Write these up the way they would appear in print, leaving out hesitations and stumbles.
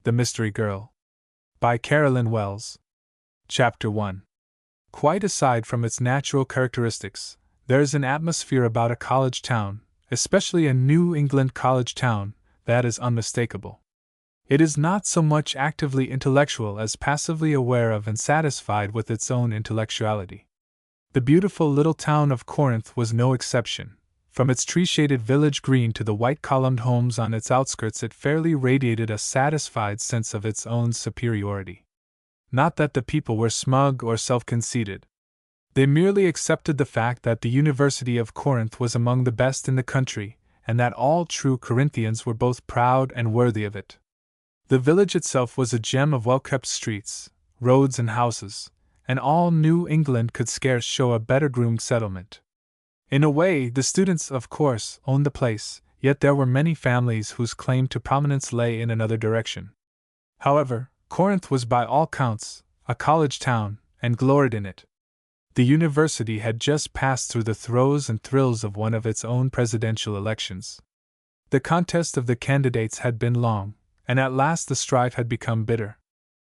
The Mystery Girl. By Carolyn D. Chapter 1. Quite aside from its natural characteristics, there is an atmosphere about a college town, especially a New England college town, that is unmistakable. It is not so much actively intellectual as passively aware of and satisfied with its own intellectuality. The beautiful little town of Corinth was no exception. From its tree-shaded village green to the white-columned homes on its outskirts, it fairly radiated a satisfied sense of its own superiority. Not that the people were smug or self-conceited. They merely accepted the fact that the University of Corinth was among the best in the country, and that all true Corinthians were both proud and worthy of it. The village itself was a gem of well-kept streets, roads, and houses, and all New England could scarce show a better-groomed settlement. In a way, the students, of course, owned the place, yet there were many families whose claim to prominence lay in another direction. However, Corinth was by all counts a college town, and gloried in it. The university had just passed through the throes and thrills of one of its own presidential elections. The contest of the candidates had been long, and at last the strife had become bitter.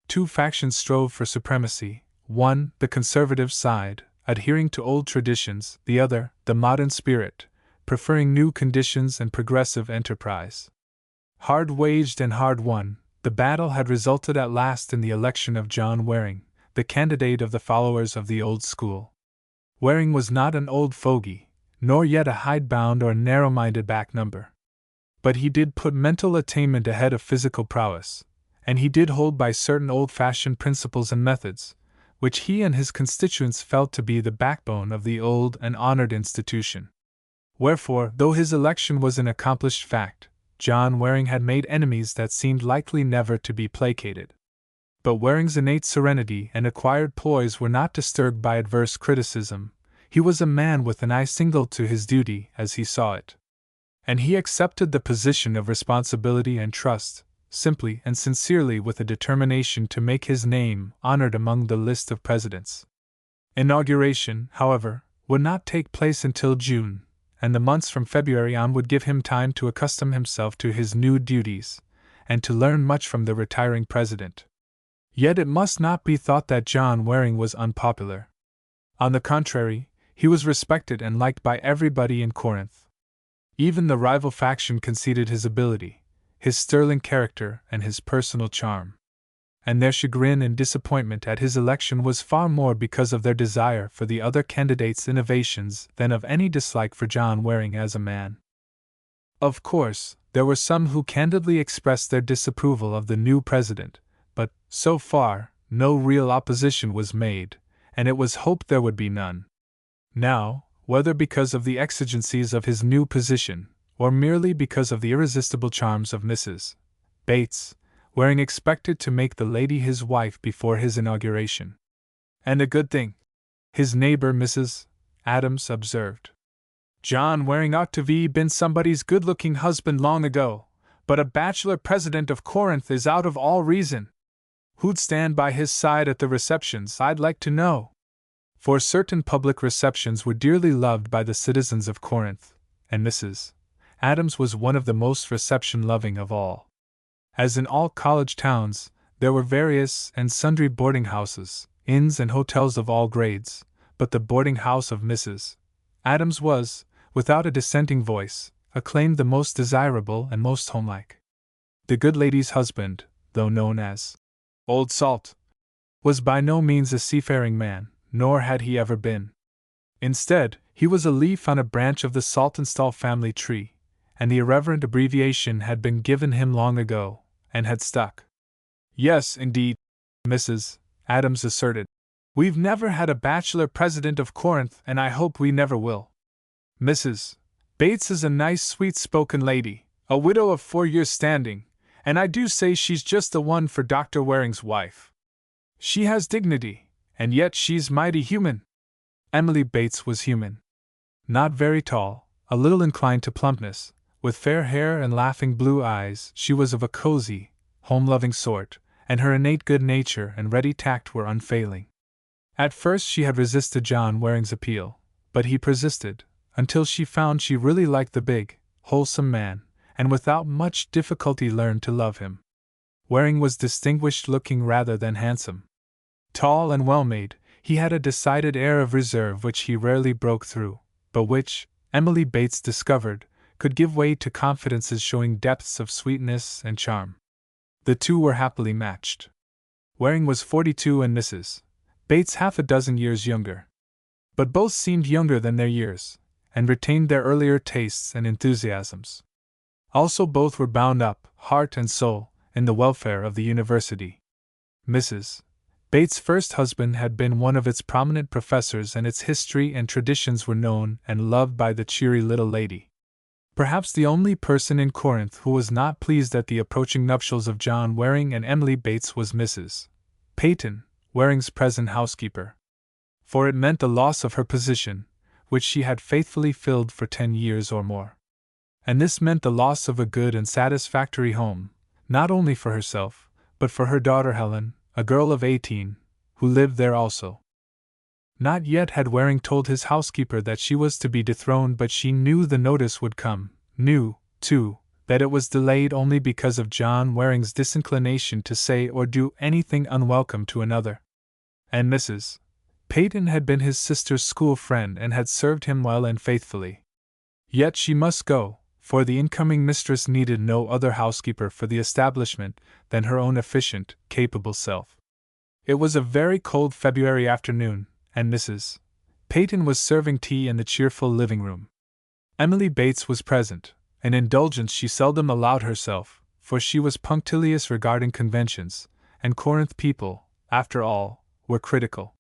Two factions strove for supremacy: one, the conservative side, adhering to old traditions; the other, the modern spirit, preferring new conditions and progressive enterprise. Hard waged and hard won, the battle had resulted at last in the election of John Waring, the candidate of the followers of the old school. Waring was not an old fogey, nor yet a hidebound or narrow-minded back number. But he did put mental attainment ahead of physical prowess, and he did hold by certain old-fashioned principles and methods, which he and his constituents felt to be the backbone of the old and honored institution. Wherefore, though his election was an accomplished fact, John Waring had made enemies that seemed likely never to be placated. But Waring's innate serenity and acquired poise were not disturbed by adverse criticism. He was a man with an eye single to his duty as he saw it. And he accepted the position of responsibility and trust, simply and sincerely, with a determination to make his name honored among the list of presidents. Inauguration, however, would not take place until June, and the months from February on would give him time to accustom himself to his new duties, and to learn much from the retiring president. Yet it must not be thought that John Waring was unpopular. On the contrary, he was respected and liked by everybody in Corinth. Even the rival faction conceded his ability, his sterling character, and his personal charm. And their chagrin and disappointment at his election was far more because of their desire for the other candidate's innovations than of any dislike for John Waring as a man. Of course, there were some who candidly expressed their disapproval of the new president, but, so far, no real opposition was made, and it was hoped there would be none. Now, whether because of the exigencies of his new position, or merely because of the irresistible charms of Mrs. Bates, Waring expected to make the lady his wife before his inauguration. And a good thing, his neighbor Mrs. Adams observed. John Waring ought to be been somebody's good-looking husband long ago, but a bachelor president of Corinth is out of all reason. Who'd stand by his side at the receptions, I'd like to know? For certain public receptions were dearly loved by the citizens of Corinth, and Mrs. Adams was one of the most reception-loving of all. As in all college towns, there were various and sundry boarding houses, inns, and hotels of all grades, but the boarding house of Mrs. Adams was, without a dissenting voice, acclaimed the most desirable and most homelike. The good lady's husband, though known as Old Salt, was by no means a seafaring man, nor had he ever been. Instead, he was a leaf on a branch of the Saltonstall family tree, and the irreverent abbreviation had been given him long ago, and had stuck. Yes, indeed, Mrs. Adams asserted. We've never had a bachelor president of Corinth, and I hope we never will. Mrs. Bates is a nice, sweet-spoken lady, a widow of 4 years' standing, and I do say she's just the one for Dr. Waring's wife. She has dignity, and yet she's mighty human. Emily Bates was human. Not very tall, a little inclined to plumpness, with fair hair and laughing blue eyes. She was of a cozy, home-loving sort, and her innate good nature and ready tact were unfailing. At first she had resisted John Waring's appeal, but he persisted, until she found she really liked the big, wholesome man, and without much difficulty learned to love him. Waring was distinguished-looking rather than handsome. Tall and well-made, he had a decided air of reserve which he rarely broke through, but which, Emily Bates discovered, could give way to confidences showing depths of sweetness and charm. The two were happily matched. Waring was 42 and Mrs. Bates half a dozen years younger. But both seemed younger than their years, and retained their earlier tastes and enthusiasms. Also both were bound up, heart and soul, in the welfare of the university. Mrs. Bates' first husband had been one of its prominent professors, and its history and traditions were known and loved by the cheery little lady. Perhaps the only person in Corinth who was not pleased at the approaching nuptials of John Waring and Emily Bates was Mrs. Peyton, Waring's present housekeeper. For it meant the loss of her position, which she had faithfully filled for 10 years or more. And this meant the loss of a good and satisfactory home, not only for herself, but for her daughter Helen, a girl of 18, who lived there also. Not yet had Waring told his housekeeper that she was to be dethroned, but she knew the notice would come, knew, too, that it was delayed only because of John Waring's disinclination to say or do anything unwelcome to another. And Mrs. Peyton had been his sister's school friend and had served him well and faithfully. Yet she must go, for the incoming mistress needed no other housekeeper for the establishment than her own efficient, capable self. It was a very cold February afternoon, and Mrs. Peyton was serving tea in the cheerful living room. Emily Bates was present, an indulgence she seldom allowed herself, for she was punctilious regarding conventions, and Corinth people, after all, were critical.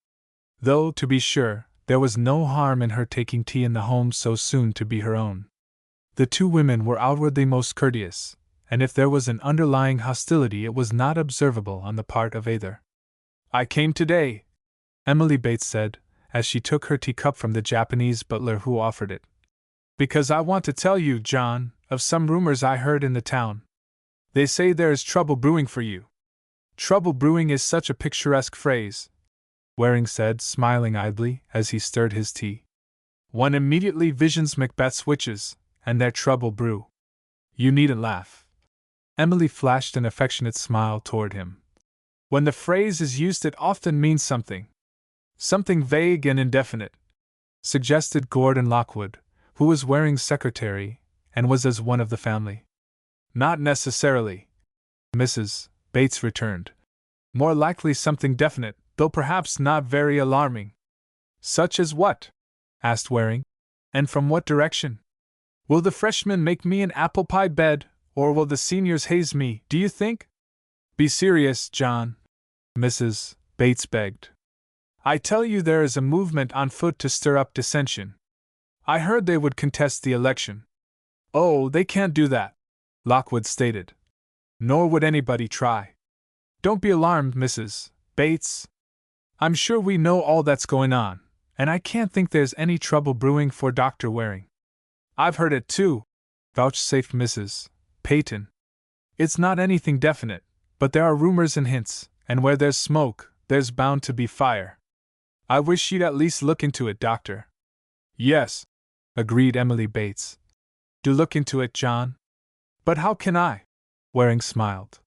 Though, to be sure, there was no harm in her taking tea in the home so soon to be her own. The two women were outwardly most courteous, and if there was an underlying hostility it was not observable on the part of either. "I came today," Emily Bates said, as she took her teacup from the Japanese butler who offered it, "because I want to tell you, John, of some rumors I heard in the town. They say there is trouble brewing for you." "Trouble brewing is such a picturesque phrase," Waring said, smiling idly as he stirred his tea. "One immediately visions Macbeth's witches, and their trouble brew. You needn't laugh." Emily flashed an affectionate smile toward him. "When the phrase is used it often means something. Something vague and indefinite," suggested Gordon Lockwood, who was Waring's secretary, and was as one of the family. "Not necessarily," Mrs. Bates returned. "More likely something definite, though perhaps not very alarming." "Such as what?" asked Waring. "And from what direction? Will the freshmen make me an apple pie bed, or will the seniors haze me, do you think?" "Be serious, John," Mrs. Bates begged. "I tell you there is a movement on foot to stir up dissension. I heard they would contest the election." "Oh, they can't do that," Lockwood stated. "Nor would anybody try. Don't be alarmed, Mrs. Bates. I'm sure we know all that's going on, and I can't think there's any trouble brewing for Dr. Waring." "I've heard it too," vouchsafed Mrs. Peyton. "It's not anything definite, but there are rumors and hints, and where there's smoke, there's bound to be fire. I wish you'd at least look into it, Doctor." "Yes," agreed Emily Bates. "Do look into it, John." "But how can I?" Waring smiled.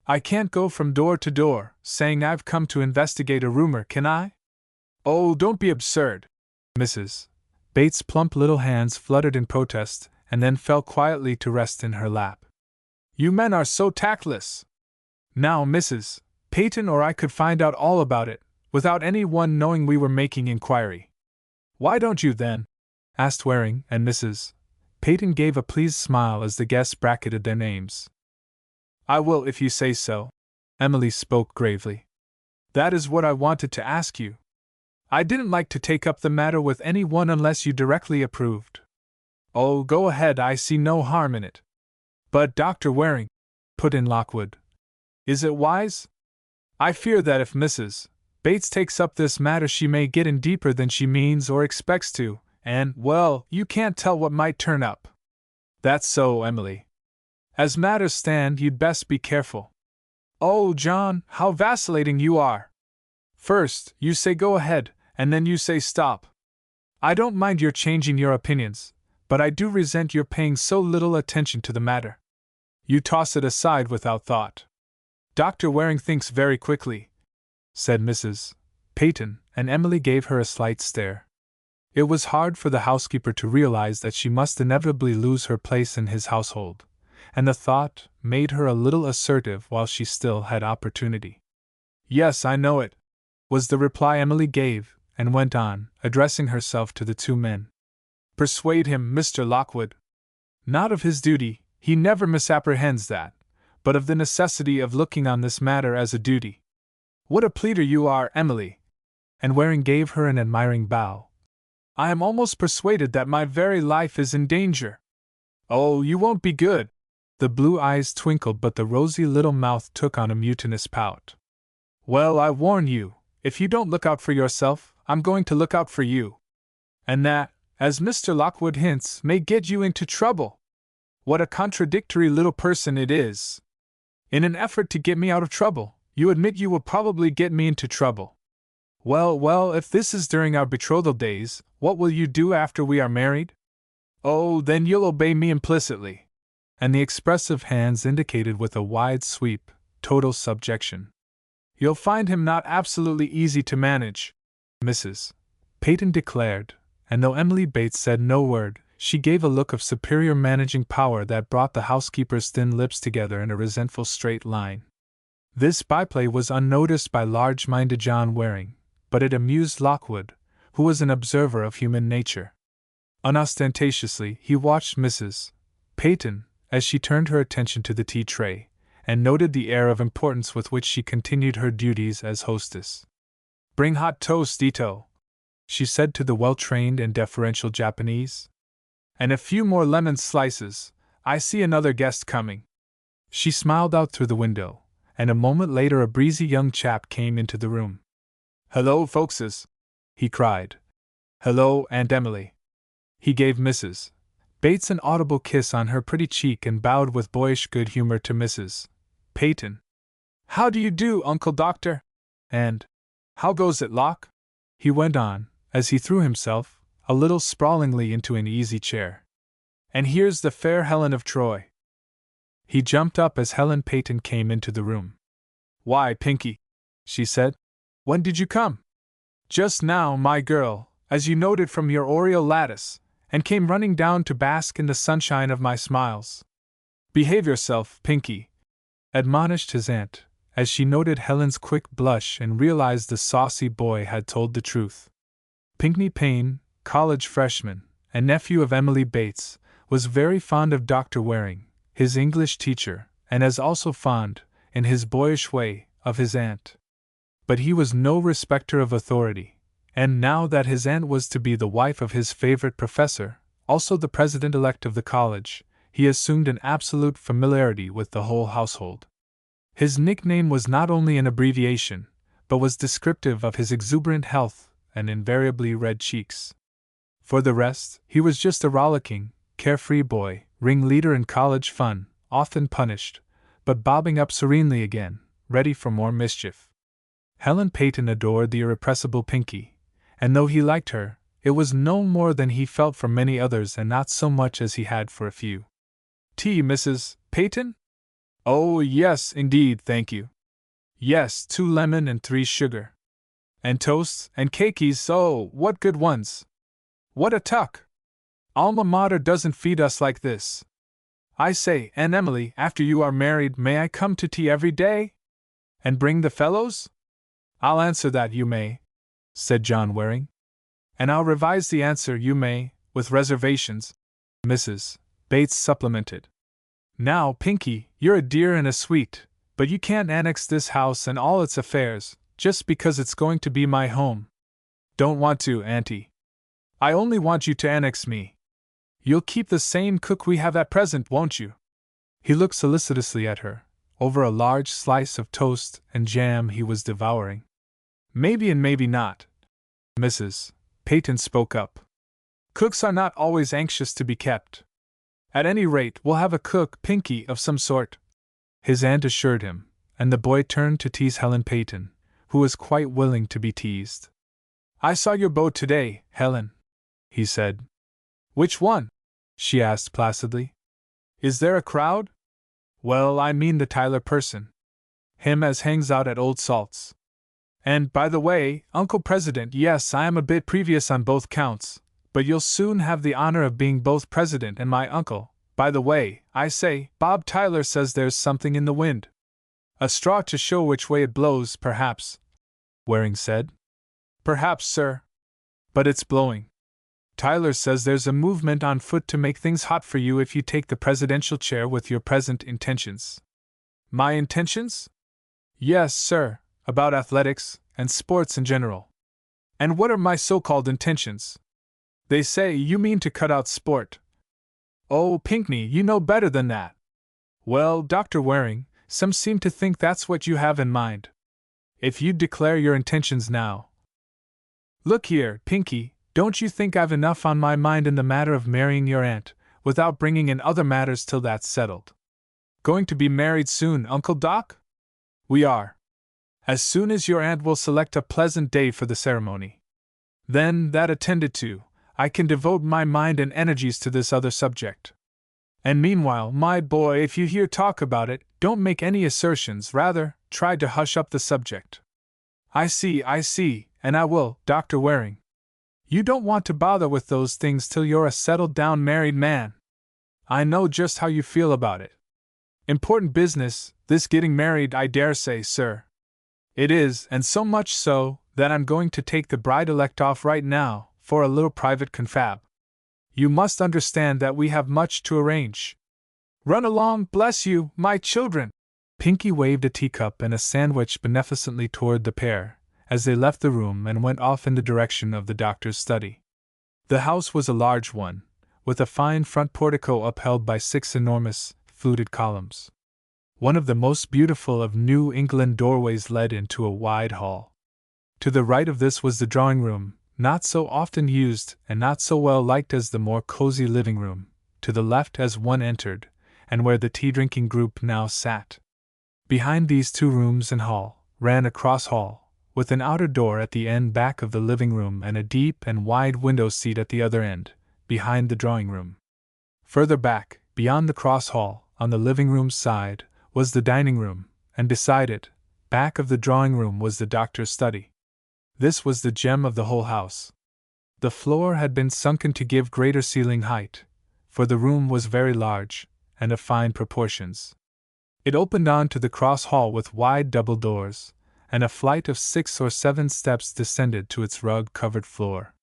"I can't go from door to door, saying I've come to investigate a rumor, can I?" "Oh, don't be absurd." Mrs. Bates' plump little hands fluttered in protest, and then fell quietly to rest in her lap. "You men are so tactless. Now, Mrs. Peyton or I could find out all about it, without any one knowing we were making inquiry." "Why don't you, then?" asked Waring, and Mrs. Peyton gave a pleased smile as the guests bracketed their names. "I will if you say so," Emily spoke gravely. "That is what I wanted to ask you. I didn't like to take up the matter with any one unless you directly approved." "Oh, go ahead, I see no harm in it." "But, Dr. Waring," put in Lockwood, "is it wise? I fear that if Mrs. Bates takes up this matter she may get in deeper than she means or expects to, and, well, you can't tell what might turn up." "That's so, Emily. As matters stand, you'd best be careful." "Oh, John, how vacillating you are! First, you say go ahead, and then you say stop. I don't mind your changing your opinions, but I do resent your paying so little attention to the matter. You toss it aside without thought." Dr. Waring thinks very quickly, said Mrs. Peyton, and Emily gave her a slight stare. It was hard for the housekeeper to realize that she must inevitably lose her place in his household, and the thought made her a little assertive while she still had opportunity. Yes, I know it, was the reply Emily gave, and went on, addressing herself to the two men. Persuade him, Mr. Lockwood. Not of his duty, he never misapprehends that, but of the necessity of looking on this matter as a duty. What a pleader you are, Emily! And Waring gave her an admiring bow. I am almost persuaded that my very life is in danger. Oh, you won't be good! The blue eyes twinkled, but the rosy little mouth took on a mutinous pout. Well, I warn you, if you don't look out for yourself, I'm going to look out for you. And that, as Mr. Lockwood hints, may get you into trouble. What a contradictory little person it is! In an effort to get me out of trouble, you admit you will probably get me into trouble. Well, if this is during our betrothal days, what will you do after we are married? Oh, then you'll obey me implicitly. And the expressive hands indicated with a wide sweep, total subjection. You'll find him not absolutely easy to manage, Mrs. Peyton declared, and though Emily Bates said no word, she gave a look of superior managing power that brought the housekeeper's thin lips together in a resentful straight line. This byplay was unnoticed by large-minded John Waring, but it amused Lockwood, who was an observer of human nature. Unostentatiously, he watched Mrs. Peyton as she turned her attention to the tea tray, and noted the air of importance with which she continued her duties as hostess. Bring hot toast, Ito, she said to the well-trained and deferential Japanese. And a few more lemon slices, I see another guest coming. She smiled out through the window, and a moment later a breezy young chap came into the room. Hello, folkses, he cried. Hello, Aunt Emily. He gave Mrs. Bates an audible kiss on her pretty cheek and bowed with boyish good humor to Mrs. Peyton. How do you do, Uncle Doctor? And how goes it, Locke? He went on, as he threw himself, a little sprawlingly into an easy chair. And here's the fair Helen of Troy. He jumped up as Helen Peyton came into the room. Why, Pinky, she said, when did you come? Just now, my girl, as you noted from your oriel lattice, and came running down to bask in the sunshine of my smiles. Behave yourself, Pinky, admonished his aunt, as she noted Helen's quick blush and realized the saucy boy had told the truth. Pinckney Payne, college freshman, and nephew of Emily Bates, was very fond of Dr. Waring, his English teacher, and as also fond, in his boyish way, of his aunt. But he was no respecter of authority, and now that his aunt was to be the wife of his favorite professor, also the president-elect of the college, he assumed an absolute familiarity with the whole household. His nickname was not only an abbreviation, but was descriptive of his exuberant health and invariably red cheeks. For the rest, he was just a rollicking, carefree boy, ringleader in college fun, often punished, but bobbing up serenely again, ready for more mischief. Helen Peyton adored the irrepressible Pinky, and though he liked her, it was no more than he felt for many others and not so much as he had for a few. Tea, Mrs. Peyton? Oh, yes, indeed, thank you. Yes, 2 lemon and 3 sugar. And toasts and cakeys, oh, what good ones! What a tuck! Alma Mater doesn't feed us like this. I say, Aunt Emily, after you are married, may I come to tea every day? And bring the fellows? I'll answer that you may, said John Waring. And I'll revise the answer you may, with reservations, Mrs. Bates supplemented. Now, Pinky, you're a dear and a sweet, but you can't annex this house and all its affairs, just because it's going to be my home. Don't want to, Auntie. I only want you to annex me. You'll keep the same cook we have at present, won't you? He looked solicitously at her, over a large slice of toast and jam he was devouring. Maybe and maybe not. Mrs. Peyton spoke up. Cooks are not always anxious to be kept. At any rate, we'll have a cook, Pinky, of some sort, his aunt assured him, and the boy turned to tease Helen Peyton, who was quite willing to be teased. I saw your beau today, Helen, he said. Which one? She asked placidly. Is there a crowd? Well, I mean the Tyler person. Him as hangs out at Old Salt's. And, by the way, Uncle President, yes, I am a bit previous on both counts, but you'll soon have the honor of being both president and my uncle. By the way, I say, Bob Tyler says there's something in the wind. A straw to show which way it blows, perhaps, Waring said. Perhaps, sir. But it's blowing. Tyler says there's a movement on foot to make things hot for you if you take the presidential chair with your present intentions. My intentions? Yes, sir, about athletics and sports in general. And what are my so-called intentions? They say you mean to cut out sport. Oh, Pinckney, you know better than that. Well, Dr. Waring, some seem to think that's what you have in mind. If you'd declare your intentions now. Look here, Pinky, don't you think I've enough on my mind in the matter of marrying your aunt, without bringing in other matters till that's settled? Going to be married soon, Uncle Doc? We are. As soon as your aunt will select a pleasant day for the ceremony. Then, that attended to, I can devote my mind and energies to this other subject. And meanwhile, my boy, if you hear talk about it, don't make any assertions, rather, try to hush up the subject. I see, and I will, Dr. Waring. You don't want to bother with those things till you're a settled-down married man. I know just how you feel about it. Important business, this getting married, I dare say, sir. It is, and so much so, that I'm going to take the bride-elect off right now, for a little private confab. You must understand that we have much to arrange. Run along, bless you, my children! Pinky waved a teacup and a sandwich beneficently toward the pair, as they left the room and went off in the direction of the doctor's study. The house was a large one, with a fine front portico upheld by 6 enormous, fluted columns. One of the most beautiful of New England doorways led into a wide hall. To the right of this was the drawing room, not so often used and not so well liked as the more cozy living room, to the left as one entered, and where the tea-drinking group now sat. Behind these 2 rooms and hall ran a cross hall, with an outer door at the end back of the living room and a deep and wide window seat at the other end, behind the drawing room. Further back, beyond the cross hall, on the living room side, was the dining room, and beside it, back of the drawing room, was the doctor's study. This was the gem of the whole house. The floor had been sunken to give greater ceiling height, for the room was very large, and of fine proportions. It opened on to the cross hall with wide double doors, and a flight of 6 or 7 steps descended to its rug-covered floor.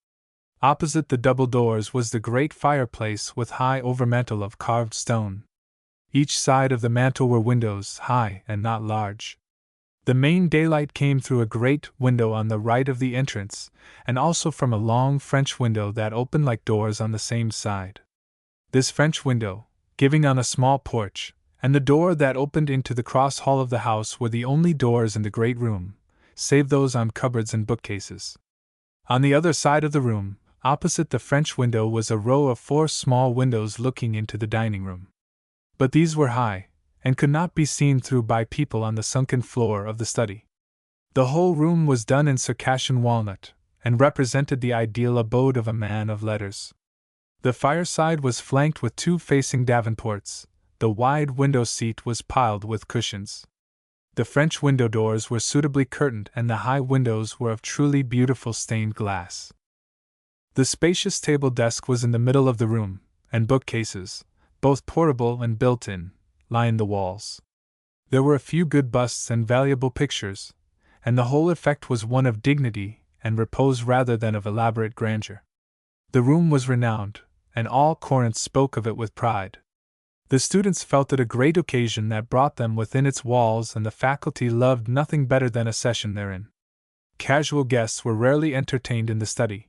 Opposite the double doors was the great fireplace with high overmantel of carved stone. Each side of the mantel were windows, high and not large. The main daylight came through a great window on the right of the entrance, and also from a long French window that opened like doors on the same side. This French window, giving on a small porch, and the door that opened into the cross hall of the house were the only doors in the great room, save those on cupboards and bookcases. On the other side of the room, opposite the French window, was a row of 4 small windows looking into the dining room. But these were high, and could not be seen through by people on the sunken floor of the study. The whole room was done in Circassian walnut, and represented the ideal abode of a man of letters. The fireside was flanked with 2 facing davenports, the wide window seat was piled with cushions. The French window doors were suitably curtained, and the high windows were of truly beautiful stained glass. The spacious table desk was in the middle of the room, and bookcases, both portable and built-in, lined the walls. There were a few good busts and valuable pictures, and the whole effect was one of dignity and repose rather than of elaborate grandeur. The room was renowned, and all Corinth spoke of it with pride. The students felt it a great occasion that brought them within its walls, and the faculty loved nothing better than a session therein. Casual guests were rarely entertained in the study.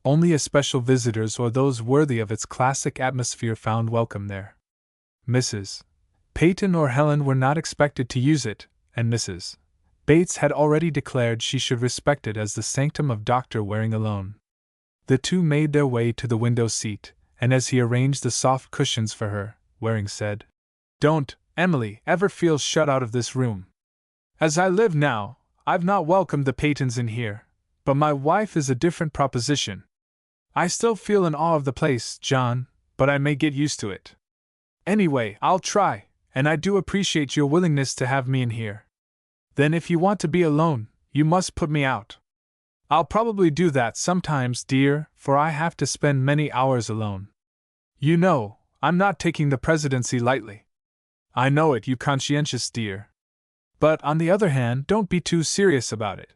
Only especial visitors or those worthy of its classic atmosphere found welcome there. Mrs. Peyton or Helen were not expected to use it, and Mrs. Bates had already declared she should respect it as the sanctum of Dr. Waring alone. The 2 made their way to the window seat, and as he arranged the soft cushions for her, Waring said, "Don't, Emily, ever feel shut out of this room. As I live now, I've not welcomed the Peytons in here, but my wife is a different proposition. I still feel in awe of the place, John, but I may get used to it. Anyway, I'll try, and I do appreciate your willingness to have me in here. Then if you want to be alone, you must put me out. I'll probably do that sometimes, dear, for I have to spend many hours alone. You know, I'm not taking the presidency lightly. I know it, you conscientious dear. But on the other hand, don't be too serious about it.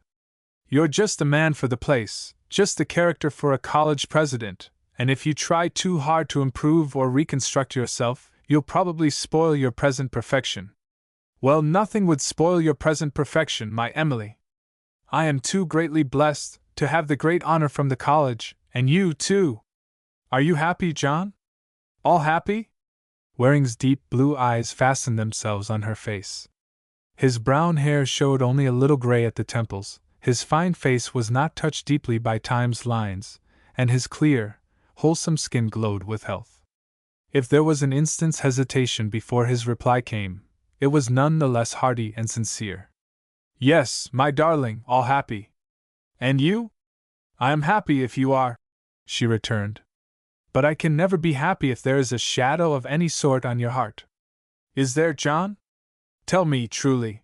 You're just the man for the place, just the character for a college president, and if you try too hard to improve or reconstruct yourself, you'll probably spoil your present perfection. Well, nothing would spoil your present perfection, my Emily. I am too greatly blessed to have the great honor from the college, and you, too. Are you happy, John? All happy? Waring's deep blue eyes fastened themselves on her face. His brown hair showed only a little gray at the temples, his fine face was not touched deeply by time's lines, and his clear, wholesome skin glowed with health. If there was an instant's hesitation before his reply came, it was none the less hearty and sincere. Yes, my darling, all happy. And you? I am happy if you are, she returned. But I can never be happy if there is a shadow of any sort on your heart. Is there, John? Tell me truly.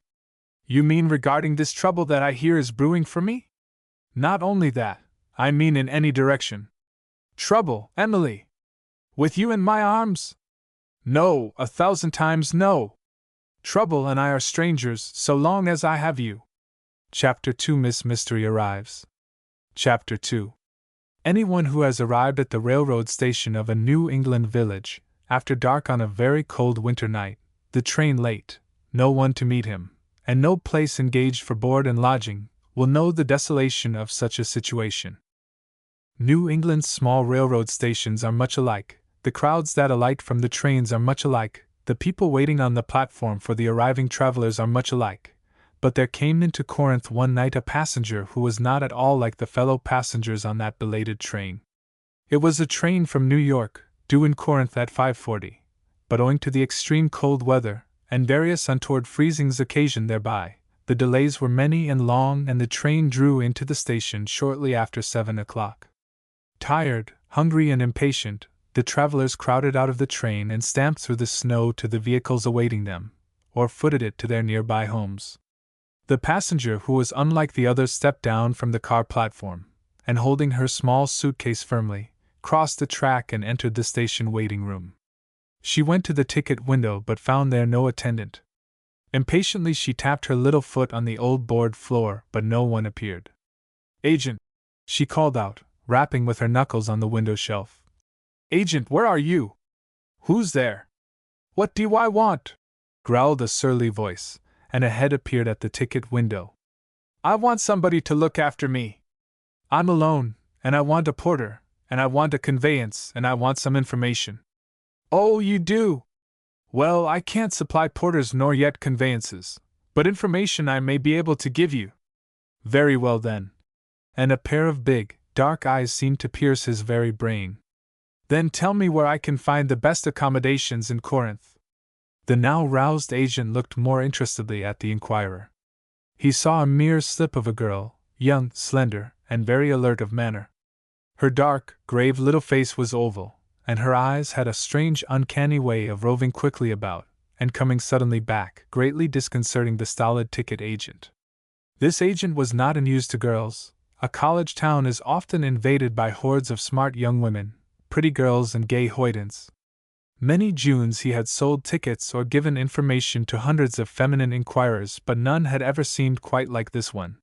You mean regarding this trouble that I hear is brewing for me? Not only that, I mean in any direction. Trouble, Emily? With you in my arms? No, 1,000 times no. Trouble and I are strangers so long as I have you. Chapter 2 Miss Mystery Arrives. Chapter 2. Anyone who has arrived at the railroad station of a New England village, after dark on a very cold winter night, the train late, no one to meet him, and no place engaged for board and lodging, will know the desolation of such a situation. New England's small railroad stations are much alike, the crowds that alight from the trains are much alike, the people waiting on the platform for the arriving travelers are much alike, but there came into Corinth one night a passenger who was not at all like the fellow passengers on that belated train. It was a train from New York, due in Corinth at 5:40, but owing to the extreme cold weather, and various untoward freezings occasioned thereby, the delays were many and long, and the train drew into the station shortly after 7 o'clock. Tired, hungry, and impatient, the travelers crowded out of the train and stamped through the snow to the vehicles awaiting them, or footed it to their nearby homes. The passenger who was unlike the others stepped down from the car platform, and holding her small suitcase firmly, crossed the track and entered the station waiting room. She went to the ticket window but found there no attendant. Impatiently she tapped her little foot on the old board floor, but no one appeared. "Agent!" she called out, rapping with her knuckles on the window shelf. "Agent, where are you? Who's there? What do I want?" growled a surly voice, and a head appeared at the ticket window. "I want somebody to look after me. I'm alone, and I want a porter, and I want a conveyance, and I want some information." "Oh, you do? Well, I can't supply porters nor yet conveyances, but information I may be able to give you." "Very well then." And a pair of big, dark eyes seemed to pierce his very brain. "Then tell me where I can find the best accommodations in Corinth." The now roused agent looked more interestedly at the inquirer. He saw a mere slip of a girl, young, slender, and very alert of manner. Her dark, grave little face was oval, and her eyes had a strange, uncanny way of roving quickly about, and coming suddenly back, greatly disconcerting the stolid ticket agent. This agent was not unused to girls. A college town is often invaded by hordes of smart young women, pretty girls and gay hoydens. Many Junes he had sold tickets or given information to hundreds of feminine inquirers, but none had ever seemed quite like this one.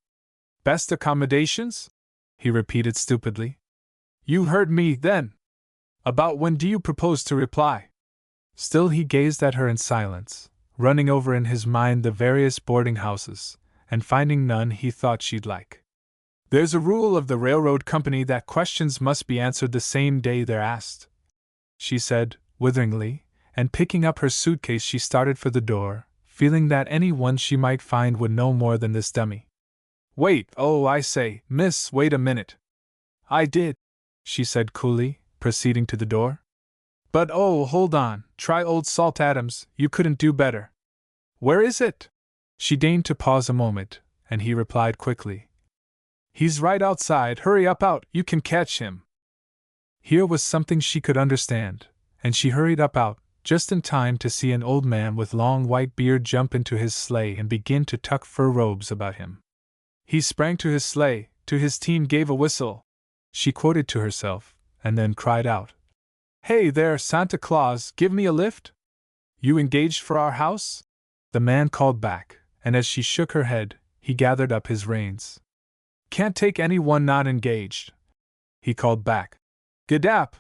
"Best accommodations?" he repeated stupidly. "You heard me, then. About when do you propose to reply?" Still he gazed at her in silence, running over in his mind the various boarding houses, and finding none he thought she'd like. "There's a rule of the railroad company that questions must be answered the same day they're asked," she said, witheringly, and picking up her suitcase she started for the door, feeling that any one she might find would know more than this dummy. "Wait, oh, I say, miss, wait a minute." "I did," she said coolly, proceeding to the door. "But oh, hold on, try old Salt Adams, you couldn't do better." "Where is it?" She deigned to pause a moment, and he replied quickly. "He's right outside, hurry up out, you can catch him." Here was something she could understand, and she hurried up out, just in time to see an old man with long white beard jump into his sleigh and begin to tuck fur robes about him. He sprang to his sleigh, to his team gave a whistle, she quoted to herself, and then cried out, "Hey there, Santa Claus, give me a lift? You engaged for our house?" The man called back, and as she shook her head, he gathered up his reins. "Can't take anyone not engaged," he called back. "Gadap!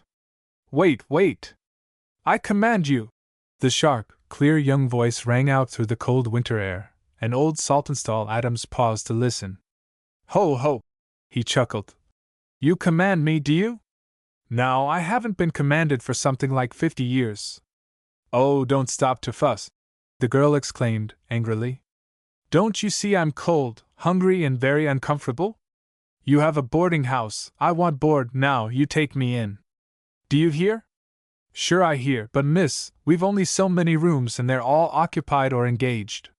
Wait! I command you!" The sharp, clear young voice rang out through the cold winter air, and old Saltonstall Adams paused to listen. "Ho, ho!" he chuckled. "You command me, do you? Now, I haven't been commanded for something like 50 years. "Oh, don't stop to fuss," the girl exclaimed, angrily. "Don't you see I'm cold, hungry, and very uncomfortable? You have a boarding house, I want board, now you take me in. Do you hear?" "Sure I hear, but miss, we've only so many rooms and they're all occupied or engaged."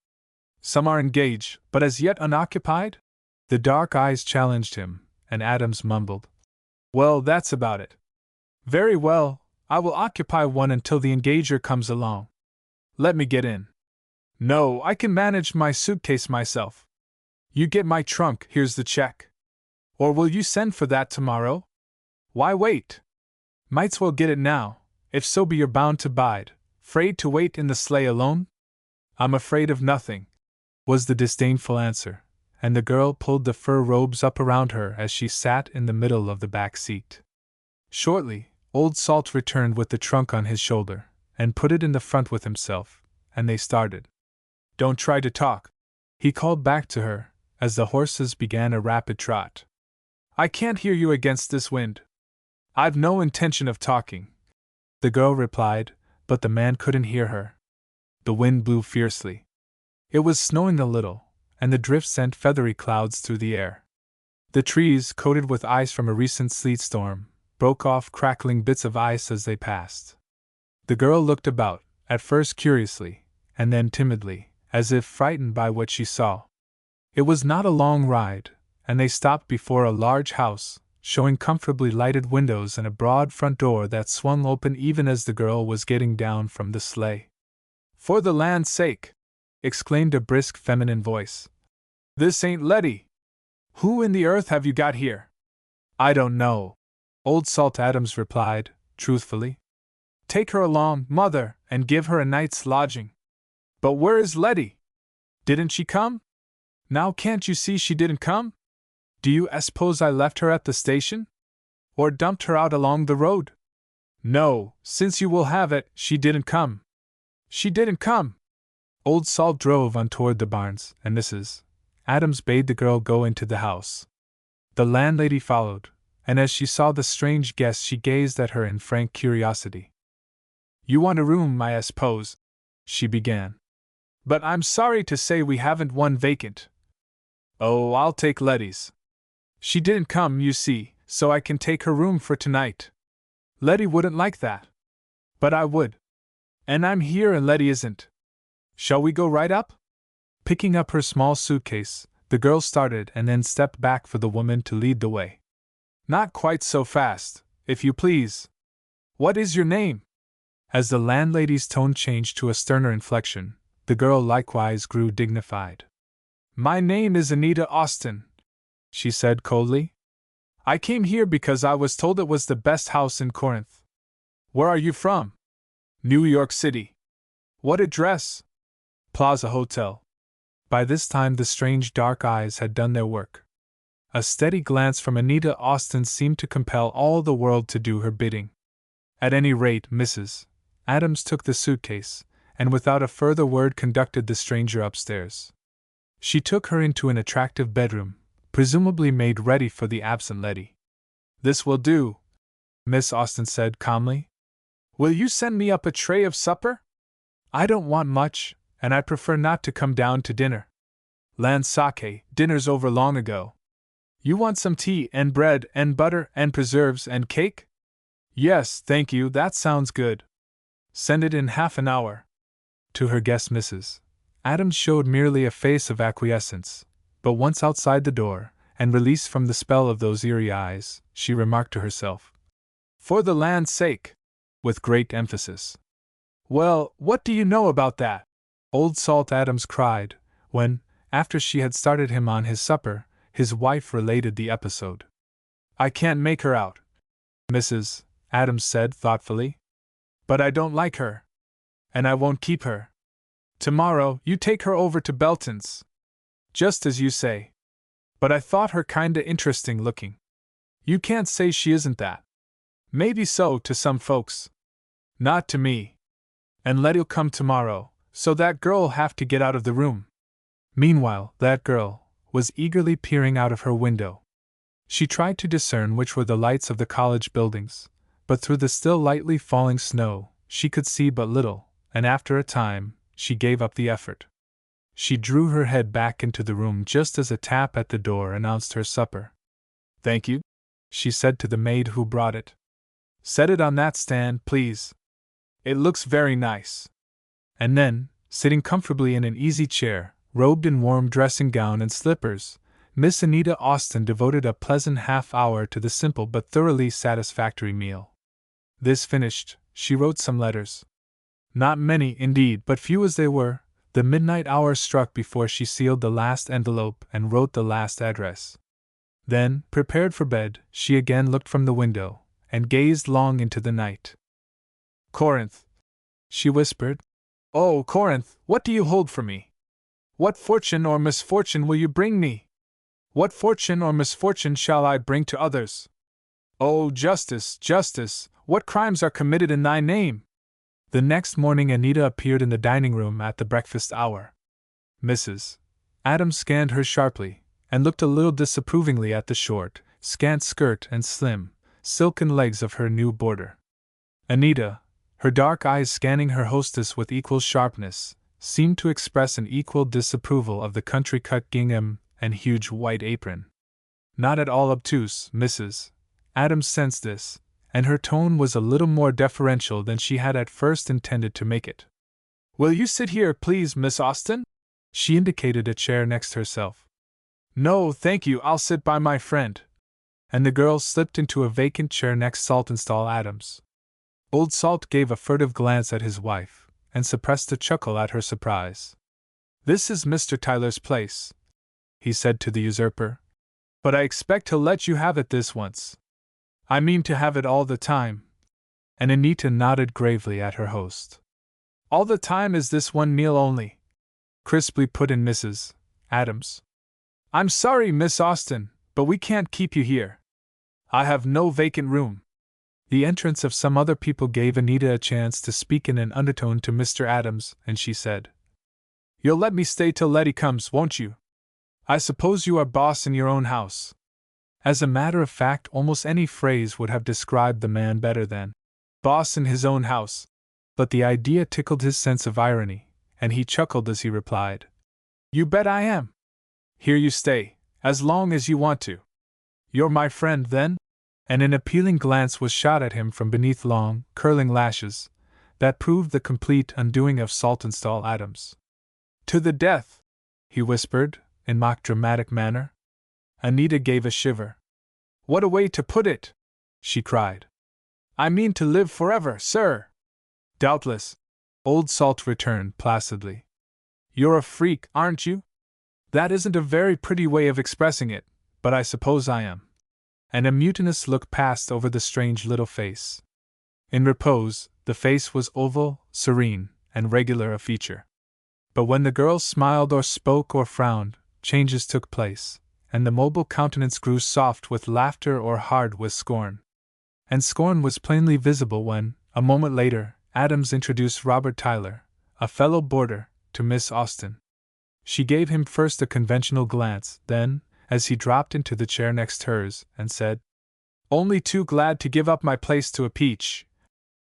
"Some are engaged, but as yet unoccupied?" The dark eyes challenged him, and Adams mumbled, "Well, that's about it." "Very well, I will occupy one until the engager comes along. Let me get in." "No, I can manage my suitcase myself." "You get my trunk, here's the check." "Or will you send for that tomorrow?" "Why wait? Might's well get it now, if so be you're bound to bide. Afraid to wait in the sleigh alone?" "I'm afraid of nothing," was the disdainful answer, and the girl pulled the fur robes up around her as she sat in the middle of the back seat. Shortly, Old Salt returned with the trunk on his shoulder, and put it in the front with himself, and they started. "Don't try to talk," he called back to her, as the horses began a rapid trot. "I can't hear you against this wind." "I've no intention of talking," the girl replied, but the man couldn't hear her. The wind blew fiercely. It was snowing a little, and the drift sent feathery clouds through the air. The trees, coated with ice from a recent sleet storm, broke off crackling bits of ice as they passed. The girl looked about, at first curiously, and then timidly, as if frightened by what she saw. It was not a long ride, and they stopped before a large house, showing comfortably lighted windows and a broad front door that swung open even as the girl was getting down from the sleigh. "For the land's sake!" exclaimed a brisk feminine voice. "This ain't Letty! Who in the earth have you got here?" "I don't know," Old Salt Adams replied, truthfully. "Take her along, mother, and give her a night's lodging." "But where is Letty? Didn't she come?" "Now can't you see she didn't come? Do you suppose I left her at the station? Or dumped her out along the road?" "No, since you will have it, she didn't come." "She didn't come!" Old Salt drove on toward the barns, and Mrs. Adams bade the girl go into the house. The landlady followed, and as she saw the strange guest she gazed at her in frank curiosity. "You want a room, I suppose," she began. "But I'm sorry to say we haven't one vacant." "Oh, I'll take Letty's. She didn't come, you see, so I can take her room for tonight." "Letty wouldn't like that." "But I would. And I'm here and Letty isn't. Shall we go right up?" Picking up her small suitcase, the girl started and then stepped back for the woman to lead the way. "Not quite so fast, if you please. What is your name?" As the landlady's tone changed to a sterner inflection, the girl likewise grew dignified. "My name is Anita Austin," she said coldly. "I came here because I was told it was the best house in Corinth." "Where are you from?" "New York City." "What address?" "Plaza Hotel." By this time the strange dark eyes had done their work. A steady glance from Anita Austin seemed to compel all the world to do her bidding. At any rate, Mrs. Adams took the suitcase, and without a further word conducted the stranger upstairs. She took her into an attractive bedroom, presumably made ready for the absent Letty. "This will do," Miss Austin said calmly. "Will you send me up a tray of supper? I don't want much, and I prefer not to come down to dinner. Land sake, dinner's over long ago. You want some tea and bread and butter and preserves and cake?" "Yes, thank you, that sounds good." "Send it in half an hour." To her guest Mrs. Adams showed merely a face of acquiescence, but once outside the door, and released from the spell of those eerie eyes, she remarked to herself, "For the land's sake!" with great emphasis. Well, what do you know about that? Old Salt Adams cried, when, after she had started him on his supper, his wife related the episode. I can't make her out, Mrs. Adams said thoughtfully. But I don't like her. And I won't keep her. Tomorrow, you take her over to Belton's. Just as you say. But I thought her kinda interesting looking. You can't say she isn't that. Maybe so to some folks. Not to me. And Letty'll come tomorrow, so that girl'll have to get out of the room. Meanwhile, that girl was eagerly peering out of her window. She tried to discern which were the lights of the college buildings, but through the still lightly falling snow, she could see but little, and after a time, she gave up the effort. She drew her head back into the room just as a tap at the door announced her supper. Thank you, she said to the maid who brought it. Set it on that stand, please. It looks very nice. And then, sitting comfortably in an easy chair, robed in warm dressing gown and slippers, Miss Anita Austen devoted a pleasant half-hour to the simple but thoroughly satisfactory meal. This finished, she wrote some letters. Not many, indeed, but few as they were. The midnight hour struck before she sealed the last envelope and wrote the last address. Then, prepared for bed, she again looked from the window, and gazed long into the night. Corinth, she whispered. Oh, Corinth, what do you hold for me? What fortune or misfortune will you bring me? What fortune or misfortune shall I bring to others? Oh, Justice, Justice, what crimes are committed in thy name? The next morning Anita appeared in the dining room at the breakfast hour. Mrs. Adams scanned her sharply, and looked a little disapprovingly at the short, scant skirt and slim, silken legs of her new boarder. Anita, her dark eyes scanning her hostess with equal sharpness, seemed to express an equal disapproval of the country-cut gingham and huge white apron. Not at all obtuse, Mrs. Adams sensed this, and her tone was a little more deferential than she had at first intended to make it. Will you sit here, please, Miss Austen? She indicated a chair next herself. No, thank you, I'll sit by my friend. And the girl slipped into a vacant chair next Saltonstall Adams. Old Salt gave a furtive glance at his wife, and suppressed a chuckle at her surprise. This is Mr. Tyler's place, he said to the usurper. But I expect he'll let you have it this once. I mean to have it all the time. And Anita nodded gravely at her host. All the time is this one meal only, crisply put in Mrs. Adams. I'm sorry, Miss Austen, but we can't keep you here. I have no vacant room. The entrance of some other people gave Anita a chance to speak in an undertone to Mr. Adams, and she said, You'll let me stay till Letty comes, won't you? I suppose you are boss in your own house. As a matter of fact, almost any phrase would have described the man better than boss in his own house. But the idea tickled his sense of irony, and he chuckled as he replied, You bet I am. Here you stay, as long as you want to. You're my friend, then? And an appealing glance was shot at him from beneath long, curling lashes, that proved the complete undoing of Saltonstall Adams. To the death, he whispered, in mock dramatic manner. Anita gave a shiver. What a way to put it! She cried. I mean to live forever, sir. Doubtless, Old Salt returned placidly. You're a freak, aren't you? That isn't a very pretty way of expressing it, but I suppose I am. And a mutinous look passed over the strange little face. In repose, the face was oval, serene, and regular of feature. But when the girl smiled or spoke or frowned, changes took place, and the mobile countenance grew soft with laughter or hard with scorn. And scorn was plainly visible when, a moment later, Adams introduced Robert Tyler, a fellow boarder, to Miss Austen. She gave him first a conventional glance, then, as he dropped into the chair next hers, and said, Only too glad to give up my place to a peach.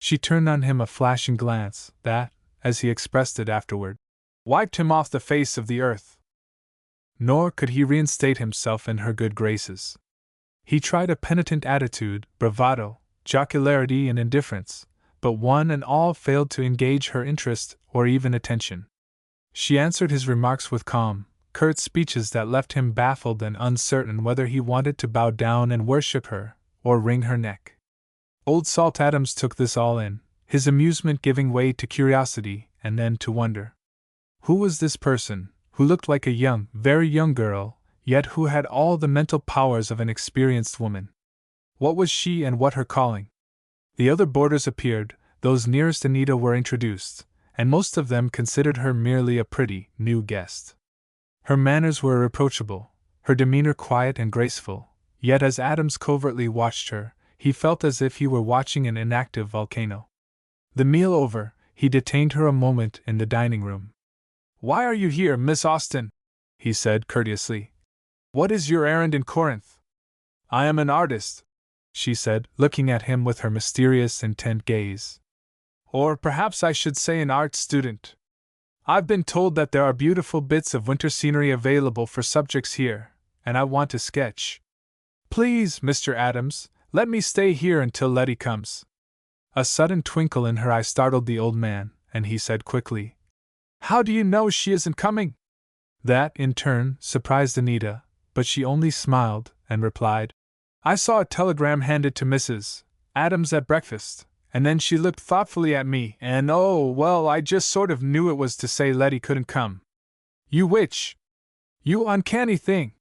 She turned on him a flashing glance that, as he expressed it afterward, wiped him off the face of the earth. Nor could he reinstate himself in her good graces. He tried a penitent attitude, bravado, jocularity, and indifference, but one and all failed to engage her interest or even attention. She answered his remarks with calm, curt speeches that left him baffled and uncertain whether he wanted to bow down and worship her, or wring her neck. Old Salt Adams took this all in, his amusement giving way to curiosity and then to wonder. Who was this person, who looked like a young, very young girl, yet who had all the mental powers of an experienced woman? What was she and what her calling? The other boarders appeared, those nearest Anita were introduced, and most of them considered her merely a pretty, new guest. Her manners were irreproachable, her demeanor quiet and graceful, yet as Adams covertly watched her, he felt as if he were watching an inactive volcano. The meal over, he detained her a moment in the dining room. "Why are you here, Miss Austen?" he said courteously. "What is your errand in Corinth?" "I am an artist," she said, looking at him with her mysterious, intent gaze. "Or perhaps I should say an art student. I've been told that there are beautiful bits of winter scenery available for subjects here, and I want to sketch. Please, Mr. Adams, let me stay here until Letty comes." A sudden twinkle in her eye startled the old man, and he said quickly, "How do you know she isn't coming?" That, in turn, surprised Anita, but she only smiled and replied, "I saw a telegram handed to Mrs. Adams at breakfast, and then she looked thoughtfully at me, and oh, well, I just sort of knew it was to say Letty couldn't come. You witch! You uncanny thing!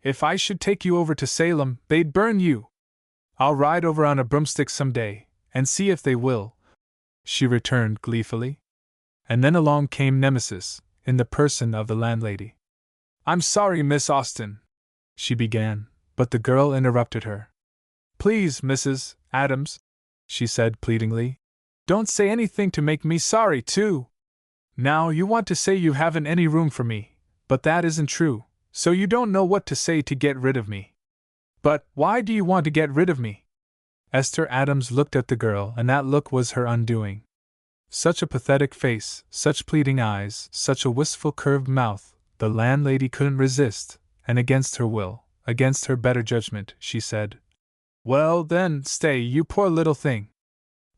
If I should take you over to Salem, they'd burn you. I'll ride over on a broomstick some day, and see if they will," she returned gleefully. And then along came Nemesis, in the person of the landlady. "I'm sorry, Miss Austen," she began, but the girl interrupted her. "Please, Mrs. Adams," she said pleadingly, "don't say anything to make me sorry, too. Now, you want to say you haven't any room for me, but that isn't true, so you don't know what to say to get rid of me. But why do you want to get rid of me?" Esther Adams looked at the girl, and that look was her undoing. Such a pathetic face, such pleading eyes, such a wistful curved mouth, the landlady couldn't resist, and against her will, against her better judgment, she said, "Well, then, stay, you poor little thing.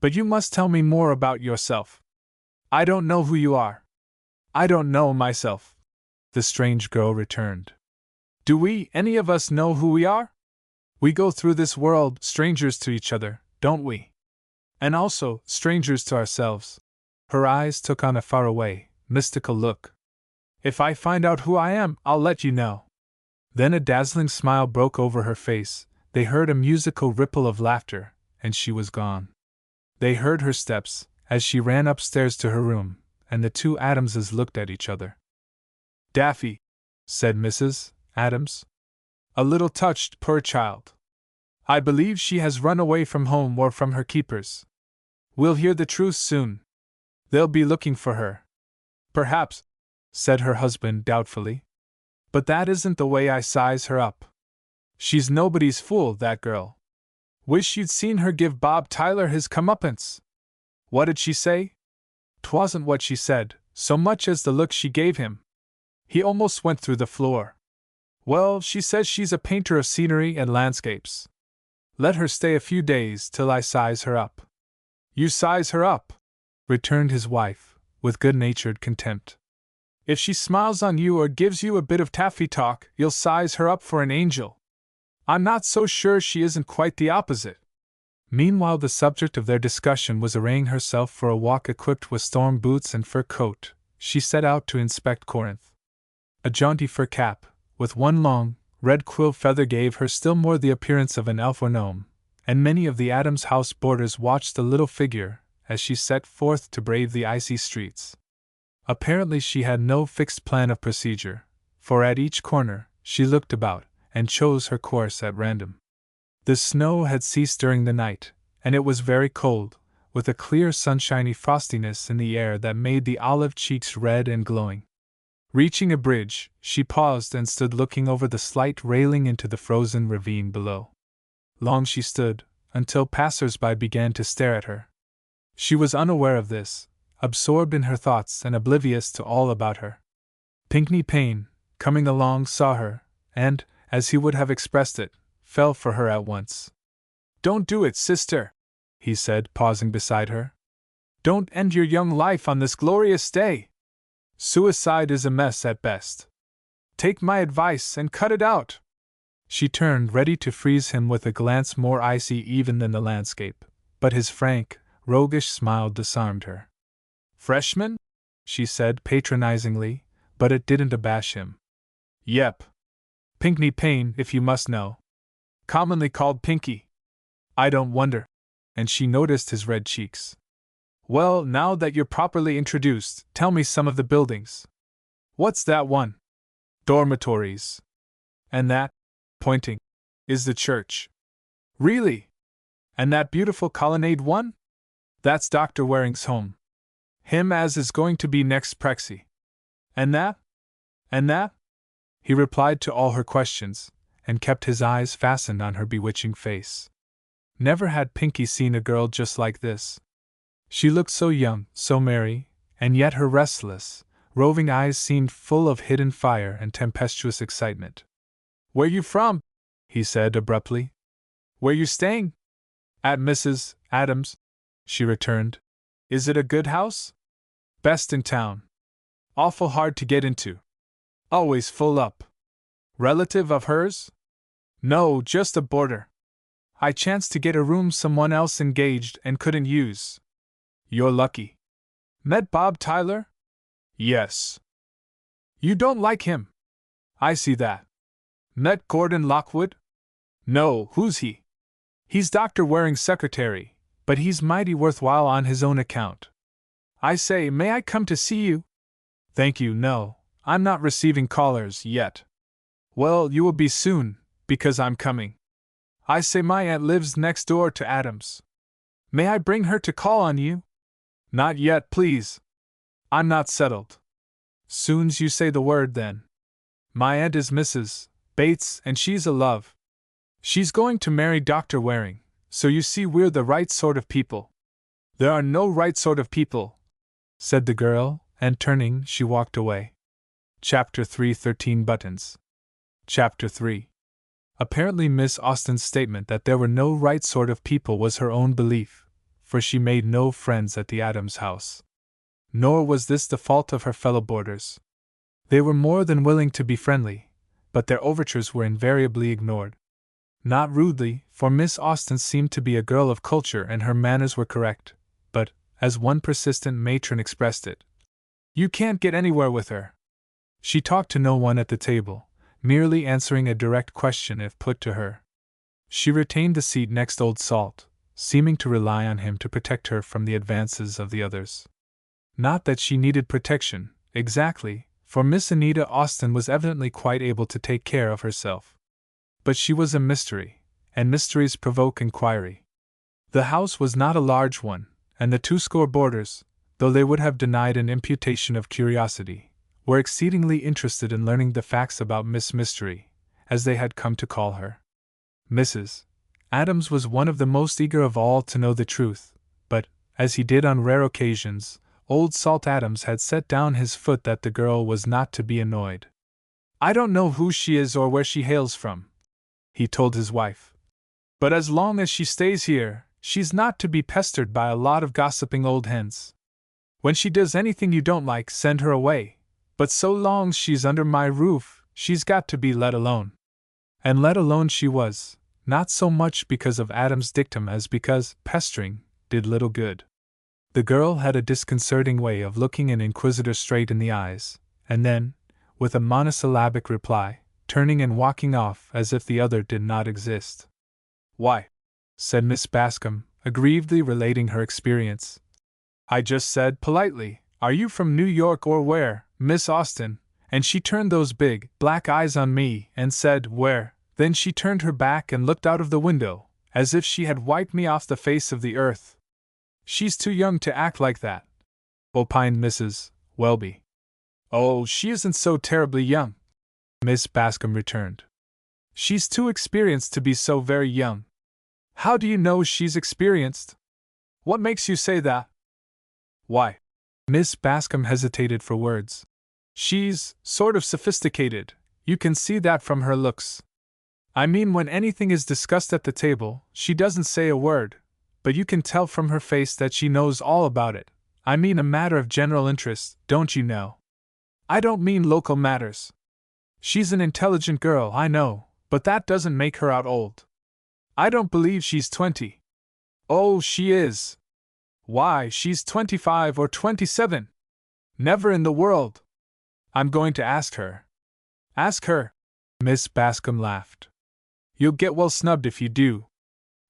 But you must tell me more about yourself. I don't know who you are." "I don't know myself," the strange girl returned. "Do we, any of us, know who we are? We go through this world, strangers to each other, don't we? And also, strangers to ourselves." Her eyes took on a faraway, mystical look. "If I find out who I am, I'll let you know." Then a dazzling smile broke over her face, they heard a musical ripple of laughter, and she was gone. They heard her steps, as she ran upstairs to her room, and the two Adamses looked at each other. "Daffy," said Mrs. Adams. "A little touched, poor child. I believe she has run away from home or from her keepers. We'll hear the truth soon. They'll be looking for her." "Perhaps," said her husband doubtfully. "But that isn't the way I size her up. She's nobody's fool, that girl. Wish you'd seen her give Bob Tyler his comeuppance. What did she say? 'Twasn't what she said, so much as the look she gave him. He almost went through the floor. Well, she says she's a painter of scenery and landscapes. Let her stay a few days till I size her up." "You size her up?" returned his wife, with good-natured contempt. "If she smiles on you or gives you a bit of taffy talk, you'll size her up for an angel. I'm not so sure she isn't quite the opposite." Meanwhile, the subject of their discussion was arraying herself for a walk equipped with storm boots and fur coat. She set out to inspect Corinth. A jaunty fur cap, with one long, red quill feather, gave her still more the appearance of an elf or gnome, and many of the Adams house boarders watched the little figure as she set forth to brave the icy streets. Apparently she had no fixed plan of procedure, for at each corner she looked about and chose her course at random. The snow had ceased during the night, and it was very cold, with a clear sunshiny frostiness in the air that made the olive cheeks red and glowing. Reaching a bridge, she paused and stood looking over the slight railing into the frozen ravine below. Long she stood, until passers-by began to stare at her. She was unaware of this, absorbed in her thoughts and oblivious to all about her. Pinkney Payne, coming along, saw her, and, as he would have expressed it, fell for her at once. "Don't do it, sister," he said, pausing beside her. "Don't end your young life on this glorious day. Suicide is a mess at best. Take my advice and cut it out." She turned, ready to freeze him with a glance more icy even than the landscape, but his frank, roguish smile disarmed her. Freshman? She said patronizingly, but it didn't abash him. Yep. Pinkney Payne, if you must know. Commonly called Pinky. I don't wonder. And she noticed his red cheeks. Well, now that you're properly introduced, tell me some of the buildings. What's that one? Dormitories. And that, pointing, is the church. Really? And that beautiful colonnade one? That's Dr. Waring's home. Him as is going to be next Prexy. And that? And that? He replied to all her questions, and kept his eyes fastened on her bewitching face. Never had Pinky seen a girl just like this. She looked so young, so merry, and yet her restless, roving eyes seemed full of hidden fire and tempestuous excitement. Where you from? He said abruptly. Where you staying? At Mrs. Adams, she returned. Is it a good house? Best in town. Awful hard to get into. Always full up. Relative of hers? No, just a boarder. I chanced to get a room someone else engaged and couldn't use. You're lucky. Met Bob Tyler? Yes. You don't like him. I see that. Met Gordon Lockwood? No, who's he? He's Dr. Waring's secretary, but he's mighty worthwhile on his own account. I say, may I come to see you? Thank you, no, I'm not receiving callers yet. Well, you will be soon, because I'm coming. I say my aunt lives next door to Adams. May I bring her to call on you? Not yet, please. I'm not settled. Soon's you say the word, then. My aunt is Mrs. Bates, and she's a love. She's going to marry Dr. Waring, so you see we're the right sort of people. There are no right sort of people, said the girl, and turning, she walked away. Chapter 3 13 Buttons. Chapter 3. Apparently Miss Austen's statement that there were no right sort of people was her own belief, for she made no friends at the Adams house. Nor was this the fault of her fellow boarders. They were more than willing to be friendly, but their overtures were invariably ignored. Not rudely, for Miss Austen seemed to be a girl of culture and her manners were correct, but, as one persistent matron expressed it, you can't get anywhere with her. She talked to no one at the table, merely answering a direct question if put to her. She retained the seat next Old Salt, seeming to rely on him to protect her from the advances of the others. Not that she needed protection, exactly, for Miss Anita Austen was evidently quite able to take care of herself. But she was a mystery, and mysteries provoke inquiry. The house was not a large one, and the 20 boarders, though they would have denied an imputation of curiosity, were exceedingly interested in learning the facts about Miss Mystery, as they had come to call her. Mrs. Adams was one of the most eager of all to know the truth, but, as he did on rare occasions, Old Salt Adams had set down his foot that the girl was not to be annoyed. I don't know who she is or where she hails from, he told his wife. But as long as she stays here, she's not to be pestered by a lot of gossiping old hens. When she does anything you don't like, send her away, but so long she's under my roof, she's got to be let alone. And let alone she was, not so much because of Adam's dictum as because pestering did little good. The girl had a disconcerting way of looking an inquisitor straight in the eyes, and then, with a monosyllabic reply, turning and walking off as if the other did not exist. Why, said Miss Bascom, aggrievedly relating her experience. I just said politely, are you from New York or where, Miss Austen? And she turned those big, black eyes on me and said, where? Then she turned her back and looked out of the window, as if she had wiped me off the face of the earth. She's too young to act like that, opined Mrs. Welby. Oh, she isn't so terribly young, Miss Bascom returned. She's too experienced to be so very young. How do you know she's experienced? What makes you say that? Why? Miss Bascom hesitated for words. She's sort of sophisticated, you can see that from her looks. I mean, when anything is discussed at the table, she doesn't say a word, but you can tell from her face that she knows all about it. I mean a matter of general interest, don't you know? I don't mean local matters. She's an intelligent girl, I know, but that doesn't make her out old. I don't believe she's 20. Oh, she is. Why, she's 25 or 27. Never in the world. I'm going to ask her. Ask her. Miss Bascom laughed. You'll get well snubbed if you do.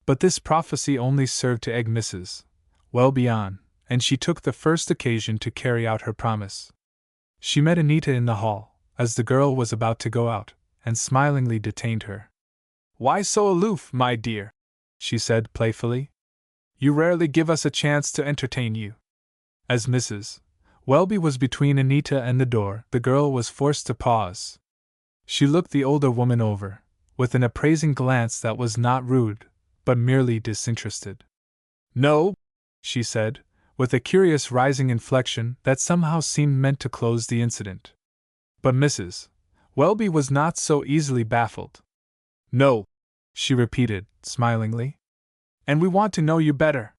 But this prophecy only served to egg Mrs. Welby on, and she took the first occasion to carry out her promise. She met Anita in the hall, as the girl was about to go out, and smilingly detained her. Why so aloof, my dear? She said playfully. You rarely give us a chance to entertain you. As Mrs. Welby was between Anita and the door, the girl was forced to pause. She looked the older woman over, with an appraising glance that was not rude, but merely disinterested. No, she said, with a curious rising inflection that somehow seemed meant to close the incident. But Mrs. Welby was not so easily baffled. No, she repeated, smilingly. And we want to know you better.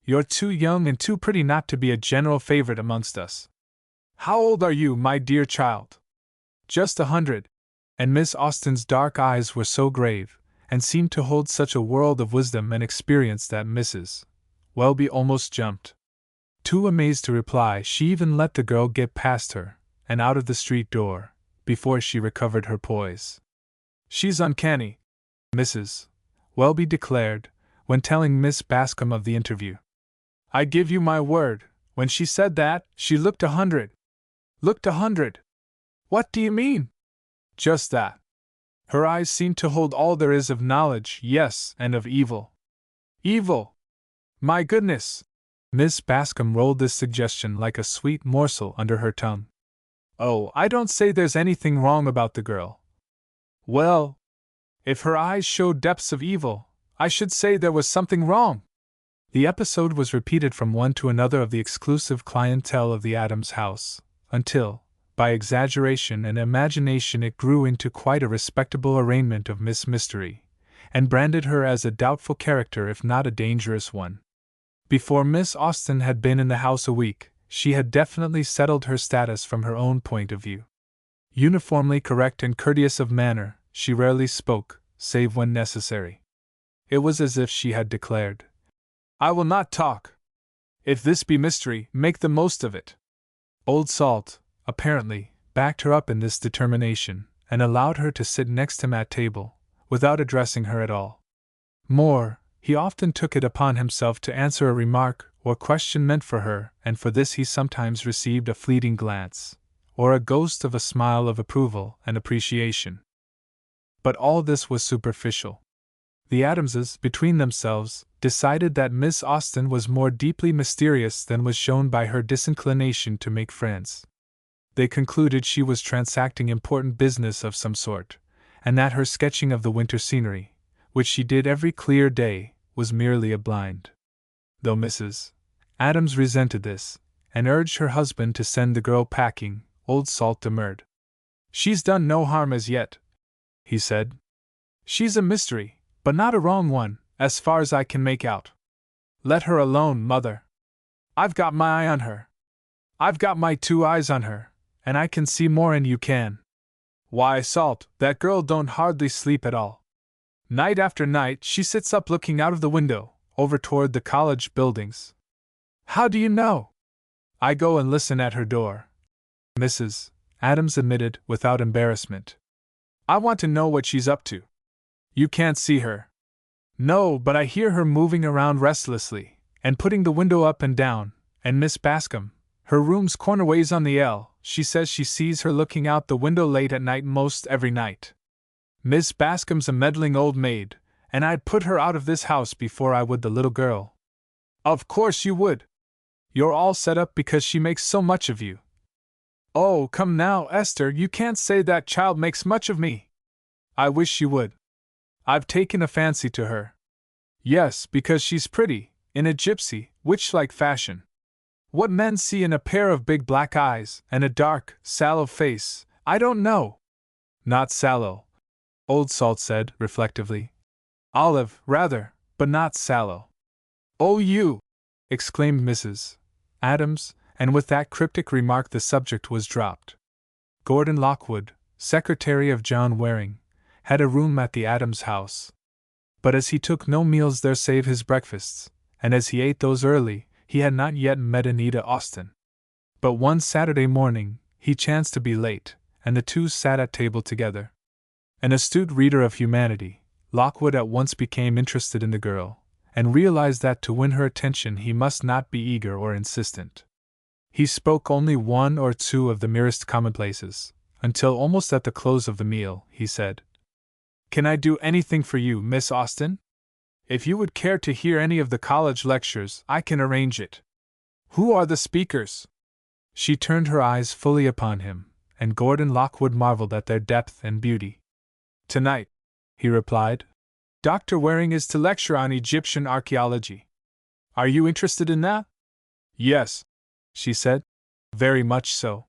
You're too young and too pretty not to be a general favorite amongst us. How old are you, my dear child? Just 100. And Miss Austen's dark eyes were so grave, and seemed to hold such a world of wisdom and experience that Mrs. Welby almost jumped. Too amazed to reply, she even let the girl get past her, and out of the street door, before she recovered her poise. She's uncanny, Mrs. Welby declared, when telling Miss Bascom of the interview. I give you my word, when she said that, she looked 100. Looked 100. What do you mean? Just that. Her eyes seemed to hold all there is of knowledge, yes, and of evil. Evil! My goodness! Miss Bascom rolled this suggestion like a sweet morsel under her tongue. Oh, I don't say there's anything wrong about the girl. Well, if her eyes showed depths of evil, I should say there was something wrong. The episode was repeated from one to another of the exclusive clientele of the Adams house, until, by exaggeration and imagination, it grew into quite a respectable arraignment of Miss Mystery, and branded her as a doubtful character if not a dangerous one. Before Miss Austen had been in the house a week, she had definitely settled her status from her own point of view. Uniformly correct and courteous of manner, she rarely spoke, save when necessary. It was as if she had declared, I will not talk. If this be mystery, make the most of it. Old Salt, apparently, backed her up in this determination, and allowed her to sit next him at table, without addressing her at all. More, he often took it upon himself to answer a remark or question meant for her, and for this he sometimes received a fleeting glance, or a ghost of a smile of approval and appreciation. But all this was superficial. The Adamses, between themselves, decided that Miss Austen was more deeply mysterious than was shown by her disinclination to make friends. They concluded she was transacting important business of some sort, and that her sketching of the winter scenery, which she did every clear day, was merely a blind. Though Mrs. Adams resented this, and urged her husband to send the girl packing, Old Salt demurred. She's done no harm as yet, he said. She's a mystery, but not a wrong one, as far as I can make out. Let her alone, mother. I've got my eye on her. I've got my 2 eyes on her, and I can see more'n you can. Why, Salt, that girl don't hardly sleep at all. Night after night she sits up looking out of the window, over toward the college buildings. How do you know? I go and listen at her door, Mrs. Adams admitted without embarrassment. I want to know what she's up to. You can't see her. No, but I hear her moving around restlessly, and putting the window up and down, and Miss Bascom, her room's cornerways on the L, she says she sees her looking out the window late at night most every night. Miss Bascom's a meddling old maid, and I'd put her out of this house before I would the little girl. Of course you would. You're all set up because she makes so much of you. Oh, come now, Esther, you can't say that child makes much of me. I wish you would. I've taken a fancy to her. Yes, because she's pretty, in a gypsy, witch-like fashion. What men see in a pair of big black eyes and a dark, sallow face, I don't know. Not sallow, Old Salt said, reflectively. Olive, rather, but not sallow. Oh, you! Exclaimed Mrs. Adams, and with that cryptic remark the subject was dropped. Gordon Lockwood, secretary of John Waring, had a room at the Adams house. But as he took no meals there save his breakfasts, and as he ate those early, he had not yet met Anita Austen. But one Saturday morning, he chanced to be late, and the two sat at table together. An astute reader of humanity, Lockwood at once became interested in the girl, and realized that to win her attention he must not be eager or insistent. He spoke only one or two of the merest commonplaces, until almost at the close of the meal, he said, "Can I do anything for you, Miss Austen? If you would care to hear any of the college lectures, I can arrange it. Who are the speakers?" She turned her eyes fully upon him, and Gordon Lockwood marveled at their depth and beauty. "Tonight," he replied, "Dr. Waring is to lecture on Egyptian archaeology. Are you interested in that?" "Yes," she said. "Very much so.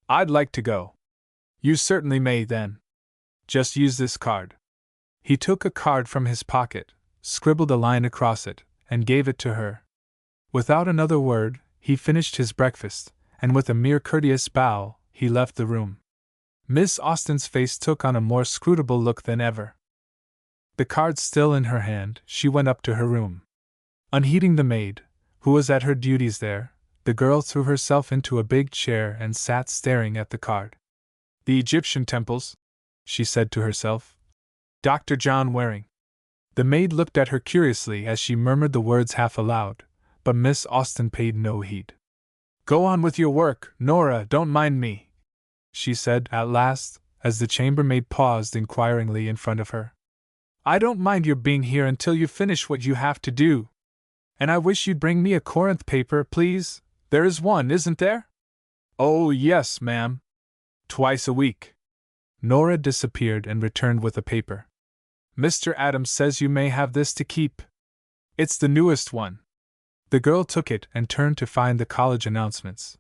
I'd like to go." "You certainly may, then. Just use this card." He took a card from his pocket, scribbled a line across it, and gave it to her. Without another word, he finished his breakfast, and with a mere courteous bow, he left the room. Miss Austen's face took on a more scrutable look than ever. The card still in her hand, she went up to her room. Unheeding the maid, who was at her duties there, the girl threw herself into a big chair and sat staring at the card. "The Egyptian temples," she said to herself. "Dr. John Waring." The maid looked at her curiously as she murmured the words half aloud, but Miss Austen paid no heed. "Go on with your work, Nora, don't mind me," she said at last, as the chambermaid paused inquiringly in front of her. "I don't mind your being here until you finish what you have to do. And I wish you'd bring me a Corinth paper, please. There is one, isn't there?" "Oh, yes, ma'am. Twice a week." Nora disappeared and returned with a paper. "Mr. Adams says you may have this to keep. It's the newest one." The girl took it and turned to find the college announcements.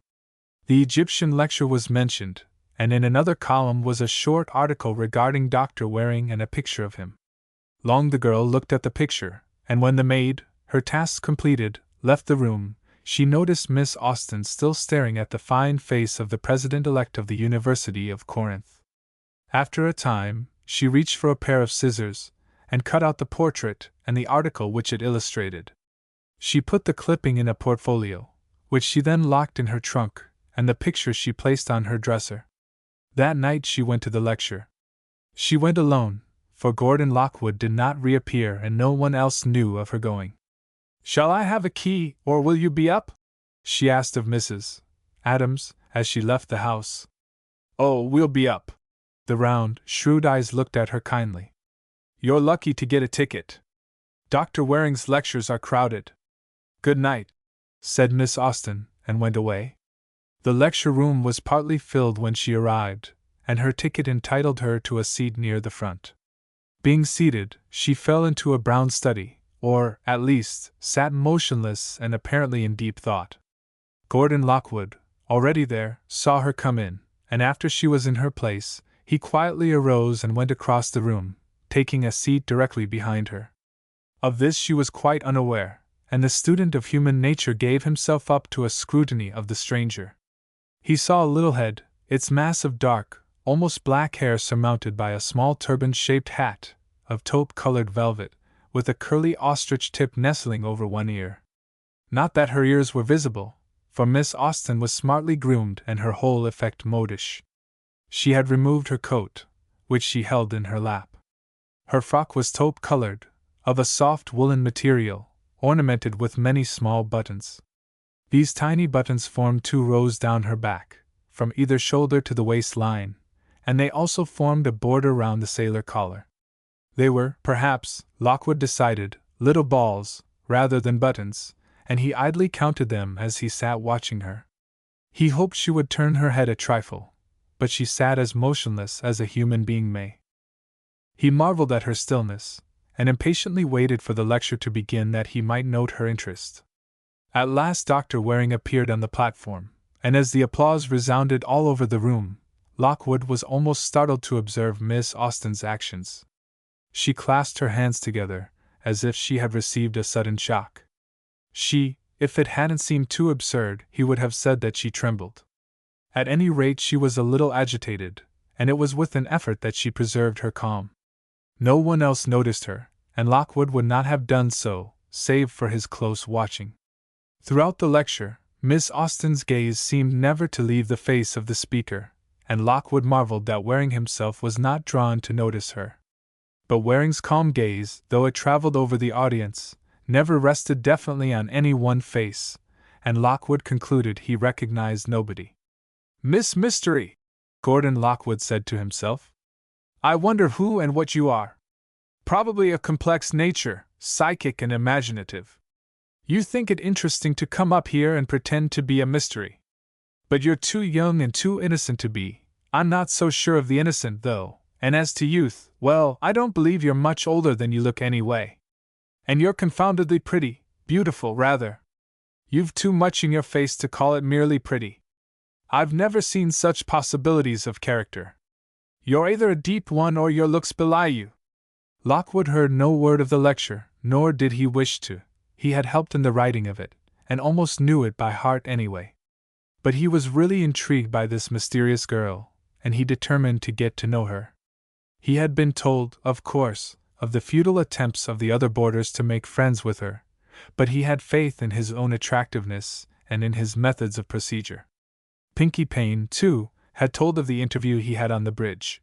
The Egyptian lecture was mentioned, and in another column was a short article regarding Dr. Waring and a picture of him. Long the girl looked at the picture, and when the maid, her task completed, left the room, she noticed Miss Austen still staring at the fine face of the president-elect of the University of Corinth. After a time, she reached for a pair of scissors, and cut out the portrait and the article which it illustrated. She put the clipping in a portfolio, which she then locked in her trunk, and the picture she placed on her dresser. That night she went to the lecture. She went alone, for Gordon Lockwood did not reappear and no one else knew of her going. "Shall I have a key, or will you be up?" she asked of Mrs. Adams, as she left the house. "Oh, we'll be up." The round, shrewd eyes looked at her kindly. "You're lucky to get a ticket. Dr. Waring's lectures are crowded." "Good night," said Miss Austen, and went away. The lecture room was partly filled when she arrived, and her ticket entitled her to a seat near the front. Being seated, she fell into a brown study, or, at least, sat motionless and apparently in deep thought. Gordon Lockwood, already there, saw her come in, and after she was in her place, he quietly arose and went across the room, taking a seat directly behind her. Of this she was quite unaware, and the student of human nature gave himself up to a scrutiny of the stranger. He saw a little head, its mass of dark, almost black hair surmounted by a small turban-shaped hat, of taupe-colored velvet, with a curly ostrich tip nestling over one ear. Not that her ears were visible, for Miss Austen was smartly groomed and her whole effect modish. She had removed her coat, which she held in her lap. Her frock was taupe-colored, of a soft woolen material, ornamented with many small buttons. These tiny buttons formed 2 rows down her back, from either shoulder to the waistline, and they also formed a border round the sailor collar. They were, perhaps, Lockwood decided, little balls, rather than buttons, and he idly counted them as he sat watching her. He hoped she would turn her head a trifle, but she sat as motionless as a human being may. He marveled at her stillness, and impatiently waited for the lecture to begin that he might note her interest. At last Dr. Waring appeared on the platform, and as the applause resounded all over the room, Lockwood was almost startled to observe Miss Austen's actions. She clasped her hands together, as if she had received a sudden shock. If it hadn't seemed too absurd, he would have said that she trembled. At any rate, she was a little agitated, and it was with an effort that she preserved her calm. No one else noticed her, and Lockwood would not have done so, save for his close watching. Throughout the lecture, Miss Austen's gaze seemed never to leave the face of the speaker, and Lockwood marveled that Waring himself was not drawn to notice her. But Waring's calm gaze, though it traveled over the audience, never rested definitely on any one face, and Lockwood concluded he recognized nobody. "Miss Mystery," Gordon Lockwood said to himself. "I wonder who and what you are. Probably of complex nature, psychic and imaginative. You think it interesting to come up here and pretend to be a mystery. But you're too young and too innocent to be. I'm not so sure of the innocent, though, and as to youth, well, I don't believe you're much older than you look anyway. And you're confoundedly pretty, beautiful, rather. You've too much in your face to call it merely pretty. I've never seen such possibilities of character. You're either a deep one or your looks belie you." Lockwood heard no word of the lecture, nor did he wish to. He had helped in the writing of it, and almost knew it by heart anyway. But he was really intrigued by this mysterious girl, and he determined to get to know her. He had been told, of course, of the futile attempts of the other boarders to make friends with her, but he had faith in his own attractiveness and in his methods of procedure. Pinkie Payne, too, had told of the interview he had on the bridge.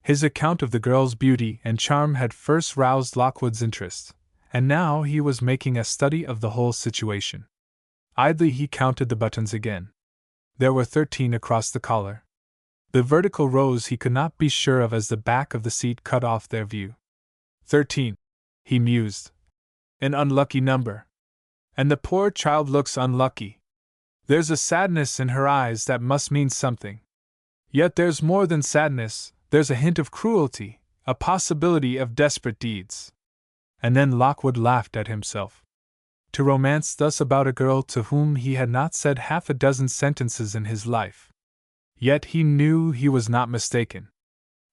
His account of the girl's beauty and charm had first roused Lockwood's interest, and now he was making a study of the whole situation. Idly he counted the buttons again. There were 13 across the collar. The vertical rows he could not be sure of as the back of the seat cut off their view. 13, he mused. An unlucky number. And the poor child looks unlucky. There's a sadness in her eyes that must mean something. Yet there's more than sadness, there's a hint of cruelty, a possibility of desperate deeds. And then Lockwood laughed at himself. To romance thus about a girl to whom he had not said half a dozen sentences in his life. Yet he knew he was not mistaken.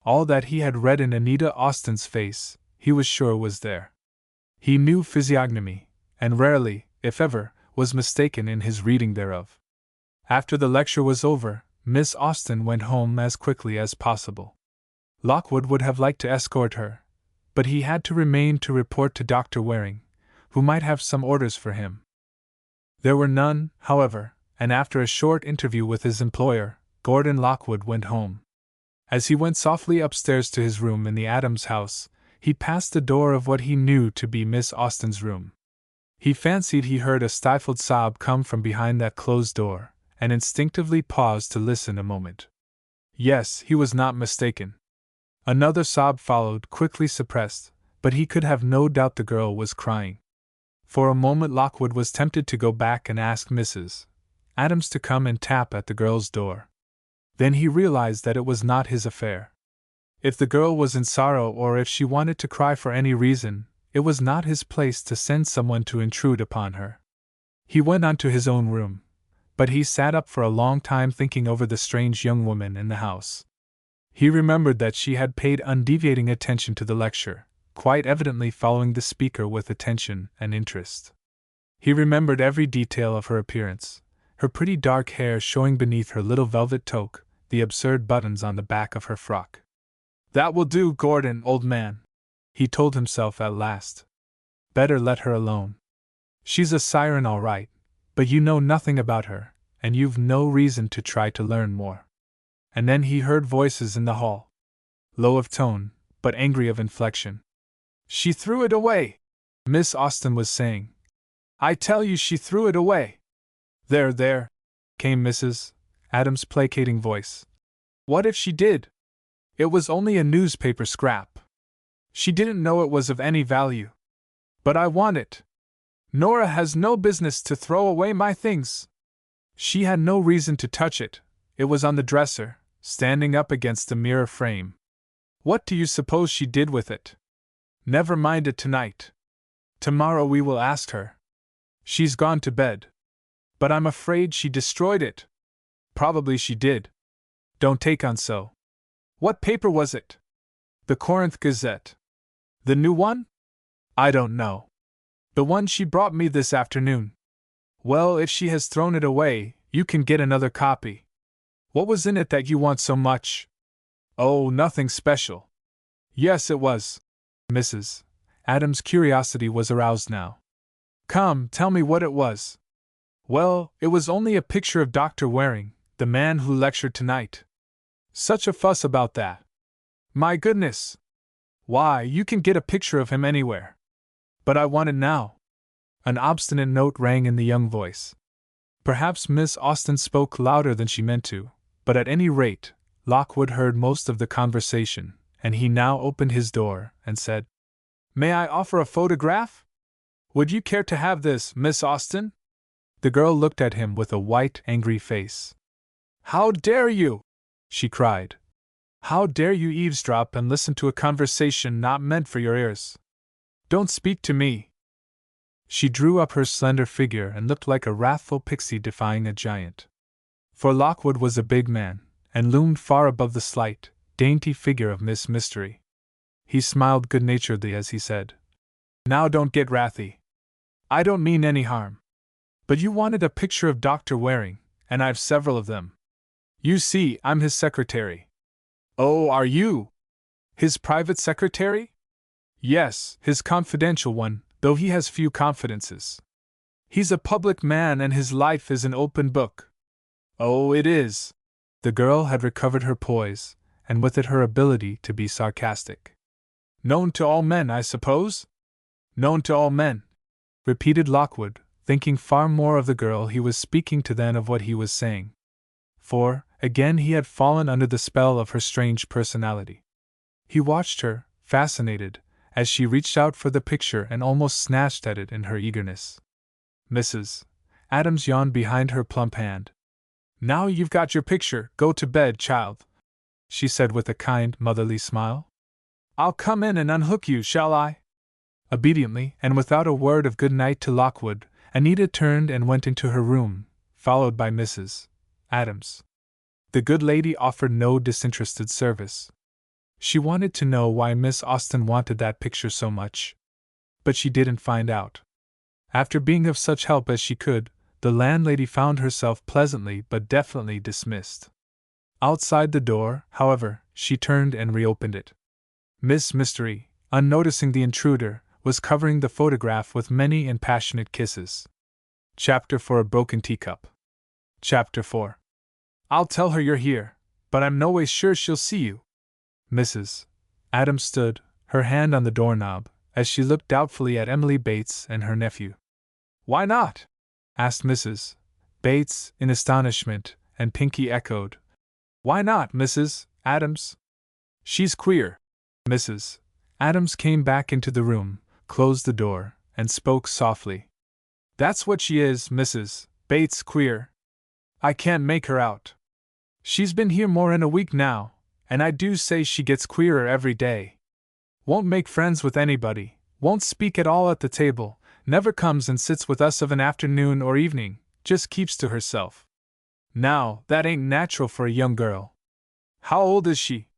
All that he had read in Anita Austen's face, he was sure was there. He knew physiognomy, and rarely, if ever, was mistaken in his reading thereof. After the lecture was over, Miss Austen went home as quickly as possible. Lockwood would have liked to escort her, but he had to remain to report to Dr. Waring, who might have some orders for him. There were none, however, and after a short interview with his employer, Gordon Lockwood went home. As he went softly upstairs to his room in the Adams house, he passed the door of what he knew to be Miss Austen's room. He fancied he heard a stifled sob come from behind that closed door, and instinctively paused to listen a moment. Yes, he was not mistaken. Another sob followed, quickly suppressed, but he could have no doubt the girl was crying. For a moment Lockwood was tempted to go back and ask Mrs. Adams to come and tap at the girl's door. Then he realized that it was not his affair. If the girl was in sorrow or if she wanted to cry for any reason, it was not his place to send someone to intrude upon her. He went on to his own room, but he sat up for a long time thinking over the strange young woman in the house. He remembered that she had paid undeviating attention to the lecture, quite evidently following the speaker with attention and interest. He remembered every detail of her appearance, her pretty dark hair showing beneath her little velvet toque, the absurd buttons on the back of her frock. "That will do, Gordon, old man," he told himself at last. "Better let her alone. She's a siren all right, but you know nothing about her, and you've no reason to try to learn more." And then he heard voices in the hall. Low of tone, but angry of inflection. "She threw it away," Miss Austen was saying. "I tell you she threw it away." "There, there," came Mrs. Adams' placating voice. "What if she did? It was only a newspaper scrap. She didn't know it was of any value. But I want it. Nora has no business to throw away my things. She had no reason to touch it. It was on the dresser, standing up against the mirror frame. What do you suppose she did with it? Never mind it tonight. Tomorrow we will ask her. She's gone to bed. But I'm afraid she destroyed it. Probably she did. Don't take on so. What paper was it? The Corinth Gazette. The new one? I don't know. The one she brought me this afternoon. Well, if she has thrown it away, you can get another copy. What was in it that you want so much? Oh, nothing special. Yes, it was. Mrs. Adams' curiosity was aroused now. Come, tell me what it was. Well, it was only a picture of Dr. Waring, the man who lectured tonight. Such a fuss about that. My goodness! Why, you can get a picture of him anywhere. But I want it now. An obstinate note rang in the young voice. Perhaps Miss Austen spoke louder than she meant to, but at any rate, Lockwood heard most of the conversation, and he now opened his door and said, "May I offer a photograph? Would you care to have this, Miss Austen?" The girl looked at him with a white, angry face. "How dare you?" she cried. "How dare you eavesdrop and listen to a conversation not meant for your ears? Don't speak to me." She drew up her slender figure and looked like a wrathful pixie defying a giant. For Lockwood was a big man, and loomed far above the slight, dainty figure of Miss Mystery. He smiled good-naturedly as he said, "Now don't get wrathy. I don't mean any harm. But you wanted a picture of Dr. Waring, and I've several of them. You see, I'm his secretary." "Oh, are you? His private secretary?" "Yes, his confidential one, though he has few confidences. He's a public man and his life is an open book." "Oh, it is." The girl had recovered her poise, and with it her ability to be sarcastic. "Known to all men, I suppose?" "Known to all men," repeated Lockwood, thinking far more of the girl he was speaking to than of what he was saying. For, again he had fallen under the spell of her strange personality. He watched her, fascinated, as she reached out for the picture and almost snatched at it in her eagerness. Mrs. Adams yawned behind her plump hand. "Now you've got your picture, go to bed, child," she said with a kind, motherly smile. "I'll come in and unhook you, shall I?" Obediently, and without a word of good night to Lockwood, Anita turned and went into her room, followed by Mrs. Adams. The good lady offered no disinterested service. She wanted to know why Miss Austen wanted that picture so much. But she didn't find out. After being of such help as she could, the landlady found herself pleasantly but definitely dismissed. Outside the door, however, she turned and reopened it. Miss Mystery, unnoticing the intruder, was covering the photograph with many and passionate kisses. Chapter for a Broken Teacup. Chapter 4. "I'll tell her you're here, but I'm no way sure she'll see you." Mrs. Adams stood, her hand on the doorknob, as she looked doubtfully at Emily Bates and her nephew. "Why not?" asked Mrs. Bates, in astonishment, and Pinky echoed, "Why not, Mrs. Adams? She's queer." Mrs. Adams came back into the room, closed the door, and spoke softly. "That's what she is, Mrs. Bates, queer. I can't make her out. She's been here more'n a week now, and I do say she gets queerer every day. Won't make friends with anybody, won't speak at all at the table, never comes and sits with us of an afternoon or evening, just keeps to herself. Now, that ain't natural for a young girl. How old is she?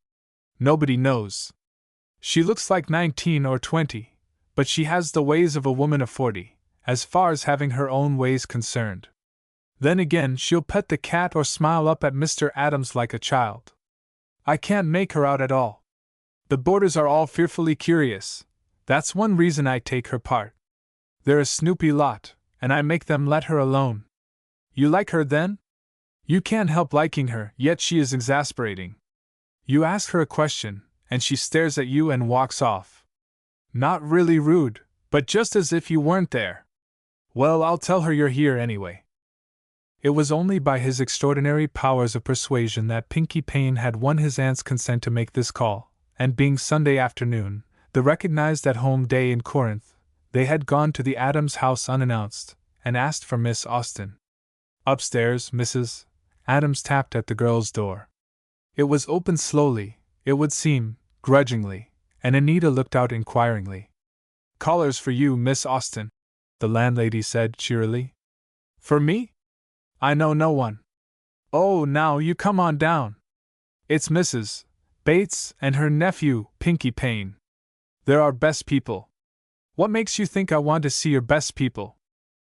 Nobody knows. She looks like 19 or 20, but she has the ways of a woman of 40, as far as having her own ways concerned. Then again, she'll pet the cat or smile up at Mr. Adams like a child. I can't make her out at all. The boarders are all fearfully curious. That's one reason I take her part. They're a snoopy lot, and I make them let her alone. You like her then? You can't help liking her, yet she is exasperating. You ask her a question, and she stares at you and walks off. Not really rude, but just as if you weren't there. Well, I'll tell her you're here anyway." It was only by his extraordinary powers of persuasion that Pinky Payne had won his aunt's consent to make this call, and being Sunday afternoon, the recognized at-home day in Corinth, they had gone to the Adams house unannounced, and asked for Miss Austen. Upstairs, Mrs. Adams tapped at the girl's door. It was opened slowly, it would seem, grudgingly, and Anita looked out inquiringly. "Callers for you, Miss Austen," the landlady said cheerily. "For me? I know no one." "Oh, now you come on down. It's Mrs. Bates and her nephew, Pinky Payne. They're our best people." "What makes you think I want to see your best people?"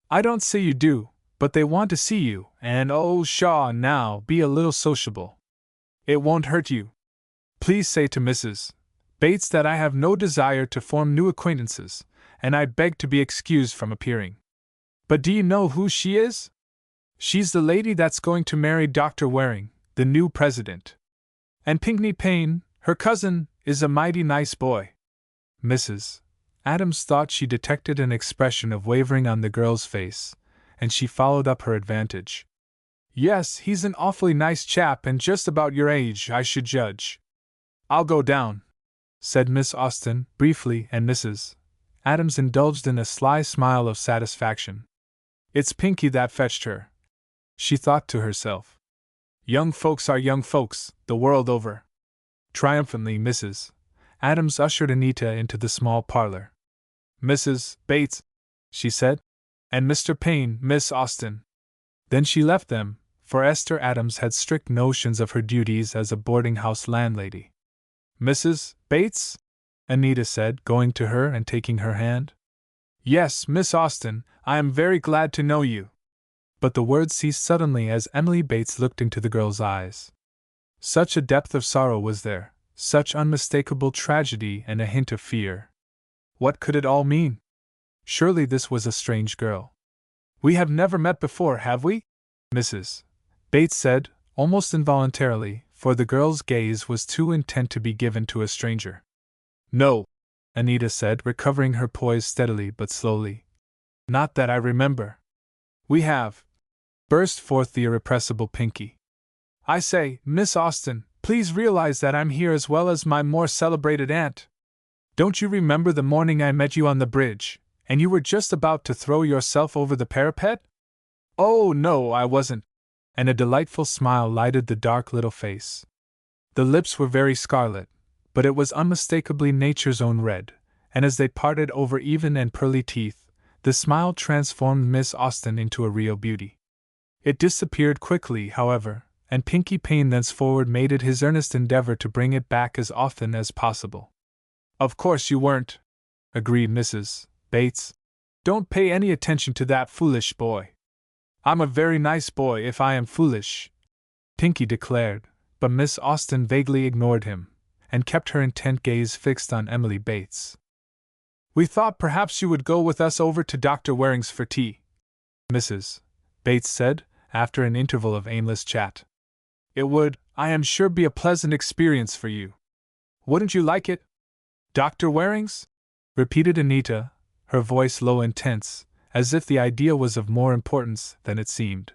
"I don't say you do, but they want to see you, and oh, pshaw, now, be a little sociable. It won't hurt you. Please say to Mrs. Bates that I have no desire to form new acquaintances, and I beg to be excused from appearing." "But do you know who she is?" She's the lady that's going to marry Dr. Waring, the new president. And Pinckney Payne, her cousin, is a mighty nice boy. Mrs. Adams thought she detected an expression of wavering on the girl's face, and she followed up her advantage. Yes, he's an awfully nice chap and just about your age, I should judge. I'll go down, said Miss Austen, briefly, and Mrs. Adams indulged in a sly smile of satisfaction. It's Pinky that fetched her, she thought to herself. Young folks are young folks, the world over. Triumphantly, Mrs. Adams ushered Anita into the small parlor. Mrs. Bates, she said, and Mr. Payne, Miss Austen. Then she left them, for Esther Adams had strict notions of her duties as a boarding-house landlady. Mrs. Bates? Anita said, going to her and taking her hand. Yes, Miss Austen, I am very glad to know you. But the words ceased suddenly as Emily Bates looked into the girl's eyes. Such a depth of sorrow was there, such unmistakable tragedy and a hint of fear. What could it all mean? Surely this was a strange girl. We have never met before, have we? Mrs. Bates said, almost involuntarily, for the girl's gaze was too intent to be given to a stranger. No, Anita said, recovering her poise steadily but slowly. Not that I remember. We have, burst forth the irrepressible Pinky. I say, Miss Austen, please realize that I'm here as well as my more celebrated aunt. Don't you remember the morning I met you on the bridge, and you were just about to throw yourself over the parapet? Oh, no, I wasn't. And a delightful smile lighted the dark little face. The lips were very scarlet, but it was unmistakably nature's own red, and as they parted over even and pearly teeth, the smile transformed Miss Austen into a real beauty. It disappeared quickly, however, and Pinky Payne thenceforward made it his earnest endeavor to bring it back as often as possible. Of course you weren't, agreed Mrs. Bates. Don't pay any attention to that foolish boy. I'm a very nice boy if I am foolish, Pinky declared, but Miss Austen vaguely ignored him, and kept her intent gaze fixed on Emily Bates. We thought perhaps you would go with us over to Dr. Waring's for tea, Mrs. Bates said, after an interval of aimless chat. It would, I am sure, be a pleasant experience for you. Wouldn't you like it? Dr. Waring's? Repeated Anita, her voice low and tense, as if the idea was of more importance than it seemed.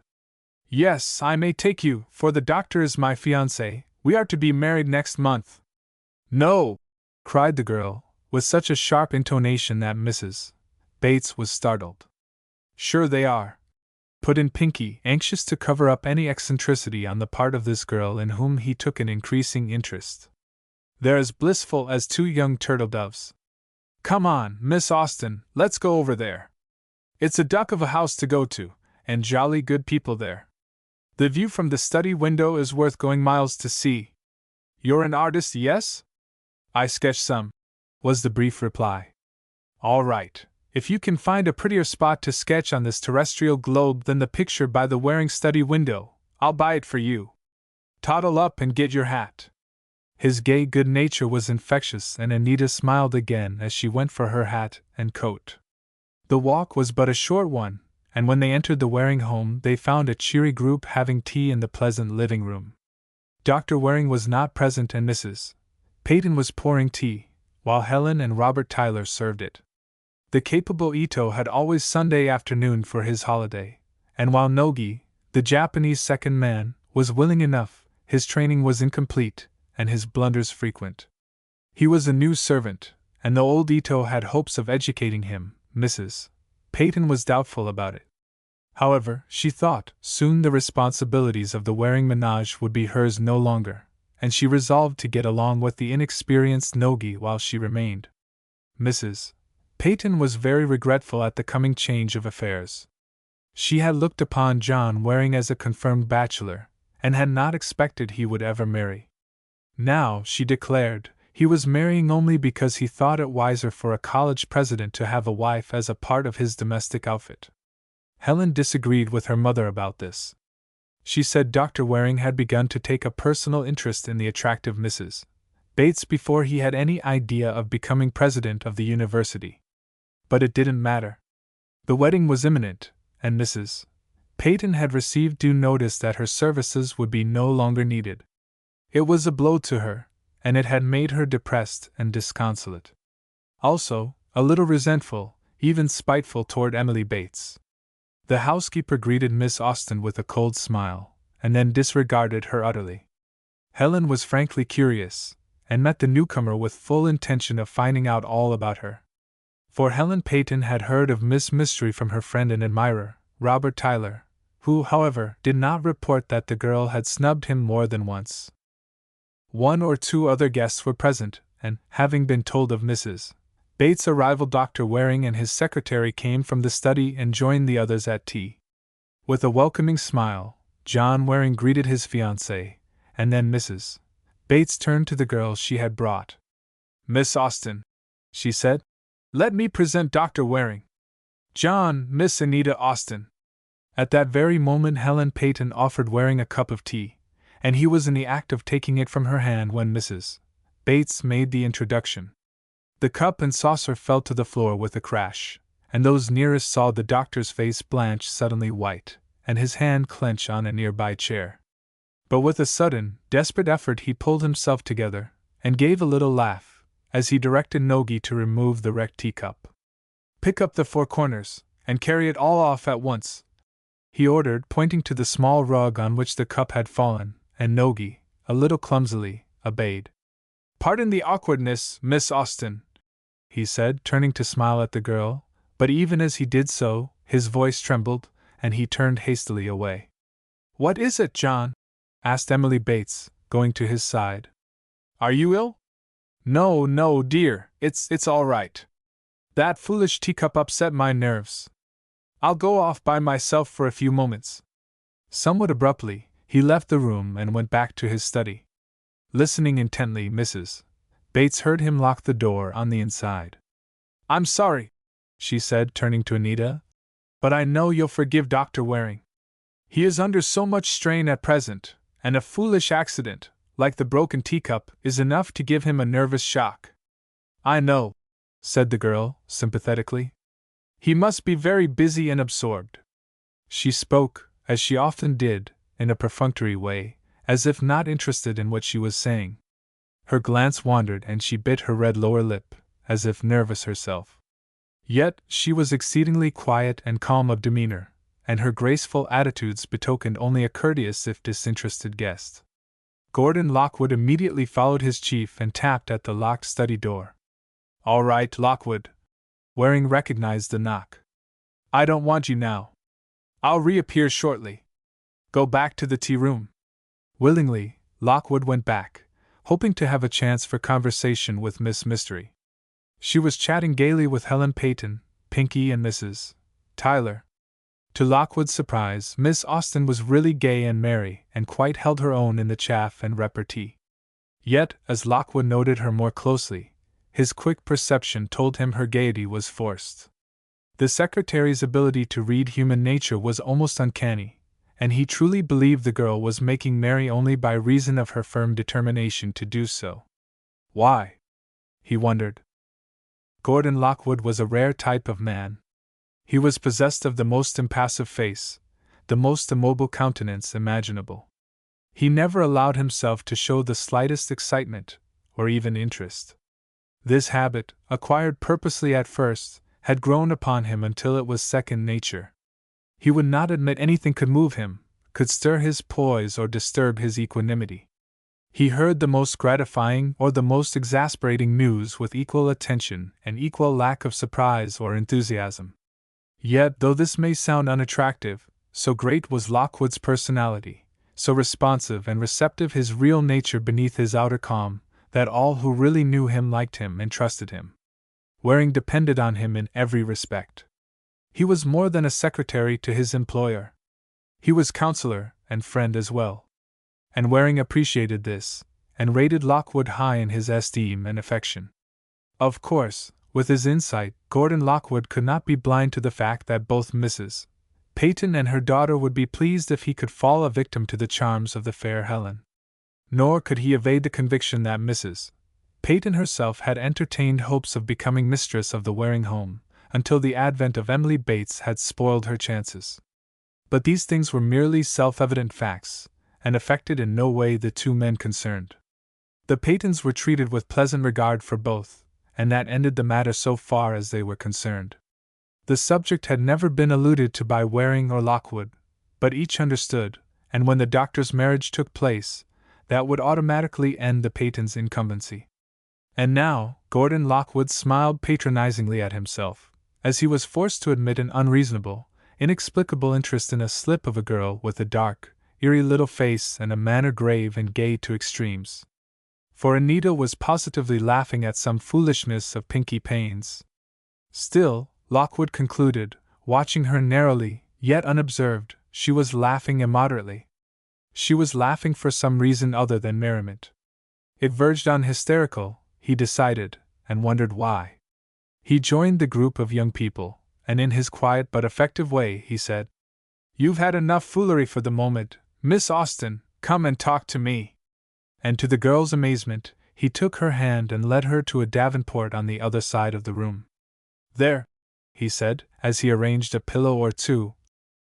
Yes, I may take you, for the doctor is my fiancé. We are to be married next month. No! Cried the girl, with such a sharp intonation that Mrs. Bates was startled. Sure they are, put in Pinky, anxious to cover up any eccentricity on the part of this girl in whom he took an increasing interest. They're as blissful as two young turtle doves. Come on, Miss Austen, let's go over there. It's a duck of a house to go to, and jolly good people there. The view from the study window is worth going miles to see. You're an artist, yes? I sketch some, was the brief reply. All right, if you can find a prettier spot to sketch on this terrestrial globe than the picture by the Waring study window, I'll buy it for you. Toddle up and get your hat. His gay good nature was infectious, and Anita smiled again as she went for her hat and coat. The walk was but a short one, and when they entered the Waring home they found a cheery group having tea in the pleasant living room. Dr. Waring was not present and Mrs. Peyton was pouring tea, while Helen and Robert Tyler served it. The capable Ito had always Sunday afternoon for his holiday, and while Nogi, the Japanese second man, was willing enough, his training was incomplete, and his blunders frequent. He was a new servant, and though old Ito had hopes of educating him, Mrs. Peyton was doubtful about it. However, she thought, soon the responsibilities of the Waring menage would be hers no longer, and she resolved to get along with the inexperienced Nogi while she remained. Mrs. Peyton was very regretful at the coming change of affairs. She had looked upon John Waring as a confirmed bachelor, and had not expected he would ever marry. Now, she declared, he was marrying only because he thought it wiser for a college president to have a wife as a part of his domestic outfit. Helen disagreed with her mother about this. She said Dr. Waring had begun to take a personal interest in the attractive Mrs. Bates before he had any idea of becoming president of the university. But it didn't matter. The wedding was imminent, and Mrs. Peyton had received due notice that her services would be no longer needed. It was a blow to her, and it had made her depressed and disconsolate. Also, a little resentful, even spiteful toward Emily Bates. The housekeeper greeted Miss Austen with a cold smile, and then disregarded her utterly. Helen was frankly curious, and met the newcomer with full intention of finding out all about her. For Helen Peyton had heard of Miss Mystery from her friend and admirer, Robert Tyler, who, however, did not report that the girl had snubbed him more than once. One or two other guests were present, and, having been told of Mrs. Bates' arrival, Dr. Waring and his secretary came from the study and joined the others at tea. With a welcoming smile, John Waring greeted his fiancée, and then Mrs. Bates turned to the girl she had brought. "Miss Austen," she said, "let me present Dr. Waring. John, Miss Anita Austen." At that very moment Helen Peyton offered Waring a cup of tea, and he was in the act of taking it from her hand when Mrs. Bates made the introduction. The cup and saucer fell to the floor with a crash, and those nearest saw the doctor's face blanch suddenly white, and his hand clench on a nearby chair. But with a sudden, desperate effort he pulled himself together, and gave a little laugh, as he directed Nogi to remove the wrecked teacup. "Pick up the four corners, and carry it all off at once," he ordered, pointing to the small rug on which the cup had fallen, and Nogi, a little clumsily, obeyed. "Pardon the awkwardness, Miss Austen," he said, turning to smile at the girl, but even as he did so, his voice trembled, and he turned hastily away. "What is it, John?" asked Emily Bates, going to his side. "Are you ill?" "No, no, dear, it's all right. That foolish teacup upset my nerves. I'll go off by myself for a few moments." Somewhat abruptly, he left the room and went back to his study. Listening intently, Mrs. Bates heard him lock the door on the inside. "I'm sorry," she said, turning to Anita, "but I know you'll forgive Dr. Waring. He is under so much strain at present, and a foolish accident, like the broken teacup, is enough to give him a nervous shock." "I know," said the girl, sympathetically. "He must be very busy and absorbed." She spoke, as she often did, in a perfunctory way, as if not interested in what she was saying. Her glance wandered and she bit her red lower lip, as if nervous herself. Yet she was exceedingly quiet and calm of demeanor, and her graceful attitudes betokened only a courteous if disinterested guest. Gordon Lockwood immediately followed his chief and tapped at the locked study door. "All right, Lockwood." Waring recognized the knock. "I don't want you now. I'll reappear shortly. Go back to the tea room." Willingly, Lockwood went back, hoping to have a chance for conversation with Miss Mystery. She was chatting gaily with Helen Peyton, Pinky, and Mrs. Tyler. To Lockwood's surprise, Miss Austen was really gay and merry, and quite held her own in the chaff and repartee. Yet, as Lockwood noted her more closely, his quick perception told him her gaiety was forced. The secretary's ability to read human nature was almost uncanny, and he truly believed the girl was making merry only by reason of her firm determination to do so. Why? He wondered. Gordon Lockwood was a rare type of man. He was possessed of the most impassive face, the most immobile countenance imaginable. He never allowed himself to show the slightest excitement, or even interest. This habit, acquired purposely at first, had grown upon him until it was second nature. He would not admit anything could move him, could stir his poise or disturb his equanimity. He heard the most gratifying or the most exasperating news with equal attention and equal lack of surprise or enthusiasm. Yet, though this may sound unattractive, so great was Lockwood's personality, so responsive and receptive his real nature beneath his outer calm, that all who really knew him liked him and trusted him. Waring depended on him in every respect. He was more than a secretary to his employer. He was counselor and friend as well. And Waring appreciated this, and rated Lockwood high in his esteem and affection. Of course, with his insight, Gordon Lockwood could not be blind to the fact that both Mrs. Peyton and her daughter would be pleased if he could fall a victim to the charms of the fair Helen. Nor could he evade the conviction that Mrs. Peyton herself had entertained hopes of becoming mistress of the Waring home, until the advent of Emily Bates had spoiled her chances. But these things were merely self-evident facts, and affected in no way the two men concerned. The Peytons were treated with pleasant regard for both, and that ended the matter so far as they were concerned. The subject had never been alluded to by Waring or Lockwood, but each understood, and when the doctor's marriage took place, that would automatically end the Peytons' incumbency. And now, Gordon Lockwood smiled patronizingly at himself, as he was forced to admit an unreasonable, inexplicable interest in a slip of a girl with a dark, eerie little face and a manner grave and gay to extremes. For Anita was positively laughing at some foolishness of Pinkie Payne's. Still, Lockwood concluded, watching her narrowly, yet unobserved, she was laughing immoderately. She was laughing for some reason other than merriment. It verged on hysterical, he decided, and wondered why. He joined the group of young people, and in his quiet but effective way he said, "You've had enough foolery for the moment, Miss Austen, come and talk to me." And to the girl's amazement, he took her hand and led her to a davenport on the other side of the room. "There," he said, as he arranged a pillow or two.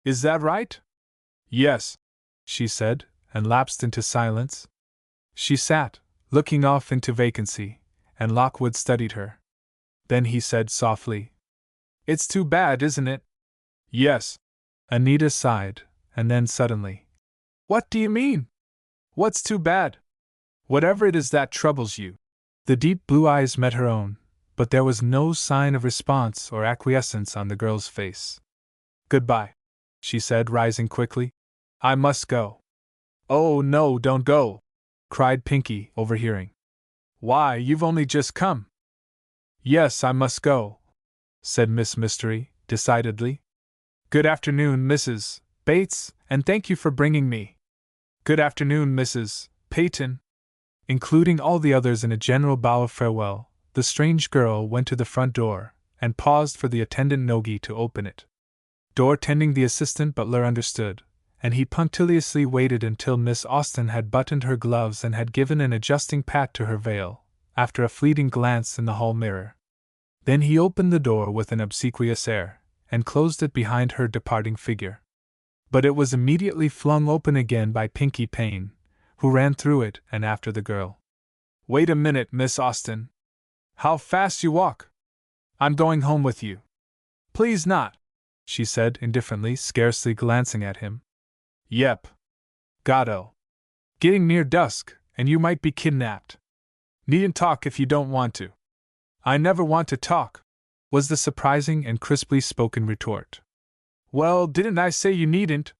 "Is that right?" "Yes," she said, and lapsed into silence. She sat, looking off into vacancy, and Lockwood studied her. Then he said softly, "It's too bad, isn't it?" "Yes." Anita sighed, and then suddenly, "What do you mean? What's too bad?" "Whatever it is that troubles you." The deep blue eyes met her own, but there was no sign of response or acquiescence on the girl's face. "Goodbye," she said, rising quickly. "I must go." "Oh, no, don't go!" cried Pinkie, overhearing. "Why, you've only just come." "Yes, I must go," said Miss Mystery, decidedly. "Good afternoon, Mrs. Bates, and thank you for bringing me." "Good afternoon, Mrs. Peyton." Including all the others in a general bow of farewell, the strange girl went to the front door, and paused for the attendant Nogi to open it. Door tending the assistant butler understood, and he punctiliously waited until Miss Austen had buttoned her gloves and had given an adjusting pat to her veil, after a fleeting glance in the hall mirror. Then he opened the door with an obsequious air, and closed it behind her departing figure. But it was immediately flung open again by Pinkie Payne, who ran through it and after the girl. "Wait a minute, Miss Austen. How fast you walk! I'm going home with you." "Please not," she said indifferently, scarcely glancing at him. "Yep. Gotta. Getting near dusk, and you might be kidnapped. Needn't talk if you don't want to." "I never want to talk," was the surprising and crisply spoken retort. "Well, didn't I say you needn't?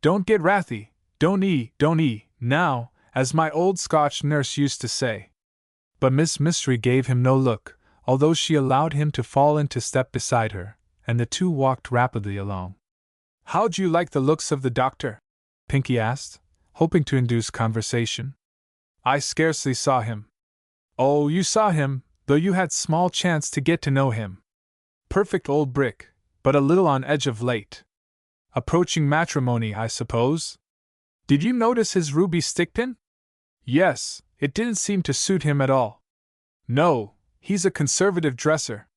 Don't get wrathy, don't 'ee, now, as my old Scotch nurse used to say." But Miss Mystery gave him no look, although she allowed him to fall into step beside her, and the two walked rapidly along. "How'd you like the looks of the doctor?" Pinkie asked, hoping to induce conversation. "I scarcely saw him." "Oh, you saw him, though you had small chance to get to know him. Perfect old brick, but a little on edge of late. Approaching matrimony, I suppose? Did you notice his ruby stickpin?" "Yes, it didn't seem to suit him at all." "No, he's a conservative dresser.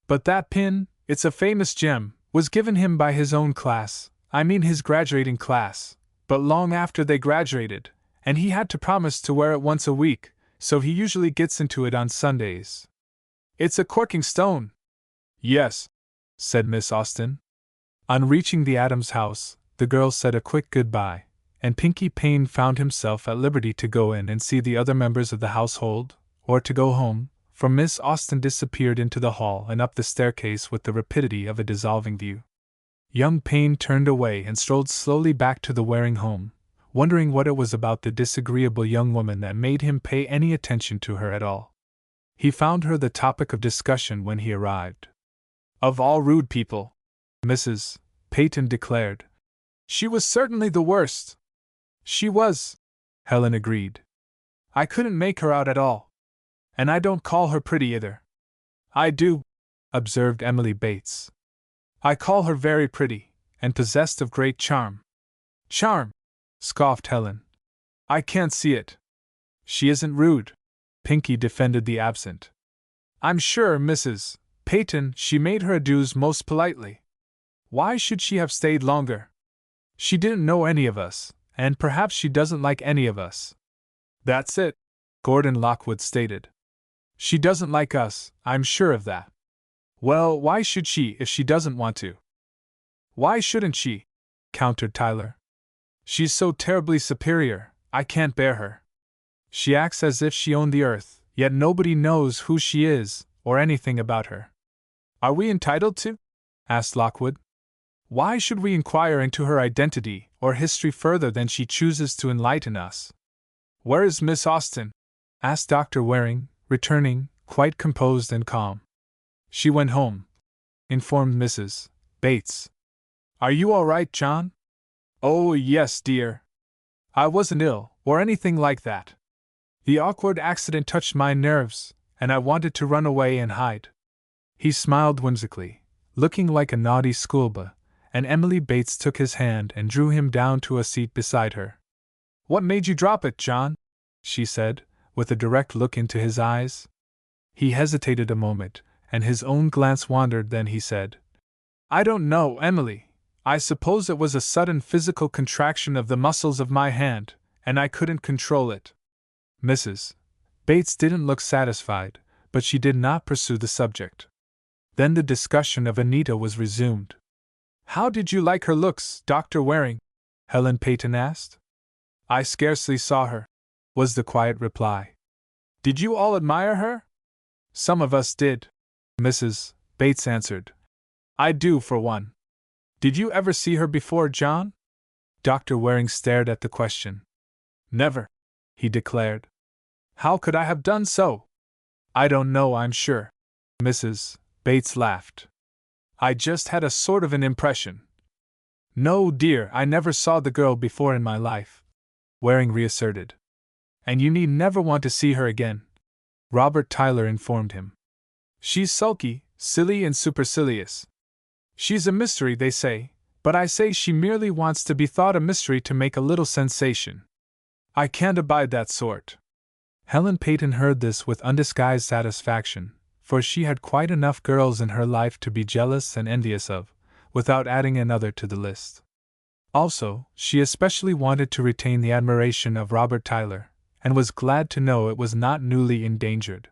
But that pin, it's a famous gem, was given him by his own class, I mean his graduating class, but long after they graduated, and he had to promise to wear it once a week, so he usually gets into it on Sundays. It's a corking stone." "Yes," said Miss Austen. On reaching the Adams house, the girl said a quick goodbye, and Pinkie Payne found himself at liberty to go in and see the other members of the household, or to go home, for Miss Austen disappeared into the hall and up the staircase with the rapidity of a dissolving view. Young Payne turned away and strolled slowly back to the Waring home, wondering what it was about the disagreeable young woman that made him pay any attention to her at all. He found her the topic of discussion when he arrived. "Of all rude people," Mrs. Peyton declared, "she was certainly the worst." "She was," Helen agreed. "I couldn't make her out at all. And I don't call her pretty either." "I do," observed Emily Bates. "I call her very pretty, and possessed of great charm." "Charm!" scoffed Helen. "I can't see it." "She isn't rude," Pinkie defended the absent. "I'm sure, Mrs. Peyton, she made her adieus most politely. Why should she have stayed longer?" She didn't know any of us, and perhaps she doesn't like any of us. That's it, Gordon Lockwood stated. She doesn't like us, I'm sure of that. Well, why should she if she doesn't want to? Why shouldn't she? Countered Tyler. She's so terribly superior, I can't bear her. She acts as if she owned the earth, yet nobody knows who she is, or anything about her. Are we entitled to? Asked Lockwood. Why should we inquire into her identity or history further than she chooses to enlighten us? Where is Miss Austen? Asked Dr. Waring, returning, quite composed and calm. She went home, informed Mrs. Bates. Are you all right, John? Oh, yes, dear. I wasn't ill, or anything like that. The awkward accident touched my nerves, and I wanted to run away and hide. He smiled whimsically, looking like a naughty schoolboy, and Emily Bates took his hand and drew him down to a seat beside her. What made you drop it, John? She said, with a direct look into his eyes. He hesitated a moment, and his own glance wandered. Then he said, I don't know, Emily. I suppose it was a sudden physical contraction of the muscles of my hand, and I couldn't control it. Mrs. Bates didn't look satisfied, but she did not pursue the subject. Then the discussion of Anita was resumed. How did you like her looks, Dr. Waring? Helen Peyton asked. I scarcely saw her, was the quiet reply. Did you all admire her? Some of us did, Mrs. Bates answered. I do, for one. Did you ever see her before, John? Dr. Waring stared at the question. Never, he declared. How could I have done so? I don't know, I'm sure. Mrs. Bates laughed. I just had a sort of an impression. No, dear, I never saw the girl before in my life, Waring reasserted. And you need never want to see her again, Robert Tyler informed him. She's sulky, silly, and supercilious. She's a mystery, they say, but I say she merely wants to be thought a mystery to make a little sensation. I can't abide that sort. Helen Peyton heard this with undisguised satisfaction, for she had quite enough girls in her life to be jealous and envious of, without adding another to the list. Also, she especially wanted to retain the admiration of Robert Tyler, and was glad to know it was not newly endangered.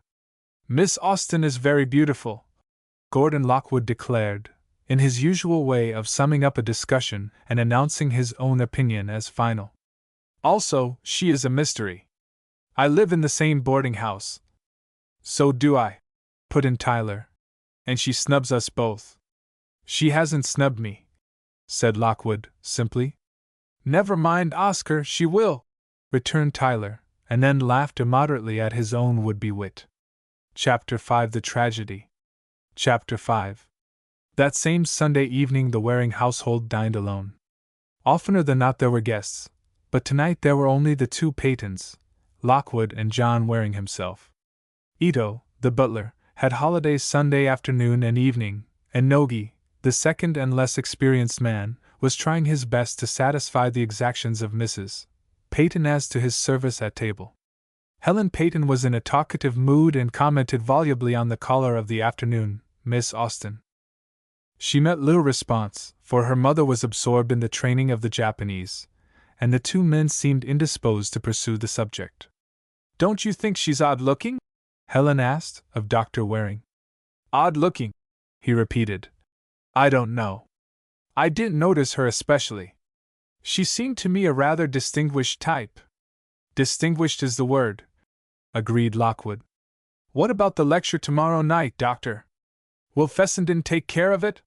Miss Austen is very beautiful, Gordon Lockwood declared, in his usual way of summing up a discussion and announcing his own opinion as final. Also, she is a mystery. I live in the same boarding house. So do I, put in Tyler. And she snubs us both. She hasn't snubbed me, said Lockwood, simply. Never mind, Oscar, she will, returned Tyler, and then laughed immoderately at his own would-be wit. Chapter 5 The Tragedy. Chapter 5. That same Sunday evening the Waring household dined alone. Oftener than not there were guests, but tonight there were only the two Peytons, Lockwood and John Waring himself. Ito, the butler, had holidays Sunday afternoon and evening, and Nogi, the second and less experienced man, was trying his best to satisfy the exactions of Mrs. Peyton as to his service at table. Helen Peyton was in a talkative mood and commented volubly on the caller of the afternoon, Miss Austen. She met little response, for her mother was absorbed in the training of the Japanese, and the two men seemed indisposed to pursue the subject. Don't you think she's odd-looking? Helen asked of Dr. Waring. Odd-looking, he repeated. I don't know. I didn't notice her especially. She seemed to me a rather distinguished type. Distinguished is the word, agreed Lockwood. What about the lecture tomorrow night, Doctor? Will Fessenden take care of it?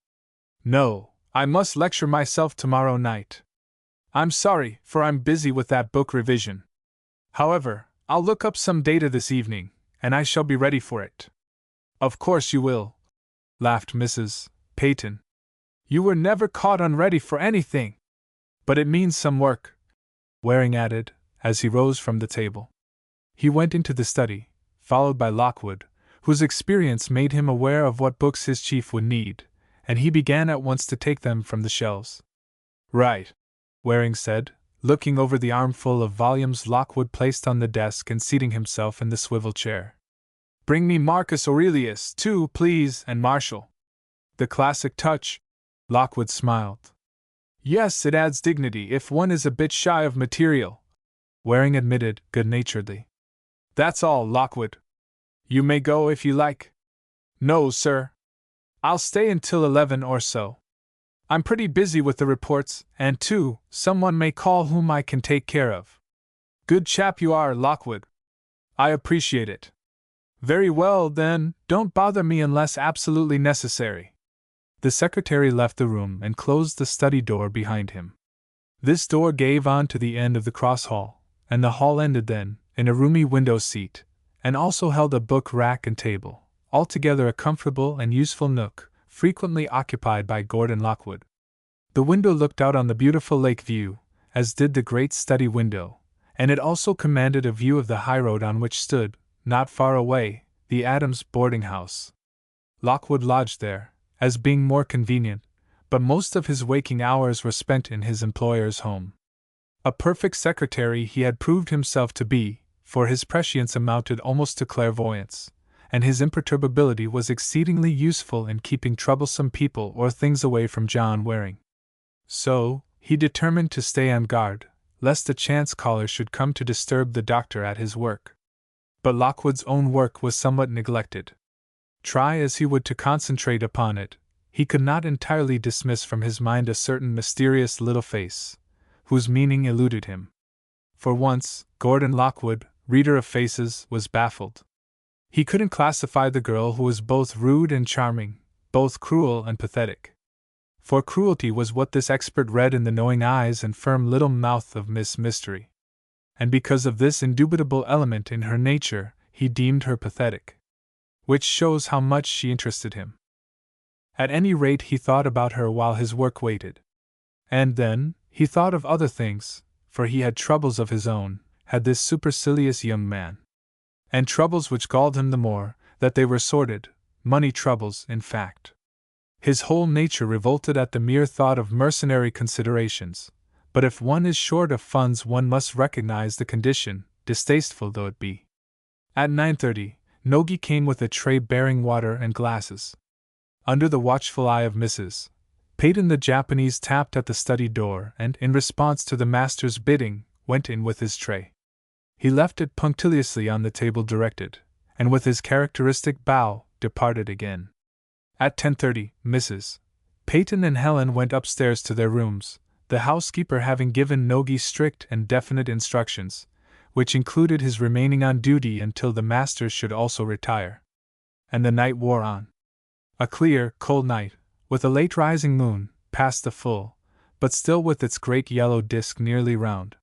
No, I must lecture myself tomorrow night. I'm sorry, for I'm busy with that book revision. However, I'll look up some data this evening, and I shall be ready for it. Of course you will, laughed Mrs. Peyton. You were never caught unready for anything. But it means some work, Waring added, as he rose from the table. He went into the study, followed by Lockwood, whose experience made him aware of what books his chief would need, and he began at once to take them from the shelves. Right, Waring said, looking over the armful of volumes Lockwood placed on the desk and seating himself in the swivel chair. Bring me Marcus Aurelius, too, please, and Martial. The classic touch, Lockwood smiled. Yes, it adds dignity if one is a bit shy of material, Waring admitted good-naturedly. That's all, Lockwood. You may go if you like. No, sir. I'll stay until 11 or so. I'm pretty busy with the reports, and too, someone may call whom I can take care of. Good chap you are, Lockwood. I appreciate it. Very well, then, don't bother me unless absolutely necessary. The secretary left the room and closed the study door behind him. This door gave on to the end of the cross hall, and the hall ended then, in a roomy window seat, and also held a book rack and table, altogether a comfortable and useful nook, frequently occupied by Gordon Lockwood. The window looked out on the beautiful lake view, as did the great study window, and it also commanded a view of the highroad on which stood, not far away, the Adams boarding house. Lockwood lodged there, as being more convenient, but most of his waking hours were spent in his employer's home. A perfect secretary he had proved himself to be, for his prescience amounted almost to clairvoyance, and his imperturbability was exceedingly useful in keeping troublesome people or things away from John Waring. So, he determined to stay on guard, lest a chance caller should come to disturb the doctor at his work. But Lockwood's own work was somewhat neglected. Try as he would to concentrate upon it, he could not entirely dismiss from his mind a certain mysterious little face, whose meaning eluded him. For once, Gordon Lockwood, reader of faces, was baffled. He couldn't classify the girl who was both rude and charming, both cruel and pathetic. For cruelty was what this expert read in the knowing eyes and firm little mouth of Miss Mystery. And because of this indubitable element in her nature, he deemed her pathetic. Which shows how much she interested him. At any rate, he thought about her while his work waited. And then, he thought of other things, for he had troubles of his own, had this supercilious young man. And troubles which galled him the more, that they were sordid, money troubles, in fact. His whole nature revolted at the mere thought of mercenary considerations, but if one is short of funds one must recognize the condition, distasteful though it be. At 9:30, Nogi came with a tray bearing water and glasses. Under the watchful eye of Mrs. Peyton, the Japanese tapped at the study door and, in response to the master's bidding, went in with his tray. He left it punctiliously on the table directed, and with his characteristic bow, departed again. At 10:30, Mrs. Peyton and Helen went upstairs to their rooms, the housekeeper having given Nogi strict and definite instructions, which included his remaining on duty until the master should also retire. And the night wore on. A clear, cold night, with a late rising moon, past the full, but still with its great yellow disk nearly round.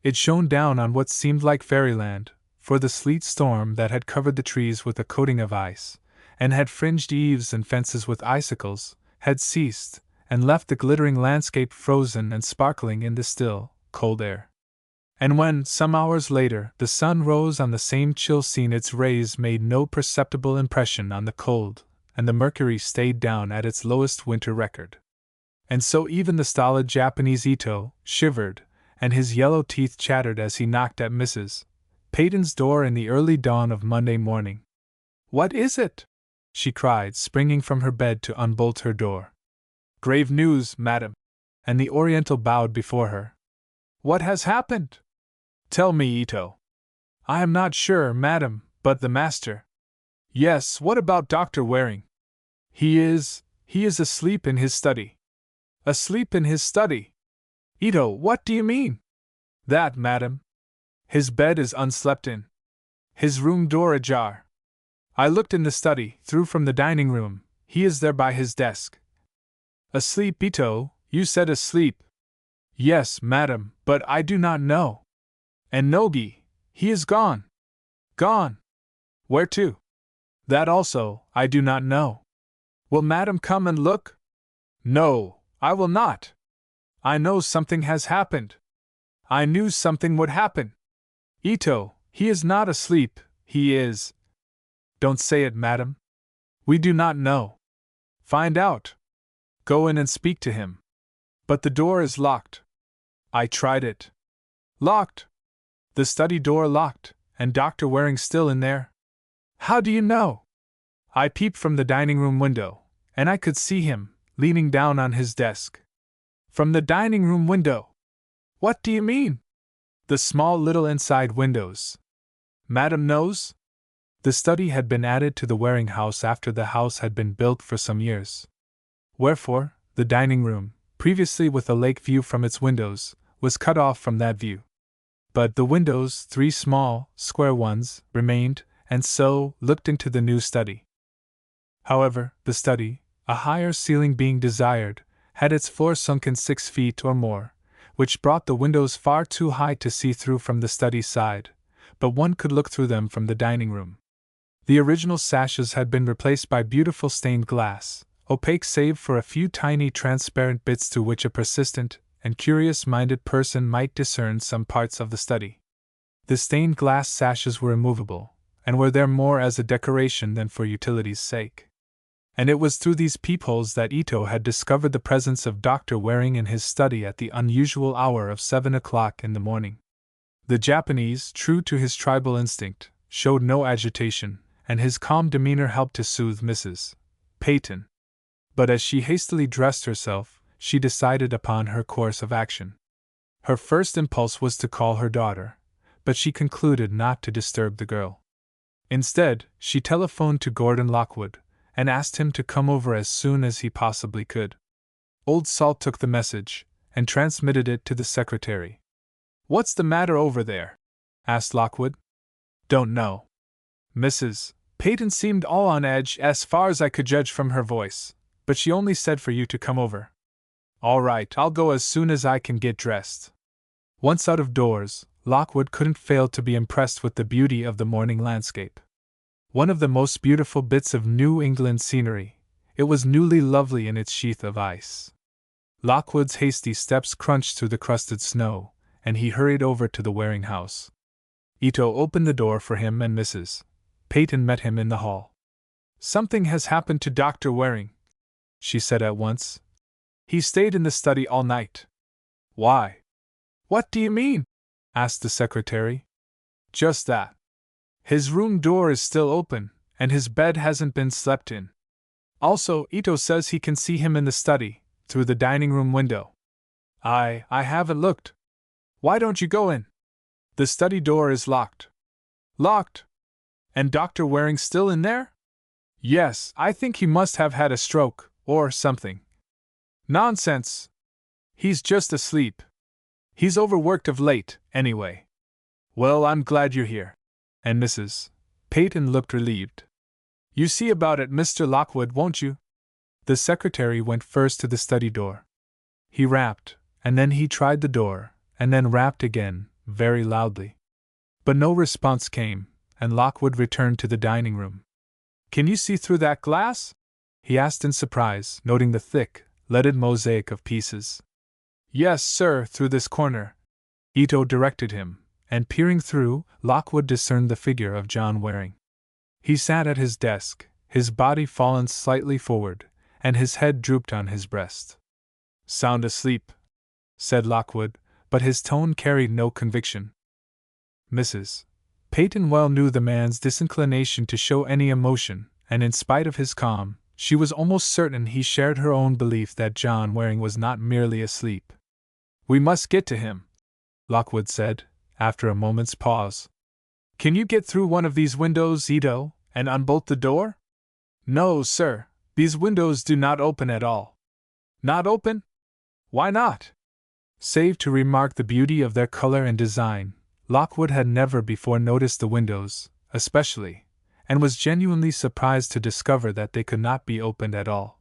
It shone down on what seemed like fairyland, for the sleet storm that had covered the trees with a coating of ice, and had fringed eaves and fences with icicles, had ceased, and left the glittering landscape frozen and sparkling in the still, cold air. And when, some hours later, the sun rose on the same chill scene, its rays made no perceptible impression on the cold, and the mercury stayed down at its lowest winter record. And so even the stolid Japanese Ito shivered, and his yellow teeth chattered as he knocked at Mrs. Peyton's door in the early dawn of Monday morning. "What is it?" she cried, springing from her bed to unbolt her door. "Grave news, madam," and the Oriental bowed before her. "What has happened? Tell me, Ito." "I am not sure, madam, but the master—" "Yes, what about Dr. Waring?" He is asleep in his study." "Asleep in his study? Ito, what do you mean?" "That, madam. His bed is unslept in. His room door ajar. I looked in the study, through from the dining room, he is there by his desk." "Asleep, Ito, you said asleep." "Yes, madam, but I do not know." "And Nogi, he is gone." "Gone? Where to?" "That also, I do not know." "Will madam come and look?" "No, I will not. I know something has happened. I knew something would happen." "Ito, he is not asleep, he is—" "Don't say it, madam. We do not know." "Find out. Go in and speak to him." "But the door is locked." "I tried it." "Locked? The study door locked, and Dr. Waring still in there?" "How do you know?" "I peeped from the dining room window, and I could see him, leaning down on his desk." From the dining room window. What do you mean? The small little inside windows. Madam knows? The study had been added to the Waring house after the house had been built for some years. Wherefore, the dining room, previously with a lake view from its windows, was cut off from that view. But the windows, 3 small, square ones, remained, and so looked into the new study. However, the study, a higher ceiling being desired, had its floor sunken 6 feet or more, which brought the windows far too high to see through from the study side, but one could look through them from the dining room. The original sashes had been replaced by beautiful stained glass, opaque save for a few tiny transparent bits through which a persistent and curious-minded person might discern some parts of the study. The stained glass sashes were immovable, and were there more as a decoration than for utility's sake. And it was through these peepholes that Ito had discovered the presence of Dr. Waring in his study at the unusual hour of 7 o'clock in the morning. The Japanese, true to his tribal instinct, showed no agitation, and his calm demeanor helped to soothe Mrs. Peyton. But as she hastily dressed herself, she decided upon her course of action. Her first impulse was to call her daughter, but she concluded not to disturb the girl. Instead, she telephoned to Gordon Lockwood, and asked him to come over as soon as he possibly could. Old Salt took the message, and transmitted it to the secretary. "What's the matter over there?" asked Lockwood. "Don't know." Mrs. Peyton seemed all on edge as far as I could judge from her voice, but she only said for you to come over. "All right, I'll go as soon as I can get dressed." Once out of doors, Lockwood couldn't fail to be impressed with the beauty of the morning landscape. One of the most beautiful bits of New England scenery, it was newly lovely in its sheath of ice. Lockwood's hasty steps crunched through the crusted snow, and he hurried over to the Waring house. Ito opened the door for him, and Mrs. Peyton met him in the hall. "Something has happened to Dr. Waring," she said at once. "He stayed in the study all night." "Why?" "What do you mean?" asked the secretary. "Just that. His room door is still open, and his bed hasn't been slept in. Also, Ito says he can see him in the study, through the dining room window." I haven't looked." "Why don't you go in?" "The study door is locked." "Locked? And Dr. Waring still in there?" "Yes, I think he must have had a stroke, or something." "Nonsense! He's just asleep. He's overworked of late, anyway." "Well, I'm glad you're here." And Mrs. Peyton looked relieved. "You see about it, Mr. Lockwood, won't you?" The secretary went first to the study door. He rapped, and then he tried the door, and then rapped again, very loudly. But no response came, and Lockwood returned to the dining room. "Can you see through that glass?" he asked in surprise, noting the thick, leaded mosaic of pieces. "Yes, sir, through this corner," Ito directed him, and peering through, Lockwood discerned the figure of John Waring. He sat at his desk, his body fallen slightly forward, and his head drooped on his breast. "Sound asleep," said Lockwood, but his tone carried no conviction. Mrs. Peyton well knew the man's disinclination to show any emotion, and in spite of his calm, she was almost certain he shared her own belief that John Waring was not merely asleep. "We must get to him," Lockwood said, after a moment's pause. "Can you get through one of these windows, Ito, and unbolt the door?" "No, sir, these windows do not open at all." "Not open? Why not?" Save to remark the beauty of their color and design, Lockwood had never before noticed the windows, especially, and was genuinely surprised to discover that they could not be opened at all.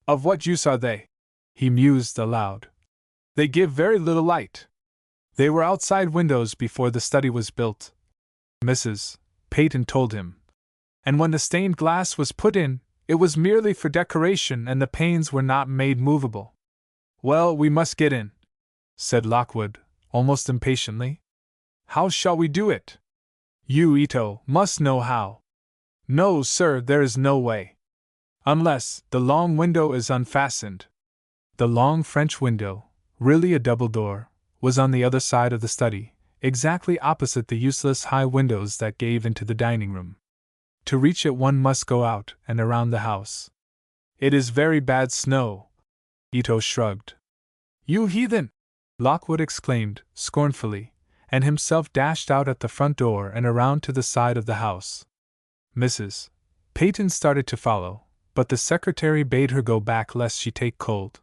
"Of what use are they?" he mused aloud. "They give very little light. They were outside windows before the study was built," Mrs. Peyton told him. "And when the stained glass was put in, it was merely for decoration, and the panes were not made movable." "Well, we must get in," said Lockwood, almost impatiently. "How shall we do it?" "You, Ito, must know how." "No, sir, there is no way. Unless the long window is unfastened." The long French window, really a double door, was on the other side of the study, exactly opposite the useless high windows that gave into the dining room. To reach it one must go out and around the house. "It is very bad snow." Ito shrugged. You heathen! Lockwood exclaimed, scornfully, and himself dashed out at the front door and around to the side of the house. Mrs. Peyton started to follow, but the secretary bade her go back lest she take cold.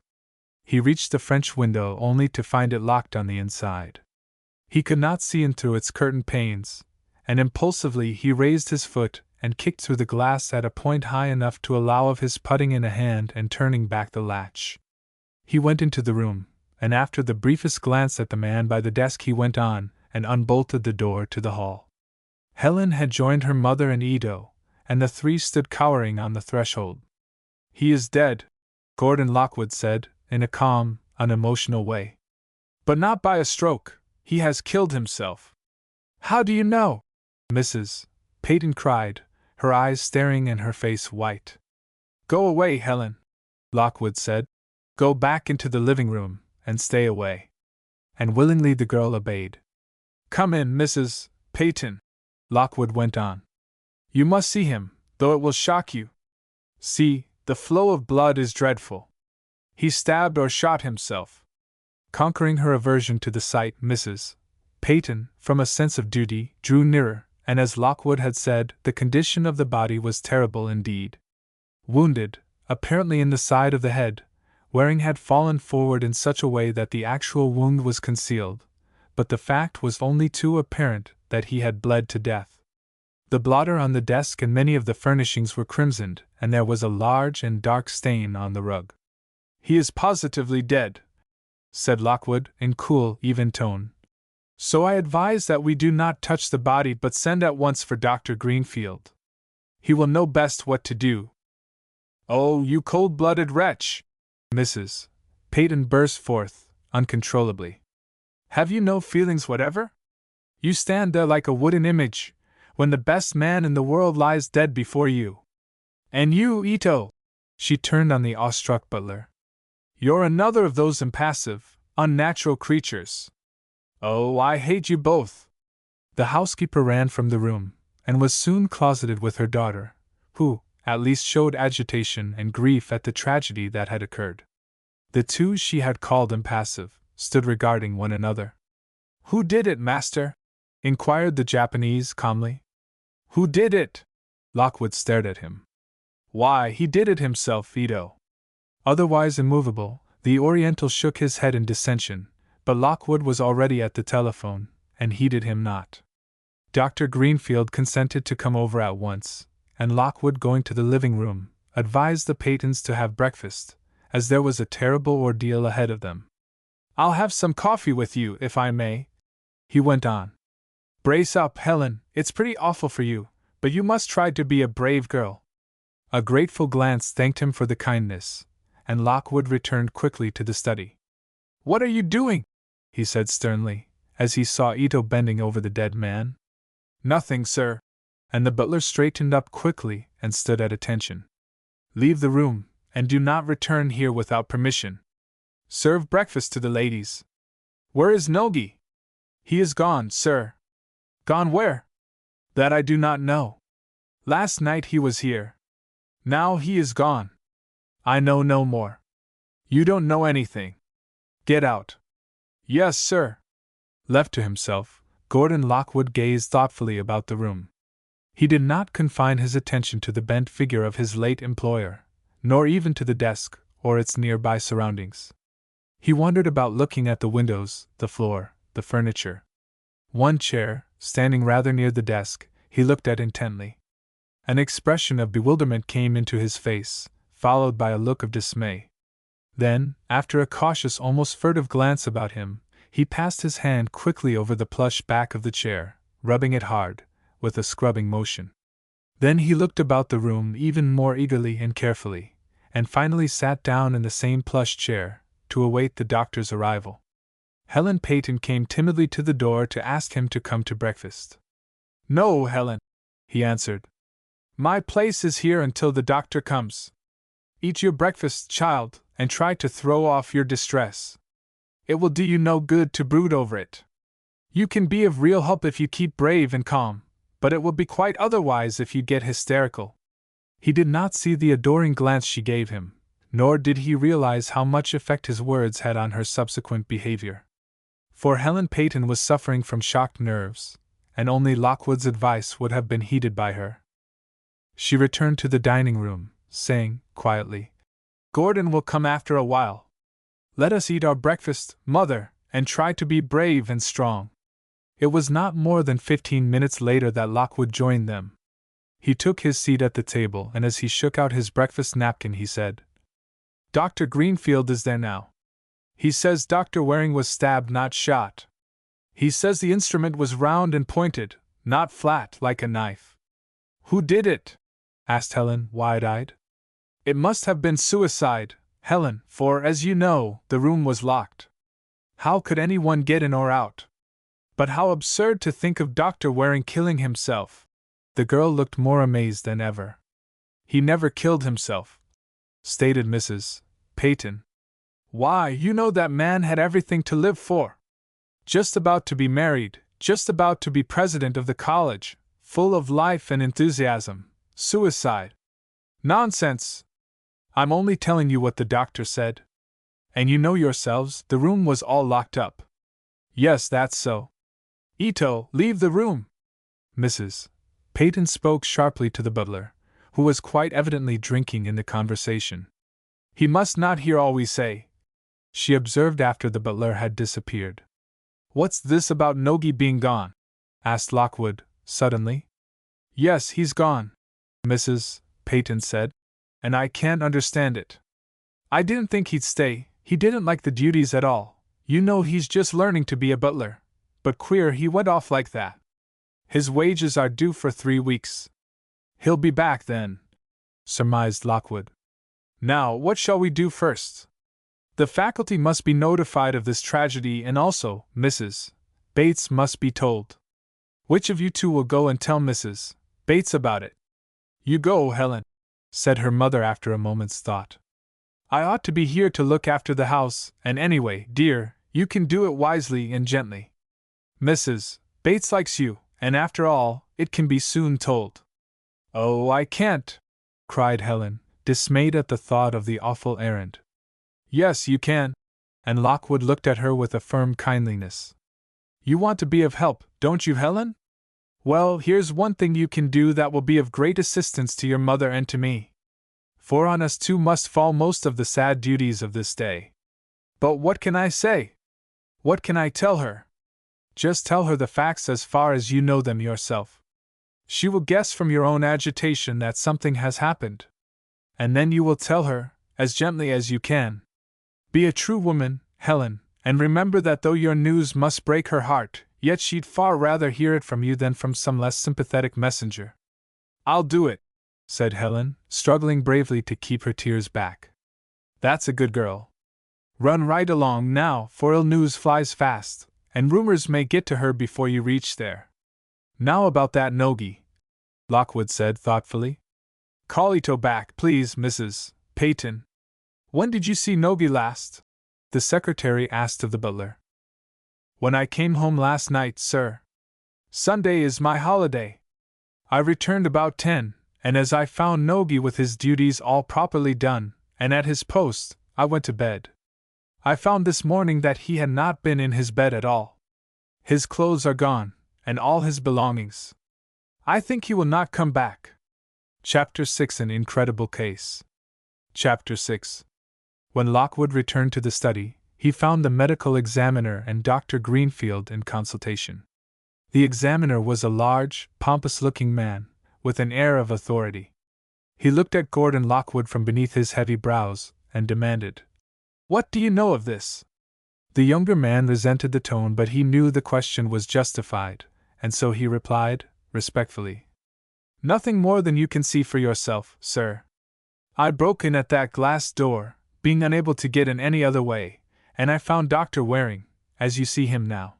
He reached the French window only to find it locked on the inside. He could not see in through its curtained panes, and impulsively he raised his foot and kicked through the glass at a point high enough to allow of his putting in a hand and turning back the latch. He went into the room, and after the briefest glance at the man by the desk he went on and unbolted the door to the hall. Helen had joined her mother and Ito, and the three stood cowering on the threshold. He is dead, Gordon Lockwood said, in a calm, unemotional way. But not by a stroke, he has killed himself. How do you know? Mrs. Peyton cried, her eyes staring and her face white. Go away, Helen, Lockwood said. Go back into the living room, and stay away. And willingly the girl obeyed. Come in, Mrs. Peyton, Lockwood went on. You must see him, though it will shock you. See, the flow of blood is dreadful. He stabbed or shot himself. Conquering her aversion to the sight, Mrs. Peyton, from a sense of duty, drew nearer, and as Lockwood had said, the condition of the body was terrible indeed. Wounded, apparently in the side of the head, Waring had fallen forward in such a way that the actual wound was concealed, but the fact was only too apparent that he had bled to death. The blotter on the desk and many of the furnishings were crimsoned, and there was a large and dark stain on the rug. He is positively dead, said Lockwood, in cool, even tone. So I advise that we do not touch the body but send at once for Dr. Greenfield. He will know best what to do. Oh, you cold-blooded wretch! Mrs. Peyton burst forth, uncontrollably. Have you no feelings whatever? You stand there like a wooden image, when the best man in the world lies dead before you. And you, Ito! She turned on the awestruck butler. You're another of those impassive, unnatural creatures. Oh, I hate you both! The housekeeper ran from the room, and was soon closeted with her daughter, who, at least, showed agitation and grief at the tragedy that had occurred. The two she had called impassive stood regarding one another. Who did it, master? Inquired the Japanese calmly. Who did it? Lockwood stared at him. Why, he did it himself, Ito. Otherwise immovable, the Oriental shook his head in dissension, but Lockwood was already at the telephone, and heeded him not. Dr. Greenfield consented to come over at once, and Lockwood, going to the living room, advised the Peytons to have breakfast, as there was a terrible ordeal ahead of them. I'll have some coffee with you, if I may, he went on. Brace up, Helen, it's pretty awful for you, but you must try to be a brave girl. A grateful glance thanked him for the kindness, and Lockwood returned quickly to the study. What are you doing? He said sternly, as he saw Ito bending over the dead man. Nothing, sir. And the butler straightened up quickly and stood at attention. Leave the room, and do not return here without permission. Serve breakfast to the ladies. Where is Nogi? He is gone, sir. Gone where? That I do not know. Last night he was here. Now he is gone. I know no more. You don't know anything. Get out. Yes, sir. Left to himself, Gordon Lockwood gazed thoughtfully about the room. He did not confine his attention to the bent figure of his late employer, nor even to the desk or its nearby surroundings. He wandered about looking at the windows, the floor, the furniture. One chair, standing rather near the desk, he looked at intently. An expression of bewilderment came into his face, followed by a look of dismay. Then, after a cautious, almost furtive glance about him, he passed his hand quickly over the plush back of the chair, rubbing it hard, with a scrubbing motion. Then he looked about the room even more eagerly and carefully, and finally sat down in the same plush chair, to await the doctor's arrival. Helen Peyton came timidly to the door to ask him to come to breakfast. No, Helen, he answered. My place is here until the doctor comes. Eat your breakfast, child, and try to throw off your distress. It will do you no good to brood over it. You can be of real help if you keep brave and calm, but it will be quite otherwise if you get hysterical. He did not see the adoring glance she gave him, nor did he realize how much effect his words had on her subsequent behavior. For Helen Peyton was suffering from shocked nerves, and only Lockwood's advice would have been heeded by her. She returned to the dining room, saying, quietly, "Gordon will come after a while. Let us eat our breakfast, Mother, and try to be brave and strong." It was not more than 15 minutes later that Lockwood joined them. He took his seat at the table, and as he shook out his breakfast napkin, he said, "Dr. Greenfield is there now. He says Dr. Waring was stabbed, not shot. He says the instrument was round and pointed, not flat like a knife." "Who did it?" asked Helen, wide-eyed. "It must have been suicide, Helen, for, as you know, the room was locked. How could anyone get in or out? But how absurd to think of Dr. Waring killing himself." The girl looked more amazed than ever. "He never killed himself," stated Mrs. Peyton. "Why, you know that man had everything to live for. Just about to be married, just about to be president of the college, full of life and enthusiasm. Suicide? Nonsense! I'm only telling you what the doctor said. And you know yourselves, the room was all locked up." "Yes, that's so." "Ito, leave the room!" Mrs. Peyton spoke sharply to the butler, who was quite evidently drinking in the conversation. "He must not hear all we say," she observed after the butler had disappeared. "What's this about Nogi being gone?" asked Lockwood, suddenly. "Yes, he's gone," Mrs. Peyton said, "and I can't understand it. I didn't think he'd stay, he didn't like the duties at all. You know he's just learning to be a butler. But queer he went off like that. His wages are due for 3 weeks. He'll be back then," surmised Lockwood. "Now, what shall we do first? The faculty must be notified of this tragedy, and also, Mrs. Bates must be told. Which of you two will go and tell Mrs. Bates about it?" "You go, Helen," said her mother after a moment's thought. "I ought to be here to look after the house, and anyway, dear, you can do it wisely and gently. Mrs. Bates likes you, and after all, it can be soon told." "Oh, I can't!" cried Helen, dismayed at the thought of the awful errand. "Yes, you can," and Lockwood looked at her with a firm kindliness. "You want to be of help, don't you, Helen? Well, here's one thing you can do that will be of great assistance to your mother and to me. For on us too must fall most of the sad duties of this day. But what can I say? What can I tell her? Just tell her the facts as far as you know them yourself. She will guess from your own agitation that something has happened. And then you will tell her, as gently as you can. Be a true woman, Helen, and remember that though your news must break her heart, yet she'd far rather hear it from you than from some less sympathetic messenger." "I'll do it," said Helen, struggling bravely to keep her tears back. "That's a good girl. Run right along now, for ill news flies fast, and rumors may get to her before you reach there. Now about that Nogi," Lockwood said thoughtfully. "Call Ito back, please, Mrs. Peyton. When did you see Nogi last?" the secretary asked of the butler. "When I came home last night, sir. Sunday is my holiday. I returned about 10, and as I found Nogi with his duties all properly done, and at his post, I went to bed. I found this morning that he had not been in his bed at all. His clothes are gone, and all his belongings. I think he will not come back." Chapter 6: An Incredible Case. Chapter 6. When Lockwood returned to the study, he found the medical examiner and Dr. Greenfield in consultation. The examiner was a large, pompous-looking man, with an air of authority. He looked at Gordon Lockwood from beneath his heavy brows, and demanded, "What do you know of this?" The younger man resented the tone, but he knew the question was justified, and so he replied, respectfully, "Nothing more than you can see for yourself, sir. I broke in at that glass door, being unable to get in any other way, and I found Dr. Waring, as you see him now.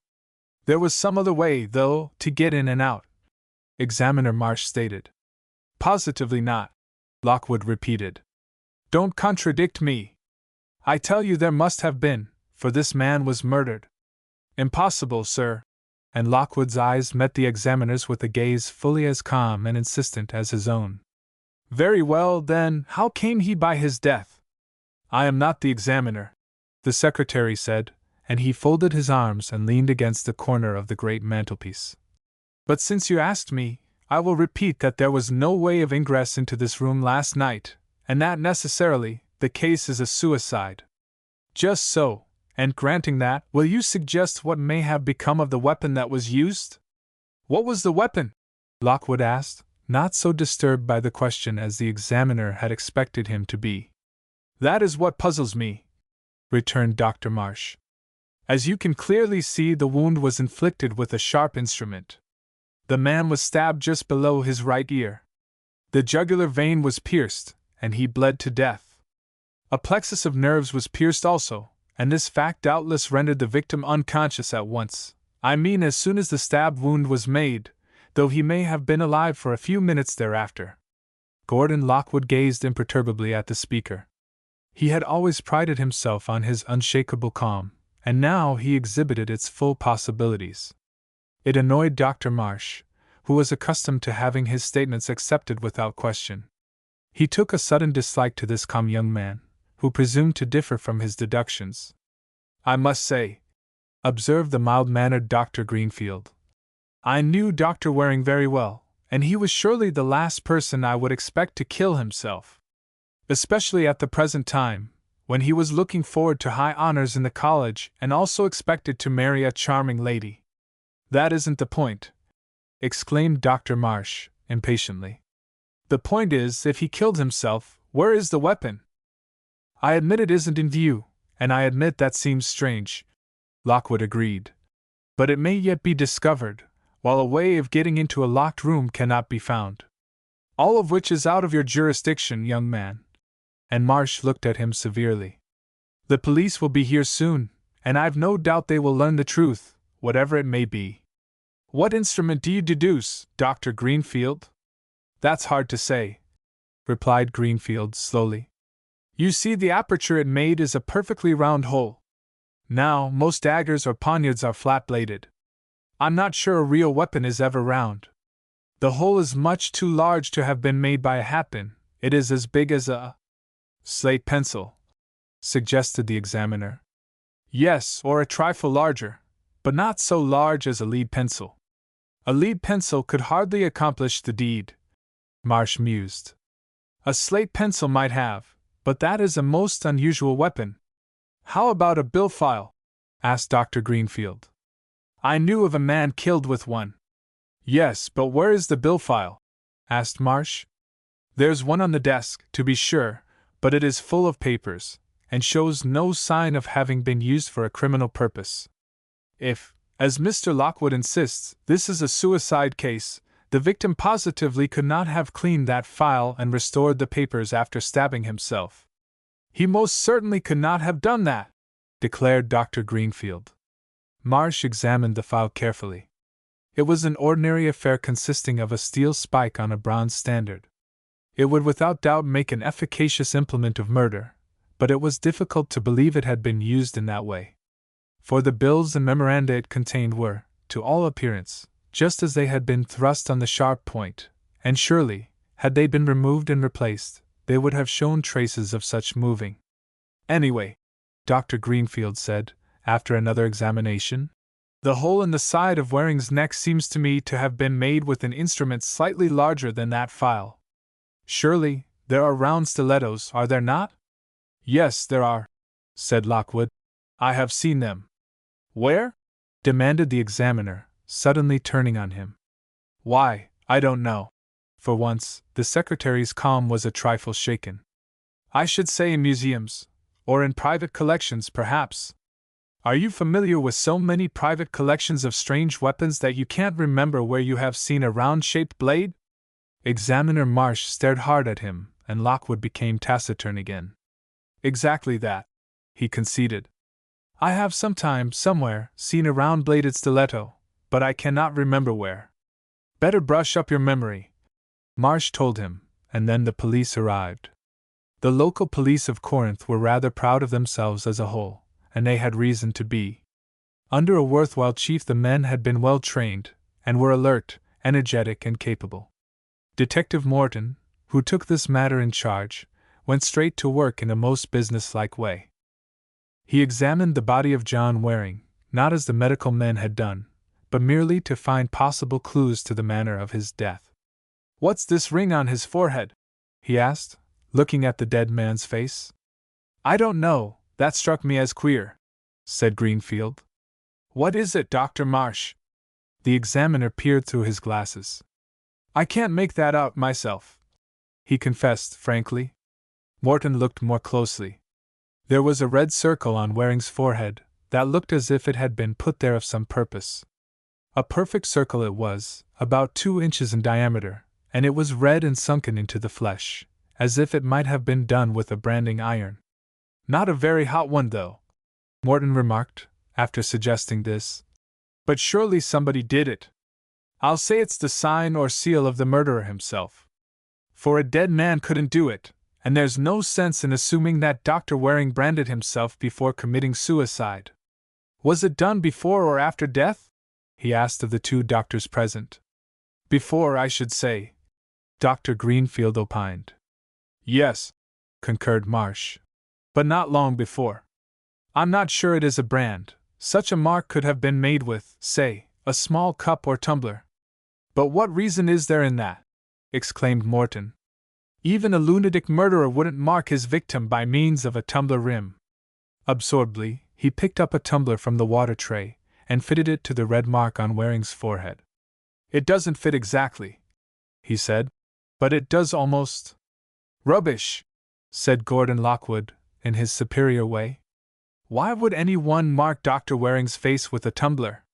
There was some other way, though, to get in and out," Examiner Marsh stated. "Positively not," Lockwood repeated. "Don't contradict me. I tell you there must have been, for this man was murdered." "Impossible, sir," and Lockwood's eyes met the examiner's with a gaze fully as calm and insistent as his own. "Very well, then, how came he by his death?" I am not the examiner, the secretary said, and he folded his arms and leaned against the corner of the great mantelpiece. But since you asked me, I will repeat that there was no way of ingress into this room last night, and that necessarily, the case is a suicide. Just so, and granting that, will you suggest what may have become of the weapon that was used? What was the weapon? Lockwood asked, not so disturbed by the question as the examiner had expected him to be. That is what puzzles me, returned Dr. Marsh. As you can clearly see, the wound was inflicted with a sharp instrument. The man was stabbed just below his right ear. The jugular vein was pierced, and he bled to death. A plexus of nerves was pierced also, and this fact doubtless rendered the victim unconscious at once. I mean as soon as the stab wound was made, though he may have been alive for a few minutes thereafter. Gordon Lockwood gazed imperturbably at the speaker. He had always prided himself on his unshakable calm, and now he exhibited its full possibilities. It annoyed Dr. Marsh, who was accustomed to having his statements accepted without question. He took a sudden dislike to this calm young man, who presumed to differ from his deductions. I must say, observed the mild-mannered Dr. Greenfield, I knew Dr. Waring very well, and he was surely the last person I would expect to kill himself. Especially at the present time, when he was looking forward to high honors in the college and also expected to marry a charming lady. That isn't the point, exclaimed Dr. Marsh, impatiently. The point is, if he killed himself, where is the weapon? I admit it isn't in view, and I admit that seems strange, Lockwood agreed. But it may yet be discovered, while a way of getting into a locked room cannot be found. All of which is out of your jurisdiction, young man. And Marsh looked at him severely. The police will be here soon, and I've no doubt they will learn the truth, whatever it may be. What instrument do you deduce, Dr. Greenfield? That's hard to say, replied Greenfield slowly. You see, the aperture it made is a perfectly round hole. Now, most daggers or poniards are flat-bladed. I'm not sure a real weapon is ever round. The hole is much too large to have been made by a hatpin. It is as big as a slate pencil, suggested the examiner. Yes, or a trifle larger, but not so large as a lead pencil. A lead pencil could hardly accomplish the deed, Marsh mused. A slate pencil might have, but that is a most unusual weapon. How about a bill file? Asked Dr. Greenfield. I knew of a man killed with one. Yes, but where is the bill file? Asked Marsh. There's one on the desk, to be sure, but it is full of papers, and shows no sign of having been used for a criminal purpose. If, as Mr. Lockwood insists, this is a suicide case, the victim positively could not have cleaned that file and restored the papers after stabbing himself. He most certainly could not have done that, declared Dr. Greenfield. Marsh examined the file carefully. It was an ordinary affair consisting of a steel spike on a bronze standard. It would without doubt make an efficacious implement of murder, but it was difficult to believe it had been used in that way. For the bills and memoranda it contained were, to all appearance, just as they had been thrust on the sharp point, and surely, had they been removed and replaced, they would have shown traces of such moving. Anyway, Dr. Greenfield said, after another examination, the hole in the side of Waring's neck seems to me to have been made with an instrument slightly larger than that file. Surely, there are round stilettos, are there not? Yes, there are, said Lockwood. I have seen them. Where? Demanded the examiner, suddenly turning on him. Why, I don't know. For once, the secretary's calm was a trifle shaken. I should say in museums, or in private collections perhaps. Are you familiar with so many private collections of strange weapons that you can't remember where you have seen a round-shaped blade? Examiner Marsh stared hard at him, and Lockwood became taciturn again. Exactly that, he conceded. I have sometime, somewhere, seen a round-bladed stiletto, but I cannot remember where. Better brush up your memory, Marsh told him, and then the police arrived. The local police of Corinth were rather proud of themselves as a whole, and they had reason to be. Under a worthwhile chief the men had been well trained, and were alert, energetic, and capable. Detective Morton, who took this matter in charge, went straight to work in a most businesslike way. He examined the body of John Waring, not as the medical men had done, but merely to find possible clues to the manner of his death. "What's this ring on his forehead?" he asked, looking at the dead man's face. "I don't know, that struck me as queer," said Greenfield. "What is it, Dr. Marsh?" The examiner peered through his glasses. "I can't make that out myself," he confessed frankly. Morton looked more closely. There was a red circle on Waring's forehead that looked as if it had been put there of some purpose. A perfect circle it was, about 2 inches in diameter, and it was red and sunken into the flesh, as if it might have been done with a branding iron. "Not a very hot one, though," Morton remarked, after suggesting this. "But surely somebody did it. I'll say it's the sign or seal of the murderer himself. For a dead man couldn't do it, and there's no sense in assuming that Dr. Waring branded himself before committing suicide." "Was it done before or after death?" he asked of the 2 doctors present. "Before, I should say," Dr. Greenfield opined. "Yes," concurred Marsh, "but not long before. I'm not sure it is a brand. Such a mark could have been made with, say, a small cup or tumbler." "But what reason is there in that?" exclaimed Morton. "Even a lunatic murderer wouldn't mark his victim by means of a tumbler rim." Absorbedly, he picked up a tumbler from the water tray and fitted it to the red mark on Waring's forehead. "It doesn't fit exactly," he said, "but it does almost." "Rubbish," said Gordon Lockwood, in his superior way. "Why would anyone mark Dr. Waring's face with a tumbler?"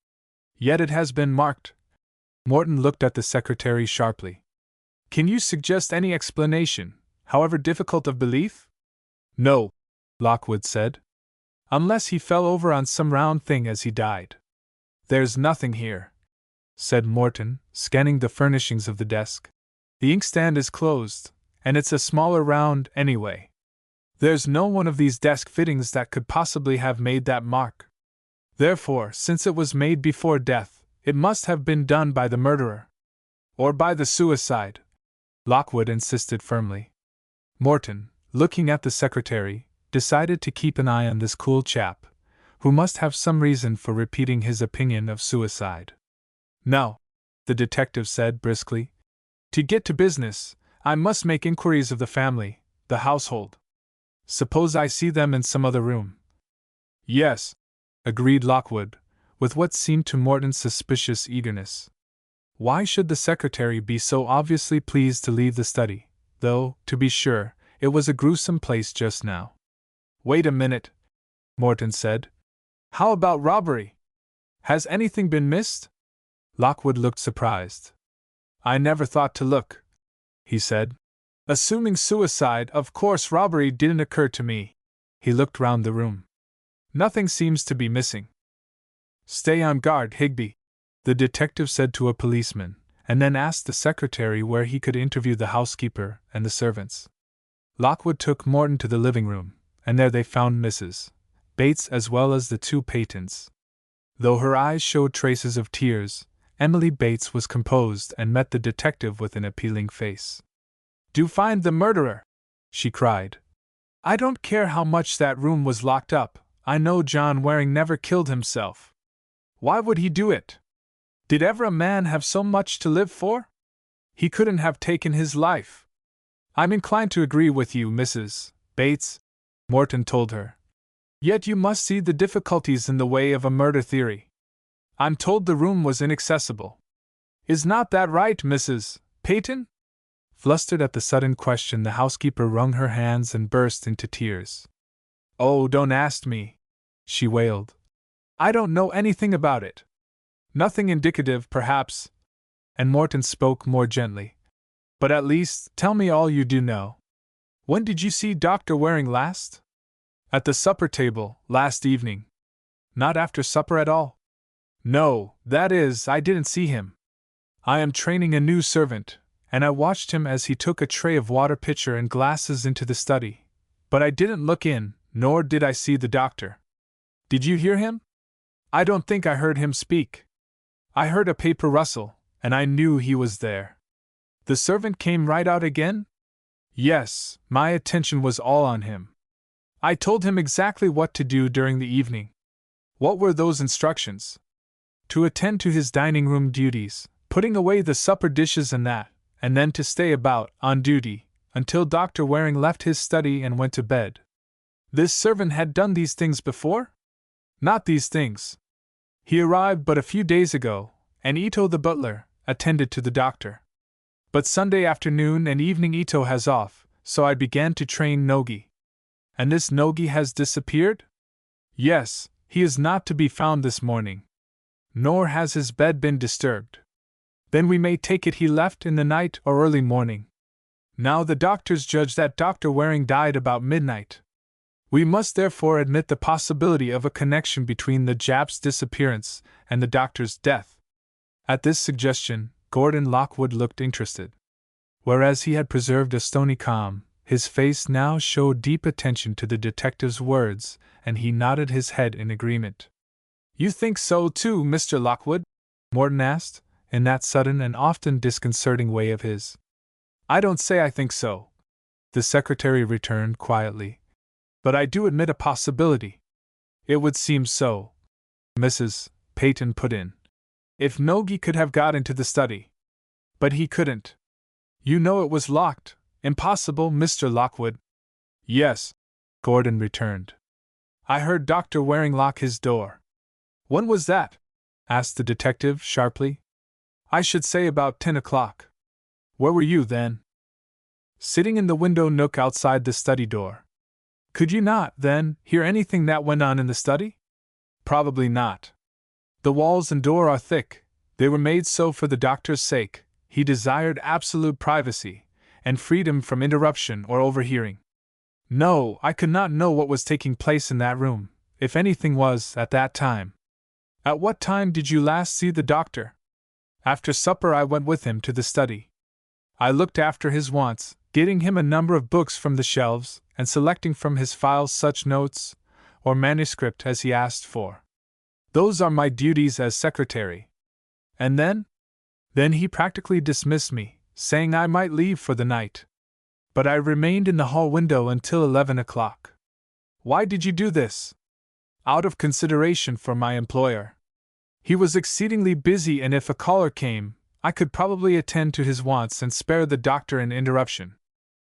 "Yet it has been marked." Morton looked at the secretary sharply. "Can you suggest any explanation, however difficult of belief?" "No," Lockwood said. "Unless he fell over on some round thing as he died." "There's nothing here," said Morton, scanning the furnishings of the desk. "The inkstand is closed, and it's a smaller round anyway. There's no one of these desk fittings that could possibly have made that mark. Therefore, since it was made before death, it must have been done by the murderer." "Or by the suicide," Lockwood insisted firmly. Morton, looking at the secretary, decided to keep an eye on this cool chap, who must have some reason for repeating his opinion of suicide. "Now," the detective said briskly, "to get to business, I must make inquiries of the family, the household. Suppose I see them in some other room?" "Yes," agreed Lockwood, with what seemed to Morton suspicious eagerness. Why should the secretary be so obviously pleased to leave the study, though, to be sure, it was a gruesome place just now? "Wait a minute," Morton said. "How about robbery? Has anything been missed?" Lockwood looked surprised. "I never thought to look," he said. "Assuming suicide, of course robbery didn't occur to me." He looked round the room. "Nothing seems to be missing." "Stay on guard, Higby," the detective said to a policeman, and then asked the secretary where he could interview the housekeeper and the servants. Lockwood took Morton to the living room, and there they found Mrs. Bates as well as the 2 Peytons. Though her eyes showed traces of tears, Emily Bates was composed and met the detective with an appealing face. "Do find the murderer!" she cried. "I don't care how much that room was locked up, I know John Waring never killed himself. Why would he do it? Did ever a man have so much to live for? He couldn't have taken his life." "I'm inclined to agree with you, Mrs. Bates," Morton told her. "Yet you must see the difficulties in the way of a murder theory. I'm told the room was inaccessible. Is not that right, Mrs. Peyton?" Flustered at the sudden question, the housekeeper wrung her hands and burst into tears. "Oh, don't ask me," she wailed. "I don't know anything about it. Nothing indicative, perhaps," and Morton spoke more gently. "But at least, tell me all you do know. When did you see Dr. Waring last?" "At the supper table, last evening." "Not after supper at all?" "No, that is, I didn't see him. I am training a new servant, and I watched him as he took a tray of water pitcher and glasses into the study. But I didn't look in, nor did I see the doctor." "Did you hear him?" "I don't think I heard him speak. I heard a paper rustle, and I knew he was there." "The servant came right out again?" Yes, my attention was all on him. I told him exactly what to do during the evening. What were those instructions? To attend to his dining room duties, putting away the supper dishes and that, and then to stay about, on duty, until Dr. Waring left his study and went to bed. This servant had done these things before? Not these things. He arrived but a few days ago, and Ito the butler attended to the doctor. But Sunday afternoon and evening Ito has off, so I began to train Nogi. And this Nogi has disappeared? Yes, he is not to be found this morning. Nor has his bed been disturbed. Then we may take it he left in the night or early morning. Now the doctors judge that Dr. Waring died about midnight. We must therefore admit the possibility of a connection between the Jap's disappearance and the doctor's death. At this suggestion, Gordon Lockwood looked interested. Whereas he had preserved a stony calm, his face now showed deep attention to the detective's words, and he nodded his head in agreement. You think so too, Mr. Lockwood? Morton asked, in that sudden and often disconcerting way of his. I don't say I think so, the secretary returned quietly. But I do admit a possibility. It would seem so, Mrs. Peyton put in. If Nogi could have got into the study. But he couldn't. You know it was locked. Impossible, Mr. Lockwood. Yes, Gordon returned. I heard Dr. Waring lock his door. When was that? Asked the detective sharply. I should say about 10 o'clock. Where were you then? Sitting in the window nook outside the study door. Could you not, then, hear anything that went on in the study? Probably not. The walls and door are thick. They were made so for the doctor's sake. He desired absolute privacy, and freedom from interruption or overhearing. No, I could not know what was taking place in that room, if anything was, at that time. At what time did you last see the doctor? After supper I went with him to the study. I looked after his wants, getting him a number of books from the shelves, and selecting from his files such notes or manuscript as he asked for. Those are my duties as secretary. And then? Then he practically dismissed me, saying I might leave for the night. But I remained in the hall window until 11 o'clock. Why did you do this? Out of consideration for my employer. He was exceedingly busy, and if a caller came, I could probably attend to his wants and spare the doctor an interruption.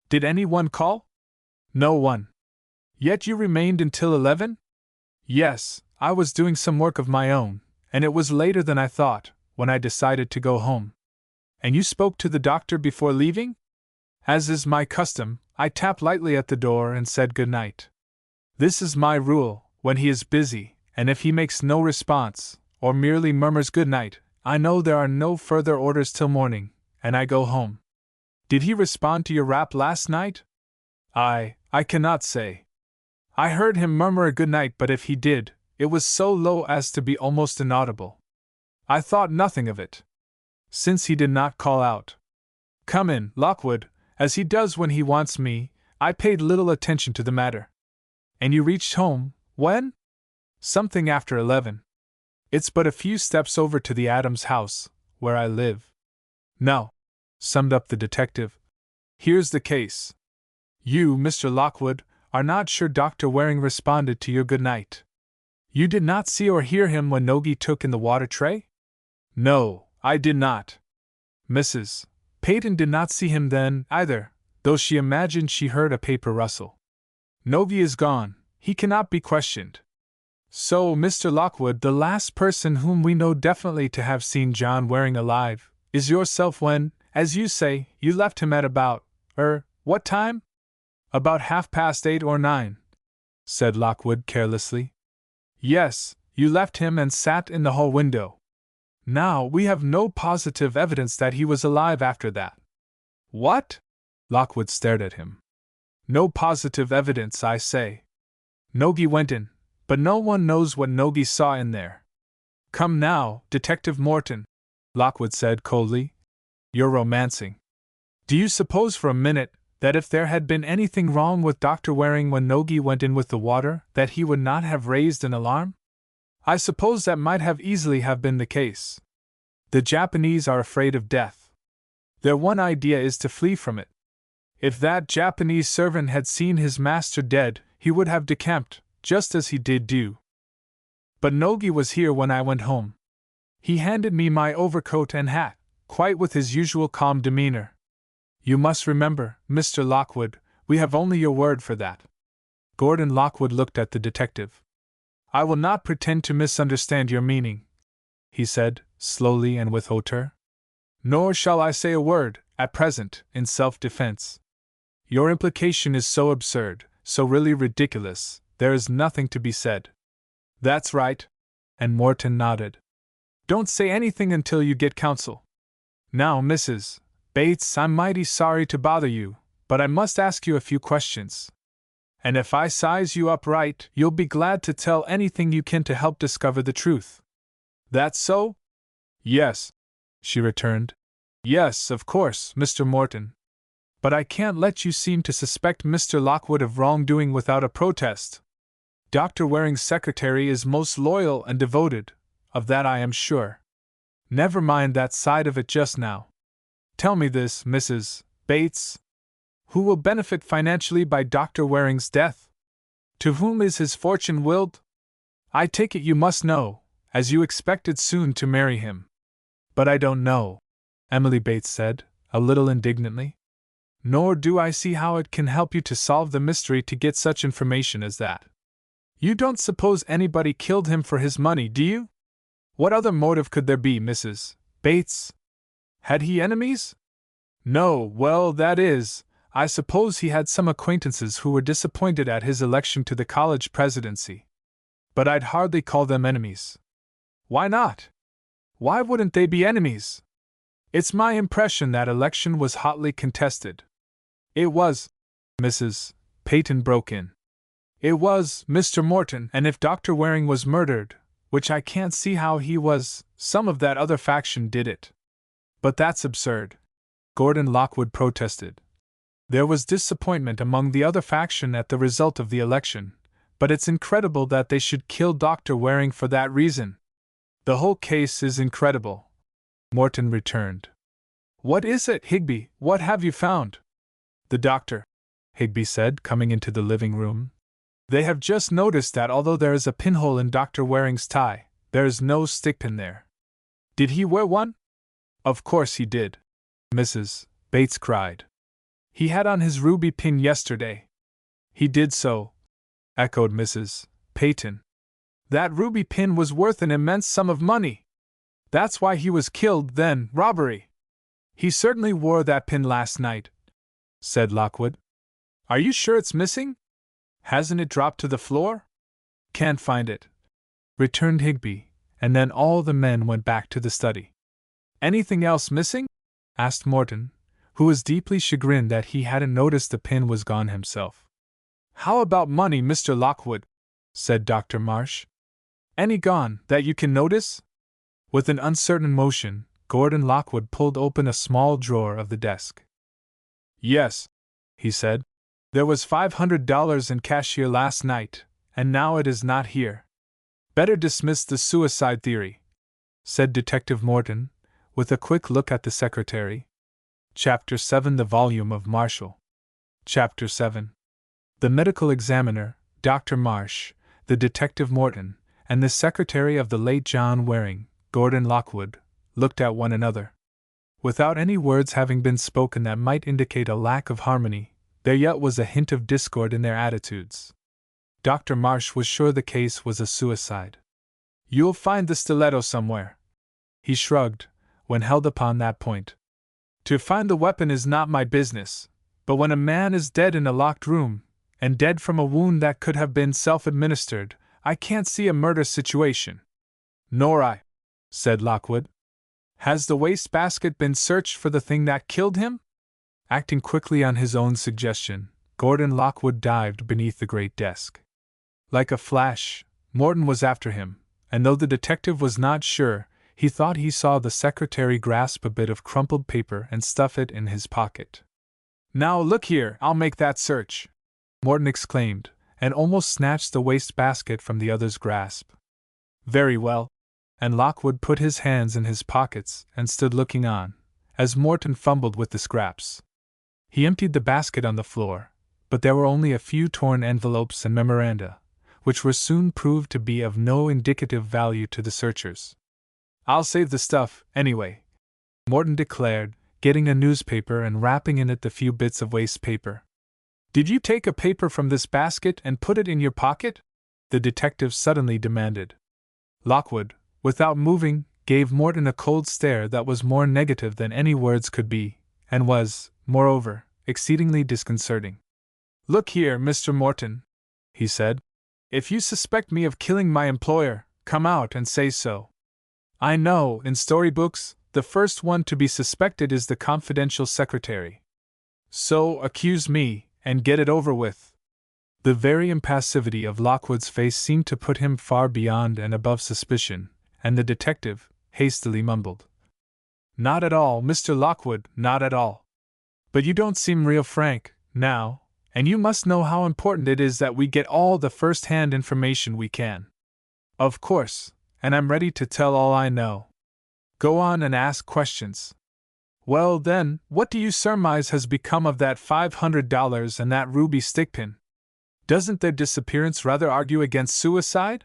Did anyone call? No one. Yet you remained until 11? Yes, I was doing some work of my own, and it was later than I thought, when I decided to go home. And you spoke to the doctor before leaving? As is my custom, I tapped lightly at the door and said good night. This is my rule, when he is busy, and if he makes no response, or merely murmurs good night, I know there are no further orders till morning, and I go home. Did he respond to your rap last night? I cannot say. I heard him murmur a good night, but if he did, it was so low as to be almost inaudible. I thought nothing of it, since he did not call out, "Come in, Lockwood," as he does when he wants me. I paid little attention to the matter. And you reached home, when? Something after 11. It's but a few steps over to the Adams house, where I live. Now, summed up the detective, here's the case. You, Mr. Lockwood, are not sure Dr. Waring responded to your good night. You did not see or hear him when Nogi took in the water tray? No, I did not. Mrs. Peyton did not see him then, either, though she imagined she heard a paper rustle. Nogi is gone, he cannot be questioned. So, Mr. Lockwood, the last person whom we know definitely to have seen John Waring alive is yourself when, as you say, you left him at about, what time? About 8:30 or 9, said Lockwood carelessly. Yes, you left him and sat in the hall window. Now, we have no positive evidence that he was alive after that. What? Lockwood stared at him. No positive evidence, I say. Nogi went in, but no one knows what Nogi saw in there. Come now, Detective Morton, Lockwood said coldly. You're romancing. Do you suppose for a minute that if there had been anything wrong with Dr. Waring when Nogi went in with the water, that he would not have raised an alarm? I suppose that might have easily have been the case. The Japanese are afraid of death. Their one idea is to flee from it. If that Japanese servant had seen his master dead, he would have decamped, just as he did do. But Nogi was here when I went home. He handed me my overcoat and hat, quite with his usual calm demeanor. You must remember, Mr. Lockwood, we have only your word for that. Gordon Lockwood looked at the detective. I will not pretend to misunderstand your meaning, he said, slowly and with hauteur. Nor shall I say a word, at present, in self-defense. Your implication is so absurd, so really ridiculous, there is nothing to be said. That's right. And Morton nodded. Don't say anything until you get counsel. Now, Mrs. Bates, I'm mighty sorry to bother you, but I must ask you a few questions. And if I size you up right, you'll be glad to tell anything you can to help discover the truth. That's so? Yes, she returned. Yes, of course, Mr. Morton. But I can't let you seem to suspect Mr. Lockwood of wrongdoing without a protest. Dr. Waring's secretary is most loyal and devoted, of that I am sure. Never mind that side of it just now. Tell me this, Mrs. Bates. Who will benefit financially by Dr. Waring's death? To whom is his fortune willed? I take it you must know, as you expected soon to marry him. But I don't know, Emily Bates said, a little indignantly. Nor do I see how it can help you to solve the mystery to get such information as that. You don't suppose anybody killed him for his money, do you? What other motive could there be, Mrs. Bates? Had he enemies? No, well, that is, I suppose he had some acquaintances who were disappointed at his election to the college presidency. But I'd hardly call them enemies. Why not? Why wouldn't they be enemies? It's my impression that election was hotly contested. It was, Mrs. Peyton broke in. It was, Mr. Morton, and if Dr. Waring was murdered, which I can't see how he was, some of that other faction did it. But that's absurd, Gordon Lockwood protested. There was disappointment among the other faction at the result of the election, but it's incredible that they should kill Dr. Waring for that reason. The whole case is incredible, Morton returned. What is it, Higby? What have you found? The doctor, Higby said, coming into the living room. They have just noticed that although there is a pinhole in Dr. Waring's tie, there is no stickpin there. Did he wear one? Of course he did, Mrs. Bates cried. He had on his ruby pin yesterday. He did so, echoed Mrs. Peyton. That ruby pin was worth an immense sum of money. That's why he was killed then, robbery. He certainly wore that pin last night, said Lockwood. Are you sure it's missing? Hasn't it dropped to the floor? Can't find it, returned Higby, and then all the men went back to the study. Anything else missing? Asked Morton, who was deeply chagrined that he hadn't noticed the pin was gone himself. How about money, Mr. Lockwood? Said Dr. Marsh. Any gone, that you can notice? With an uncertain motion, Gordon Lockwood pulled open a small drawer of the desk. Yes, he said. There was $500 in cash here last night, and now it is not here. Better dismiss the suicide theory, said Detective Morton, with a quick look at the secretary. Chapter 7 The Volume of Marshall. Chapter 7 The medical examiner, Dr. Marsh, the Detective Morton, and the secretary of the late John Waring, Gordon Lockwood, looked at one another. Without any words having been spoken that might indicate a lack of harmony, there yet was a hint of discord in their attitudes. Dr. Marsh was sure the case was a suicide. You'll find the stiletto somewhere, he shrugged, when held upon that point. To find the weapon is not my business, but when a man is dead in a locked room, and dead from a wound that could have been self-administered, I can't see a murder situation. Nor I, said Lockwood. Has the wastebasket been searched for the thing that killed him? Acting quickly on his own suggestion, Gordon Lockwood dived beneath the great desk. Like a flash, Morton was after him, and though the detective was not sure, he thought he saw the secretary grasp a bit of crumpled paper and stuff it in his pocket. Now look here, I'll make that search, Morton exclaimed, and almost snatched the wastebasket from the other's grasp. Very well. And Lockwood put his hands in his pockets and stood looking on, as Morton fumbled with the scraps. He emptied the basket on the floor, but there were only a few torn envelopes and memoranda, which were soon proved to be of no indicative value to the searchers. "I'll save the stuff, anyway," Morton declared, getting a newspaper and wrapping in it the few bits of waste paper. "Did you take a paper from this basket and put it in your pocket?" the detective suddenly demanded. Lockwood, without moving, gave Morton a cold stare that was more negative than any words could be, and was, moreover, exceedingly disconcerting. "Look here, Mr. Morton," he said. "If you suspect me of killing my employer, come out and say so. I know, in storybooks, the first one to be suspected is the confidential secretary. So accuse me, and get it over with." The very impassivity of Lockwood's face seemed to put him far beyond and above suspicion, and the detective hastily mumbled, "Not at all, Mr. Lockwood, not at all. But you don't seem real frank, now, and you must know how important it is that we get all the first-hand information we can." "Of course, and I'm ready to tell all I know. Go on and ask questions." "Well, then, what do you surmise has become of that $500 and that ruby stickpin? Doesn't their disappearance rather argue against suicide?"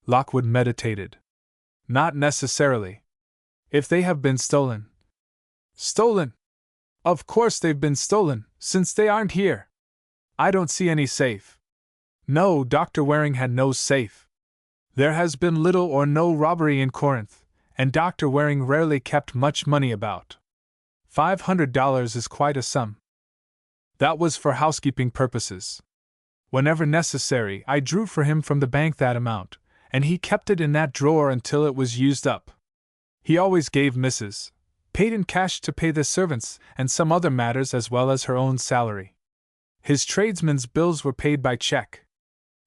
Lockwood meditated. "Not necessarily. If they have been stolen." "Stolen? Of course they've been stolen, since they aren't here. I don't see any safe." "No, Dr. Waring had no safe. There has been little or no robbery in Corinth, and Dr. Waring rarely kept much money about. $500 is quite a sum. That was for housekeeping purposes. Whenever necessary, I drew for him from the bank that amount, and he kept it in that drawer until it was used up. He always gave Mrs. paid in cash to pay the servants and some other matters as well as her own salary. His tradesmen's bills were paid by check."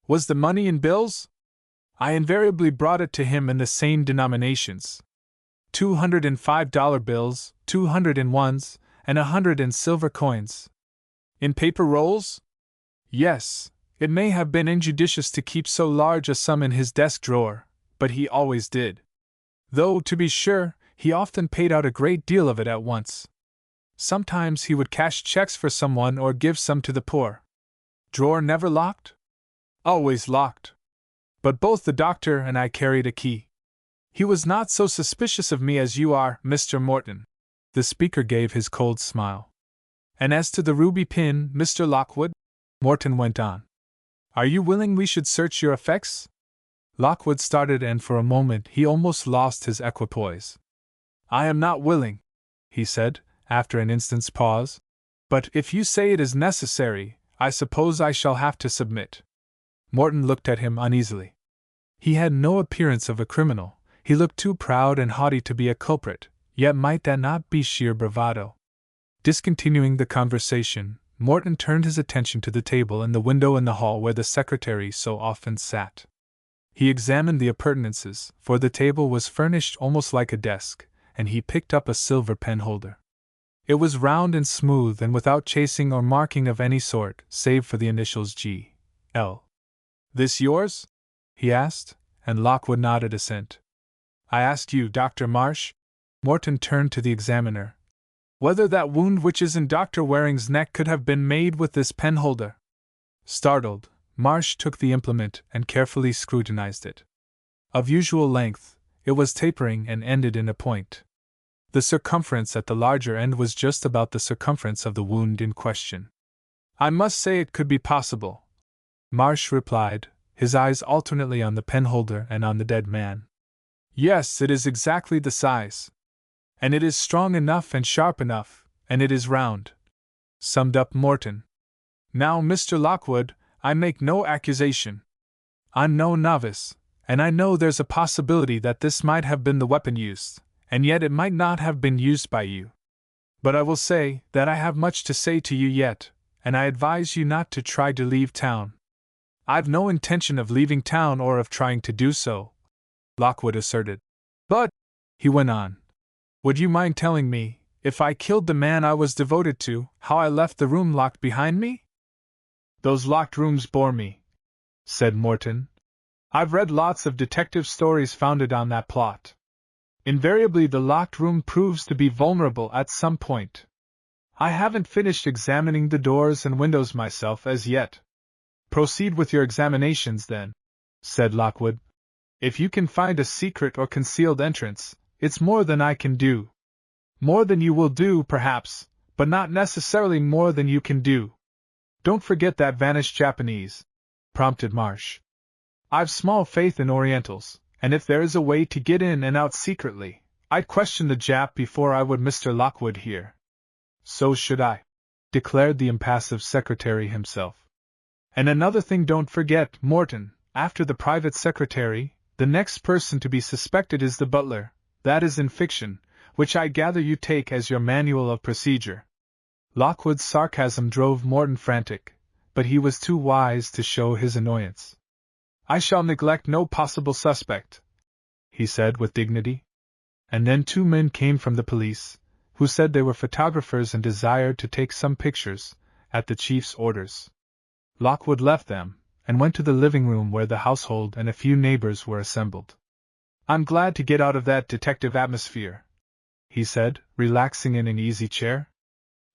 "Was the money in bills?" "I invariably brought it to him in the same denominations. $205 bills, 200 in ones, and 100 in silver coins." "In paper rolls?" "Yes. It may have been injudicious to keep so large a sum in his desk drawer, but he always did. Though, to be sure, he often paid out a great deal of it at once. Sometimes he would cash checks for someone or give some to the poor." "Drawer never locked?" "Always locked. But both the doctor and I carried a key. He was not so suspicious of me as you are, Mr. Morton." The speaker gave his cold smile. "And as to the ruby pin, Mr. Lockwood," Morton went on, "are you willing we should search your effects?" Lockwood started, and for a moment he almost lost his equipoise. "I am not willing," he said, after an instant's pause. "But if you say it is necessary, I suppose I shall have to submit." Morton looked at him uneasily. He had no appearance of a criminal, he looked too proud and haughty to be a culprit, yet might that not be sheer bravado? Discontinuing the conversation, Morton turned his attention to the table and the window in the hall where the secretary so often sat. He examined the appurtenances, for the table was furnished almost like a desk, and he picked up a silver penholder. It was round and smooth and without chasing or marking of any sort, save for the initials G. L. "This yours?" he asked, and Lockwood nodded assent. "I asked you, Dr. Marsh," Morton turned to the examiner, "whether that wound which is in Dr. Waring's neck could have been made with this penholder." Startled, Marsh took the implement and carefully scrutinized it. Of usual length, it was tapering and ended in a point. The circumference at the larger end was just about the circumference of the wound in question. "I must say it could be possible," Marsh replied, his eyes alternately on the penholder and on the dead man. "Yes, it is exactly the size. And it is strong enough and sharp enough, and it is round," summed up Morton. "Now, Mr. Lockwood, I make no accusation. I'm no novice, and I know there's a possibility that this might have been the weapon used, and yet it might not have been used by you. But I will say that I have much to say to you yet, and I advise you not to try to leave town." "I've no intention of leaving town or of trying to do so," Lockwood asserted. "But," he went on, "would you mind telling me, if I killed the man I was devoted to, how I left the room locked behind me?" "Those locked rooms bore me," said Morton. "I've read lots of detective stories founded on that plot. Invariably the locked room proves to be vulnerable at some point. I haven't finished examining the doors and windows myself as yet. Proceed with your examinations then, said Lockwood. If you can find a secret or concealed entrance, it's more than I can do. More than you will do, perhaps, but not necessarily more than you can do. Don't forget that vanished Japanese, prompted Marsh. I've small faith in Orientals, and if there is a way to get in and out secretly, I'd question the Jap before I would Mr. Lockwood here. So should I, declared the impassive secretary himself. And another thing, don't forget, Morton, after the private secretary, the next person to be suspected is the butler. That is in fiction, which I gather you take as your manual of procedure. Lockwood's sarcasm drove Morton frantic, but he was too wise to show his annoyance. I shall neglect no possible suspect, he said with dignity. And then 2 men came from the police, who said they were photographers and desired to take some pictures, at the chief's orders. Lockwood left them, and went to the living room where the household and a few neighbors were assembled. I'm glad to get out of that detective atmosphere, he said, relaxing in an easy chair.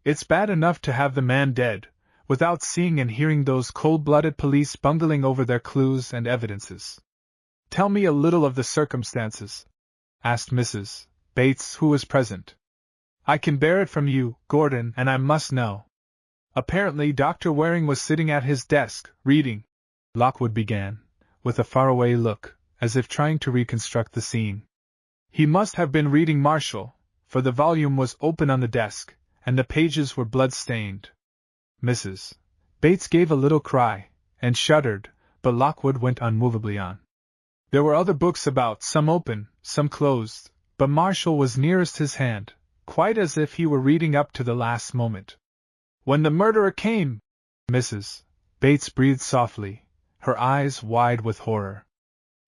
It's bad enough to have the man dead, without seeing and hearing those cold-blooded police bungling over their clues and evidences. Tell me a little of the circumstances, asked Mrs. Bates, who was present. I can bear it from you, Gordon, and I must know. Apparently Dr. Waring was sitting at his desk, reading, Lockwood began, with a faraway look, as if trying to reconstruct the scene. He must have been reading Marshall, for the volume was open on the desk, and the pages were blood-stained. Mrs. Bates gave a little cry, and shuddered, but Lockwood went unmovably on. There were other books about, some open, some closed, but Marshall was nearest his hand, quite as if he were reading up to the last moment. When the murderer came, Mrs. Bates breathed softly, her eyes wide with horror.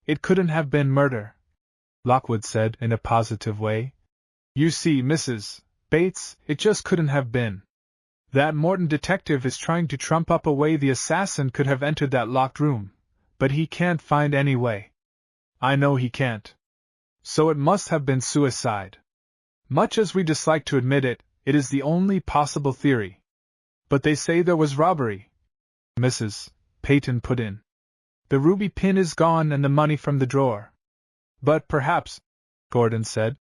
It couldn't have been murder, Lockwood said in a positive way. You see, Mrs. Bates, it just couldn't have been. That Morton detective is trying to trump up a way the assassin could have entered that locked room, but he can't find any way. I know he can't. So it must have been suicide. Much as we dislike to admit it, it is the only possible theory. But they say there was robbery, Mrs. Peyton put in. The ruby pin is gone and the money from the drawer. But perhaps, Gordon said,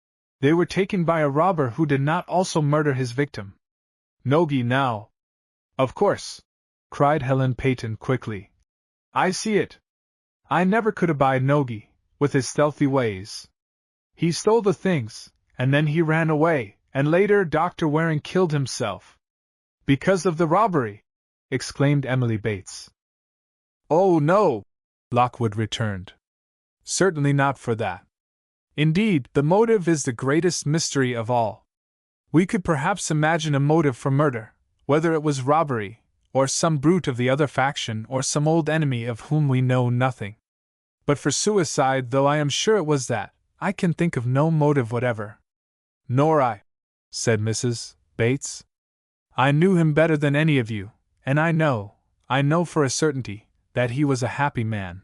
they were taken by a robber who did not also murder his victim. Nogi now. Of course, cried Helen Peyton quickly. I see it. I never could abide Nogi, with his stealthy ways. He stole the things, and then he ran away, and later Dr. Waring killed himself. Because of the robbery, exclaimed Emily Bates. Oh no, Lockwood returned. Certainly not for that. Indeed, the motive is the greatest mystery of all. We could perhaps imagine a motive for murder, whether it was robbery, or some brute of the other faction, or some old enemy of whom we know nothing. But for suicide, though I am sure it was that, I can think of no motive whatever. Nor I, said Mrs. Bates. I knew him better than any of you, and I know for a certainty, that he was a happy man.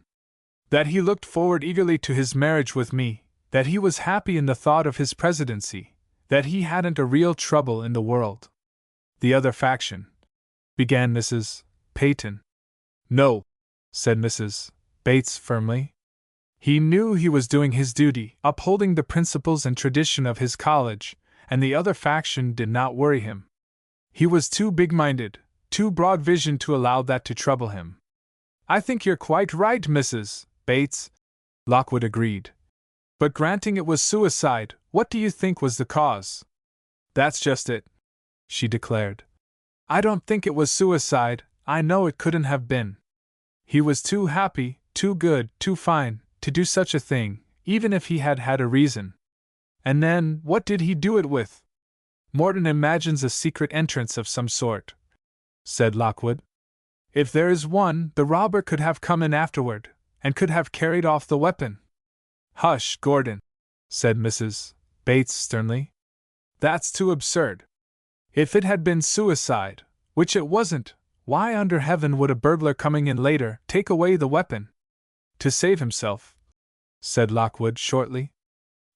That he looked forward eagerly to his marriage with me, that he was happy in the thought of his presidency, that he hadn't a real trouble in the world. The other faction, began Mrs. Peyton. No, said Mrs. Bates firmly. He knew he was doing his duty, upholding the principles and tradition of his college, and the other faction did not worry him. He was too big-minded, too broad-visioned to allow that to trouble him. I think you're quite right, Mrs. Bates, Lockwood agreed. But granting it was suicide, what do you think was the cause? That's just it, she declared. I don't think it was suicide, I know it couldn't have been. He was too happy, too good, too fine, to do such a thing, even if he had had a reason. And then, what did he do it with? Morton imagines a secret entrance of some sort, said Lockwood. If there is one, the robber could have come in afterward, and could have carried off the weapon. Hush, Gordon, said Mrs. Bates sternly. That's too absurd. If it had been suicide, which it wasn't, why under heaven would a burglar coming in later take away the weapon? To save himself, said Lockwood shortly.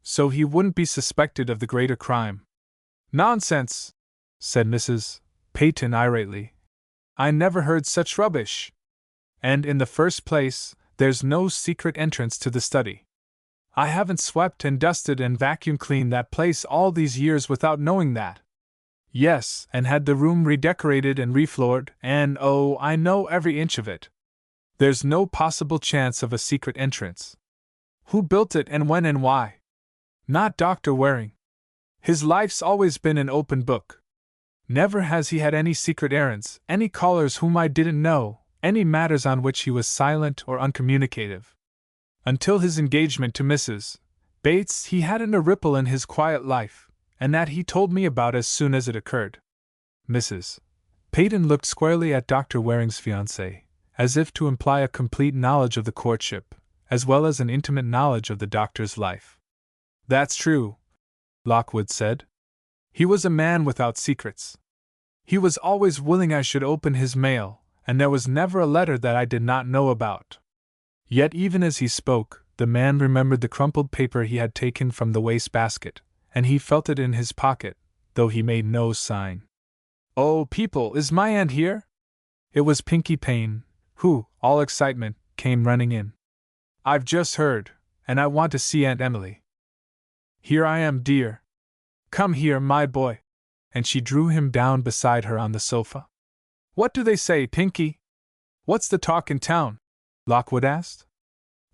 So he wouldn't be suspected of the greater crime. Nonsense, said Mrs. Peyton irately. "I never heard such rubbish. And in the first place, there's no secret entrance to the study. I haven't swept and dusted and vacuum cleaned that place all these years without knowing that. Yes, and had the room redecorated and refloored, and oh, I know every inch of it. There's no possible chance of a secret entrance. Who built it and when and why? Not Dr. Waring. His life's always been an open book. Never has he had any secret errands, any callers whom I didn't know, any matters on which he was silent or uncommunicative. Until his engagement to Mrs. Bates, he hadn't a ripple in his quiet life, and that he told me about as soon as it occurred." Mrs. Peyton looked squarely at Dr. Waring's fiancée, as if to imply a complete knowledge of the courtship, as well as an intimate knowledge of the doctor's life. "That's true," Lockwood said. "He was a man without secrets. He was always willing I should open his mail, and there was never a letter that I did not know about." Yet even as he spoke, the man remembered the crumpled paper he had taken from the wastebasket, and he felt it in his pocket, though he made no sign. "Oh, people, is my aunt here?" It was Pinkie Payne, who, all excitement, came running in. "I've just heard, and I want to see Aunt Emily." "Here I am, dear. Come here, my boy." And she drew him down beside her on the sofa. "What do they say, Pinkie? What's the talk in town?" Lockwood asked.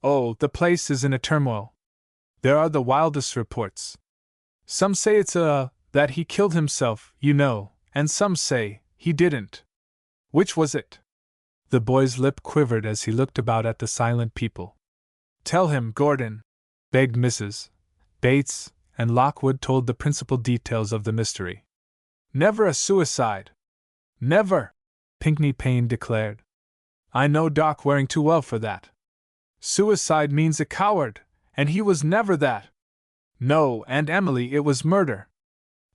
"Oh, the place is in a turmoil. There are the wildest reports. Some say that he killed himself, you know, and some say he didn't. Which was it?" The boy's lip quivered as he looked about at the silent people. "Tell him, Gordon," begged Mrs. Bates, and Lockwood told the principal details of the mystery. "Never a suicide." "Never," Pinkie Payne declared. "I know Doc Waring too well for that. Suicide means a coward, and he was never that. No, Aunt Emily, it was murder.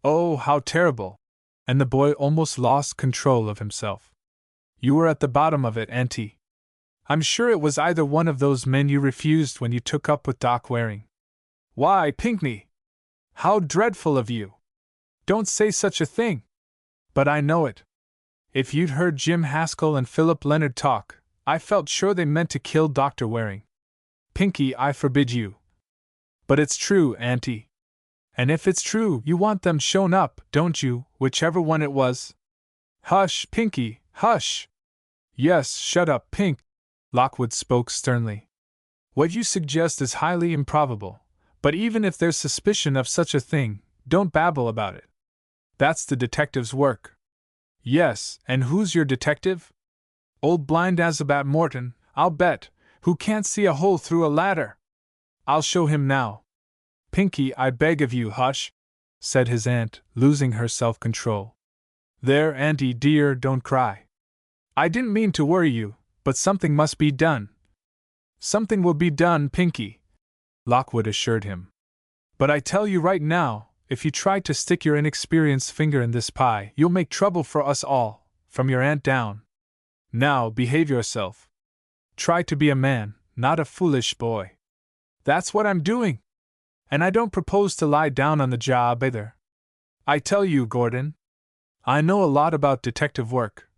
Oh, how terrible!" And the boy almost lost control of himself. "You were at the bottom of it, Auntie. I'm sure it was either one of those men you refused when you took up with Doc Waring." "Why, Pinkie! How dreadful of you! Don't say such a thing!" "But I know it. If you'd heard Jim Haskell and Philip Leonard talk, I felt sure they meant to kill Dr. Waring. Pinkie, I forbid you." "But it's true, Auntie. And if it's true, you want them shown up, don't you, whichever one it was?" "Hush, Pinkie, hush!" "Yes, shut up, Pink," Lockwood spoke sternly. "What you suggest is highly improbable, but even if there's suspicion of such a thing, don't babble about it. That's the detective's work." "Yes, and who's your detective?" "Old blind Azabat Morton, I'll bet, who can't see a hole through a ladder. I'll show him now." "Pinkie, I beg of you, hush," said his aunt, losing her self-control. "There, Auntie dear, don't cry. I didn't mean to worry you, but something must be done." "Something will be done, Pinkie," Lockwood assured him. "But I tell you right now, if you try to stick your inexperienced finger in this pie, you'll make trouble for us all, from your aunt down. Now, behave yourself. Try to be a man, not a foolish boy." "That's what I'm doing. And I don't propose to lie down on the job either. I tell you, Gordon, I know a lot about detective work."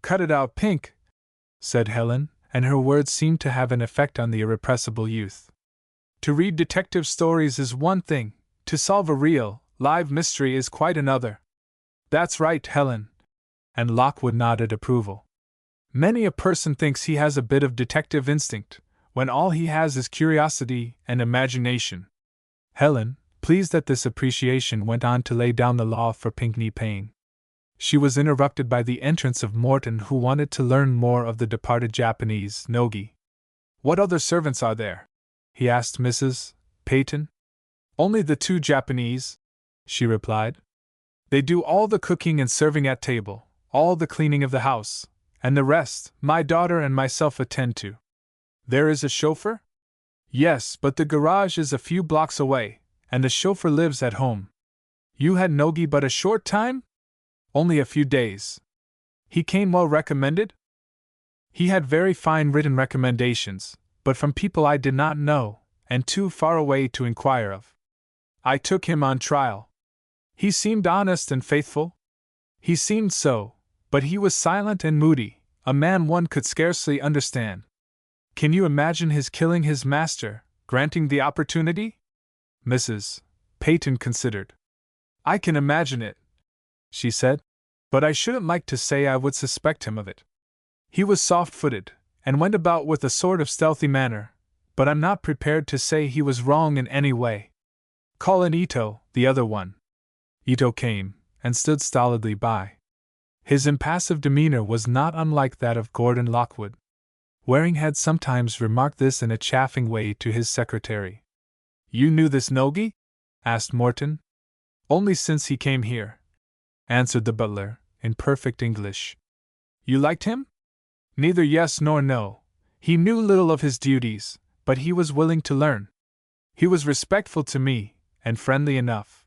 "Cut it out, Pink," said Helen, and her words seemed to have an effect on the irrepressible youth. "To read detective stories is one thing, to solve a real, live mystery is quite another." "That's right, Helen." And Lockwood nodded approval. "Many a person thinks he has a bit of detective instinct, when all he has is curiosity and imagination." Helen, pleased at this appreciation, went on to lay down the law for Pinkie Payne. She was interrupted by the entrance of Morton, who wanted to learn more of the departed Japanese, Nogi. "What other servants are there?" he asked Mrs. Peyton. "Only the 2 Japanese," she replied. "They do all the cooking and serving at table, all the cleaning of the house, and the rest, my daughter and myself attend to." "There is a chauffeur?" "Yes, but the garage is a few blocks away, and the chauffeur lives at home." "You had Nogi but a short time?" "Only a few days." "He came well recommended?" "He had very fine written recommendations, but from people I did not know, and too far away to inquire of. I took him on trial. He seemed honest and faithful, He seemed so, but he was silent and moody, a man one could scarcely understand. Can you imagine his killing his master, granting the opportunity? Mrs. Peyton considered. I can imagine it, she said, but I shouldn't like to say I would suspect him of it. He was soft-footed, and went about with a sort of stealthy manner, but I'm not prepared to say he was wrong in any way. Call in Ito, the other one. Ito came, and stood stolidly by. His impassive demeanor was not unlike that of Gordon Lockwood. Waring had sometimes remarked this in a chaffing way to his secretary. You knew this Nogi? Asked Morton. Only since he came here, answered the butler, in perfect English. You liked him? Neither yes nor no. He knew little of his duties, but he was willing to learn. He was respectful to me, and friendly enough.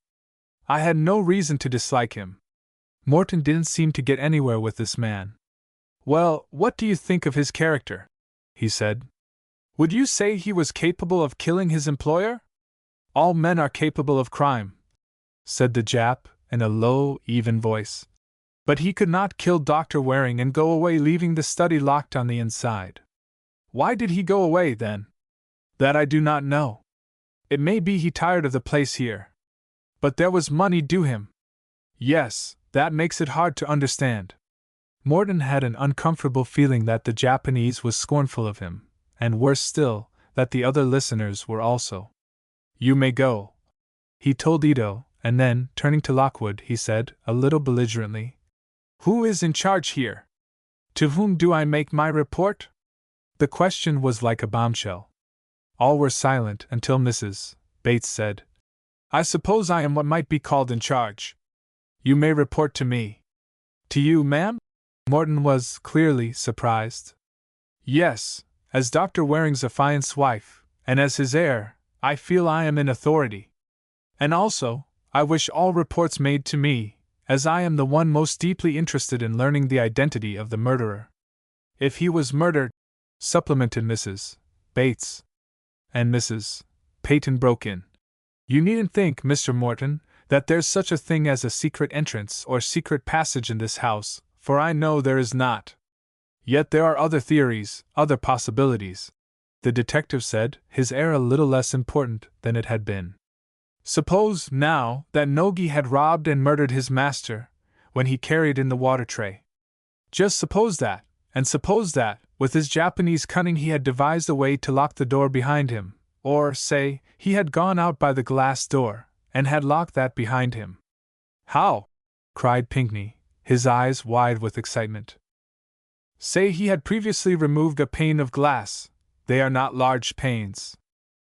I had no reason to dislike him. Morton didn't seem to get anywhere with this man. Well, what do you think of his character? He said. Would you say he was capable of killing his employer? All men are capable of crime, said the Jap, in a low, even voice. But he could not kill Dr. Waring and go away leaving the study locked on the inside. Why did he go away, then? That I do not know. It may be he tired of the place here. But there was money due him. Yes, that makes it hard to understand. Morton had an uncomfortable feeling that the Japanese was scornful of him, and worse still, that the other listeners were also. You may go, he told Ito, and then, turning to Lockwood, he said, a little belligerently, Who is in charge here? To whom do I make my report? The question was like a bombshell. All were silent until Mrs. Bates said, I suppose I am what might be called in charge. You may report to me. To you, ma'am? Morton was clearly surprised. Yes, as Dr. Waring's affianced wife, and as his heir, I feel I am in authority. And also, I wish all reports made to me, as I am the one most deeply interested in learning the identity of the murderer. If he was murdered, supplemented Mrs. Bates. And Mrs. Peyton broke in. You needn't think, Mr. Morton, that there's such a thing as a secret entrance or secret passage in this house, for I know there is not. Yet there are other theories, other possibilities, the detective said, his air a little less important than it had been. Suppose, now, that Nogi had robbed and murdered his master, when he carried in the water tray. Just suppose that, and suppose that, with his Japanese cunning he had devised a way to lock the door behind him, or, say, he had gone out by the glass door, and had locked that behind him. How? Cried Pinckney, his eyes wide with excitement. Say he had previously removed a pane of glass. They are not large panes.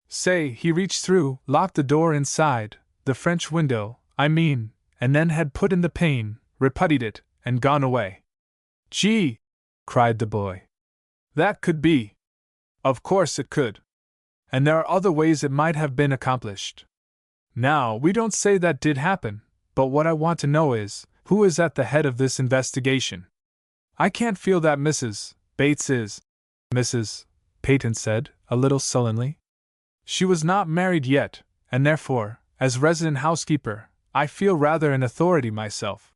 Say he reached through, locked the door inside, the French window, I mean, and then had put in the pane, reputtied it, and gone away. Gee! Cried the boy. That could be. Of course it could. And there are other ways it might have been accomplished. Now, we don't say that did happen, but what I want to know is, who is at the head of this investigation? I can't feel that Mrs. Bates is, Mrs. Peyton said, a little sullenly. She was not married yet, and therefore, as resident housekeeper, I feel rather an authority myself.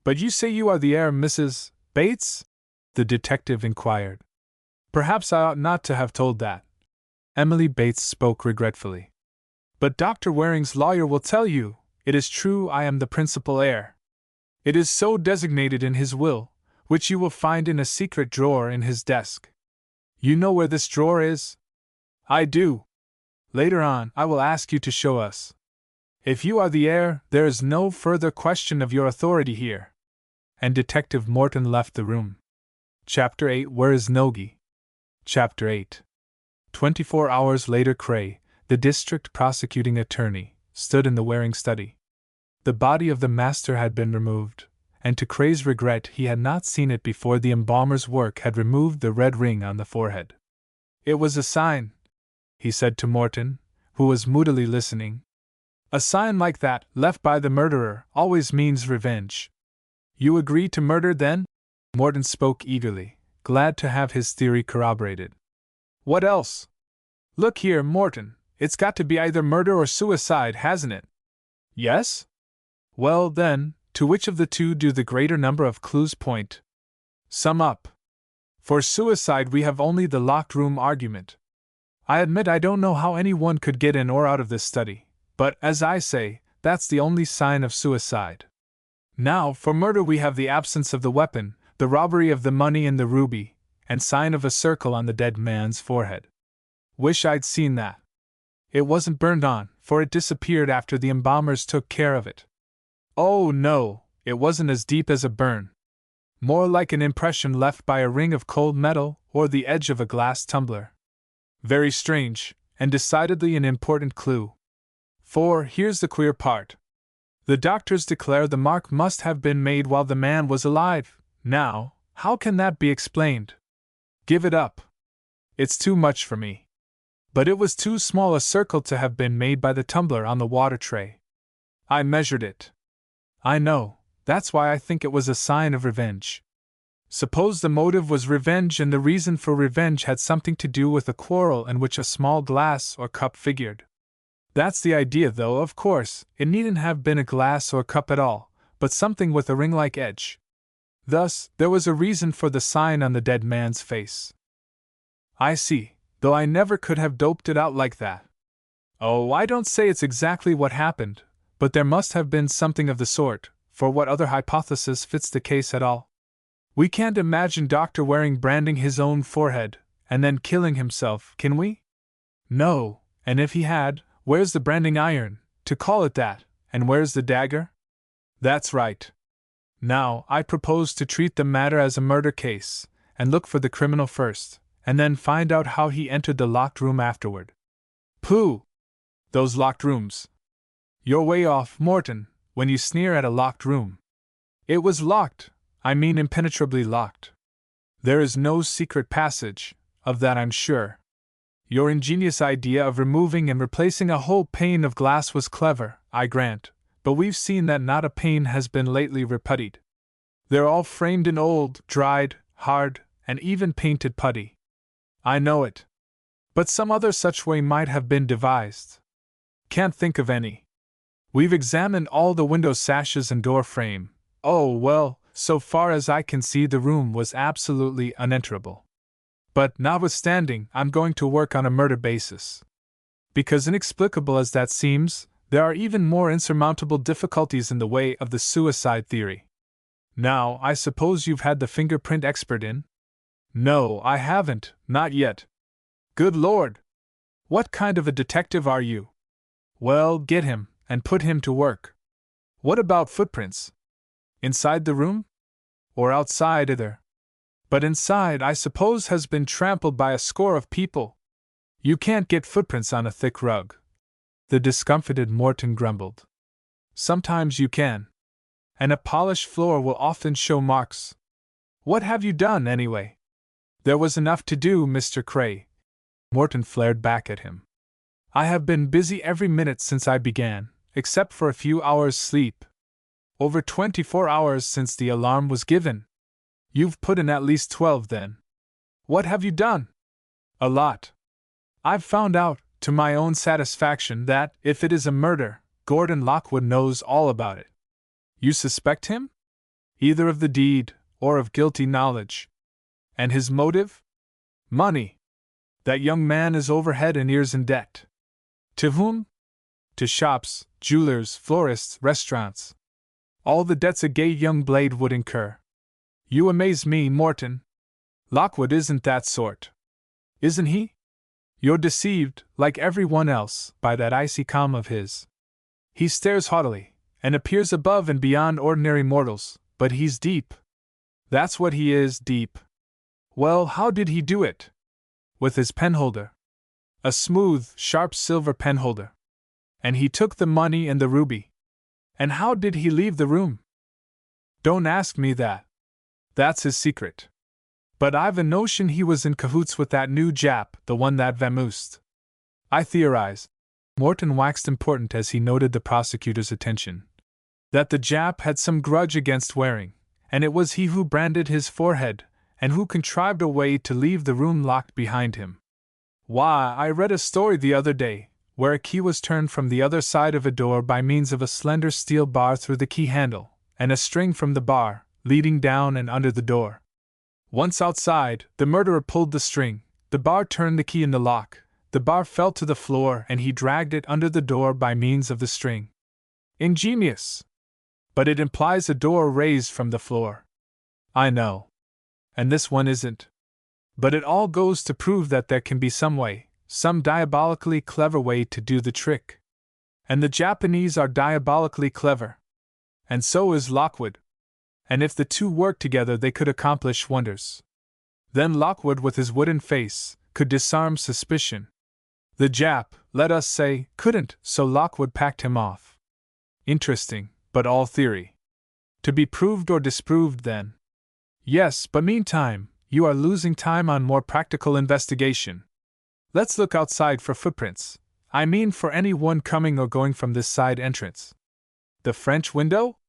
But you say you are the heir, Mrs. Bates? The detective inquired. Perhaps I ought not to have told that. Emily Bates spoke regretfully. But Dr. Waring's lawyer will tell you, it is true I am the principal heir. It is so designated in his will, which you will find in a secret drawer in his desk. You know where this drawer is? I do. Later on, I will ask you to show us. If you are the heir, there is no further question of your authority here. And Detective Morton left the room. Chapter 8 Where is Nogi? Chapter 8 24 hours later, Cray, the district prosecuting attorney, stood in the Waring study. The body of the master had been removed, and to Cray's regret he had not seen it before the embalmer's work had removed the red ring on the forehead. It was a sign, he said to Morton, who was moodily listening. A sign like that, left by the murderer, always means revenge. You agree to murder, then? Morton spoke eagerly, glad to have his theory corroborated. What else? Look here, Morton, it's got to be either murder or suicide, hasn't it? Yes? Well, then, To which of the two do the greater number of clues point? Sum up. For suicide we have only the locked room argument. I admit I don't know how anyone could get in or out of this study, but, as I say, that's the only sign of suicide. Now, for murder we have the absence of the weapon, the robbery of the money and the ruby, and sign of a circle on the dead man's forehead. Wish I'd seen that. It wasn't burned on, for it disappeared after the embalmers took care of it. Oh no, it wasn't as deep as a burn. More like an impression left by a ring of cold metal or the edge of a glass tumbler. Very strange, and decidedly an important clue. For here's the queer part. The doctors declare the mark must have been made while the man was alive. Now, how can that be explained? Give it up. It's too much for me. But it was too small a circle to have been made by the tumbler on the water tray. I measured it. I know, that's why I think it was a sign of revenge. Suppose the motive was revenge and the reason for revenge had something to do with a quarrel in which a small glass or cup figured. That's the idea, though, of course, it needn't have been a glass or cup at all, but something with a ring-like edge. Thus, there was a reason for the sign on the dead man's face. I see, though I never could have doped it out like that. Oh, I don't say it's exactly what happened, but there must have been something of the sort, for what other hypothesis fits the case at all? We can't imagine Dr. Waring branding his own forehead, and then killing himself, can we? No, and if he had, where's the branding iron, to call it that, and where's the dagger? That's right. Now, I propose to treat the matter as a murder case, and look for the criminal first, and then find out how he entered the locked room afterward. Pooh! Those locked rooms. You're way off, Morton, when you sneer at a locked room. It was locked, I mean impenetrably locked. There is no secret passage, of that I'm sure. Your ingenious idea of removing and replacing a whole pane of glass was clever, I grant, but we've seen that not a pane has been lately reputtied. They're all framed in old, dried, hard, and even painted putty. I know it. But some other such way might have been devised. Can't think of any. We've examined all the window sashes and door frame. Oh, well, so far as I can see, the room was absolutely unenterable. But, notwithstanding, I'm going to work on a murder basis. Because, inexplicable as that seems, there are even more insurmountable difficulties in the way of the suicide theory. Now, I suppose you've had the fingerprint expert in? No, I haven't, not yet. Good Lord! What kind of a detective are you? Well, get him, and put him to work. What about footprints? Inside the room? Or outside either? But inside, I suppose, has been trampled by a score of people. You can't get footprints on a thick rug. The discomfited Morton grumbled. Sometimes you can. And a polished floor will often show marks. What have you done, anyway? There was enough to do, Mr. Cray. Morton flared back at him. I have been busy every minute since I began, except for a few hours' sleep. Over 24 hours since the alarm was given. You've put in at least 12, then. What have you done? A lot. I've found out, to my own satisfaction, that, if it is a murder, Gordon Lockwood knows all about it. You suspect him? Either of the deed, or of guilty knowledge. And his motive? Money. That young man is over head and ears in debt. To whom? To shops, jewelers, florists, restaurants. All the debts a gay young blade would incur. You amaze me, Morton. Lockwood isn't that sort. Isn't he? You're deceived, like everyone else, by that icy calm of his. He stares haughtily, and appears above and beyond ordinary mortals, but he's deep. That's what he is, deep. Well, how did he do it? With his penholder. A smooth, sharp silver penholder. And he took the money and the ruby. And how did he leave the room? Don't ask me that. That's his secret. But I've a notion he was in cahoots with that new Jap, the one that vamoosed. I theorize. Morton waxed important as he noted the prosecutor's attention. That the Jap had some grudge against Waring, and it was he who branded his forehead, and who contrived a way to leave the room locked behind him. Why, I read a story the other day, where a key was turned from the other side of a door by means of a slender steel bar through the key handle, and a string from the bar, leading down and under the door. Once outside, the murderer pulled the string, the bar turned the key in the lock, the bar fell to the floor, and he dragged it under the door by means of the string. Ingenious! But it implies a door raised from the floor. I know. And this one isn't. But it all goes to prove that there can be some way, some diabolically clever way to do the trick. And the Japanese are diabolically clever. And so is Lockwood. And if the two worked together, they could accomplish wonders. Then Lockwood, with his wooden face, could disarm suspicion. The Jap, let us say, couldn't, so Lockwood packed him off. Interesting, but all theory. To be proved or disproved, then. Yes, but meantime, you are losing time on more practical investigation. Let's look outside for footprints. I mean for anyone coming or going from this side entrance. The French window?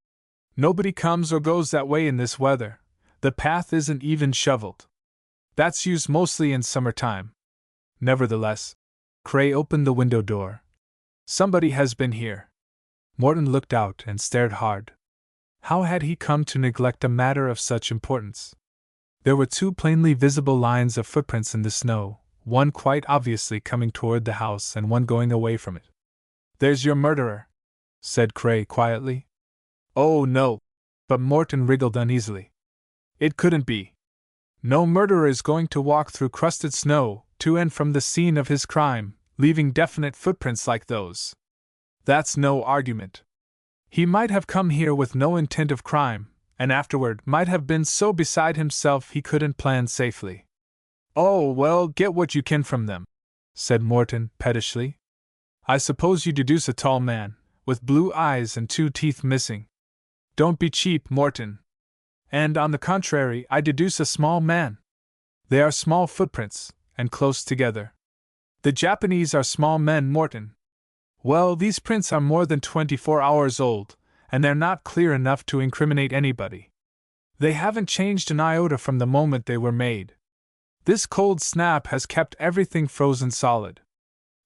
Nobody comes or goes that way in this weather. The path isn't even shoveled. That's used mostly in summertime. Nevertheless, Cray opened the window door. Somebody has been here. Morton looked out and stared hard. How had he come to neglect a matter of such importance? There were two plainly visible lines of footprints in the snow, one quite obviously coming toward the house and one going away from it. There's your murderer, said Cray quietly. Oh, no. But Morton wriggled uneasily. It couldn't be. No murderer is going to walk through crusted snow to and from the scene of his crime, leaving definite footprints like those. That's no argument. He might have come here with no intent of crime, and afterward might have been so beside himself he couldn't plan safely. Oh, well, get what you can from them, said Morton pettishly. I suppose you deduce a tall man, with blue eyes and 2 teeth missing. Don't be cheap, Morton. And on the contrary, I deduce a small man. They are small footprints, and close together. The Japanese are small men, Morton. Well, these prints are more than 24 hours old, and they're not clear enough to incriminate anybody. They haven't changed an iota from the moment they were made. This cold snap has kept everything frozen solid.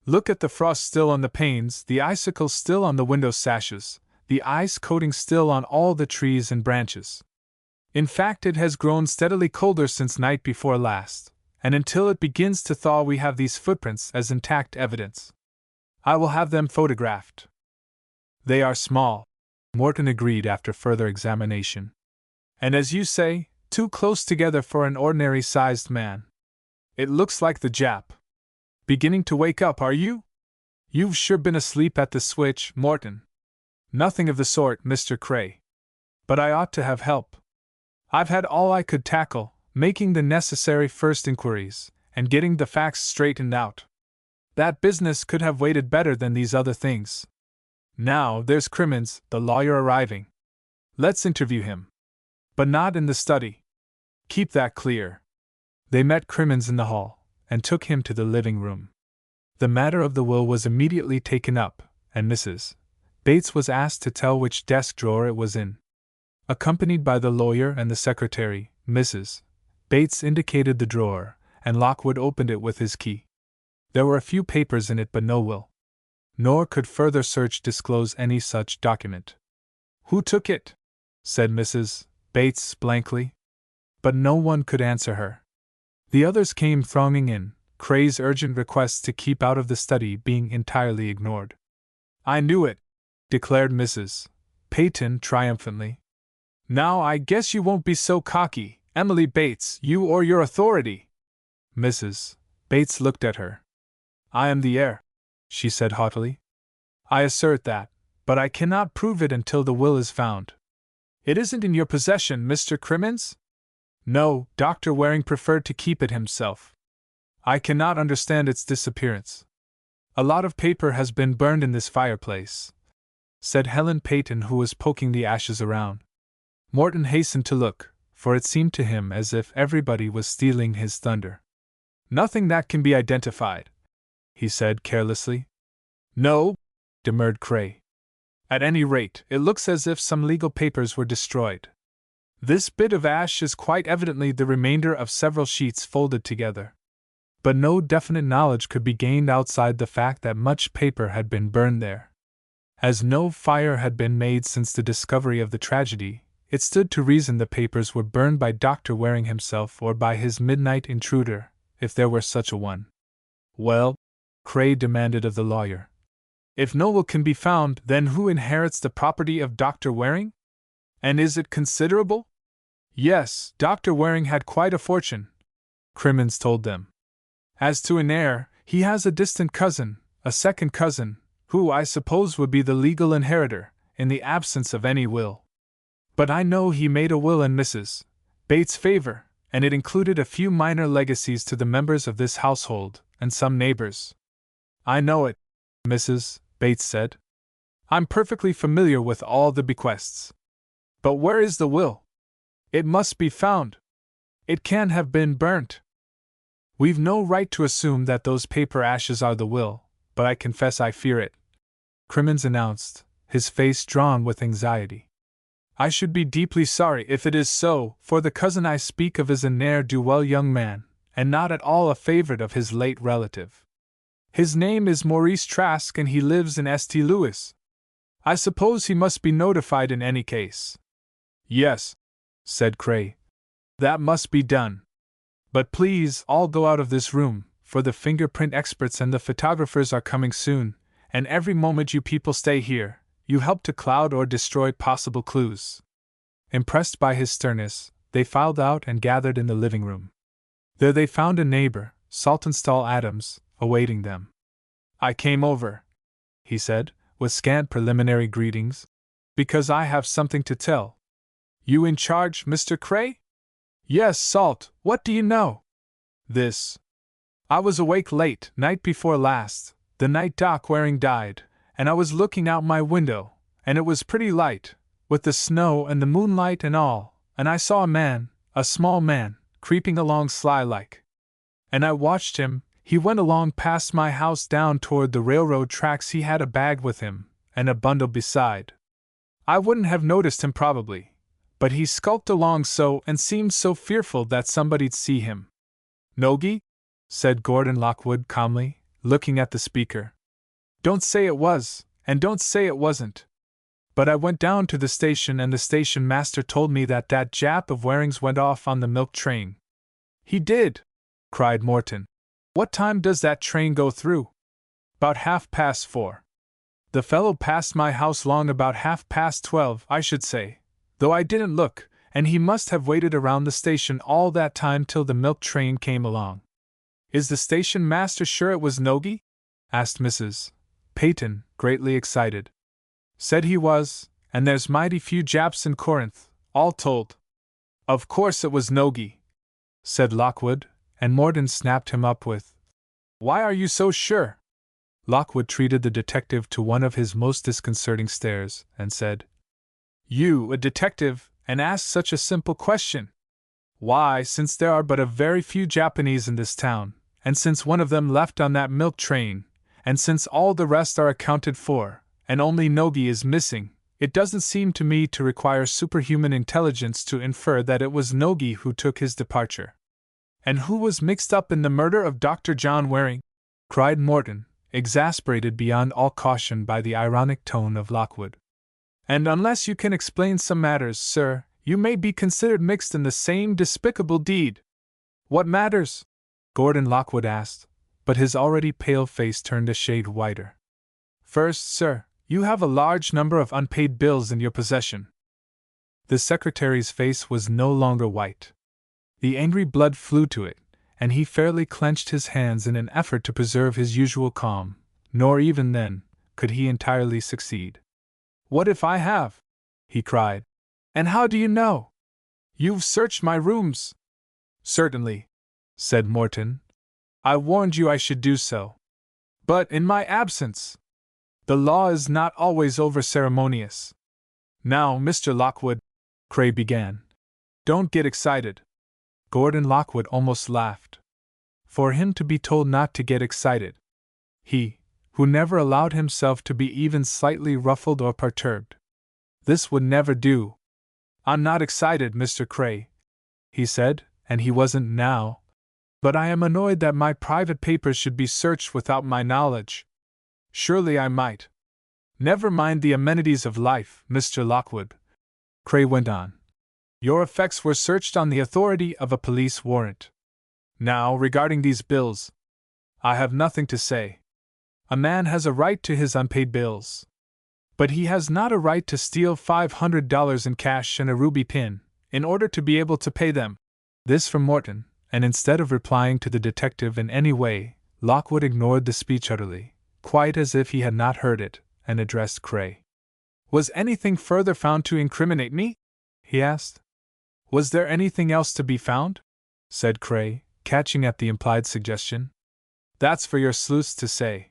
Look at the frost still on the panes, the icicles still on the window sashes, the ice coating still on all the trees and branches. In fact, it has grown steadily colder since night before last, and until it begins to thaw we have these footprints as intact evidence. I will have them photographed. They are small, Morton agreed after further examination. And as you say, too close together for an ordinary-sized man. It looks like the Jap. Beginning to wake up, are you? You've sure been asleep at the switch, Morton. Nothing of the sort, Mr. Cray. But I ought to have help. I've had all I could tackle, making the necessary first inquiries, and getting the facts straightened out. That business could have waited better than these other things. Now, there's Crimmins, the lawyer, arriving. Let's interview him. But not in the study. Keep that clear. They met Crimmins in the hall, and took him to the living room. The matter of the will was immediately taken up, and Mrs. Bates was asked to tell which desk drawer it was in. Accompanied by the lawyer and the secretary, Mrs. Bates indicated the drawer, and Lockwood opened it with his key. There were a few papers in it, but no will. Nor could further search disclose any such document. Who took it? Said Mrs. Bates blankly. But no one could answer her. The others came thronging in, Cray's urgent requests to keep out of the study being entirely ignored. I knew it, declared Mrs. Peyton triumphantly. Now I guess you won't be so cocky, Emily Bates, you or your authority. Mrs. Bates looked at her. I am the heir, she said haughtily. I assert that, but I cannot prove it until the will is found. It isn't in your possession, Mr. Crimmins? No, Dr. Waring preferred to keep it himself. I cannot understand its disappearance. A lot of paper has been burned in this fireplace, said Helen Peyton, who was poking the ashes around. Morton hastened to look, for it seemed to him as if everybody was stealing his thunder. Nothing that can be identified, he said carelessly. No, demurred Cray. At any rate, it looks as if some legal papers were destroyed. This bit of ash is quite evidently the remainder of several sheets folded together. But no definite knowledge could be gained outside the fact that much paper had been burned there. As no fire had been made since the discovery of the tragedy, it stood to reason the papers were burned by Dr. Waring himself or by his midnight intruder, if there were such a one. Well? Cray demanded of the lawyer. If no will can be found, then who inherits the property of Dr. Waring? And is it considerable? Yes, Dr. Waring had quite a fortune, Crimmins told them. As to an heir, he has a distant cousin, a second cousin, who I suppose would be the legal inheritor, in the absence of any will. But I know he made a will in Mrs. Bates' favor, and it included a few minor legacies to the members of this household, and some neighbors. I know it, Mrs. Bates said. I'm perfectly familiar with all the bequests. But where is the will? It must be found. It can't have been burnt. We've no right to assume that those paper ashes are the will, but I confess I fear it, Crimmins announced, his face drawn with anxiety. I should be deeply sorry if it is so, for the cousin I speak of is a ne'er-do-well young man, and not at all a favorite of his late relative. His name is Maurice Trask and he lives in St. Louis. I suppose he must be notified in any case. Yes, said Cray. That must be done. But please all go out of this room, for the fingerprint experts and the photographers are coming soon, and every moment you people stay here, you help to cloud or destroy possible clues. Impressed by his sternness, they filed out and gathered in the living room. There they found a neighbor, Saltonstall Adams, awaiting them. I came over, he said, with scant preliminary greetings, because I have something to tell. You in charge, Mr. Cray? Yes, Salt, what do you know? This. I was awake late, night before last, the night Doc Waring died, and I was looking out my window, and it was pretty light, with the snow and the moonlight and all, and I saw a man, a small man, creeping along sly-like. And I watched him. He went along past my house down toward the railroad tracks. He had a bag with him, and a bundle beside. I wouldn't have noticed him probably, but he skulked along so and seemed so fearful that somebody'd see him. Nogi? Said Gordon Lockwood calmly, looking at the speaker. Don't say it was, and don't say it wasn't. But I went down to the station and the station master told me that Jap of Waring's went off on the milk train. He did? Cried Morton. What time does that train go through? About 4:30. The fellow passed my house long about 12:30, I should say, though I didn't look, and he must have waited around the station all that time till the milk train came along. Is the station master sure it was Nogi? Asked Mrs. Peyton, greatly excited. Said he was, and there's mighty few Japs in Corinth, all told. Of course it was Nogi, said Lockwood, and Morton snapped him up with, Why are you so sure? Lockwood treated the detective to one of his most disconcerting stares, and said, You, a detective, and ask such a simple question? Why, since there are but a very few Japanese in this town, and since one of them left on that milk train, and since all the rest are accounted for, and only Nogi is missing, it doesn't seem to me to require superhuman intelligence to infer that it was Nogi who took his departure. And who was mixed up in the murder of Dr. John Waring? Cried Morton, exasperated beyond all caution by the ironic tone of Lockwood. And unless you can explain some matters, sir, you may be considered mixed in the same despicable deed. What matters? Gordon Lockwood asked, but his already pale face turned a shade whiter. First, sir, you have a large number of unpaid bills in your possession. The secretary's face was no longer white. The angry blood flew to it, and he fairly clenched his hands in an effort to preserve his usual calm, nor even then could he entirely succeed. What if I have? He cried. And how do you know? You've searched my rooms. Certainly, said Morton. I warned you I should do so. But in my absence. The law is not always over-ceremonious. Now, Mr. Lockwood, Cray began. Don't get excited. Gordon Lockwood almost laughed. For him to be told not to get excited. He, who never allowed himself to be even slightly ruffled or perturbed. This would never do. I'm not excited, Mr. Cray, he said, and he wasn't now. But I am annoyed that my private papers should be searched without my knowledge. Surely I might. Never mind the amenities of life, Mr. Lockwood, Cray went on. Your effects were searched on the authority of a police warrant. Now, regarding these bills, I have nothing to say. A man has a right to his unpaid bills. But he has not a right to steal $500 in cash and a ruby pin, in order to be able to pay them. This from Morton, and instead of replying to the detective in any way, Lockwood ignored the speech utterly, quite as if he had not heard it, and addressed Cray. Was anything further found to incriminate me? He asked. Was there anything else to be found? Said Cray, catching at the implied suggestion. That's for your sleuths to say.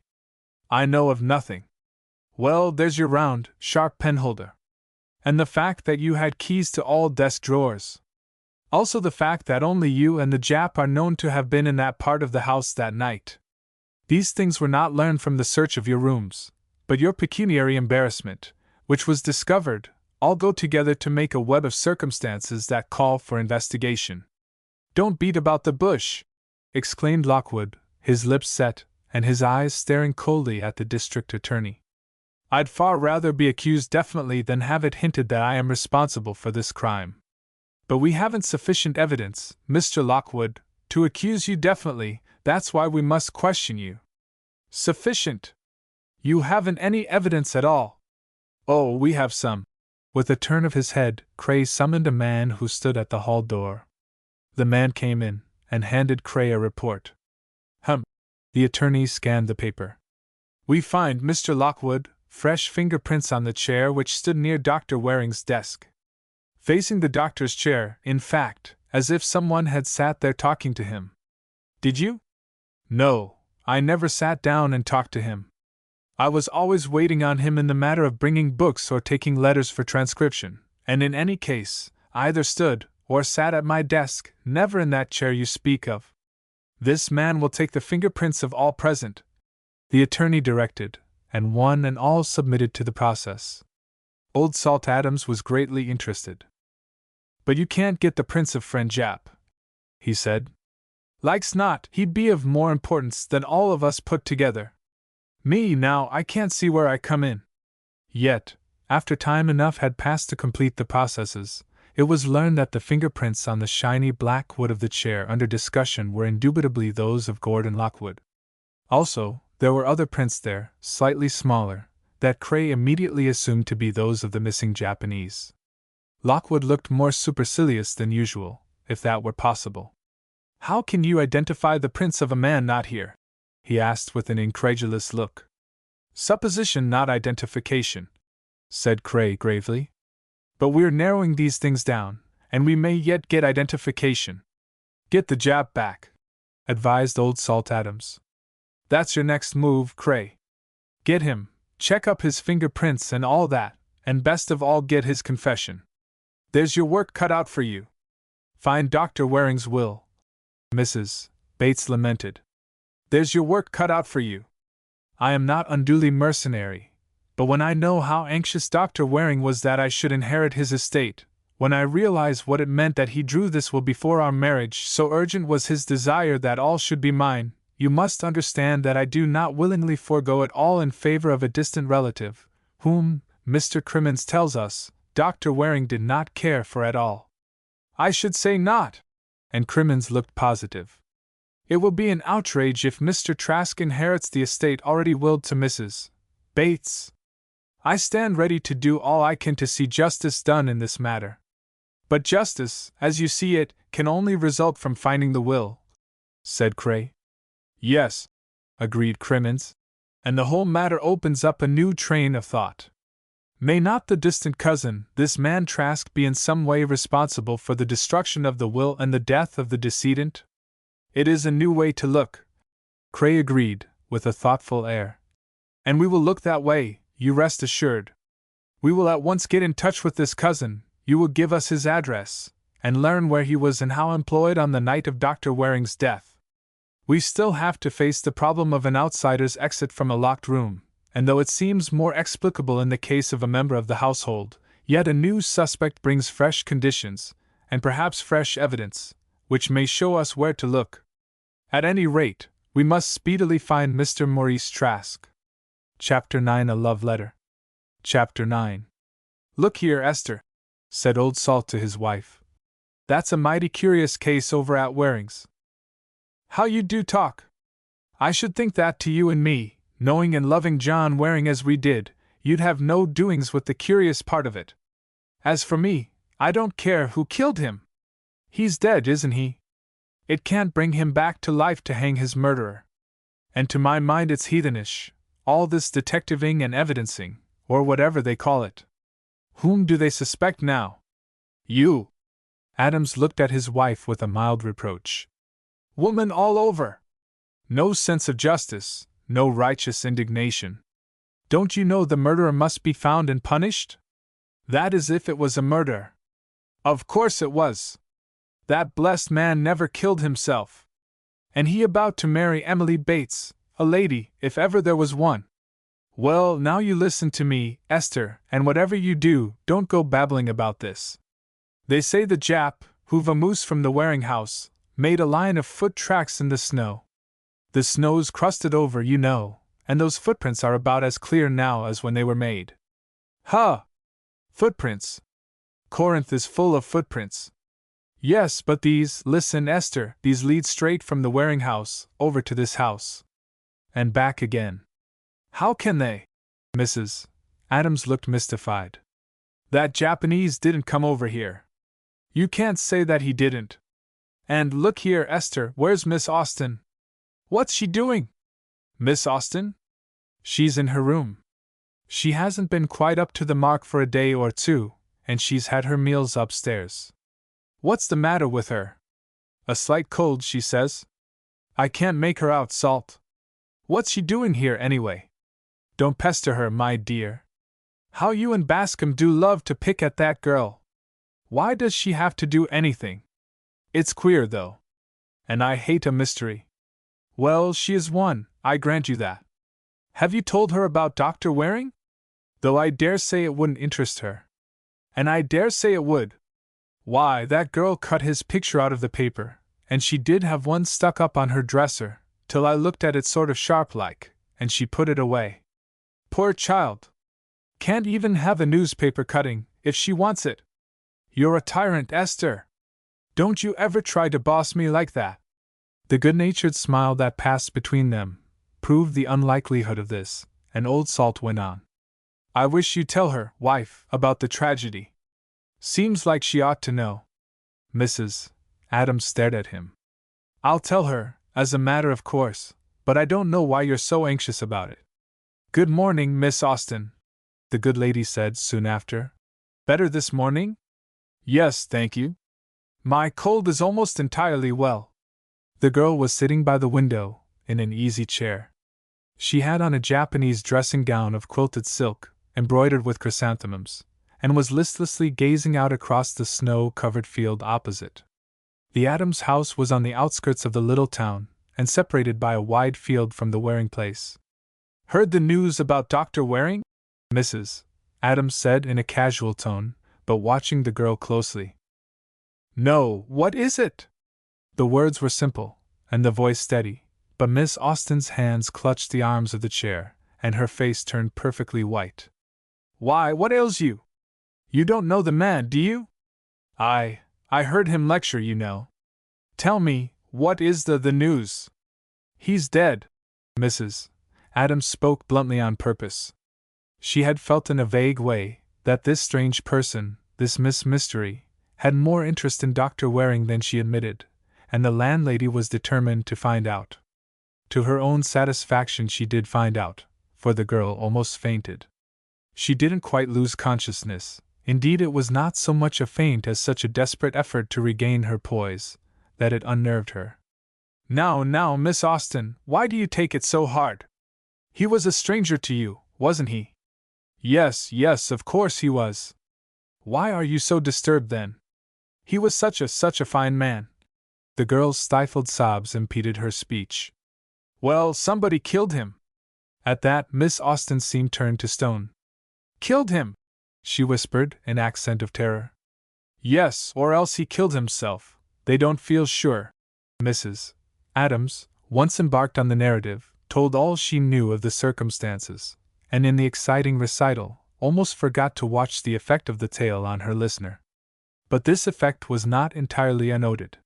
I know of nothing. Well, there's your round, sharp penholder. And the fact that you had keys to all desk drawers. Also the fact that only you and the Jap are known to have been in that part of the house that night. These things were not learned from the search of your rooms, but your pecuniary embarrassment, which was discovered, all go together to make a web of circumstances that call for investigation. Don't beat about the bush, exclaimed Lockwood, his lips set, and his eyes staring coldly at the district attorney. I'd far rather be accused definitely than have it hinted that I am responsible for this crime. But we haven't sufficient evidence, Mr. Lockwood, to accuse you definitely. That's why we must question you. Sufficient? You haven't any evidence at all. Oh, we have some. With a turn of his head, Cray summoned a man who stood at the hall door. The man came in, and handed Cray a report. The attorney scanned the paper. We find, Mr. Lockwood, fresh fingerprints on the chair which stood near Dr. Waring's desk. Facing the doctor's chair, in fact, as if someone had sat there talking to him. Did you? No, I never sat down and talked to him. I was always waiting on him in the matter of bringing books or taking letters for transcription, and in any case, I either stood or sat at my desk, never in that chair you speak of. This man will take the fingerprints of all present, the attorney directed, and one and all submitted to the process. Old Salt Adams was greatly interested. But you can't get the prints of friend Jap, he said. Like's not, he'd be of more importance than all of us put together. Me, now, I can't see where I come in. Yet, after time enough had passed to complete the processes, it was learned that the fingerprints on the shiny black wood of the chair under discussion were indubitably those of Gordon Lockwood. Also, there were other prints there, slightly smaller, that Cray immediately assumed to be those of the missing Japanese. Lockwood looked more supercilious than usual, if that were possible. How can you identify the prints of a man not here? He asked with an incredulous look. Supposition, not identification, said Cray gravely. But we're narrowing these things down, and we may yet get identification. Get the Jap back, advised Old Salt Adams. That's your next move, Cray. Get him, check up his fingerprints and all that, and best of all get his confession. There's your work cut out for you. Find Dr. Waring's will. Mrs. Bates lamented. There's your work cut out for you. I am not unduly mercenary, but when I know how anxious Dr. Waring was that I should inherit his estate, when I realize what it meant that he drew this will before our marriage, so urgent was his desire that all should be mine, you must understand that I do not willingly forego it all in favor of a distant relative, whom, Mr. Crimmins tells us, Dr. Waring did not care for at all. I should say not. And Crimmins looked positive. It will be an outrage if Mr. Trask inherits the estate already willed to Mrs. Bates. I stand ready to do all I can to see justice done in this matter. But justice, as you see it, can only result from finding the will, said Cray. Yes, agreed Crimmins, and the whole matter opens up a new train of thought. May not the distant cousin, this man Trask, be in some way responsible for the destruction of the will and the death of the decedent? It is a new way to look, Cray agreed, with a thoughtful air. And we will look that way, you rest assured. We will at once get in touch with this cousin, you will give us his address, and learn where he was and how employed on the night of Dr. Waring's death. We still have to face the problem of an outsider's exit from a locked room, and though it seems more explicable in the case of a member of the household, yet a new suspect brings fresh conditions, and perhaps fresh evidence, which may show us where to look. At any rate, we must speedily find Mr. Maurice Trask. Chapter 9: A Love Letter. Chapter 9. Look here, Esther, said Old Salt to his wife. That's a mighty curious case over at Waring's. How you do talk! I should think that to you and me, knowing and loving John Waring as we did, you'd have no doings with the curious part of it. As for me, I don't care who killed him. He's dead, isn't he? It can't bring him back to life to hang his murderer. And to my mind it's heathenish, all this detectiving and evidencing, or whatever they call it. Whom do they suspect now? You. Adams looked at his wife with a mild reproach. Woman all over! No sense of justice, no righteous indignation. Don't you know the murderer must be found and punished? That is if it was a murder. Of course it was. That blessed man never killed himself. And he about to marry Emily Bates, a lady, if ever there was one. Well, now you listen to me, Esther, and whatever you do, don't go babbling about this. They say the Jap, who vamoosed from the Waring house, made a line of foot tracks in the snow. The snow's crusted over, you know, and those footprints are about as clear now as when they were made. Huh! Footprints. Corinth is full of footprints. Yes, but these, listen, Esther, these lead straight from the Waring house, over to this house. And back again. How can they? Mrs. Adams looked mystified. That Japanese didn't come over here. You can't say that he didn't. And look here, Esther, where's Miss Austen? What's she doing? Miss Austen? She's in her room. She hasn't been quite up to the mark for a day or two, and she's had her meals upstairs. What's the matter with her? A slight cold, she says. I can't make her out, Salt. What's she doing here, anyway? Don't pester her, my dear. How you and Bascom do love to pick at that girl. Why does she have to do anything? It's queer, though. And I hate a mystery. Well, she is one, I grant you that. Have you told her about Dr. Waring? Though I dare say it wouldn't interest her. And I dare say it would. Why, that girl cut his picture out of the paper, and she did have one stuck up on her dresser, till I looked at it sort of sharp-like, and she put it away. Poor child! Can't even have a newspaper cutting, if she wants it. You're a tyrant, Esther. Don't you ever try to boss me like that. The good-natured smile that passed between them proved the unlikelihood of this, and Old Salt went on. I wish you'd tell her, wife, about the tragedy. Seems like she ought to know. Mrs. Adams stared at him. I'll tell her, as a matter of course, but I don't know why you're so anxious about it. Good morning, Miss Austen, the good lady said soon after. Better this morning? Yes, thank you. My cold is almost entirely well. The girl was sitting by the window, in an easy chair. She had on a Japanese dressing gown of quilted silk, embroidered with chrysanthemums, and was listlessly gazing out across the snow-covered field opposite. The Adams house was on the outskirts of the little town, and separated by a wide field from the Waring place. Heard the news about Dr. Waring? Mrs. Adams said in a casual tone, but watching the girl closely. No, what is it? The words were simple, and the voice steady, but Miss Austen's hands clutched the arms of the chair, and her face turned perfectly white. Why, what ails you? You don't know the man, do you? I heard him lecture, you know. Tell me, what is the news? He's dead. Mrs. Adams spoke bluntly on purpose. She had felt in a vague way that this strange person, this Miss Mystery, had more interest in Dr. Waring than she admitted, and the landlady was determined to find out. To her own satisfaction she did find out, for the girl almost fainted. She didn't quite lose consciousness. Indeed, it was not so much a faint as such a desperate effort to regain her poise, that it unnerved her. Now, Miss Austen, why do you take it so hard? He was a stranger to you, wasn't he? Yes, of course he was. Why are you so disturbed then? He was such a fine man. The girl's stifled sobs impeded her speech. Well, somebody killed him. At that, Miss Austen seemed turned to stone. Killed him? She whispered, in accent of terror. Yes, or else he killed himself. They don't feel sure. Mrs. Adams, once embarked on the narrative, told all she knew of the circumstances, and in the exciting recital, almost forgot to watch the effect of the tale on her listener. But this effect was not entirely unnoted.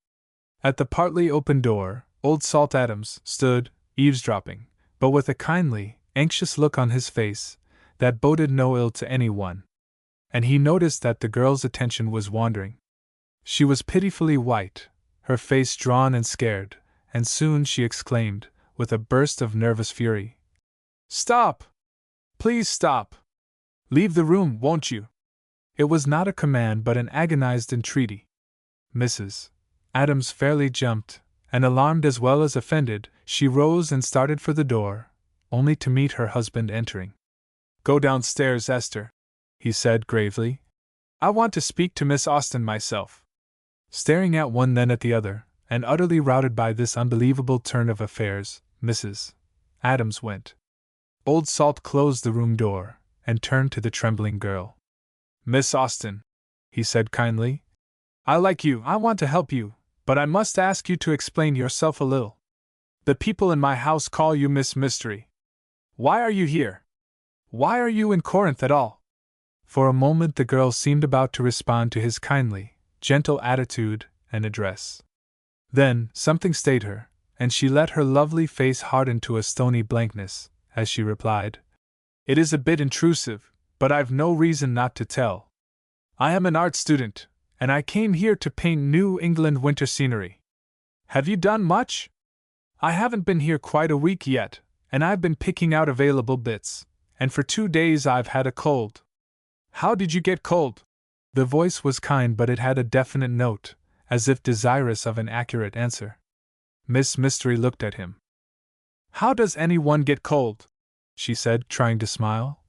At the partly open door, Old Salt Adams stood, eavesdropping, but with a kindly, anxious look on his face that boded no ill to anyone. And he noticed that the girl's attention was wandering. She was pitifully white, her face drawn and scared, and soon she exclaimed, with a burst of nervous fury, "Stop! Please stop! Leave the room, won't you?" It was not a command but an agonized entreaty. Mrs. Adams fairly jumped, and alarmed as well as offended, she rose and started for the door, only to meet her husband entering. "Go downstairs, Esther," he said gravely. "I want to speak to Miss Austen myself." Staring at one then at the other, and utterly routed by this unbelievable turn of affairs, Mrs. Adams went. Old Salt closed the room door, and turned to the trembling girl. "Miss Austen," he said kindly, "I like you, I want to help you, but I must ask you to explain yourself a little. The people in my house call you Miss Mystery. Why are you here? Why are you in Corinth at all?" For a moment the girl seemed about to respond to his kindly, gentle attitude and address. Then something stayed her, and she let her lovely face harden to a stony blankness, as she replied, "It is a bit intrusive, but I've no reason not to tell. I am an art student, and I came here to paint New England winter scenery. Have you done much? I haven't been here quite a week yet, and I've been picking out available bits, and for 2 days I've had a cold." "How did you get cold?" The voice was kind, but it had a definite note, as if desirous of an accurate answer. Miss Mystery looked at him. "How does anyone get cold?" she said, trying to smile.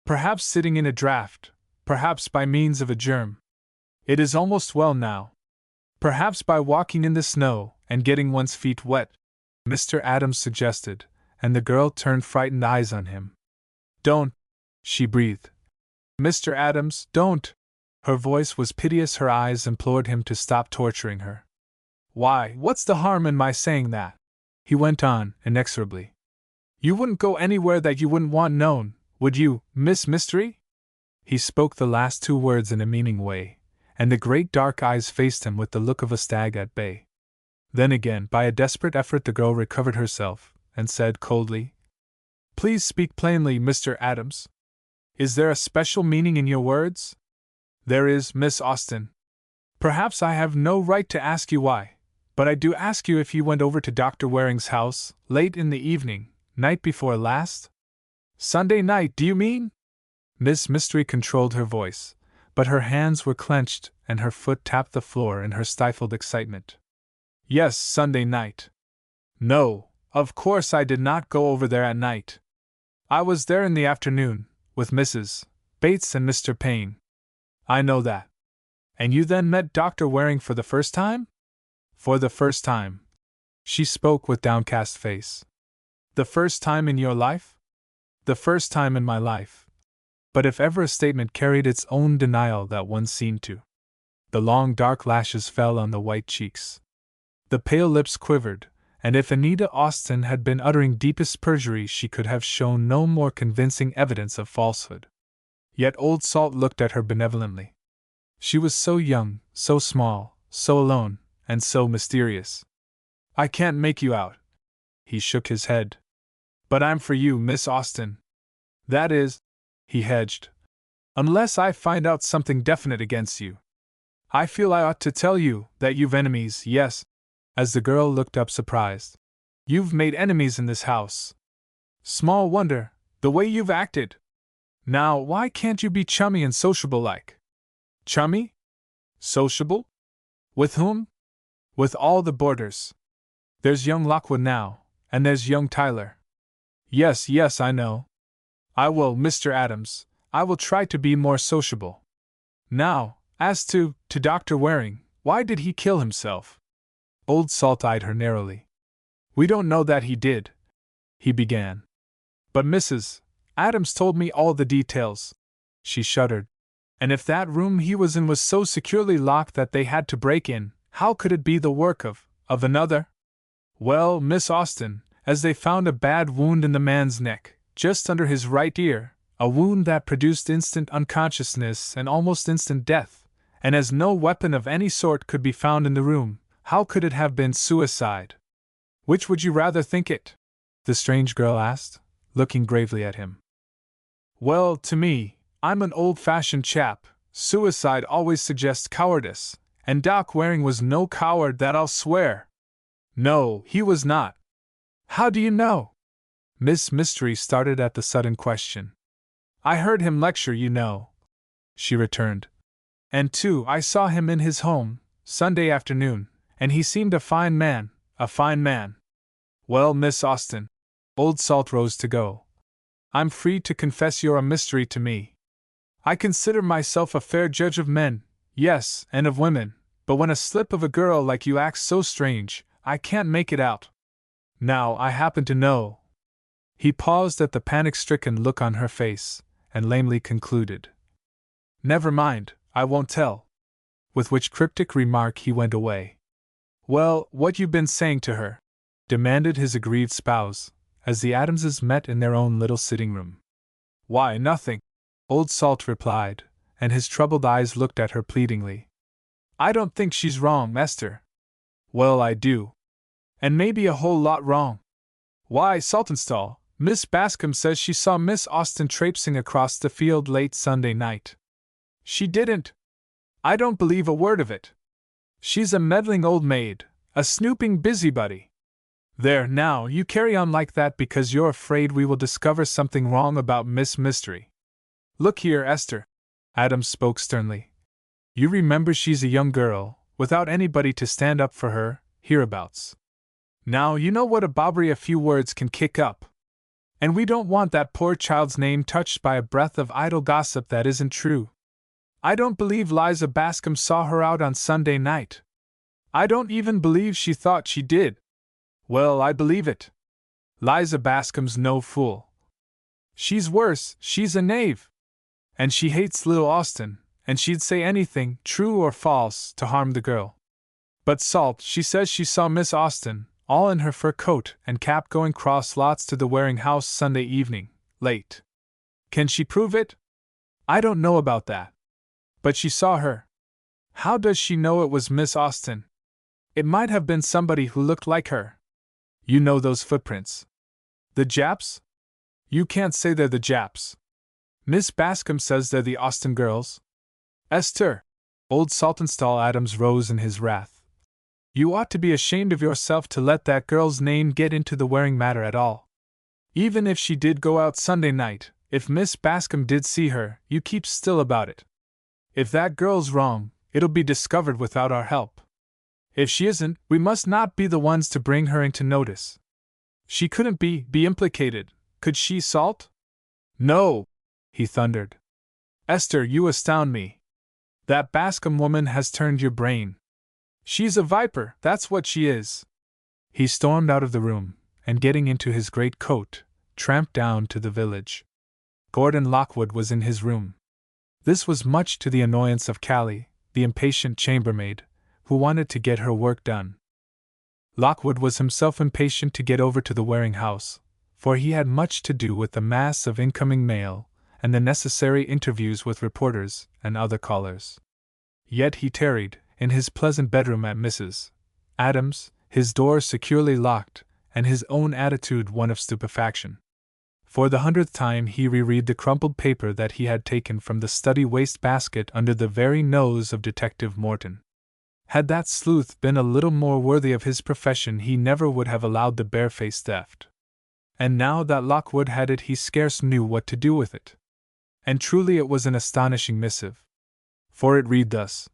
"Perhaps sitting in a draught, perhaps by means of a germ. It is almost well now. Perhaps by walking in the snow and getting one's feet wet," Mr. Adams suggested, and the girl turned frightened eyes on him. "Don't," she breathed. "Mr. Adams, don't!" Her voice was piteous, her eyes implored him to stop torturing her. "Why, what's the harm in my saying that?" he went on, inexorably. "You wouldn't go anywhere that you wouldn't want known, would you, Miss Mystery?" He spoke the last 2 words in a meaning way, and the great dark eyes faced him with the look of a stag at bay. Then again, by a desperate effort, the girl recovered herself, and said coldly, "Please speak plainly, Mr. Adams. Is there a special meaning in your words?" "There is, Miss Austen. Perhaps I have no right to ask you why, but I do ask you if you went over to Dr. Waring's house, late in the evening, night before last?" "Sunday night, do you mean?" Miss Mystery controlled her voice, but her hands were clenched and her foot tapped the floor in her stifled excitement. "Yes, Sunday night. No, of course I did not go over there at night. I was there in the afternoon, with Mrs. Bates and Mr. Payne. I know that. And you then met Dr. Waring for the first time?" "For the first time." She spoke with downcast face. "The first time in your life?" "The first time in my life." But if ever a statement carried its own denial, that one seemed to. The long dark lashes fell on the white cheeks. The pale lips quivered, and if Anita Austen had been uttering deepest perjury, she could have shown no more convincing evidence of falsehood. Yet Old Salt looked at her benevolently. She was so young, so small, so alone, and so mysterious. "I can't make you out." He shook his head. "But I'm for you, Miss Austen. That is," he hedged, "unless I find out something definite against you. I feel I ought to tell you that you've enemies, yes," as the girl looked up surprised. "You've made enemies in this house. Small wonder, the way you've acted. Now, why can't you be chummy and sociable like?" "Chummy? Sociable? With whom?" "With all the boarders. There's young Lockwood now, and there's young Tyler." Yes, I know. I will, Mr. Adams, I will try to be more sociable. Now, as to Dr. Waring, why did he kill himself?" Old Salt eyed her narrowly. "We don't know that he did," he began. "But Mrs. Adams told me all the details." She shuddered. "And if that room he was in was so securely locked that they had to break in, how could it be the work of another?" "Well, Miss Austen, as they found a bad wound in the man's neck, just under his right ear, A wound that produced instant unconsciousness and almost instant death, and as no weapon of any sort could be found in the room, how could it have been suicide? Which would you rather think it? The strange girl asked, looking gravely at him. Well, to me, I'm an old-fashioned chap. Suicide always suggests cowardice, and Doc Waring was no coward, that I'll swear. No, he was not. How do you know? Miss Mystery started at the sudden question. I heard him lecture, you know, she returned. And too, I saw him in his home, Sunday afternoon, and he seemed a fine man, a fine man. Well, Miss Austen, Old Salt rose to go. I'm free to confess you're a mystery to me. I consider myself a fair judge of men, yes, and of women, but when a slip of a girl like you acts so strange, I can't make it out. Now, I happen to know. He paused at the panic-stricken look on her face, and lamely concluded. Never mind, I won't tell. With which cryptic remark he went away. Well, what you been saying to her? Demanded his aggrieved spouse, as the Adamses met in their own little sitting-room. Why, nothing, Old Salt replied, and his troubled eyes looked at her pleadingly. I don't think she's wrong, Esther. Well, I do. And maybe a whole lot wrong. Why, Saltonstall, Miss Bascom says she saw Miss Austen traipsing across the field late Sunday night. She didn't. I don't believe a word of it. She's a meddling old maid, a snooping busybody. There, now, you carry on like that because you're afraid we will discover something wrong about Miss Mystery. Look here, Esther. Adams spoke sternly. You remember she's a young girl, without anybody to stand up for her, hereabouts. Now, you know what a bobbery a few words can kick up. And we don't want that poor child's name touched by a breath of idle gossip that isn't true. I don't believe Liza Bascom saw her out on Sunday night. I don't even believe she thought she did. Well, I believe it. Liza Bascom's no fool. She's worse, she's a knave. And she hates little Austen, and she'd say anything, true or false, to harm the girl. But Salt, she says she saw Miss Austen, all in her fur coat and cap, going cross lots to the Waring house Sunday evening, late. Can she prove it? I don't know about that. But she saw her. How does she know it was Miss Austen? It might have been somebody who looked like her. You know those footprints. The Japs? You can't say they're the Japs. Miss Bascom says they're the Austen girls. Esther! Old Saltonstall Adams rose in his wrath. You ought to be ashamed of yourself to let that girl's name get into the Waring matter at all. Even if she did go out Sunday night, if Miss Bascom did see her, you keep still about it. If that girl's wrong, it'll be discovered without our help. If she isn't, we must not be the ones to bring her into notice. She couldn't be implicated, could she, Salt? No, he thundered. Esther, you astound me. That Bascom woman has turned your brain. She's a viper, that's what she is. He stormed out of the room, and getting into his great coat, tramped down to the village. Gordon Lockwood was in his room. This was much to the annoyance of Callie, the impatient chambermaid, who wanted to get her work done. Lockwood was himself impatient to get over to the Waring house, for he had much to do with the mass of incoming mail and the necessary interviews with reporters and other callers. Yet he tarried, in his pleasant bedroom at Mrs. Adams', his door securely locked, and his own attitude one of stupefaction. For the 100th time he reread the crumpled paper that he had taken from the study waste-basket under the very nose of Detective Morton. Had that sleuth been a little more worthy of his profession, he never would have allowed the barefaced theft. And now that Lockwood had it, he scarce knew what to do with it. And truly it was an astonishing missive. For it read thus: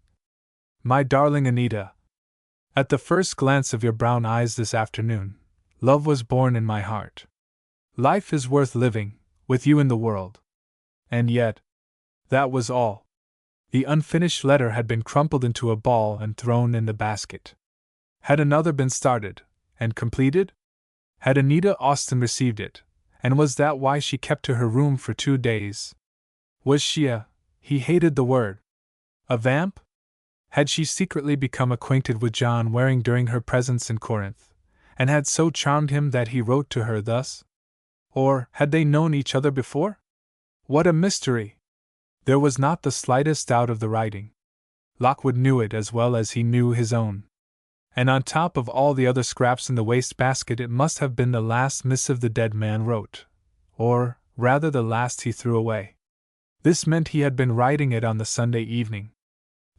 My darling Anita, at the first glance of your brown eyes this afternoon, love was born in my heart. Life is worth living, with you in the world. And yet, that was all. The unfinished letter had been crumpled into a ball and thrown in the basket. Had another been started, and completed? Had Anita Austen received it, and was that why she kept to her room for 2 days? Was she he hated the word, a vamp? Had she secretly become acquainted with John Waring during her presence in Corinth, and had so charmed him that he wrote to her thus? Or had they known each other before? What a mystery! There was not the slightest doubt of the writing. Lockwood knew it as well as he knew his own. And on top of all the other scraps in the wastebasket, it must have been the last missive the dead man wrote. Or, rather, the last he threw away. This meant he had been writing it on the Sunday evening.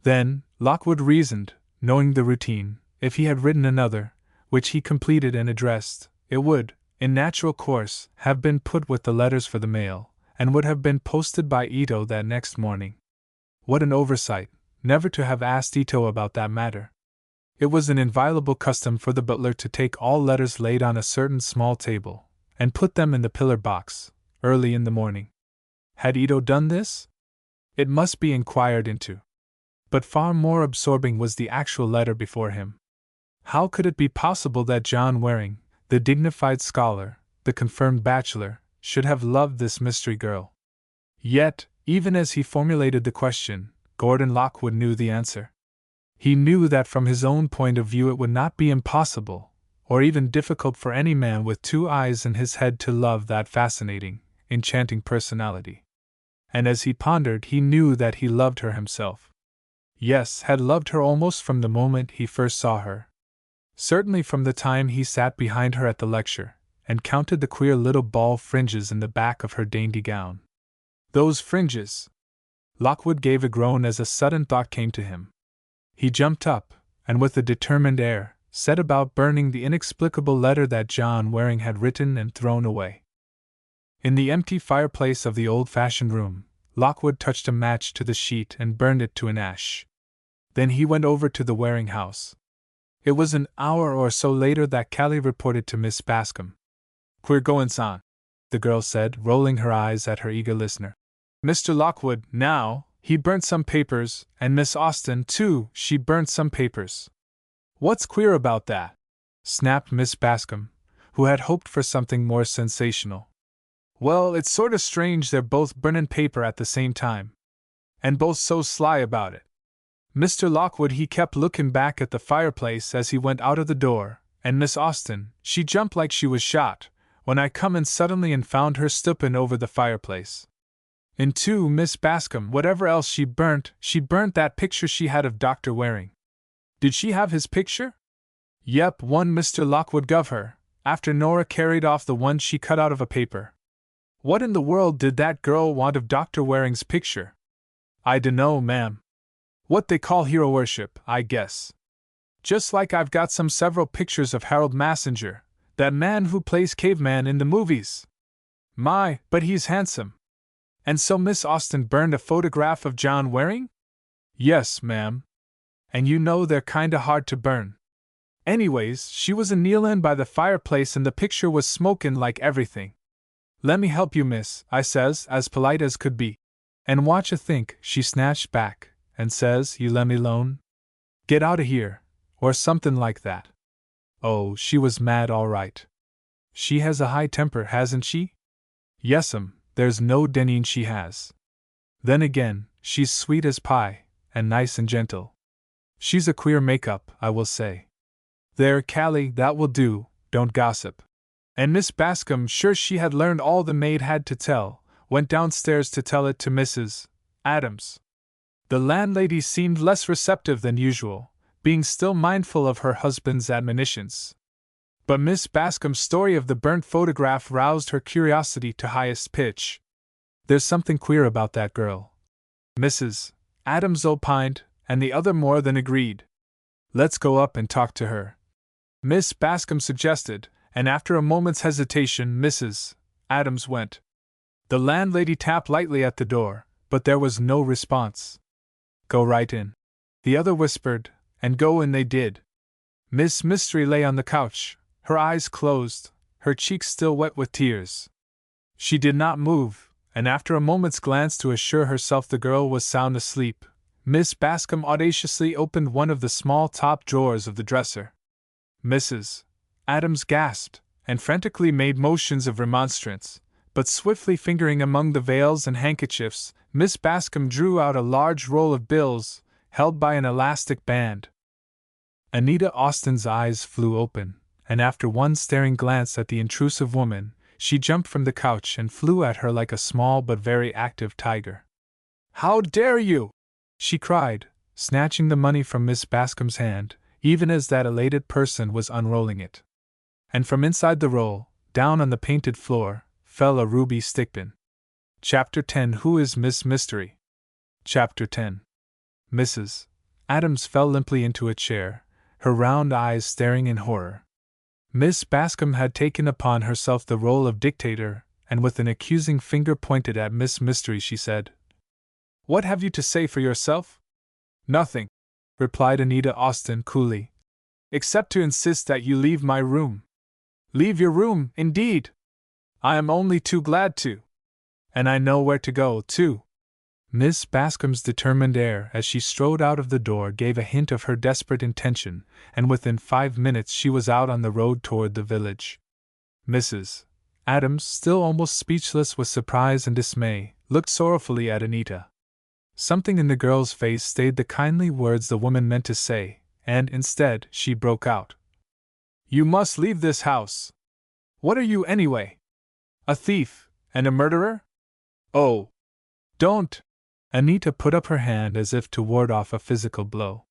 Then, Lockwood reasoned, knowing the routine, if he had written another, which he completed and addressed, it would, in natural course, have been put with the letters for the mail, and would have been posted by Ito that next morning. What an oversight, never to have asked Ito about that matter. It was an inviolable custom for the butler to take all letters laid on a certain small table, and put them in the pillar box, early in the morning. Had Ito done this? It must be inquired into. But far more absorbing was the actual letter before him. How could it be possible that John Waring, the dignified scholar, the confirmed bachelor, should have loved this mystery girl? Yet, even as he formulated the question, Gordon Lockwood knew the answer. He knew that from his own point of view it would not be impossible, or even difficult for any man with two eyes in his head to love that fascinating, enchanting personality. And as he pondered, he knew that he loved her himself. Yes, had loved her almost from the moment he first saw her. Certainly from the time he sat behind her at the lecture, and counted the queer little ball fringes in the back of her dainty gown. Those fringes! Lockwood gave a groan as a sudden thought came to him. He jumped up, and with a determined air, set about burning the inexplicable letter that John Waring had written and thrown away. In the empty fireplace of the old-fashioned room, Lockwood touched a match to the sheet and burned it to an ash. Then he went over to the Waring house. It was an hour or so later that Callie reported to Miss Bascom. "Queer goin's on," the girl said, rolling her eyes at her eager listener. "Mr. Lockwood, now, he burnt some papers, and Miss Austen, too, she burnt some papers." "What's queer about that?" snapped Miss Bascom, who had hoped for something more sensational. "Well, it's sort of strange they're both burnin' paper at the same time. And both so sly about it." Mr. Lockwood he kept looking back at the fireplace as he went out of the door, and Miss Austen, she jumped like she was shot, when I come in suddenly and found her stoopin' over the fireplace. And too, Miss Bascom, whatever else she burnt that picture she had of Dr. Waring. Did she have his picture? Yep, one Mr. Lockwood guv her, after Nora carried off the one she cut out of a paper. What in the world did that girl want of Dr. Waring's picture? I dunno, ma'am. What they call hero worship, I guess. Just like I've got several pictures of Harold Massinger, that man who plays caveman in the movies. My, but he's handsome. And so Miss Austen burned a photograph of John Waring? Yes, ma'am. And you know they're kinda hard to burn. Anyways, she was a-kneelin' by the fireplace and the picture was smokin' like everything. 'Let me help you, miss,' I says, as polite as could be. And watch a think, she snatched back, and says, 'You lemme alone? Get out o' here,' or something like that. Oh, she was mad all right. She has a high temper, hasn't she? Yes'm, there's no denying she has. Then again, she's sweet as pie, and nice and gentle. She's a queer make-up, I will say. There, Callie, that will do, don't gossip." And Miss Bascom, sure she had learned all the maid had to tell, went downstairs to tell it to Mrs. Adams. The landlady seemed less receptive than usual, being still mindful of her husband's admonitions. But Miss Bascom's story of the burnt photograph roused her curiosity to highest pitch. "There's something queer about that girl," Mrs. Adams opined, and the other more than agreed. "Let's go up and talk to her," Miss Bascom suggested, and after a moment's hesitation Mrs. Adams went. The landlady tapped lightly at the door, but there was no response. "Go right in," the other whispered, and go in they did. Miss Mystery lay on the couch, her eyes closed, her cheeks still wet with tears. She did not move, and after a moment's glance to assure herself the girl was sound asleep, Miss Bascom audaciously opened one of the small top drawers of the dresser. Mrs. Adams gasped, and frantically made motions of remonstrance, but swiftly fingering among the veils and handkerchiefs, Miss Bascom drew out a large roll of bills, held by an elastic band. Anita Austen's eyes flew open, and after one staring glance at the intrusive woman, She jumped from the couch and flew at her like a small but very active tiger. "How dare you!" she cried, snatching the money from Miss Bascom's hand, even as that elated person was unrolling it. And from inside the roll, down on the painted floor, fell a ruby stickpin. Chapter 10. Who is Miss Mystery? Chapter 10. Mrs. Adams fell limply into a chair, her round eyes staring in horror. Miss Bascom had taken upon herself the role of dictator, and with an accusing finger pointed at Miss Mystery she said, "What have you to say for yourself?" "Nothing," replied Anita Austen coolly, "except to insist that you leave my room." "Leave your room, indeed! I am only too glad to. And I know where to go, too." Miss Bascom's determined air as she strode out of the door gave a hint of her desperate intention, and within 5 minutes she was out on the road toward the village. Mrs. Adams, still almost speechless with surprise and dismay, looked sorrowfully at Anita. Something in the girl's face stayed the kindly words the woman meant to say, and instead, she broke out. "You must leave this house! What are you, anyway? A thief, and a murderer? Oh! Don't!" Anita put up her hand as if to ward off a physical blow.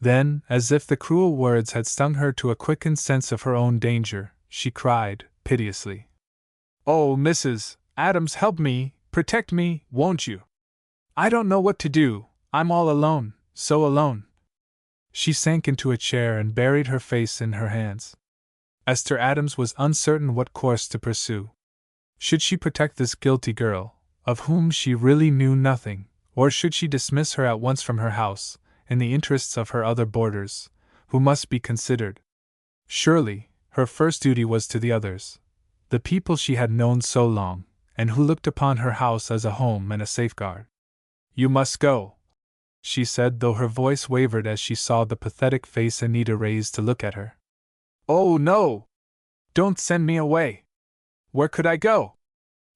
Then, as if the cruel words had stung her to a quickened sense of her own danger, she cried, piteously, "Oh, Mrs. Adams, help me, protect me, won't you? I don't know what to do, I'm all alone, so alone." She sank into a chair and buried her face in her hands. Esther Adams was uncertain what course to pursue. Should she protect this guilty girl, of whom she really knew nothing, or should she dismiss her at once from her house, in the interests of her other boarders, who must be considered? Surely, her first duty was to the others, the people she had known so long, and who looked upon her house as a home and a safeguard. "You must go," she said, though her voice wavered as she saw the pathetic face Anita raised to look at her. "Oh, no! Don't send me away! Where could I go?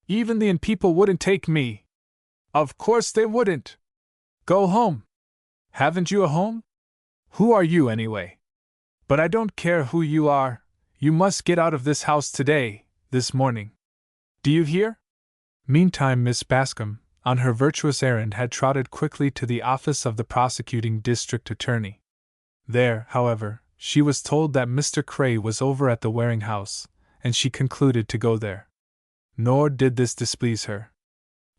Even the inn people wouldn't take me." "Of course they wouldn't. Go home." "Haven't you a home? Who are you, anyway?" "But I don't care who you are. You must get out of this house today, this morning. Do you hear?" Meantime, Miss Bascom, on her virtuous errand, had trotted quickly to the office of the prosecuting district attorney. There, however, she was told that Mr. Cray was over at the Waring house, and she concluded to go there. Nor did this displease her.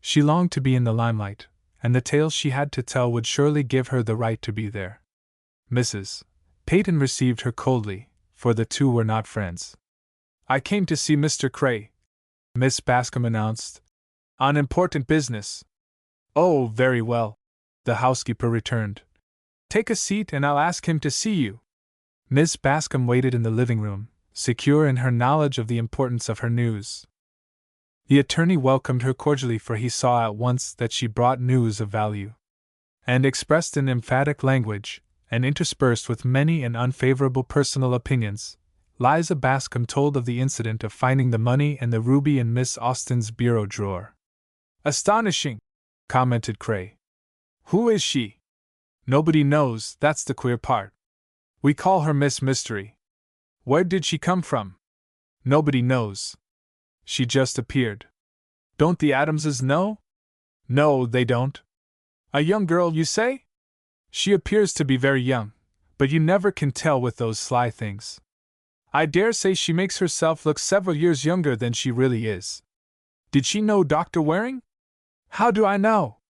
She longed to be in the limelight, and the tale she had to tell would surely give her the right to be there. Mrs. Peyton received her coldly, for the two were not friends. "I came to see Mr. Cray," Miss Bascom announced. "On important business." "Oh, very well," the housekeeper returned. "Take a seat and I'll ask him to see you." Miss Bascom waited in the living room, secure in her knowledge of the importance of her news. The attorney welcomed her cordially, for he saw at once that she brought news of value, and expressed in emphatic language, and interspersed with many and unfavorable personal opinions, Liza Bascom told of the incident of finding the money and the ruby in Miss Austen's bureau drawer. "Astonishing," commented Cray. "Who is she?" "Nobody knows, that's the queer part. We call her Miss Mystery." "Where did she come from?" "Nobody knows. She just appeared." "Don't the Adamses know?" "No, they don't." "A young girl, you say?" "She appears to be very young, but you never can tell with those sly things. I dare say she makes herself look several years younger than she really is." "Did she know Dr. Waring?" "How do I know?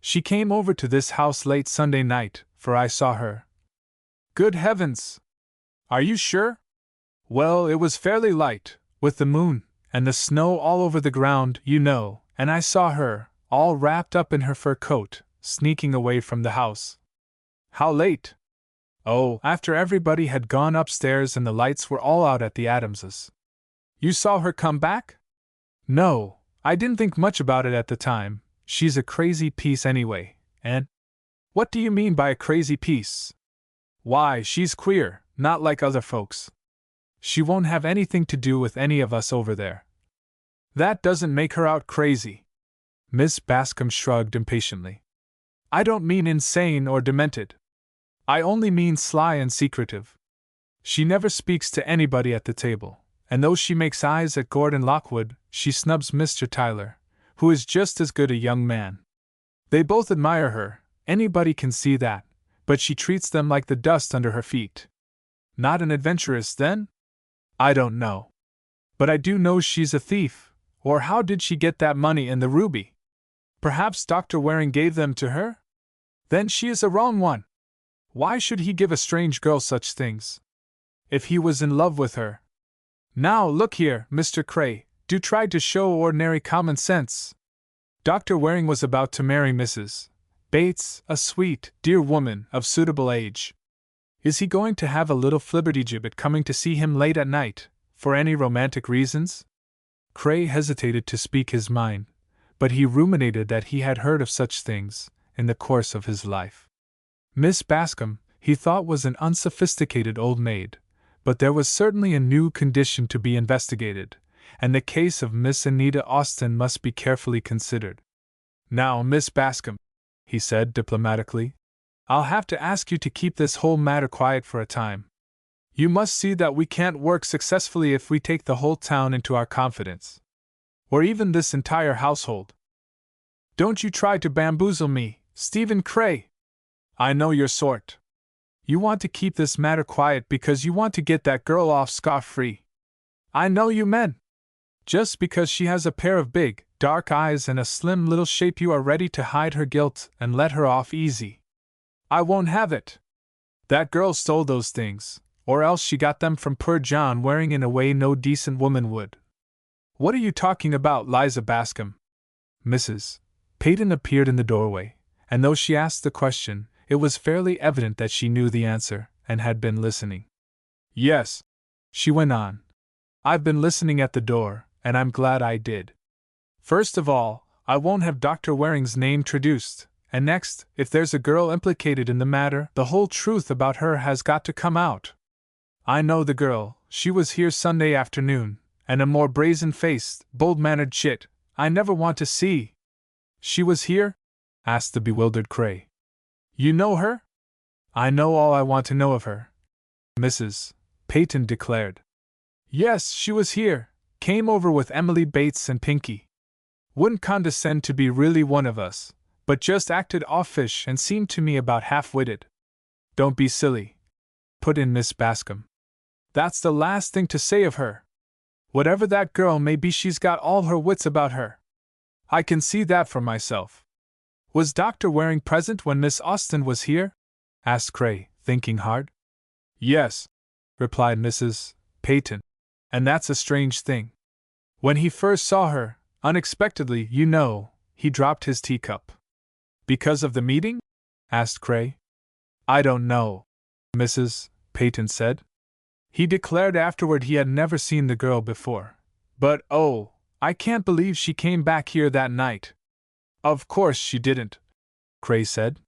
She came over to this house late Sunday night, for I saw her." "Good heavens! Are you sure?" "Well, it was fairly light, with the moon, and the snow all over the ground, you know, and I saw her, all wrapped up in her fur coat, sneaking away from the house." "How late?" "Oh, after everybody had gone upstairs and the lights were all out at the Adamses." "You saw her come back?" "No, I didn't think much about it at the time. She's a crazy piece anyway, and—" "What do you mean by a crazy piece?" "Why, she's queer, not like other folks. She won't have anything to do with any of us over there." "That doesn't make her out crazy." Miss Bascom shrugged impatiently. "I don't mean insane or demented. I only mean sly and secretive. She never speaks to anybody at the table, and though she makes eyes at Gordon Lockwood, she snubs Mr. Tyler, who is just as good a young man. They both admire her, anybody can see that, but she treats them like the dust under her feet. Not an adventuress, then? I don't know. But I do know she's a thief, or how did she get that money and the ruby? Perhaps Dr. Waring gave them to her? Then she is a wrong one. Why should he give a strange girl such things? If he was in love with her. Now look here, Mr. Cray, do try to show ordinary common sense. Dr. Waring was about to marry Mrs. Bates, a sweet, dear woman of suitable age. Is he going to have a little flibbertigibbet coming to see him late at night, for any romantic reasons? Cray hesitated to speak his mind, but he ruminated that he had heard of such things in the course of his life. Miss Bascom, he thought, was an unsophisticated old maid, but there was certainly a new condition to be investigated, and the case of Miss Anita Austen must be carefully considered. Now, Miss Bascom, he said diplomatically, I'll have to ask you to keep this whole matter quiet for a time. You must see that we can't work successfully if we take the whole town into our confidence. Or even this entire household. Don't you try to bamboozle me, Stephen Cray. I know your sort. You want to keep this matter quiet because you want to get that girl off scot-free. I know you men. Just because she has a pair of big, dark eyes and a slim little shape, you are ready to hide her guilt and let her off easy. I won't have it. That girl stole those things, or else she got them from poor John Waring in a way no decent woman would. What are you talking about, Liza Bascom? Mrs. Peyton appeared in the doorway, and though she asked the question, it was fairly evident that she knew the answer and had been listening. Yes, she went on. I've been listening at the door, and I'm glad I did. First of all, I won't have Dr. Waring's name traduced, and next, if there's a girl implicated in the matter, the whole truth about her has got to come out. I know the girl, she was here Sunday afternoon, and a more brazen-faced, bold-mannered chit I never want to see. She was here? Asked the bewildered Cray. You know her? I know all I want to know of her, Mrs. Peyton declared. Yes, she was here, came over with Emily Bates and Pinky. Wouldn't condescend to be really one of us, but just acted offish and seemed to me about half-witted. Don't be silly, put in Miss Bascom. That's the last thing to say of her. Whatever that girl may be, she's got all her wits about her. I can see that for myself. Was Dr. Waring present when Miss Austen was here? Asked Cray, thinking hard. Yes, replied Mrs. Peyton, and that's a strange thing. When he first saw her, unexpectedly, you know, he dropped his teacup. Because of the meeting? Asked Cray. I don't know, Mrs. Peyton said. He declared afterward he had never seen the girl before. But oh, I can't believe she came back here that night. Of course she didn't, Cray said.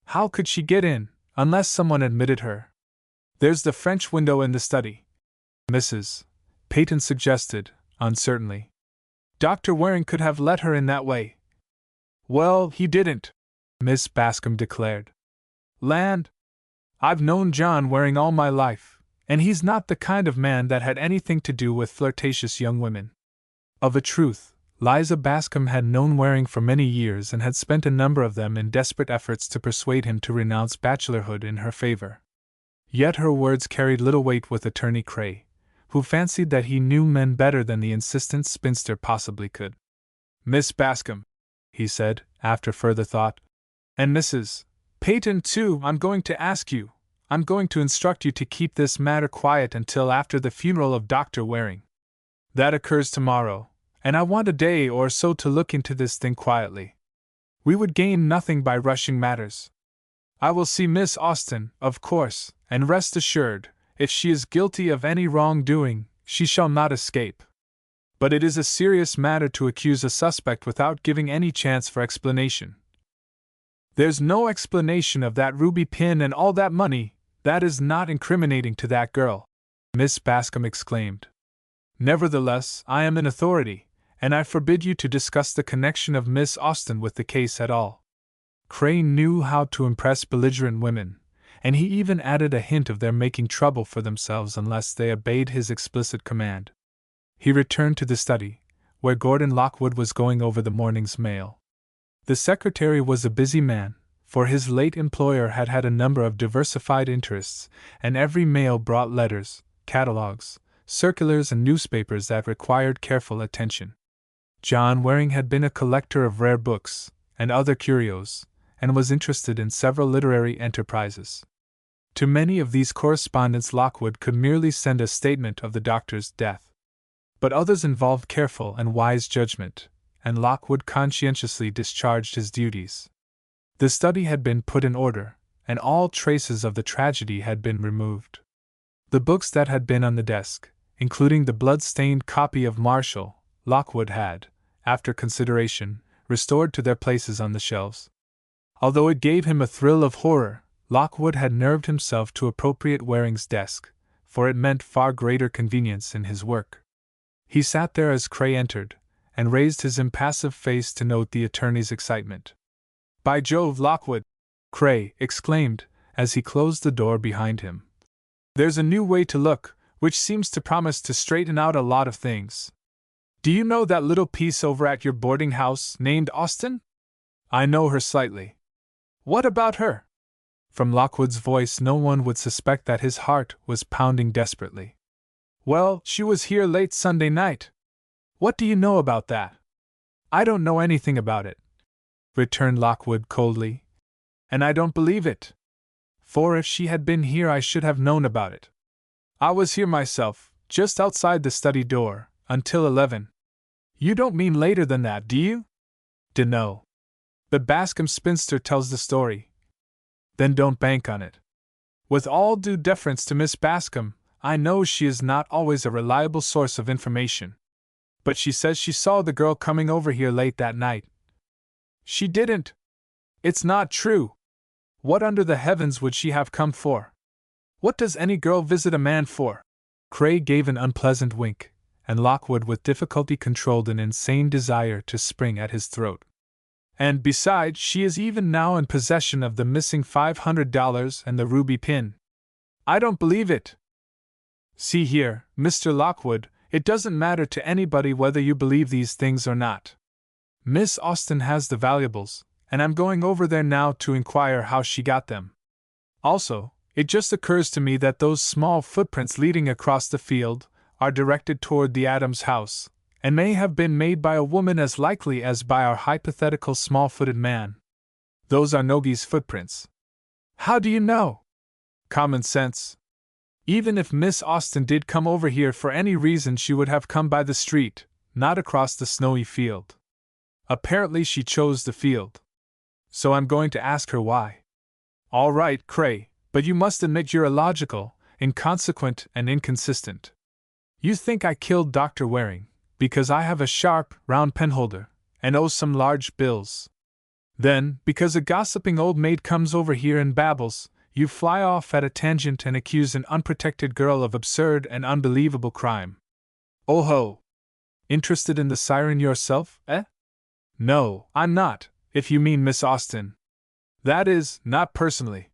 How could she get in, unless someone admitted her? There's the French window in the study, Mrs. Peyton suggested, uncertainly. Dr. Waring could have let her in that way. Well, he didn't, Miss Bascom declared. Land! I've known John Waring all my life, and he's not the kind of man that had anything to do with flirtatious young women. Of a truth, Liza Bascom had known Waring for many years and had spent a number of them in desperate efforts to persuade him to renounce bachelorhood in her favor. Yet her words carried little weight with Attorney Cray, who fancied that he knew men better than the insistent spinster possibly could. Miss Bascom, he said, after further thought, and Mrs. Peyton too, I'm going to instruct you to keep this matter quiet until after the funeral of Dr. Waring. That occurs tomorrow, and I want a day or so to look into this thing quietly. We would gain nothing by rushing matters. I will see Miss Austen, of course, and rest assured, if she is guilty of any wrongdoing, she shall not escape. But it is a serious matter to accuse a suspect without giving any chance for explanation. There's no explanation of that ruby pin and all that money. That is not incriminating to that girl, Miss Bascom exclaimed. Nevertheless, I am in authority, and I forbid you to discuss the connection of Miss Austen with the case at all. Cray knew how to impress belligerent women, and he even added a hint of their making trouble for themselves unless they obeyed his explicit command. He returned to the study, where Gordon Lockwood was going over the morning's mail. The secretary was a busy man, for his late employer had had a number of diversified interests, and every mail brought letters, catalogs, circulars, and newspapers that required careful attention. John Waring had been a collector of rare books and other curios, and was interested in several literary enterprises. To many of these correspondents Lockwood could merely send a statement of the doctor's death. But others involved careful and wise judgment, and Lockwood conscientiously discharged his duties. The study had been put in order, and all traces of the tragedy had been removed. The books that had been on the desk, including the blood-stained copy of Marshall, Lockwood had, after consideration, restored to their places on the shelves. Although it gave him a thrill of horror, Lockwood had nerved himself to appropriate Waring's desk, for it meant far greater convenience in his work. He sat there as Cray entered, and raised his impassive face to note the attorney's excitement. "By Jove, Lockwood!" Cray exclaimed, as he closed the door behind him. "There's a new way to look, which seems to promise to straighten out a lot of things. Do you know that little piece over at your boarding house named Austin?" "I know her slightly." "What about her?" From Lockwood's voice no one would suspect that his heart was pounding desperately. "Well, she was here late Sunday night." "What do you know about that?" "I don't know anything about it," returned Lockwood coldly. "And I don't believe it. For if she had been here I should have known about it. I was here myself, just outside the study door, until 11. You don't mean later than that, do you?" "Dunno. The Bascom spinster tells the story." "Then don't bank on it. With all due deference to Miss Bascom, I know she is not always a reliable source of information. But she says she saw the girl coming over here late that night." "She didn't." "It's not true. What under the heavens would she have come for? What does any girl visit a man for?" Cray gave an unpleasant wink, and Lockwood with difficulty controlled an insane desire to spring at his throat. "And besides, she is even now in possession of the missing $500 and the ruby pin." "I don't believe it." "See here, Mr. Lockwood, it doesn't matter to anybody whether you believe these things or not. Miss Austen has the valuables, and I'm going over there now to inquire how she got them. Also, it just occurs to me that those small footprints leading across the field are directed toward the Adams house, and may have been made by a woman as likely as by our hypothetical small-footed man. Those are Nogie's footprints." "How do you know?" "Common sense. Even if Miss Austen did come over here for any reason, she would have come by the street, not across the snowy field. Apparently she chose the field. So I'm going to ask her why." "All right, Cray, but you must admit you're illogical, inconsequent, and inconsistent. You think I killed Dr. Waring because I have a sharp, round penholder, and owe some large bills. Then, because a gossiping old maid comes over here and babbles, you fly off at a tangent and accuse an unprotected girl of absurd and unbelievable crime. Oh ho! Interested in the siren yourself, eh?" "No, I'm not, if you mean Miss Austen. That is, not personally."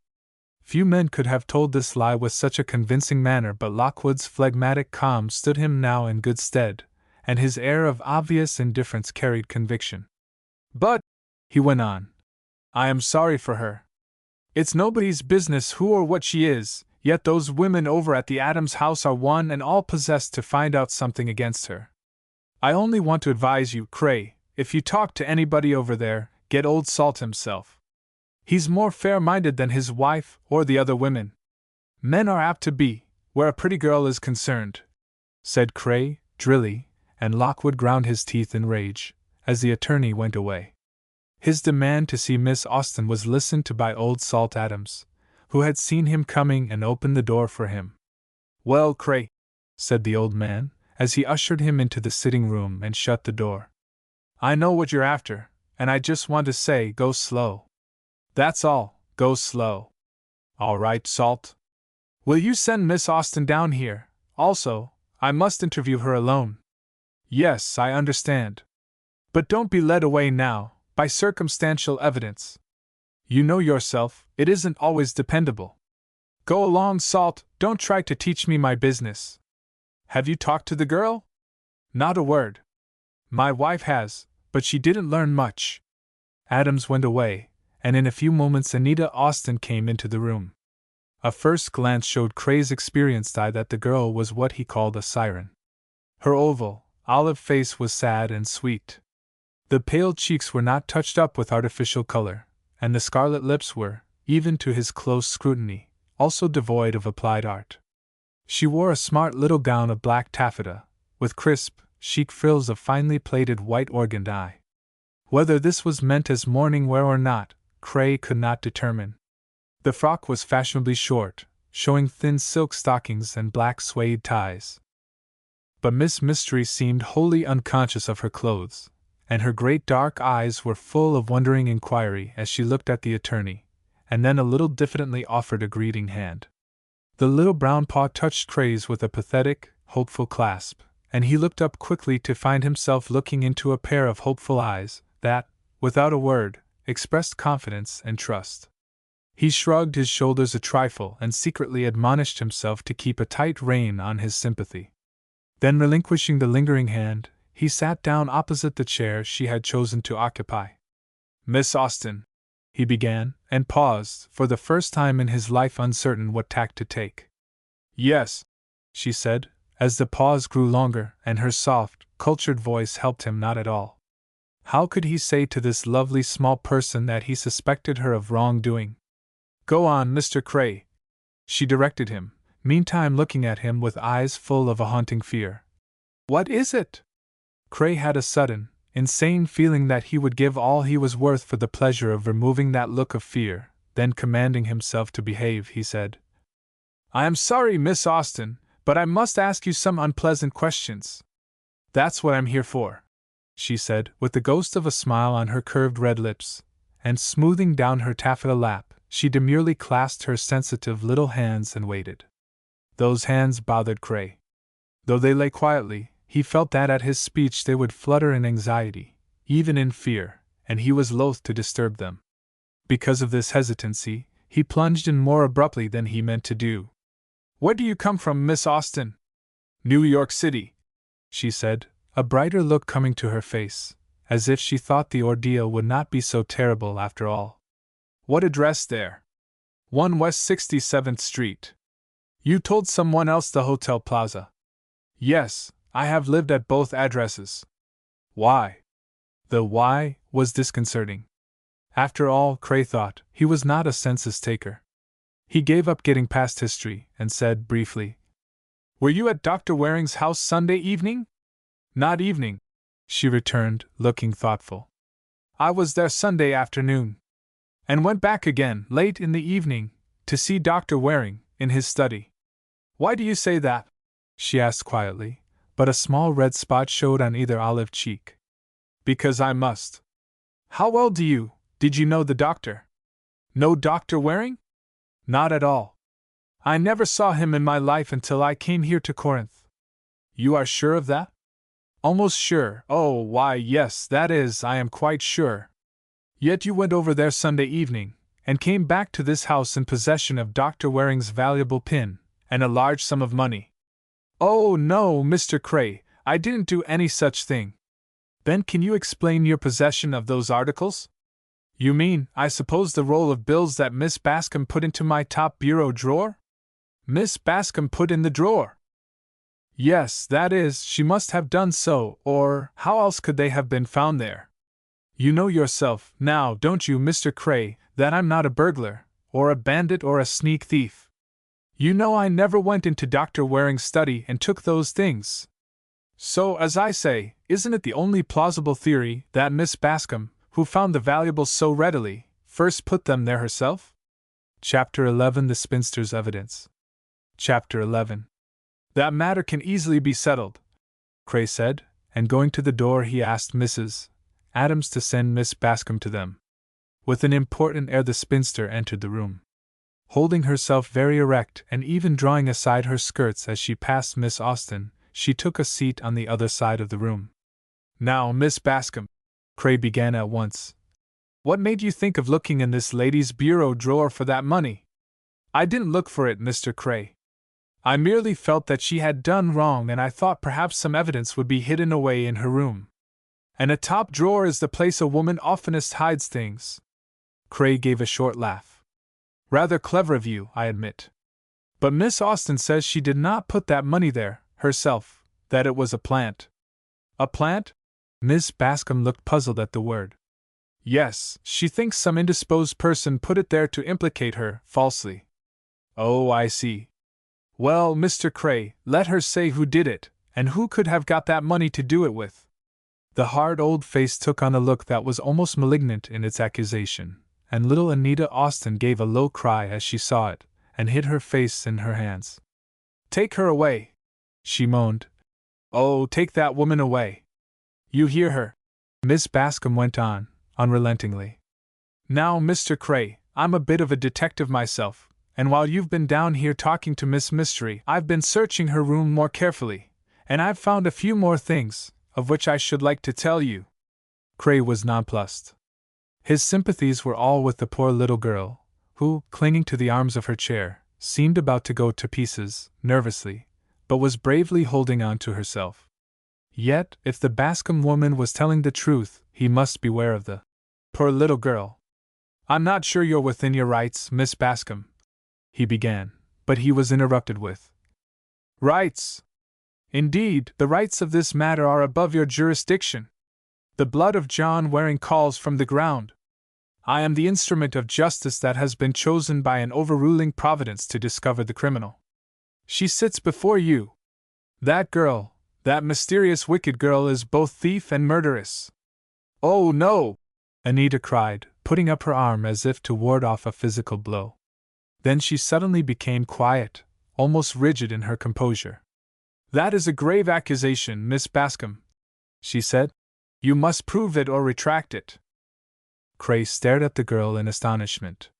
Few men could have told this lie with such a convincing manner, but Lockwood's phlegmatic calm stood him now in good stead, and his air of obvious indifference carried conviction. "But," he went on, "I am sorry for her. It's nobody's business who or what she is, yet those women over at the Adams house are one and all possessed to find out something against her. I only want to advise you, Cray, if you talk to anybody over there, get Old Salt himself. He's more fair-minded than his wife or the other women. Men are apt to be, where a pretty girl is concerned," said Cray, drily, and Lockwood ground his teeth in rage, as the attorney went away. His demand to see Miss Austen was listened to by Old Salt Adams, who had seen him coming and opened the door for him. "Well, Cray," said the old man, as he ushered him into the sitting-room and shut the door. "I know what you're after, and I just want to say, go slow. That's all, go slow." "All right, Salt. Will you send Miss Austen down here? Also, I must interview her alone." "Yes, I understand. But don't be led away now by circumstantial evidence. You know yourself, it isn't always dependable. Go along, Salt, don't try to teach me my business. Have you talked to the girl?" Not a word. My wife has, but she didn't learn much. Adams went away, and in a few moments Anita Austen came into the room. A first glance showed Cray's experienced eye that the girl was what he called a siren. Her oval, olive face was sad and sweet. The pale cheeks were not touched up with artificial color, and the scarlet lips were, even to his close scrutiny, also devoid of applied art. She wore a smart little gown of black taffeta, with crisp, chic frills of finely plaited white organ dye. Whether this was meant as mourning wear or not, Cray could not determine. The frock was fashionably short, showing thin silk stockings and black suede ties. But Miss Mystery seemed wholly unconscious of her clothes, and her great dark eyes were full of wondering inquiry as she looked at the attorney, and then a little diffidently offered a greeting hand. The little brown paw touched Cray's with a pathetic, hopeful clasp, and he looked up quickly to find himself looking into a pair of hopeful eyes that, without a word, expressed confidence and trust. He shrugged his shoulders a trifle and secretly admonished himself to keep a tight rein on his sympathy. Then, relinquishing the lingering hand, he sat down opposite the chair she had chosen to occupy. Miss Austen, he began, and paused, for the first time in his life uncertain what tack to take. Yes, she said, as the pause grew longer, and her soft, cultured voice helped him not at all. How could he say to this lovely small person that he suspected her of wrongdoing? Go on, Mr. Cray, she directed him, meantime looking at him with eyes full of a haunting fear. What is it? Cray had a sudden, insane feeling that he would give all he was worth for the pleasure of removing that look of fear. Then, commanding himself to behave, he said, I am sorry, Miss Austen, but I must ask you some unpleasant questions. That's what I'm here for, she said, with the ghost of a smile on her curved red lips, and smoothing down her taffeta lap, she demurely clasped her sensitive little hands and waited. Those hands bothered Cray. Though they lay quietly, he felt that at his speech they would flutter in anxiety, even in fear, and he was loath to disturb them. Because of this hesitancy, he plunged in more abruptly than he meant to do. Where do you come from, Miss Austen? New York City, she said, a brighter look coming to her face, as if she thought the ordeal would not be so terrible after all. What address there? 1 West 67th Street. You told someone else the Hotel Plaza. Yes, I have lived at both addresses. Why? The why was disconcerting. After all, Cray thought, he was not a census taker. He gave up getting past history, and said briefly, Were you at Dr. Waring's house Sunday evening? Not evening, she returned, looking thoughtful. I was there Sunday afternoon, and went back again, late in the evening, to see Dr. Waring, in his study. Why do you say that? She asked quietly, but a small red spot showed on either olive cheek. Because I must. How well did you know the doctor? Know Dr. Waring? Not at all. I never saw him in my life until I came here to Corinth. You are sure of that? Almost sure. Oh, why, yes, that is, I am quite sure. Yet you went over there Sunday evening, and came back to this house in possession of Dr. Waring's valuable pin, and a large sum of money. Oh, no, Mr. Cray, I didn't do any such thing. Then can you explain your possession of those articles? You mean, I suppose, the roll of bills that Miss Bascom put into my top bureau drawer? Miss Bascom put in the drawer? Yes, that is, she must have done so, or how else could they have been found there? You know yourself, now, don't you, Mr. Cray, that I'm not a burglar, or a bandit, or a sneak thief. You know I never went into Dr. Waring's study and took those things. So, as I say, isn't it the only plausible theory that Miss Bascom, who found the valuables so readily, first put them there herself? Chapter 11 The Spinster's Evidence. Chapter 11. That matter can easily be settled, Cray said, and going to the door he asked Mrs. Adams to send Miss Bascom to them. With an important air the spinster entered the room. Holding herself very erect and even drawing aside her skirts as she passed Miss Austen, she took a seat on the other side of the room. Now, Miss Bascom, Cray began at once, what made you think of looking in this lady's bureau drawer for that money? I didn't look for it, Mr. Cray. I merely felt that she had done wrong, and I thought perhaps some evidence would be hidden away in her room. And a top drawer is the place a woman oftenest hides things. Cray gave a short laugh. Rather clever of you, I admit. But Miss Austen says she did not put that money there, herself, that it was a plant. A plant? Miss Bascom looked puzzled at the word. Yes, she thinks some indisposed person put it there to implicate her, falsely. Oh, I see. Well, Mr. Cray, let her say who did it, and who could have got that money to do it with. The hard old face took on a look that was almost malignant in its accusation, and little Anita Austen gave a low cry as she saw it, and hid her face in her hands. Take her away, she moaned. Oh, take that woman away. You hear her? Miss Bascom went on, unrelentingly. Now, Mr. Cray, I'm a bit of a detective myself, and while you've been down here talking to Miss Mystery, I've been searching her room more carefully, and I've found a few more things, of which I should like to tell you. Cray was nonplussed. His sympathies were all with the poor little girl, who, clinging to the arms of her chair, seemed about to go to pieces, nervously, but was bravely holding on to herself. Yet, if the Bascom woman was telling the truth, he must beware of the poor little girl. I'm not sure you're within your rights, Miss Bascom, he began, but he was interrupted with, Rights! Indeed, the rights of this matter are above your jurisdiction. The blood of John Waring calls from the ground. I am the instrument of justice that has been chosen by an overruling providence to discover the criminal. She sits before you. That girl, that mysterious wicked girl, is both thief and murderess. Oh, no! Anita cried, putting up her arm as if to ward off a physical blow. Then she suddenly became quiet, almost rigid in her composure. That is a grave accusation, Miss Bascom, she said. You must prove it or retract it. Cray stared at the girl in astonishment.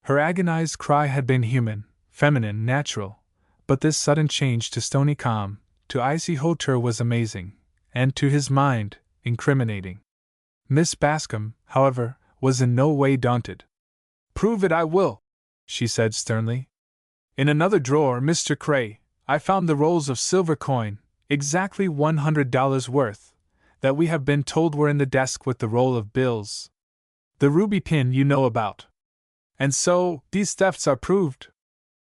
Her agonized cry had been human, feminine, natural, but this sudden change to stony calm, to icy hauteur was amazing, and to his mind, incriminating. Miss Bascom, however, was in no way daunted. Prove it I will, she said sternly. In another drawer, Mr. Cray, I found the rolls of silver coin, exactly $100 worth, that we have been told were in the desk with the roll of bills. The ruby pin you know about. And so, these thefts are proved.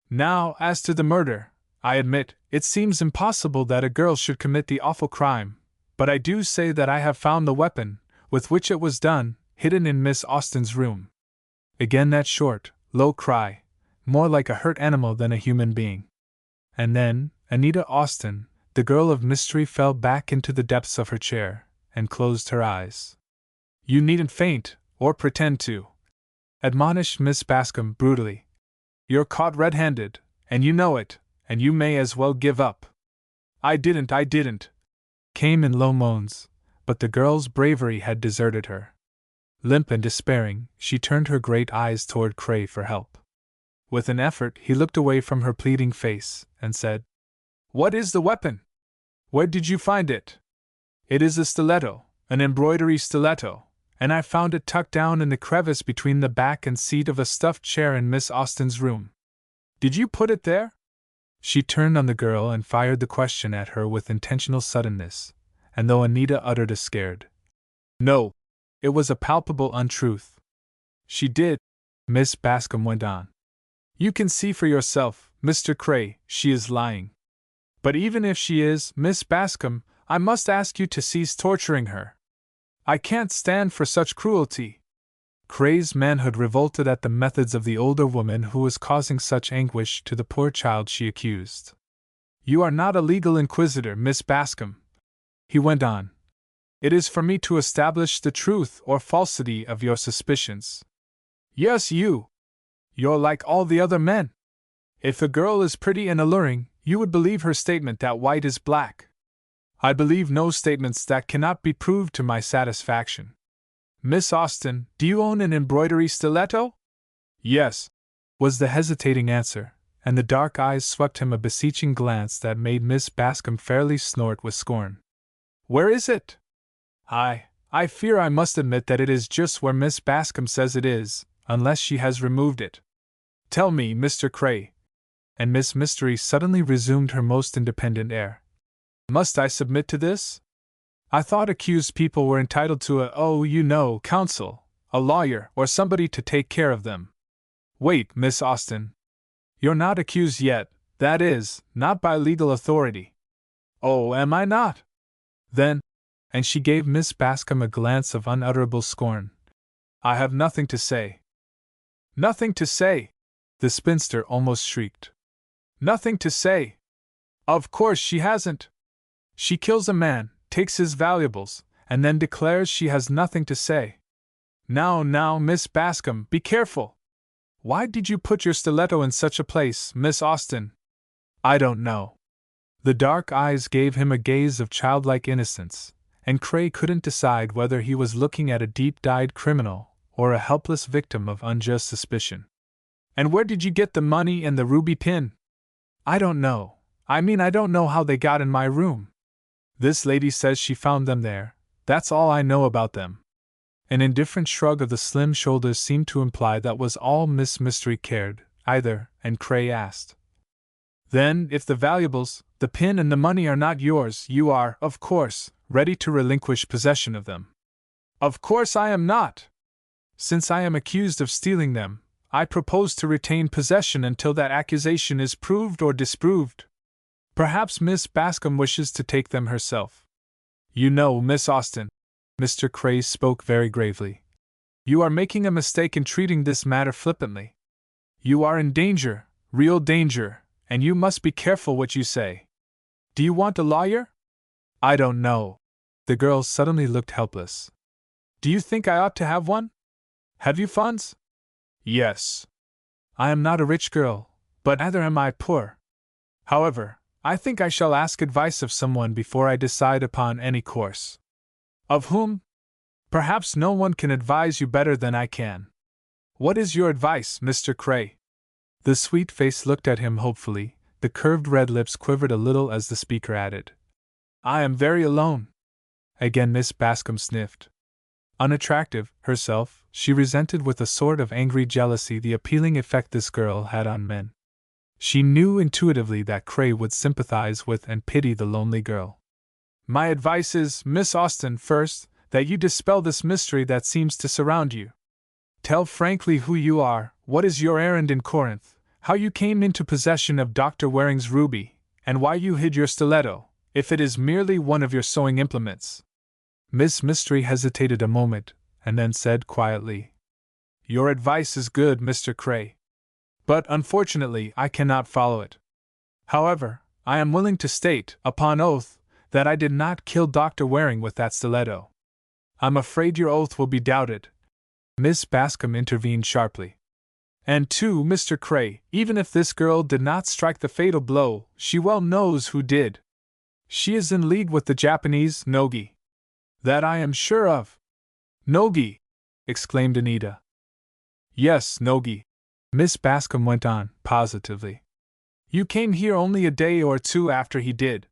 Now, as to the murder, I admit, it seems impossible that a girl should commit the awful crime, but I do say that I have found the weapon, with which it was done, hidden in Miss Austen's room. Again that short, low cry, more like a hurt animal than a human being. And then, Anita Austen, the girl of mystery, fell back into the depths of her chair, and closed her eyes. You needn't faint, or pretend to, admonished Miss Bascom brutally. You're caught red-handed, and you know it, and you may as well give up. I didn't, came in low moans, but the girl's bravery had deserted her. Limp and despairing, she turned her great eyes toward Cray for help. With an effort, he looked away from her pleading face, and said, What is the weapon? Where did you find it? It is a stiletto, an embroidery stiletto, and I found it tucked down in the crevice between the back and seat of a stuffed chair in Miss Austen's room. Did you put it there? She turned on the girl and fired the question at her with intentional suddenness, and though Anita uttered a scared No, it was a palpable untruth. She did, Miss Bascom went on. You can see for yourself, Mr. Cray, she is lying. But even if she is, Miss Bascom, I must ask you to cease torturing her. I can't stand for such cruelty. Cray's manhood revolted at the methods of the older woman who was causing such anguish to the poor child she accused. You are not a legal inquisitor, Miss Bascom, he went on. It is for me to establish the truth or falsity of your suspicions. Yes, you. You're like all the other men. If a girl is pretty and alluring, you would believe her statement that white is black. I believe no statements that cannot be proved to my satisfaction. Miss Austen, do you own an embroidery stiletto? Yes, was the hesitating answer, and the dark eyes swept him a beseeching glance that made Miss Bascom fairly snort with scorn. Where is it? I fear I must admit that it is just where Miss Bascom says it is, unless she has removed it. Tell me, Mr. Cray. and Miss Mystery suddenly resumed her most independent air. Must I submit to this? I thought accused people were entitled to counsel, a lawyer, or somebody to take care of them. Wait, Miss Austen. You're not accused yet, that is, not by legal authority. Oh, am I not? Then, and she gave Miss Bascom a glance of unutterable scorn, I have nothing to say. Nothing to say! The spinster almost shrieked. Nothing to say! Of course she hasn't! She kills a man, takes his valuables, and then declares she has nothing to say. Now, Miss Bascom, be careful! Why did you put your stiletto in such a place, Miss Austen? I don't know. The dark eyes gave him a gaze of childlike innocence, and Cray couldn't decide whether he was looking at a deep-dyed criminal or a helpless victim of unjust suspicion. And where did you get the money and the ruby pin? I don't know. I don't know how they got in my room. This lady says she found them there. That's all I know about them. An indifferent shrug of the slim shoulders seemed to imply that was all Miss Mystery cared, either, and Cray asked. Then, if the valuables, the pin and the money are not yours, you are, of course, ready to relinquish possession of them. Of course I am not! Since I am accused of stealing them, I propose to retain possession until that accusation is proved or disproved. Perhaps Miss Bascom wishes to take them herself. You know, Miss Austen, Mr. Cray spoke very gravely, you are making a mistake in treating this matter flippantly. You are in danger, real danger, and you must be careful what you say. Do you want a lawyer? I don't know. The girl suddenly looked helpless. Do you think I ought to have one? Have you funds? Yes. I am not a rich girl, but neither am I poor. However, I think I shall ask advice of someone before I decide upon any course. Of whom? Perhaps no one can advise you better than I can. What is your advice, Mr. Cray? The sweet face looked at him hopefully, the curved red lips quivered a little as the speaker added, I am very alone. Again Miss Bascom sniffed. Unattractive, herself, she resented with a sort of angry jealousy the appealing effect this girl had on men. She knew intuitively that Cray would sympathize with and pity the lonely girl. My advice is, Miss Austen, first, that you dispel this mystery that seems to surround you. Tell frankly who you are, what is your errand in Corinth, how you came into possession of Dr. Waring's ruby, and why you hid your stiletto, if it is merely one of your sewing implements. Miss Mystery hesitated a moment, and then said quietly, Your advice is good, Mr. Cray. But unfortunately I cannot follow it. However, I am willing to state, upon oath, that I did not kill Dr. Waring with that stiletto. I'm afraid your oath will be doubted. Miss Bascom intervened sharply. And too, Mr. Cray, even if this girl did not strike the fatal blow, she well knows who did. She is in league with the Japanese Nogi. That I am sure of. Nogi! Exclaimed Anita. Yes, Nogi. Miss Bascom went on, positively. You came here only a day or two after he did.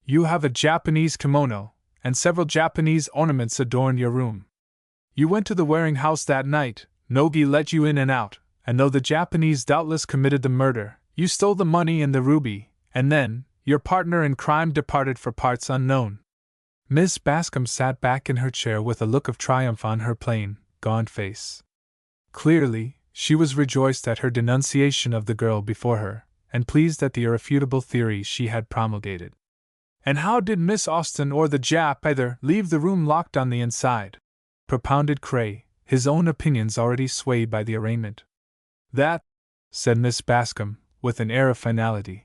You have a Japanese kimono, and several Japanese ornaments adorn your room. You went to the Waring house that night, Nogi let you in and out, and though the Japanese doubtless committed the murder, you stole the money and the ruby, and then, your partner in crime departed for parts unknown. Miss Bascom sat back in her chair with a look of triumph on her plain, gaunt face. Clearly, she was rejoiced at her denunciation of the girl before her, and pleased at the irrefutable theory she had promulgated. And how did Miss Austen or the Jap either leave the room locked on the inside? Propounded Cray, his own opinions already swayed by the arraignment. That, said Miss Bascom, with an air of finality,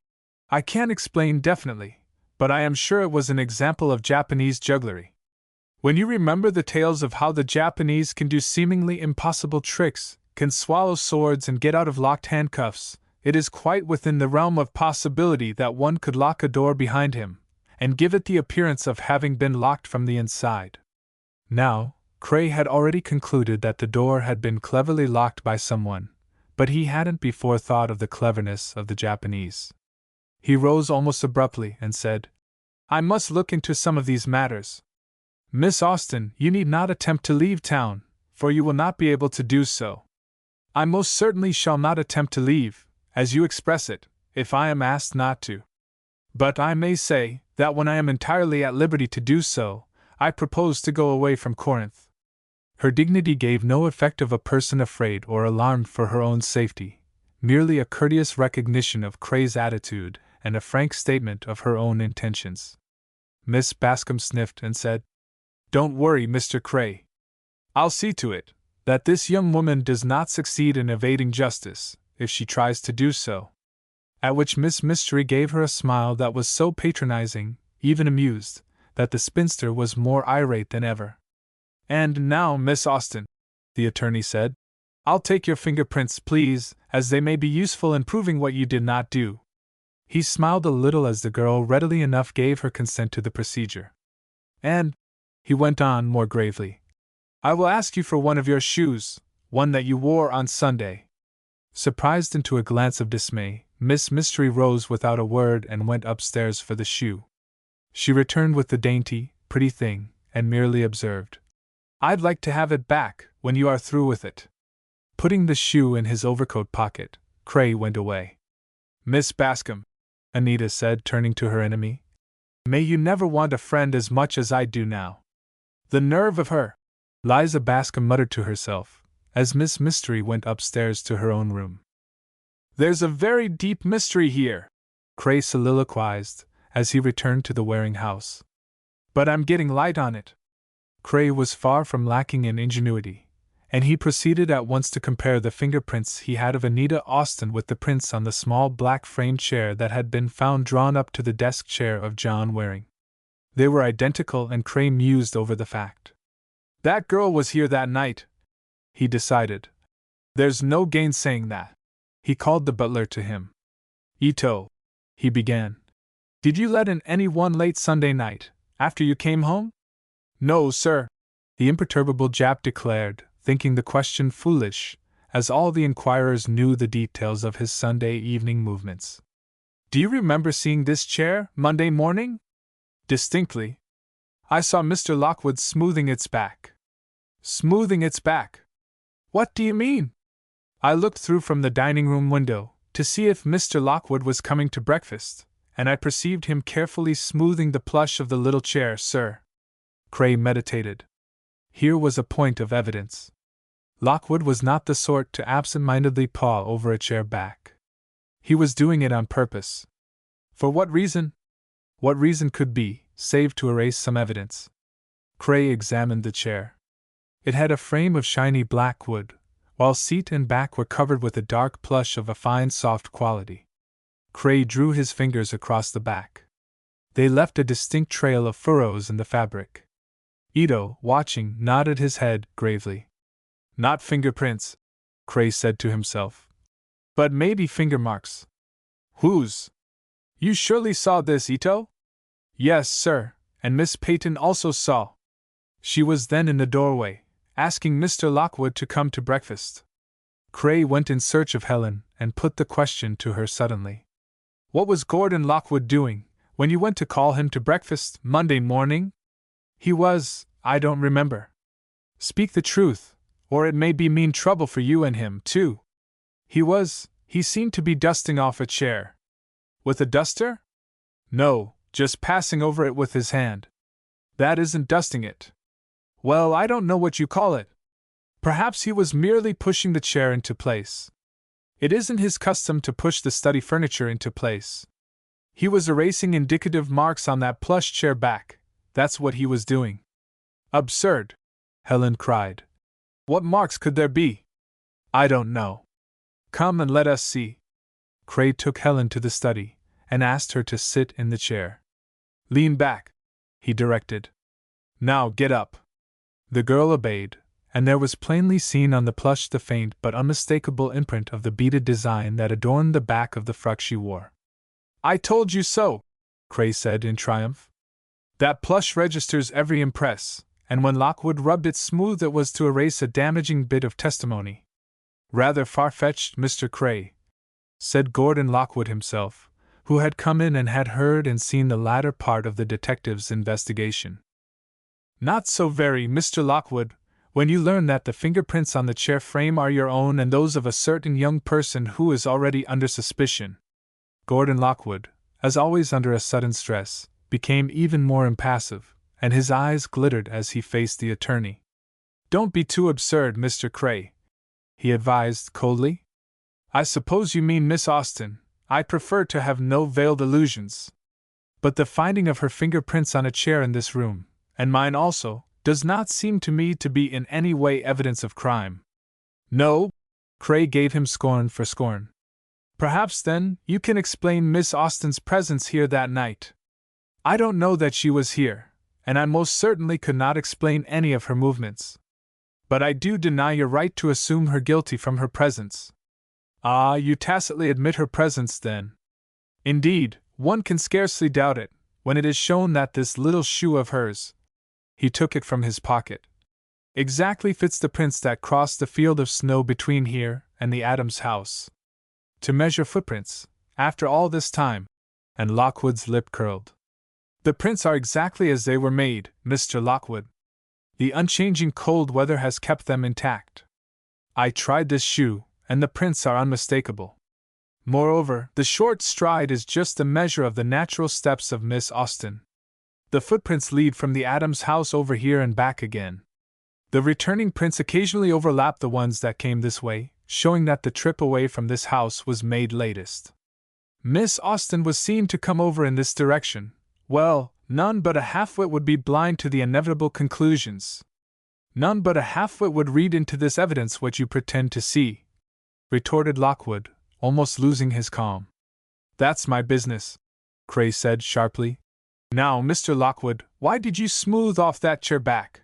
I can't explain definitely, but I am sure it was an example of Japanese jugglery. When you remember the tales of how the Japanese can do seemingly impossible tricks, can swallow swords and get out of locked handcuffs, it is quite within the realm of possibility that one could lock a door behind him, and give it the appearance of having been locked from the inside. Now, Cray had already concluded that the door had been cleverly locked by someone, but he hadn't before thought of the cleverness of the Japanese. He rose almost abruptly and said, I must look into some of these matters. Miss Austen, you need not attempt to leave town, for you will not be able to do so. I most certainly shall not attempt to leave, as you express it, if I am asked not to. But I may say that when I am entirely at liberty to do so, I propose to go away from Corinth. Her dignity gave no effect of a person afraid or alarmed for her own safety, merely a courteous recognition of Cray's attitude and a frank statement of her own intentions. Miss Bascom sniffed and said, "Don't worry, Mr. Cray. I'll see to it that this young woman does not succeed in evading justice, if she tries to do so." At which Miss Mystery gave her a smile that was so patronizing, even amused, that the spinster was more irate than ever. "And now, Miss Austen," the attorney said, "I'll take your fingerprints, please, as they may be useful in proving what you did not do." He smiled a little as the girl readily enough gave her consent to the procedure. "And," he went on more gravely, "I will ask you for one of your shoes, one that you wore on Sunday." Surprised into a glance of dismay, Miss Mystery rose without a word and went upstairs for the shoe. She returned with the dainty, pretty thing, and merely observed, "I'd like to have it back when you are through with it." Putting the shoe in his overcoat pocket, Cray went away. "Miss Bascom," Anita said, turning to her enemy, "may you never want a friend as much as I do now." "The nerve of her!" Liza Bascom muttered to herself, as Miss Mystery went upstairs to her own room. "There's a very deep mystery here," Cray soliloquized, as he returned to the Waring house. "But I'm getting light on it." Cray was far from lacking in ingenuity, and he proceeded at once to compare the fingerprints he had of Anita Austen with the prints on the small black framed chair that had been found drawn up to the desk chair of John Waring. They were identical, and Cray mused over the fact. "That girl was here that night," he decided. "There's no gainsaying that." He called the butler to him. "Ito," he began, "did you let in any one late Sunday night, after you came home?" "No, sir," the imperturbable Jap declared, thinking the question foolish, as all the inquirers knew the details of his Sunday evening movements. "Do you remember seeing this chair Monday morning?" "Distinctly. I saw Mr. Lockwood smoothing its back." "Smoothing its back? What do you mean?" "I looked through from the dining-room window to see if Mr. Lockwood was coming to breakfast, and I perceived him carefully smoothing the plush of the little chair, sir." Cray meditated. Here was a point of evidence. Lockwood was not the sort to absent-mindedly paw over a chair back. He was doing it on purpose. For what reason? What reason could be, save to erase some evidence? Cray examined the chair. It had a frame of shiny black wood, while seat and back were covered with a dark plush of a fine soft quality. Cray drew his fingers across the back. They left a distinct trail of furrows in the fabric. Ito, watching, nodded his head gravely. "Not fingerprints," Cray said to himself. "But maybe finger marks." "Whose?" "You surely saw this, Ito?" "Yes, sir, and Miss Peyton also saw. She was then in the doorway, asking Mr. Lockwood to come to breakfast." Cray went in search of Helen and put the question to her suddenly. "What was Gordon Lockwood doing when you went to call him to breakfast Monday morning?" "He was, I don't remember." "Speak the truth, or it may be mean trouble for you and him, too." He seemed to be dusting off a chair." "With a duster?" "No, just passing over it with his hand." "That isn't dusting it." "Well, I don't know what you call it." "Perhaps he was merely pushing the chair into place." "It isn't his custom to push the study furniture into place." "He was erasing indicative marks on that plush chair back, that's what he was doing." "Absurd!" Helen cried. "What marks could there be?" "I don't know." "Come and let us see." Cray took Helen to the study, and asked her to sit in the chair. "Lean back," he directed. "Now get up." The girl obeyed, and there was plainly seen on the plush the faint but unmistakable imprint of the beaded design that adorned the back of the frock she wore. "I told you so," Cray said in triumph. "That plush registers every impress, and when Lockwood rubbed it smooth it was to erase a damaging bit of testimony." "Rather far-fetched, Mr. Cray," said Gordon Lockwood himself, who had come in and had heard and seen the latter part of the detective's investigation. "Not so very, Mr. Lockwood, when you learn that the fingerprints on the chair frame are your own and those of a certain young person who is already under suspicion." Gordon Lockwood, as always under a sudden stress, became even more impassive, and his eyes glittered as he faced the attorney. "Don't be too absurd, Mr. Cray," he advised coldly. "I suppose you mean Miss Austen. I prefer to have no veiled illusions. But the finding of her fingerprints on a chair in this room, and mine also, does not seem to me to be in any way evidence of crime." "No?" Cray gave him scorn for scorn. "Perhaps, then, you can explain Miss Austen's presence here that night." "I don't know that she was here, and I most certainly could not explain any of her movements. But I do deny your right to assume her guilty from her presence." "Ah, you tacitly admit her presence, then?" "Indeed, one can scarcely doubt it, when it is shown that this little shoe of hers," he took it from his pocket, "exactly fits the prints that cross the field of snow between here and the Adams house. To measure footprints, after all this time," and Lockwood's lip curled. "The prints are exactly as they were made, Mr. Lockwood. The unchanging cold weather has kept them intact. I tried this shoe, and the prints are unmistakable. Moreover, the short stride is just the measure of the natural steps of Miss Austen. The footprints lead from the Adams house over here and back again. The returning prints occasionally overlap the ones that came this way, showing that the trip away from this house was made latest. Miss Austen was seen to come over in this direction. Well, none but a half-wit would be blind to the inevitable conclusions. None but a half-wit would read into this evidence what you pretend to see," retorted Lockwood, almost losing his calm. "That's my business," Cray said sharply. "Now, Mr. Lockwood, why did you smooth off that chair back?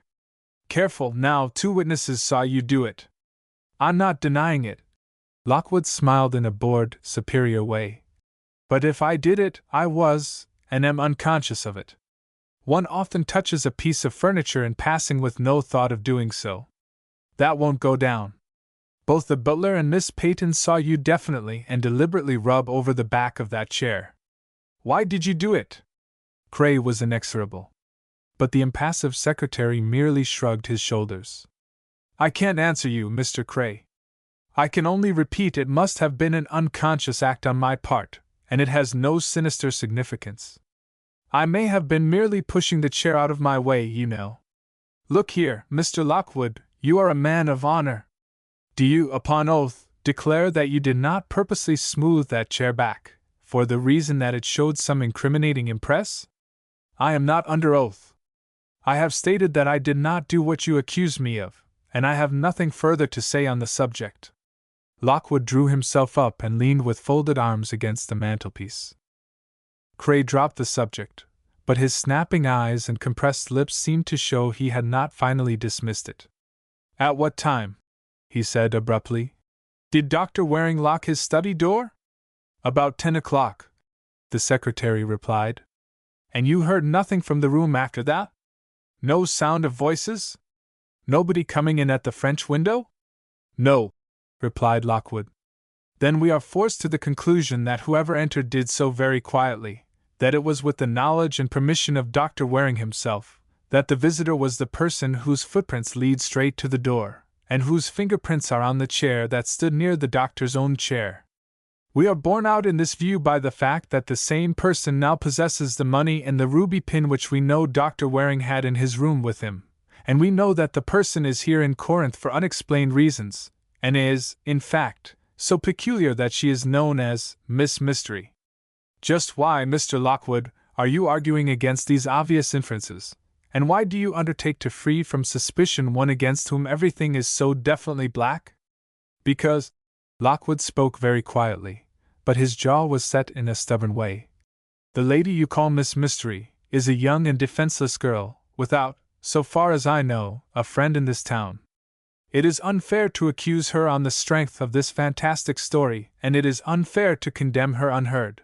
Careful, now, 2 witnesses saw you do it." "I'm not denying it." Lockwood smiled in a bored, superior way. "But if I did it, I was, and am unconscious of it. One often touches a piece of furniture in passing with no thought of doing so. That won't go down. Both the butler and Miss Peyton saw you definitely and deliberately rub over the back of that chair. Why did you do it?" Cray was inexorable. But the impassive secretary merely shrugged his shoulders. "I can't answer you, Mr. Cray. I can only repeat it must have been an unconscious act on my part, and it has no sinister significance. I may have been merely pushing the chair out of my way, you know. Look here, Mr. Lockwood, you are a man of honor. Do you, upon oath, declare that you did not purposely smooth that chair back, for the reason that it showed some incriminating impress?" "I am not under oath. I have stated that I did not do what you accuse me of, and I have nothing further to say on the subject." Lockwood drew himself up and leaned with folded arms against the mantelpiece. Cray dropped the subject, but his snapping eyes and compressed lips seemed to show he had not finally dismissed it. "At what time," he said abruptly, "did Dr. Waring lock his study door?" "About 10 o'clock, the secretary replied. "And you heard nothing from the room after that? No sound of voices? Nobody coming in at the French window?" "No," replied Lockwood. "Then we are forced to the conclusion that whoever entered did so very quietly, that it was with the knowledge and permission of Dr. Waring himself, that the visitor was the person whose footprints lead straight to the door, and whose fingerprints are on the chair that stood near the doctor's own chair. We are borne out in this view by the fact that the same person now possesses the money and the ruby pin which we know Dr. Waring had in his room with him, and we know that the person is here in Corinth for unexplained reasons, and is, in fact, so peculiar that she is known as Miss Mystery. Just why, Mr. Lockwood, are you arguing against these obvious inferences, and why do you undertake to free from suspicion one against whom everything is so definitely black?" "Because," Lockwood spoke very quietly, but his jaw was set in a stubborn way, "the lady you call Miss Mystery is a young and defenseless girl, without, so far as I know, a friend in this town. It is unfair to accuse her on the strength of this fantastic story, and it is unfair to condemn her unheard."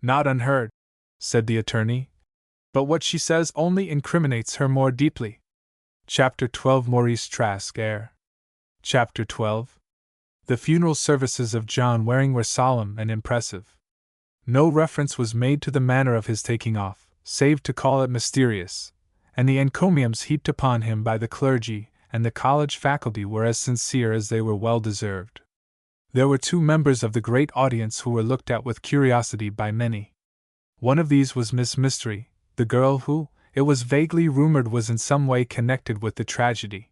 "Not unheard," said the attorney, "but what she says only incriminates her more deeply." Chapter 12 Maurice Trask Heir. Chapter 12. The funeral services of John Waring were solemn and impressive. No reference was made to the manner of his taking off, save to call it mysterious, and the encomiums heaped upon him by the clergy and the college faculty were as sincere as they were well deserved. There were 2 members of the great audience who were looked at with curiosity by many. One of these was Miss Mystery, the girl who, it was vaguely rumored, was in some way connected with the tragedy.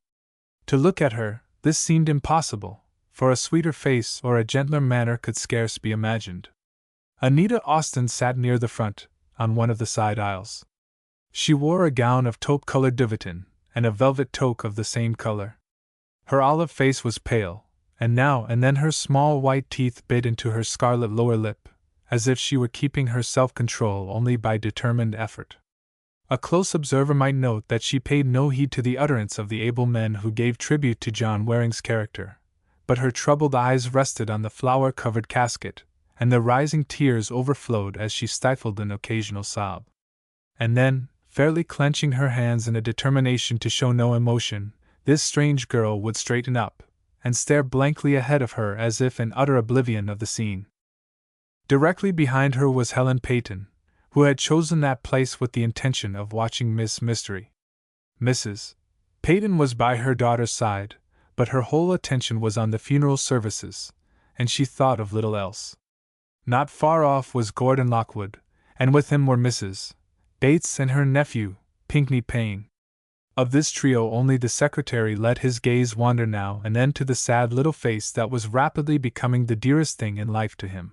To look at her, this seemed impossible, for a sweeter face or a gentler manner could scarce be imagined. Anita Austen sat near the front, on one of the side aisles. She wore a gown of taupe-colored duvetyn, and a velvet toque of the same color. Her olive face was pale, and now and then her small white teeth bit into her scarlet lower lip, as if she were keeping her self-control only by determined effort. A close observer might note that she paid no heed to the utterance of the able men who gave tribute to John Waring's character, but her troubled eyes rested on the flower-covered casket, and the rising tears overflowed as she stifled an occasional sob. And then, fairly clenching her hands in a determination to show no emotion, this strange girl would straighten up, and stare blankly ahead of her as if in utter oblivion of the scene. Directly behind her was Helen Peyton, who had chosen that place with the intention of watching Miss Mystery. Mrs. Peyton was by her daughter's side, but her whole attention was on the funeral services, and she thought of little else. Not far off was Gordon Lockwood, and with him were Mrs. Bates and her nephew, Pinckney Payne. Of this trio only the secretary let his gaze wander now and then to the sad little face that was rapidly becoming the dearest thing in life to him.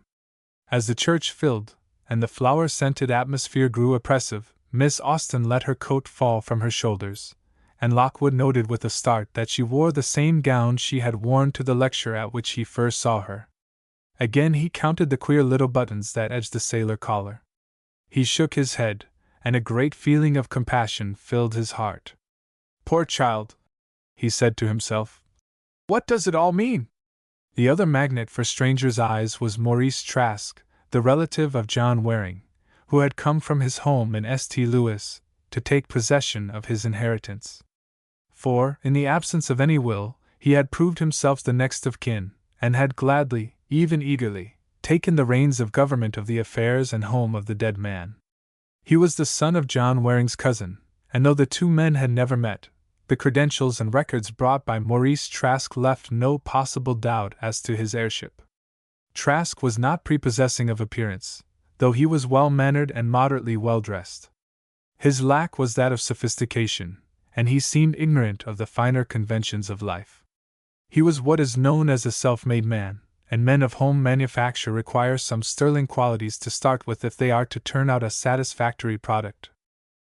As the church filled, and the flower-scented atmosphere grew oppressive, Miss Austen let her coat fall from her shoulders, and Lockwood noted with a start that she wore the same gown she had worn to the lecture at which he first saw her. Again he counted the queer little buttons that edged the sailor collar. He shook his head, and a great feeling of compassion filled his heart. "Poor child," he said to himself. "What does it all mean?" The other magnet for strangers' eyes was Maurice Trask, the relative of John Waring, who had come from his home in St. Louis to take possession of his inheritance. For, in the absence of any will, he had proved himself the next of kin, and had gladly, even eagerly, taken the reins of government of the affairs and home of the dead man. He was the son of John Waring's cousin, and though the 2 men had never met, the credentials and records brought by Maurice Trask left no possible doubt as to his heirship. Trask was not prepossessing of appearance, though he was well-mannered and moderately well-dressed. His lack was that of sophistication, and he seemed ignorant of the finer conventions of life. He was what is known as a self-made man, and men of home manufacture require some sterling qualities to start with if they are to turn out a satisfactory product.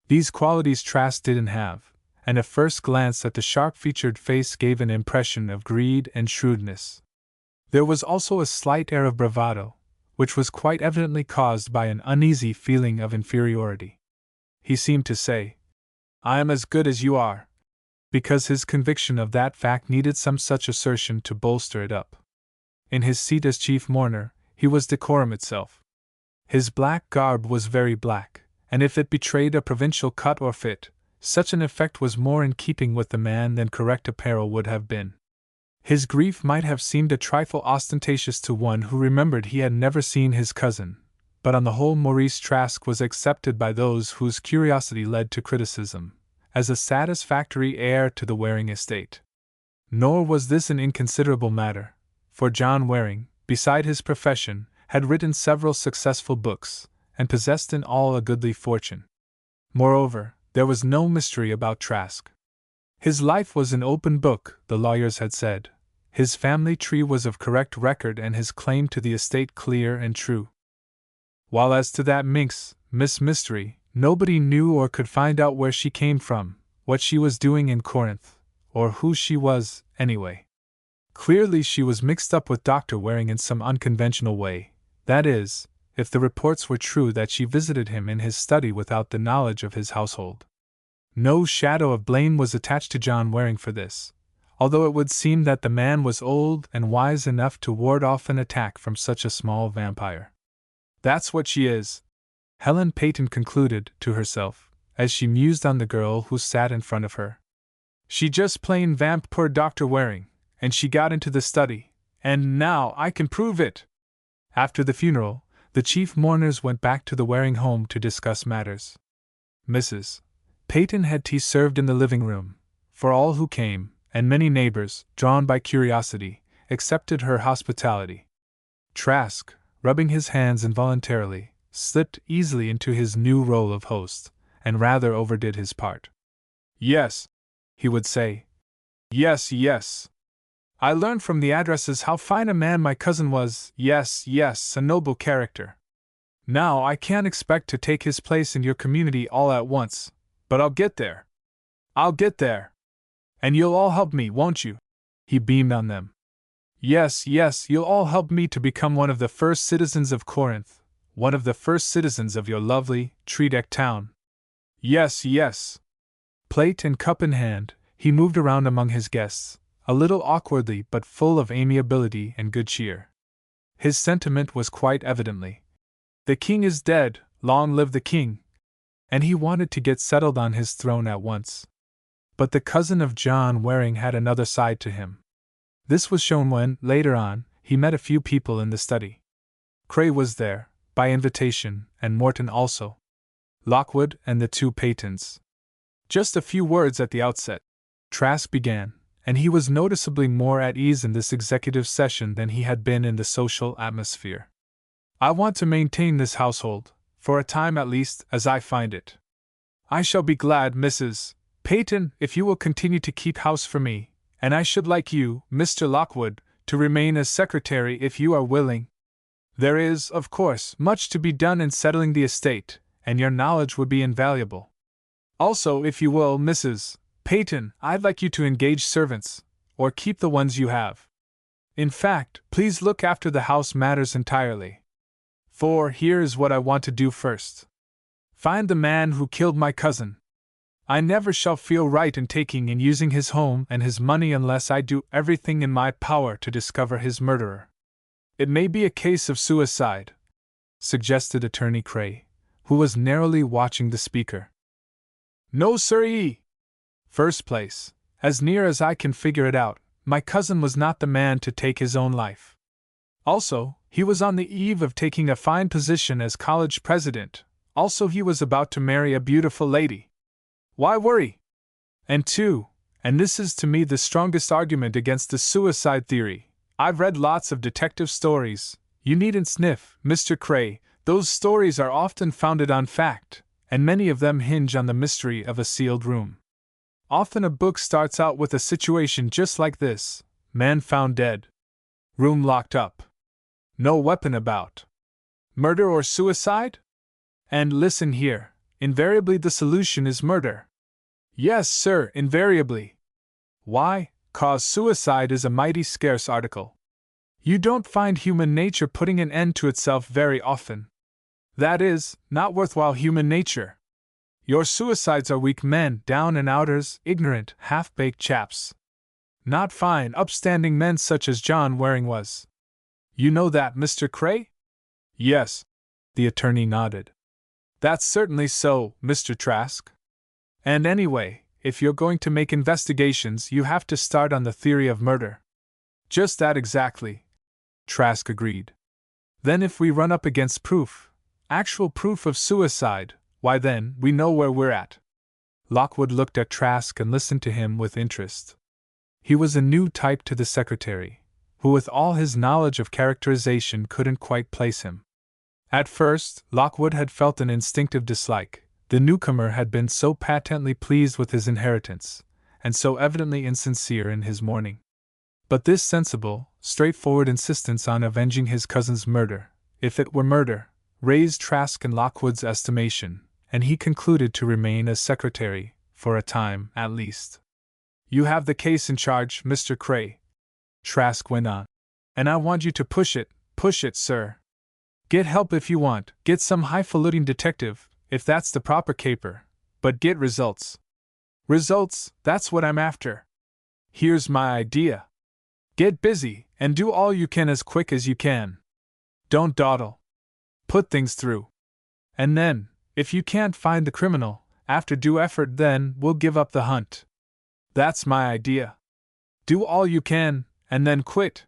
These qualities Trask didn't have, and a first glance at the sharp-featured face gave an impression of greed and shrewdness. There was also a slight air of bravado, which was quite evidently caused by an uneasy feeling of inferiority. He seemed to say, "I am as good as you are," because his conviction of that fact needed some such assertion to bolster it up. In his seat as chief mourner, he was decorum itself. His black garb was very black, and if it betrayed a provincial cut or fit, such an effect was more in keeping with the man than correct apparel would have been. His grief might have seemed a trifle ostentatious to one who remembered he had never seen his cousin, but on the whole Maurice Trask was accepted by those whose curiosity led to criticism, as a satisfactory heir to the Waring estate. Nor was this an inconsiderable matter, for John Waring, beside his profession, had written several successful books, and possessed in all a goodly fortune. Moreover, there was no mystery about Trask. His life was an open book, the lawyers had said. His family tree was of correct record and his claim to the estate clear and true. While as to that minx, Miss Mystery, nobody knew or could find out where she came from, what she was doing in Corinth, or who she was, anyway. Clearly she was mixed up with Dr. Waring in some unconventional way, that is, if the reports were true that she visited him in his study without the knowledge of his household. No shadow of blame was attached to John Waring for this, although it would seem that the man was old and wise enough to ward off an attack from such a small vampire. "That's what she is," Helen Peyton concluded to herself, as she mused on the girl who sat in front of her. "She just plain vamped poor Dr. Waring, and she got into the study, and now I can prove it." After the funeral, the chief mourners went back to the Waring home to discuss matters. Mrs. Peyton had tea served in the living room, for all who came, and many neighbors, drawn by curiosity, accepted her hospitality. Trask, rubbing his hands involuntarily, slipped easily into his new role of host, and rather overdid his part. "Yes," he would say. "Yes, yes. I learned from the addresses how fine a man my cousin was. Yes, yes, a noble character. Now I can't expect to take his place in your community all at once, but I'll get there. I'll get there. And you'll all help me, won't you?" He beamed on them. "Yes, yes, you'll all help me to become one of the first citizens of Corinth, one of the first citizens of your lovely, tree-decked town. Yes, yes." Plate and cup in hand, he moved around among his guests, a little awkwardly but full of amiability and good cheer. His sentiment was quite evidently, "The king is dead, long live the king," and he wanted to get settled on his throne at once. But the cousin of John Waring had another side to him. This was shown when, later on, he met a few people in the study. Cray was there, by invitation, and Morton also. Lockwood and the two Peytons. "Just a few words at the outset," Trask began, and he was noticeably more at ease in this executive session than he had been in the social atmosphere. "I want to maintain this household, for a time at least, as I find it. I shall be glad, Mrs. Peyton, if you will continue to keep house for me, and I should like you, Mr. Lockwood, to remain as secretary if you are willing. There is, of course, much to be done in settling the estate, and your knowledge would be invaluable. Also, if you will, Mrs. Peyton, I'd like you to engage servants, or keep the ones you have. In fact, please look after the house matters entirely. For here is what I want to do first. Find the man who killed my cousin. I never shall feel right in taking and using his home and his money unless I do everything in my power to discover his murderer. It may be a case of suicide," suggested Attorney Cray, who was narrowly watching the speaker. "No, sirree! First place, as near as I can figure it out, my cousin was not the man to take his own life. Also, he was on the eve of taking a fine position as college president. Also, he was about to marry a beautiful lady. Why worry? And two, and this is to me the strongest argument against the suicide theory, I've read lots of detective stories. You needn't sniff, Mr. Cray, those stories are often founded on fact, and many of them hinge on the mystery of a sealed room. Often a book starts out with a situation just like this: man found dead. Room locked up. No weapon about. Murder or suicide? And listen here, invariably the solution is murder. Yes, sir, invariably. Why? 'Cause suicide is a mighty scarce article. You don't find human nature putting an end to itself very often. That is, not worthwhile human nature. Your suicides are weak men, down and outers, ignorant, half-baked chaps. Not fine, upstanding men such as John Waring was. You know that, Mr. Cray? Yes. The attorney nodded. That's certainly so, Mr. Trask. And anyway, if you're going to make investigations, you have to start on the theory of murder. Just that exactly, Trask agreed. Then if we run up against proof, actual proof of suicide, why then, we know where we're at. Lockwood looked at Trask and listened to him with interest. He was a new type to the secretary, who with all his knowledge of characterization couldn't quite place him. At first, Lockwood had felt an instinctive dislike. The newcomer had been so patently pleased with his inheritance, and so evidently insincere in his mourning. But this sensible, straightforward insistence on avenging his cousin's murder, if it were murder, raised Trask in Lockwood's estimation, and he concluded to remain as secretary, for a time at least. You have the case in charge, Mr. Cray, Trask went on, and I want you to push it, sir. Get help if you want, get some highfalutin detective, if that's the proper caper, but get results. Results, that's what I'm after. Here's my idea. Get busy, and do all you can as quick as you can. Don't dawdle. Put things through. And then, if you can't find the criminal, after due effort, then we'll give up the hunt. That's my idea. Do all you can, and then quit.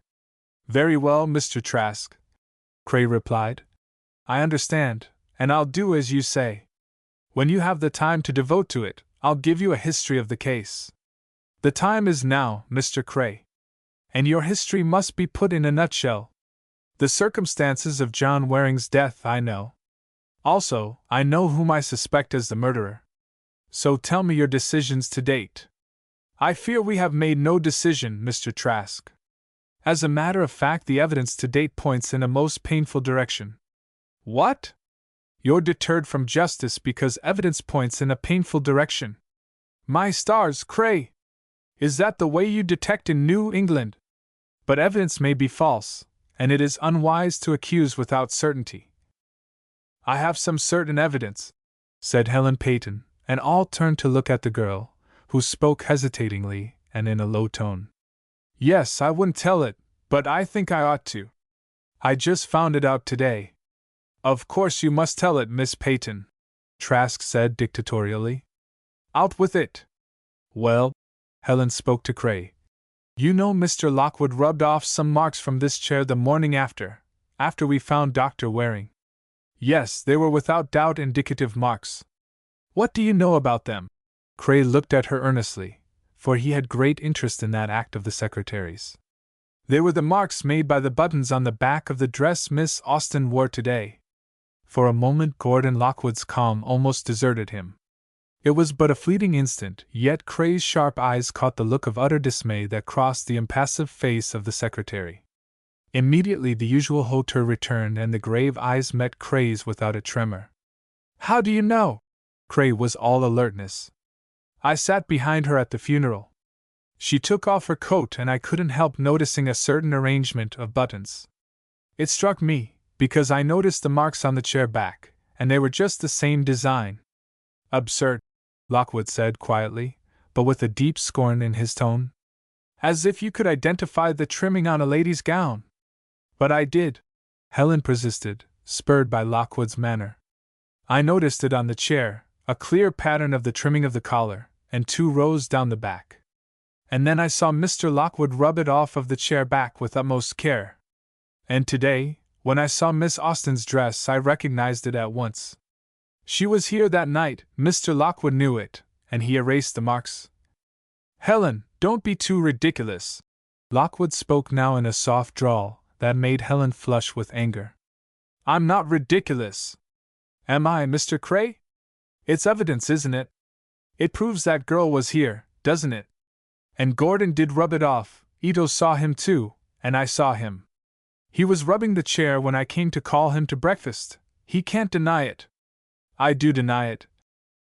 Very well, Mr. Trask, Cray replied. I understand, and I'll do as you say. When you have the time to devote to it, I'll give you a history of the case. The time is now, Mr. Cray. And your history must be put in a nutshell. The circumstances of John Waring's death I know. Also, I know whom I suspect as the murderer. So tell me your decisions to date. I fear we have made no decision, Mr. Trask. As a matter of fact, the evidence to date points in a most painful direction. What? You're deterred from justice because evidence points in a painful direction. My stars, Cray! Is that the way you detect in New England? But evidence may be false, and it is unwise to accuse without certainty. I have some certain evidence, said Helen Peyton, and all turned to look at the girl, who spoke hesitatingly and in a low tone. Yes, I wouldn't tell it, but I think I ought to. I just found it out today. Of course you must tell it, Miss Peyton, Trask said dictatorially. Out with it. Well, Helen spoke to Cray. You know Mr. Lockwood rubbed off some marks from this chair the morning after we found Dr. Waring. Yes, they were without doubt indicative marks. What do you know about them? Cray looked at her earnestly, for he had great interest in that act of the secretary's. They were the marks made by the buttons on the back of the dress Miss Austen wore today. For a moment Gordon Lockwood's calm almost deserted him. It was but a fleeting instant, yet Cray's sharp eyes caught the look of utter dismay that crossed the impassive face of the secretary. Immediately the usual hauteur returned and the grave eyes met Cray's without a tremor. How do you know? Cray was all alertness. I sat behind her at the funeral. She took off her coat and I couldn't help noticing a certain arrangement of buttons. It struck me, because I noticed the marks on the chair back, and they were just the same design. Absurd, Lockwood said quietly, but with a deep scorn in his tone. As if you could identify the trimming on a lady's gown. But I did, Helen persisted, spurred by Lockwood's manner. I noticed it on the chair, a clear pattern of the trimming of the collar, and 2 rows down the back. And then I saw Mr. Lockwood rub it off of the chair back with utmost care. And today, when I saw Miss Austen's dress, I recognized it at once. She was here that night, Mr. Lockwood knew it, and he erased the marks. Helen, don't be too ridiculous. Lockwood spoke now in a soft drawl that made Helen flush with anger. I'm not ridiculous. Am I, Mr. Cray? It's evidence, isn't it? It proves that girl was here, doesn't it? And Gordon did rub it off. Ito saw him too, and I saw him. He was rubbing the chair when I came to call him to breakfast. He can't deny it. I do deny it,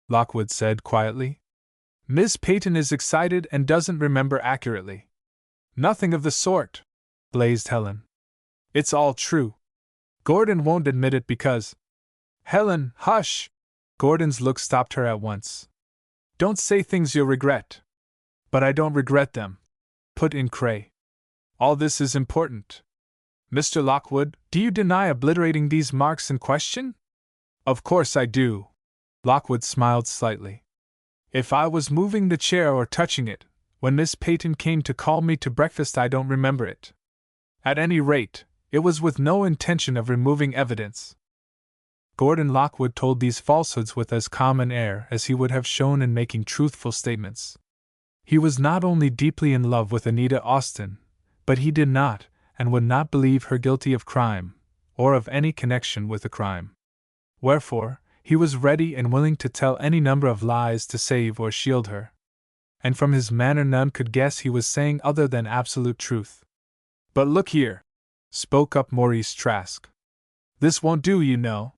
Lockwood said quietly. Miss Peyton is excited and doesn't remember accurately. Nothing of the sort, blazed Helen. It's all true. Gordon won't admit it because… Helen, hush! Gordon's look stopped her at once. Don't say things you'll regret. But I don't regret them, put in Cray. All this is important. Mr. Lockwood, do you deny obliterating these marks in question? Of course I do. Lockwood smiled slightly. If I was moving the chair or touching it, when Miss Peyton came to call me to breakfast, I don't remember it. At any rate, it was with no intention of removing evidence. Gordon Lockwood told these falsehoods with as calm an air as he would have shown in making truthful statements. He was not only deeply in love with Anita Austen, but he did not, and would not believe her guilty of crime, or of any connection with a crime. Wherefore, he was ready and willing to tell any number of lies to save or shield her. And from his manner none could guess he was saying other than absolute truth. But look here, spoke up Maurice Trask. This won't do, you know.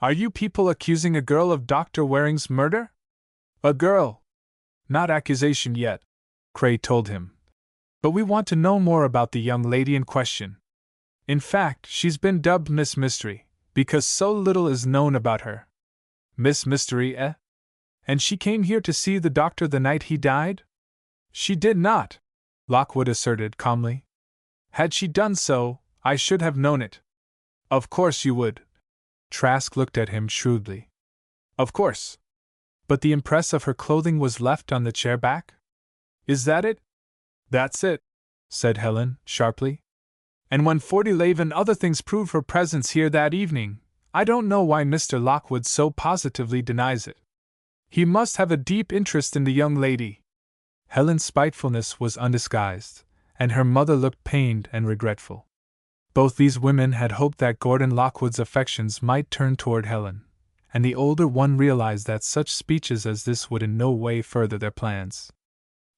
Are you people accusing a girl of Dr. Waring's murder? A girl? Not accusation yet, Cray told him. But we want to know more about the young lady in question. In fact, she's been dubbed Miss Mystery, because so little is known about her. Miss Mystery, eh? And she came here to see the doctor the night he died? She did not, Lockwood asserted calmly. Had she done so, I should have known it. Of course you would. Trask looked at him shrewdly. Of course. But the impress of her clothing was left on the chair back? Is that it? That's it, said Helen, sharply. And when 40 Lave and other things prove her presence here that evening, I don't know why Mr. Lockwood so positively denies it. He must have a deep interest in the young lady. Helen's spitefulness was undisguised, and her mother looked pained and regretful. Both these women had hoped that Gordon Lockwood's affections might turn toward Helen, and the older one realized that such speeches as this would in no way further their plans.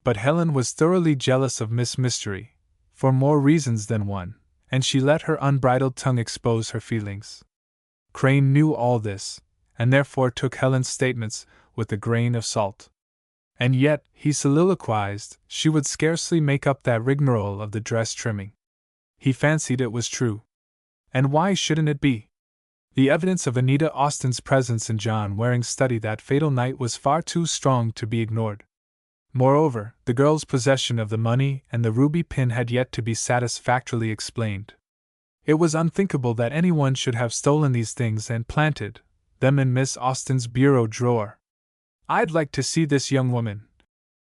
But Helen was thoroughly jealous of Miss Mystery, for more reasons than one, and she let her unbridled tongue expose her feelings. Crane knew all this, and therefore took Helen's statements with a grain of salt. And yet, he soliloquized, she would scarcely make up that rigmarole of the dress trimming. He fancied it was true. And why shouldn't it be? The evidence of Anita Austen's presence in John Waring's study that fatal night was far too strong to be ignored. Moreover, the girl's possession of the money and the ruby pin had yet to be satisfactorily explained. It was unthinkable that anyone should have stolen these things and planted them in Miss Austen's bureau drawer. "I'd like to see this young woman,"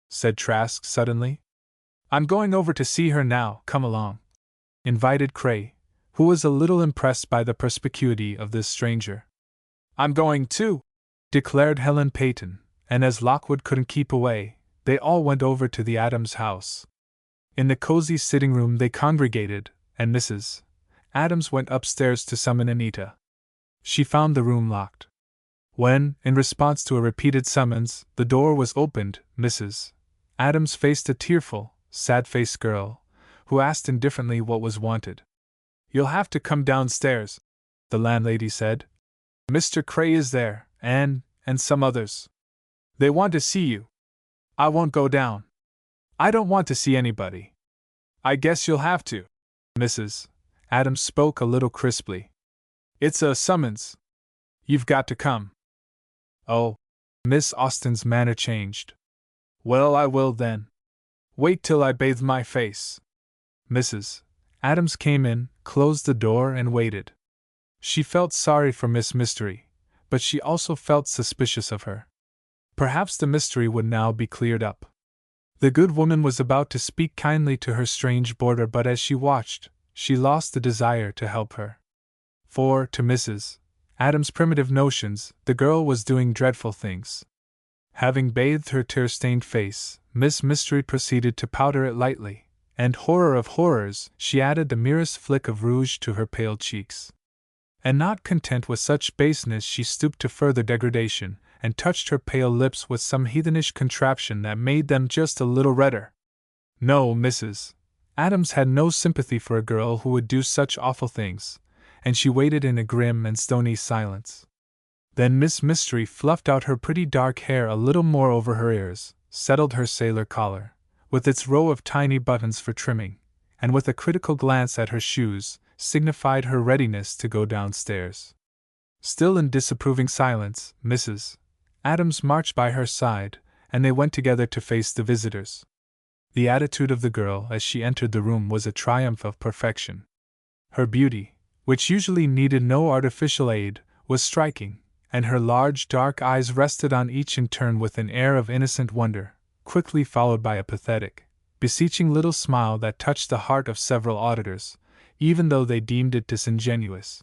said Trask suddenly. "I'm going over to see her now, come along," invited Cray, who was a little impressed by the perspicuity of this stranger. "I'm going too," declared Helen Peyton, and as Lockwood couldn't keep away, they all went over to the Adams house. In the cozy sitting room they congregated, and Mrs. Adams went upstairs to summon Anita. She found the room locked. When, in response to a repeated summons, the door was opened, Mrs. Adams faced a tearful, sad-faced girl, who asked indifferently what was wanted. "You'll have to come downstairs," the landlady said. "Mr. Cray is there, and some others. They want to see you." "I won't go down. I don't want to see anybody." "I guess you'll have to." Mrs. Adams spoke a little crisply. "It's a summons. You've got to come." "Oh." Miss Austen's manner changed. "Well, I will then. Wait till I bathe my face." Mrs. Adams came in, closed the door, and waited. She felt sorry for Miss Mystery, but she also felt suspicious of her. Perhaps the mystery would now be cleared up. The good woman was about to speak kindly to her strange boarder, but as she watched, she lost the desire to help her. For, to Mrs. Adams' primitive notions, the girl was doing dreadful things. Having bathed her tear-stained face, Miss Mystery proceeded to powder it lightly, and horror of horrors, she added the merest flick of rouge to her pale cheeks. And not content with such baseness, she stooped to further degradation, and touched her pale lips with some heathenish contraption that made them just a little redder. No, Mrs. Adams had no sympathy for a girl who would do such awful things, and she waited in a grim and stony silence. Then Miss Mystery fluffed out her pretty dark hair a little more over her ears, settled her sailor collar, with its row of tiny buttons for trimming, and with a critical glance at her shoes, signified her readiness to go downstairs. Still in disapproving silence, Mrs. Adams marched by her side, and they went together to face the visitors. The attitude of the girl as she entered the room was a triumph of perfection. Her beauty, which usually needed no artificial aid, was striking, and her large dark eyes rested on each in turn with an air of innocent wonder, quickly followed by a pathetic, beseeching little smile that touched the heart of several auditors, even though they deemed it disingenuous.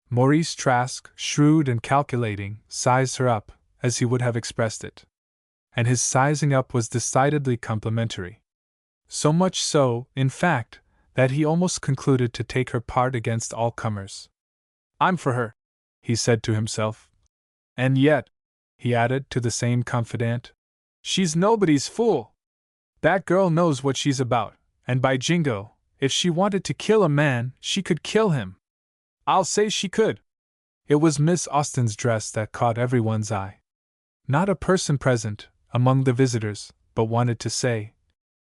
Maurice Trask, shrewd and calculating, sized her up, as he would have expressed it. And his sizing up was decidedly complimentary. So much so, in fact, that he almost concluded to take her part against all comers. "I'm for her," he said to himself. "And yet," he added to the same confidant, "she's nobody's fool. That girl knows what she's about, and by jingo, if she wanted to kill a man, she could kill him. I'll say she could." It was Miss Austen's dress that caught everyone's eye. Not a person present, among the visitors, but wanted to say,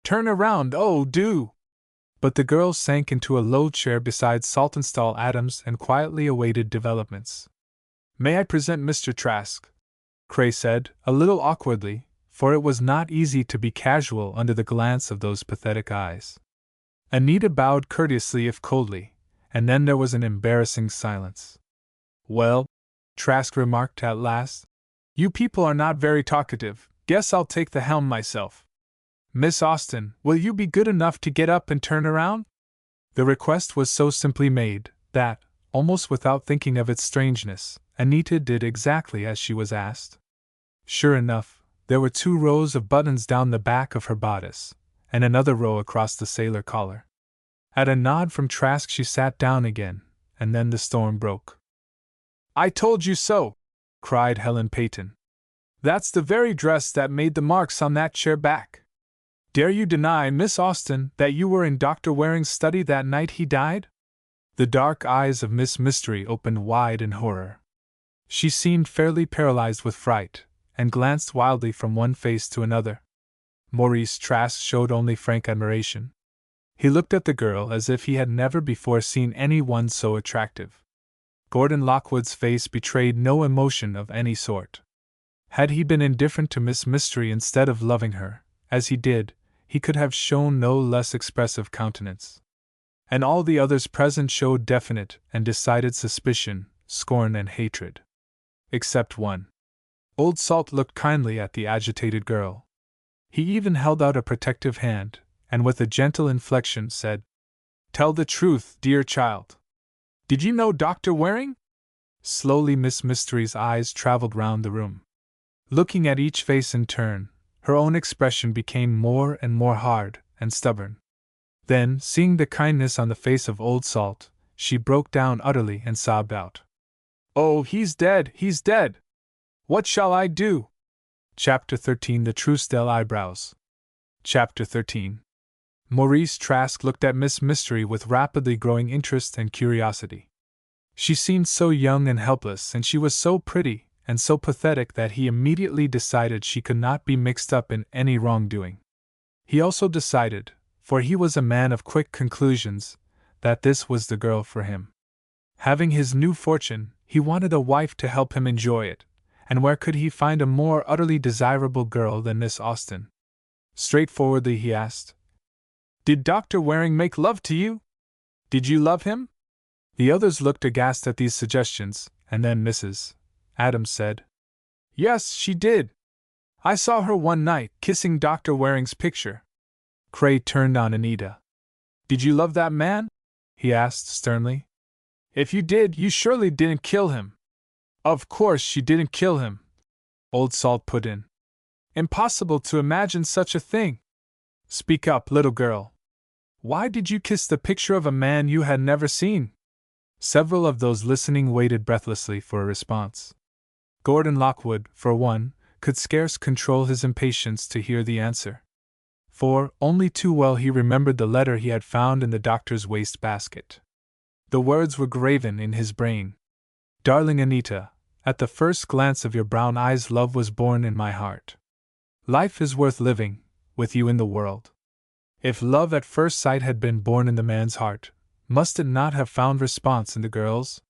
"Turn around, oh, do!" But the girl sank into a low chair beside Saltonstall Adams and quietly awaited developments. "May I present Mr. Trask?" Cray said, a little awkwardly, for it was not easy to be casual under the glance of those pathetic eyes. Anita bowed courteously if coldly, and then there was an embarrassing silence. "Well," Trask remarked at last, "you people are not very talkative. Guess I'll take the helm myself. Miss Austen, will you be good enough to get up and turn around?" The request was so simply made that, almost without thinking of its strangeness, Anita did exactly as she was asked. Sure enough, there were 2 rows of buttons down the back of her bodice, and another row across the sailor collar. At a nod from Trask, she sat down again, and then the storm broke. "I told you so!" cried Helen Peyton. "That's the very dress that made the marks on that chair back. Dare you deny, Miss Austen, that you were in Dr. Waring's study that night he died?" The dark eyes of Miss Mystery opened wide in horror. She seemed fairly paralyzed with fright, and glanced wildly from one face to another. Maurice Trask showed only frank admiration. He looked at the girl as if he had never before seen anyone so attractive. Gordon Lockwood's face betrayed no emotion of any sort. Had he been indifferent to Miss Mystery instead of loving her, as he did, he could have shown no less expressive countenance. And all the others present showed definite and decided suspicion, scorn, and hatred. Except one. Old Salt looked kindly at the agitated girl. He even held out a protective hand, and with a gentle inflection said, "Tell the truth, dear child. Did you know Dr. Waring?" Slowly Miss Mystery's eyes traveled round the room. Looking at each face in turn, her own expression became more and more hard and stubborn. Then, seeing the kindness on the face of Old Salt, she broke down utterly and sobbed out, "Oh, he's dead, he's dead! What shall I do?" Chapter 13. The Truesdale Eyebrows. Chapter 13. Maurice Trask looked at Miss Mystery with rapidly growing interest and curiosity. She seemed so young and helpless, and she was so pretty and so pathetic that he immediately decided she could not be mixed up in any wrongdoing. He also decided, for he was a man of quick conclusions, that this was the girl for him. Having his new fortune, he wanted a wife to help him enjoy it, and where could he find a more utterly desirable girl than Miss Austen? Straightforwardly he asked, "Did Dr. Waring make love to you? Did you love him?" The others looked aghast at these suggestions, and then Mrs. Adams said, "Yes, she did. I saw her one night, kissing Dr. Waring's picture." Cray turned on Anita. "Did you love that man?" he asked sternly. "If you did, you surely didn't kill him." "Of course she didn't kill him," Old Salt put in. "Impossible to imagine such a thing. Speak up, little girl. Why did you kiss the picture of a man you had never seen?" Several of those listening waited breathlessly for a response. Gordon Lockwood, for one, could scarce control his impatience to hear the answer. For, only too well he remembered the letter he had found in the doctor's waste-basket. The words were graven in his brain. "Darling Anita, at the first glance of your brown eyes love was born in my heart. Life is worth living, with you in the world." If love at first sight had been born in the man's heart, must it not have found response in the girl's?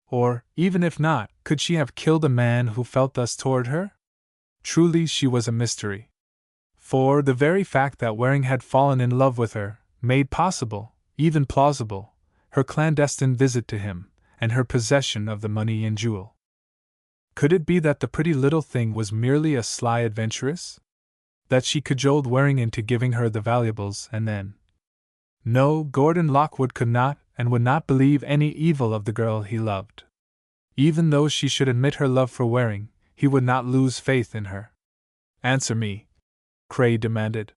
Or, even if not, could she have killed a man who felt thus toward her? Truly she was a mystery. For the very fact that Waring had fallen in love with her made possible, even plausible, her clandestine visit to him, and her possession of the money and jewel. Could it be that the pretty little thing was merely a sly adventuress? That she cajoled Waring into giving her the valuables and then— No, Gordon Lockwood could not and would not believe any evil of the girl he loved. Even though she should admit her love for Waring, he would not lose faith in her. "Answer me," Cray demanded.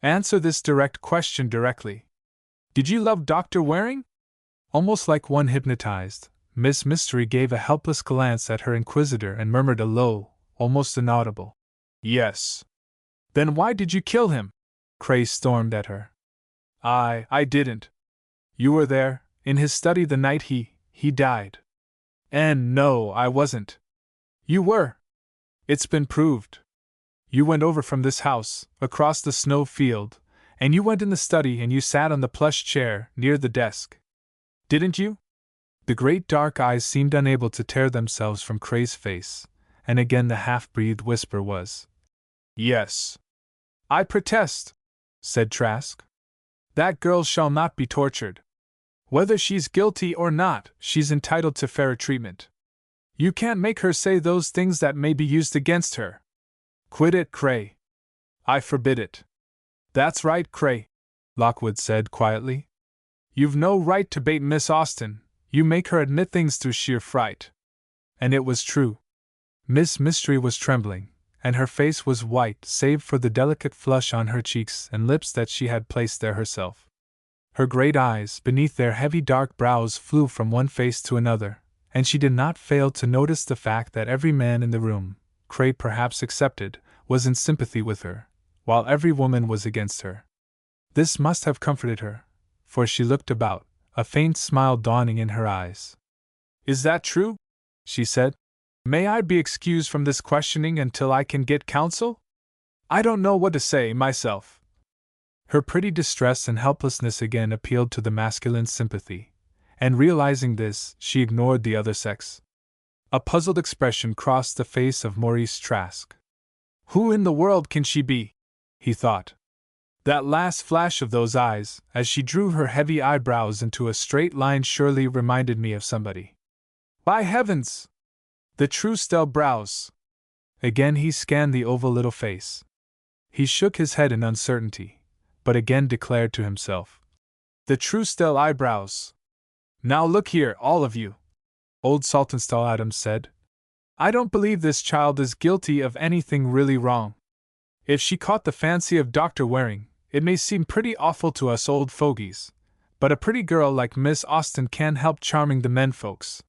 "Answer this direct question directly. Did you love Dr. Waring?" Almost like one hypnotized, Miss Mystery gave a helpless glance at her inquisitor and murmured a low, almost inaudible, "Yes." "Then why did you kill him?" Cray stormed at her. I didn't. You were there, in his study the night he died." "And no, I wasn't." "You were. It's been proved. You went over from this house, across the snow field, and you went in the study and you sat on the plush chair near the desk. Didn't you?" The great dark eyes seemed unable to tear themselves from Cray's face, and again the half-breathed whisper was, "Yes." "I protest," said Trask. "That girl shall not be tortured. Whether she's guilty or not, she's entitled to fairer treatment. You can't make her say those things that may be used against her. Quit it, Cray." "I forbid it." "That's right, Cray," Lockwood said quietly. "You've no right to bait Miss Austen. You make her admit things through sheer fright." And it was true. Miss Mystery was trembling, and her face was white save for the delicate flush on her cheeks and lips that she had placed there herself. Her great eyes, beneath their heavy dark brows, flew from one face to another, and she did not fail to notice the fact that every man in the room, Cray perhaps excepted, was in sympathy with her, while every woman was against her. This must have comforted her, for she looked about, a faint smile dawning in her eyes. "Is that true?" she said. "May I be excused from this questioning until I can get counsel? I don't know what to say, myself." Her pretty distress and helplessness again appealed to the masculine sympathy, and realizing this, she ignored the other sex. A puzzled expression crossed the face of Maurice Trask. "Who in the world can she be?" he thought. That last flash of those eyes, as she drew her heavy eyebrows into a straight line, surely reminded me of somebody. By heavens! The Truesdell brows! Again he scanned the oval little face. He shook his head in uncertainty, but again declared to himself, "The Truesdell eyebrows! Now look here, all of you," old Saltonstall Adams said. "I don't believe this child is guilty of anything really wrong. If she caught the fancy of Dr. Waring, it may seem pretty awful to us old fogies, but a pretty girl like Miss Austen can't help charming the men folks.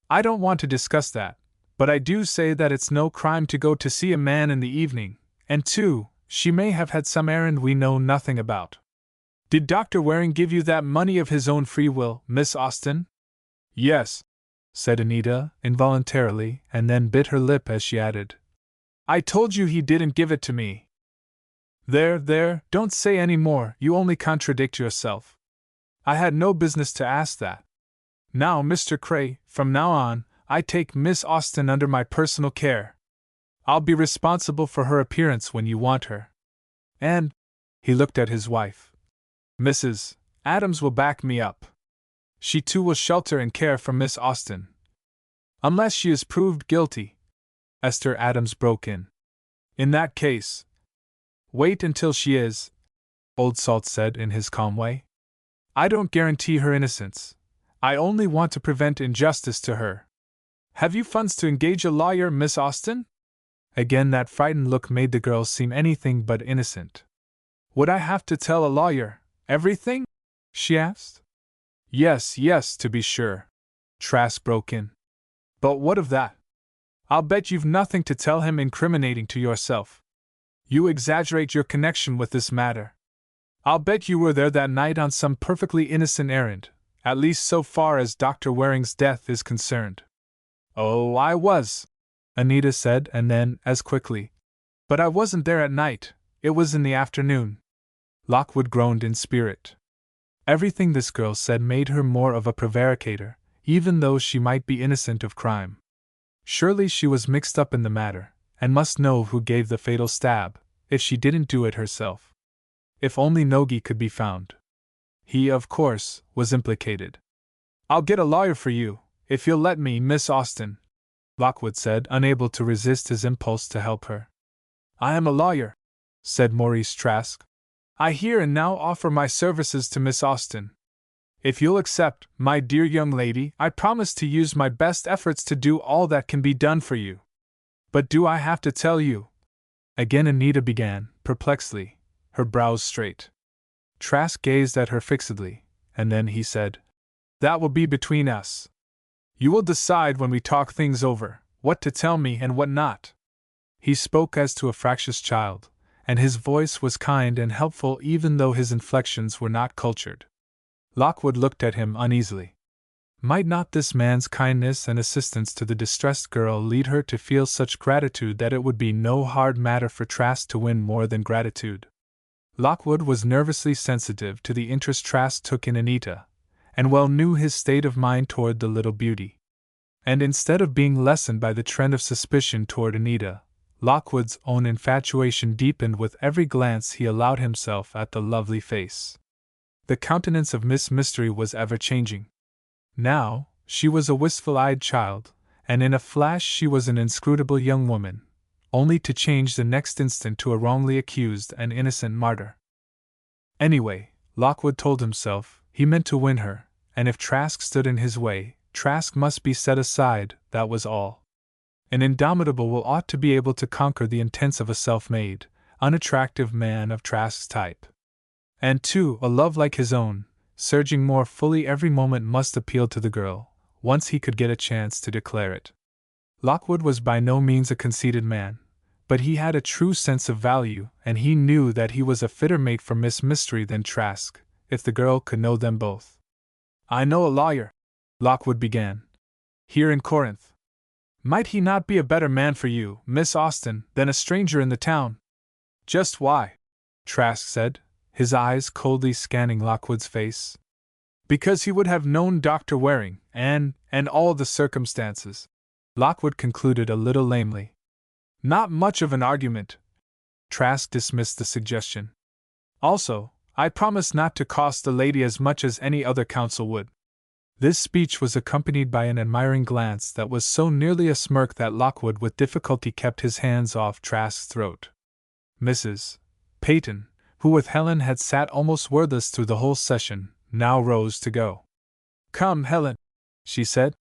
I don't want to discuss that, but I do say that it's no crime to go to see a man in the evening, and too, she may have had some errand we know nothing about. Did Dr. Waring give you that money of his own free will, Miss Austen?" "Yes," said Anita, involuntarily, and then bit her lip as she added, "I told you he didn't give it to me." There, don't say any more, you only contradict yourself. I had no business to ask that. Now, Mr. Cray, from now on, I take Miss Austen under my personal care. I'll be responsible for her appearance when you want her. And," he looked at his wife, "Mrs. Adams will back me up. She too will shelter and care for Miss Austen. Unless she is proved guilty," Esther Adams broke in. "In that case—" "Wait until she is," Old Salt said in his calm way. "I don't guarantee her innocence. I only want to prevent injustice to her. Have you funds to engage a lawyer, Miss Austen?" Again that frightened look made the girl seem anything but innocent. "Would I have to tell a lawyer everything?" she asked. Yes, to be sure," Trask broke in. "But what of that? I'll bet you've nothing to tell him incriminating to yourself. You exaggerate your connection with this matter. I'll bet you were there that night on some perfectly innocent errand, at least so far as Dr. Waring's death is concerned." "Oh, I was," Anita said, and then, as quickly, "But I wasn't there at night, it was in the afternoon." Lockwood groaned in spirit. Everything this girl said made her more of a prevaricator, even though she might be innocent of crime. Surely she was mixed up in the matter, and must know who gave the fatal stab, if she didn't do it herself. If only Nogi could be found. He, of course, was implicated. "I'll get a lawyer for you, if you'll let me, Miss Austen," Lockwood said, unable to resist his impulse to help her. "I am a lawyer," said Maurice Trask. "I here and now offer my services to Miss Austen. If you'll accept, my dear young lady, I promise to use my best efforts to do all that can be done for you. But do I have to tell you?" Again Anita began, perplexedly, her brows straight. Trask gazed at her fixedly, and then he said, "That will be between us. You will decide when we talk things over, what to tell me and what not." He spoke as to a fractious child, and his voice was kind and helpful even though his inflections were not cultured. Lockwood looked at him uneasily. Might not this man's kindness and assistance to the distressed girl lead her to feel such gratitude that it would be no hard matter for Trask to win more than gratitude? Lockwood was nervously sensitive to the interest Trask took in Anita, and well knew his state of mind toward the little beauty. And instead of being lessened by the trend of suspicion toward Anita, Lockwood's own infatuation deepened with every glance he allowed himself at the lovely face. The countenance of Miss Mystery was ever changing. Now, she was a wistful-eyed child, and in a flash she was an inscrutable young woman, only to change the next instant to a wrongly accused and innocent martyr. Anyway, Lockwood told himself, he meant to win her, and if Trask stood in his way, Trask must be set aside, that was all. An indomitable will ought to be able to conquer the intents of a self-made, unattractive man of Trask's type. And too, a love like his own, surging more fully every moment, must appeal to the girl, once he could get a chance to declare it. Lockwood was by no means a conceited man, but he had a true sense of value, and he knew that he was a fitter mate for Miss Mystery than Trask, if the girl could know them both. "I know a lawyer," Lockwood began, "here in Corinth. Might he not be a better man for you, Miss Austen, than a stranger in the town?" "Just why?" Trask said, his eyes coldly scanning Lockwood's face. "Because he would have known Dr. Waring, and all the circumstances," Lockwood concluded a little lamely. "Not much of an argument." Trask dismissed the suggestion. "Also, I promise not to cost the lady as much as any other counsel would." This speech was accompanied by an admiring glance that was so nearly a smirk that Lockwood with difficulty kept his hands off Trask's throat. Mrs. Peyton, who with Helen had sat almost wordless through the whole session, now rose to go. "Come, Helen," she said.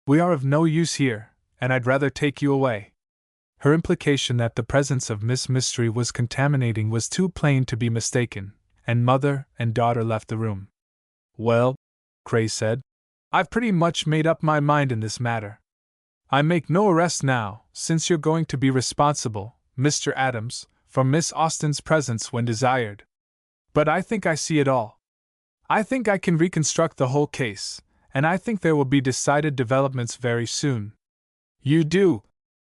"We are of no use here, and I'd rather take you away." Her implication that the presence of Miss Mystery was contaminating was too plain to be mistaken, and mother and daughter left the room. "Well," Cray said, "I've pretty much made up my mind in this matter. I make no arrest now, since you're going to be responsible, Mr. Adams, for Miss Austen's presence when desired. But I think I see it all. I think I can reconstruct the whole case, and I think there will be decided developments very soon." "You do,"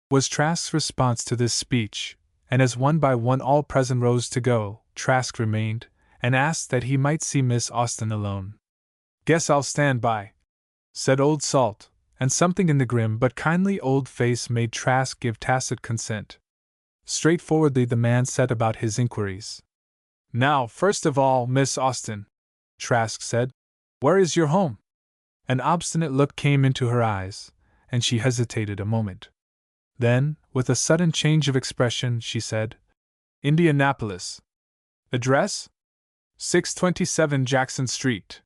was Trask's response to this speech, and as one by one all present rose to go, Trask remained, and asked that he might see Miss Austen alone. "Guess I'll stand by," said Old Salt, and something in the grim but kindly old face made Trask give tacit consent. Straightforwardly the man set about his inquiries. "Now, first of all, Miss Austen," Trask said, "where is your home?" An obstinate look came into her eyes, and she hesitated a moment. Then, with a sudden change of expression, she said, "Indianapolis. Address? 627 Jackson Street."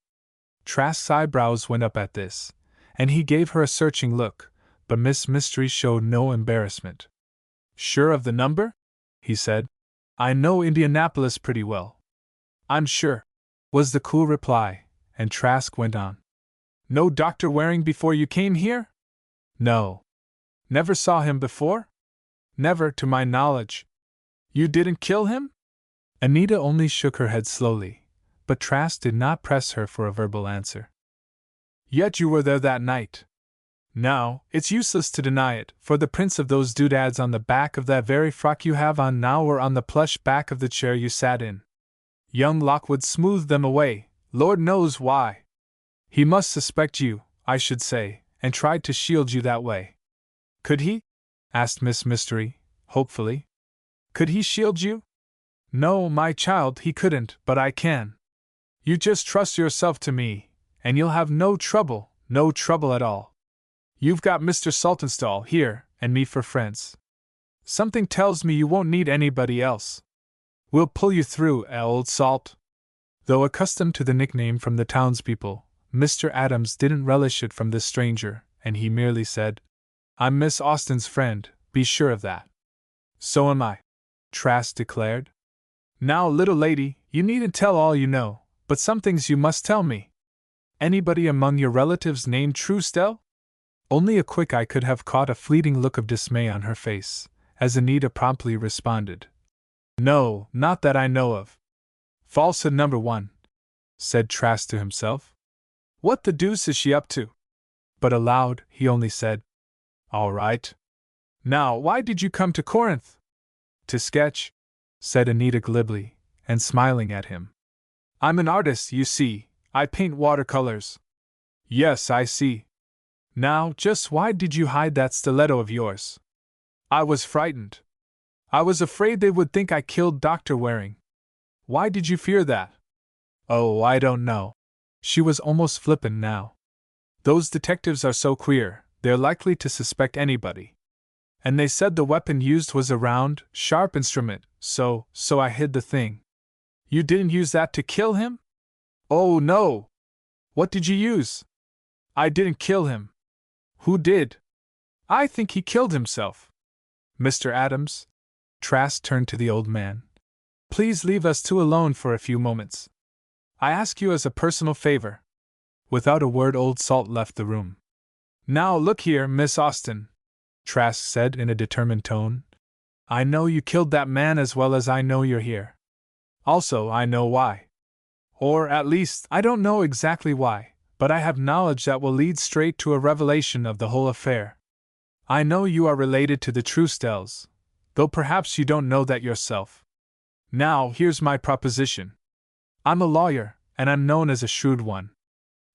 Trask's eyebrows went up at this, and he gave her a searching look, but Miss Mystery showed no embarrassment. "Sure of the number?" he said. "I know Indianapolis pretty well." "I'm sure," was the cool reply, and Trask went on. "Know Dr. Waring before you came here?" "No." "Never saw him before?" "Never, to my knowledge." "You didn't kill him?" Anita only shook her head slowly, but Trask did not press her for a verbal answer. "Yet you were there that night. Now, it's useless to deny it, for the prints of those doodads on the back of that very frock you have on now were on the plush back of the chair you sat in. Young Lockwood smoothed them away, Lord knows why. He must suspect you, I should say, and tried to shield you that way." "Could he?" asked Miss Mystery, hopefully. "Could he shield you?" "No, my child, he couldn't, but I can. You just trust yourself to me, and you'll have no trouble at all. You've got Mr. Saltonstall here, and me for friends. Something tells me you won't need anybody else. We'll pull you through, Old Salt." Though accustomed to the nickname from the townspeople, Mr. Adams didn't relish it from this stranger, and he merely said, "I'm Miss Austen's friend, be sure of that." "So am I," Trask declared. "Now, little lady, you needn't tell all you know, but some things you must tell me. Anybody among your relatives named Truesdell?" Only a quick eye could have caught a fleeting look of dismay on her face, as Anita promptly responded, "No, not that I know of." "Falsehood number one," said Trask to himself. "What the deuce is she up to?" But aloud, he only said, "All right. Now, why did you come to Corinth?" "To sketch," said Anita glibly, and smiling at him. "I'm an artist, you see. I paint watercolors." "Yes, I see. Now, just why did you hide that stiletto of yours?" "I was frightened. I was afraid they would think I killed Dr. Waring." "Why did you fear that?" "Oh, I don't know." She was almost flippant now. "Those detectives are so queer, they're likely to suspect anybody. And they said the weapon used was a round, sharp instrument, so I hid the thing." "You didn't use that to kill him?" "Oh, no." "What did you use?" "I didn't kill him." "Who did?" I think he killed himself. Mr. Adams? Trask turned to the old man. Please leave us two alone for a few moments. I ask you as a personal favor. Without a word, Old Salt left the room. Now look here, Miss Austen, Trask said in a determined tone. I know you killed that man as well as I know you're here. Also, I know why. Or, at least, I don't know exactly why, but I have knowledge that will lead straight to a revelation of the whole affair. I know you are related to the Truestells, though perhaps you don't know that yourself. Now, here's my proposition. I'm a lawyer, and I'm known as a shrewd one.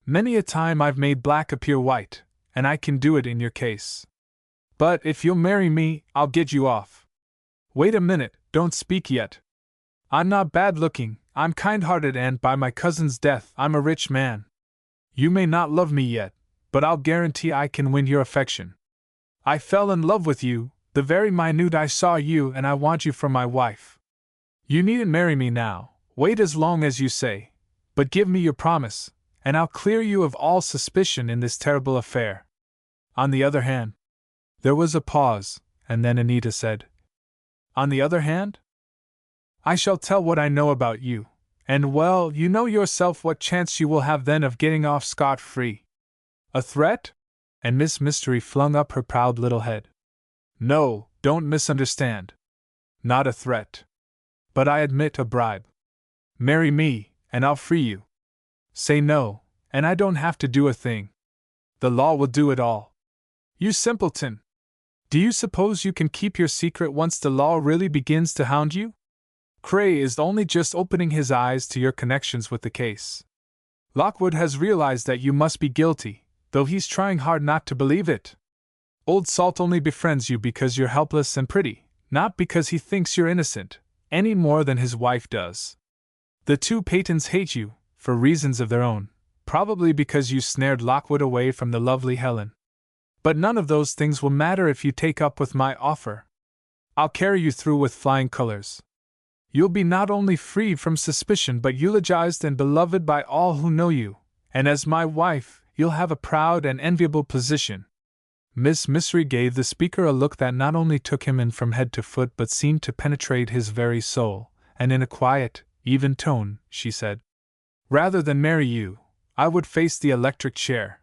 Many a time I've made black appear white, and I can do it in your case. But if you'll marry me, I'll get you off. Wait a minute, don't speak yet. I'm not bad-looking, I'm kind-hearted, and by my cousin's death, I'm a rich man. You may not love me yet, but I'll guarantee I can win your affection. I fell in love with you, the very minute I saw you, and I want you for my wife. You needn't marry me now, wait as long as you say, but give me your promise, and I'll clear you of all suspicion in this terrible affair. On the other hand, there was a pause, and then Anita said, On the other hand? I shall tell what I know about you, and well, you know yourself what chance you will have then of getting off scot-free. A threat? And Miss Mystery flung up her proud little head. No, don't misunderstand. Not a threat. But I admit a bribe. Marry me, and I'll free you. Say no, and I don't have to do a thing. The law will do it all. You simpleton! Do you suppose you can keep your secret once the law really begins to hound you? Cray is only just opening his eyes to your connections with the case. Lockwood has realized that you must be guilty, though he's trying hard not to believe it. Old Salt only befriends you because you're helpless and pretty, not because he thinks you're innocent, any more than his wife does. The two Peytons hate you, for reasons of their own, probably because you snared Lockwood away from the lovely Helen. But none of those things will matter if you take up with my offer. I'll carry you through with flying colors. You'll be not only freed from suspicion but eulogized and beloved by all who know you, and as my wife, you'll have a proud and enviable position. Miss Mystery gave the speaker a look that not only took him in from head to foot but seemed to penetrate his very soul, and in a quiet, even tone, she said, Rather than marry you, I would face the electric chair.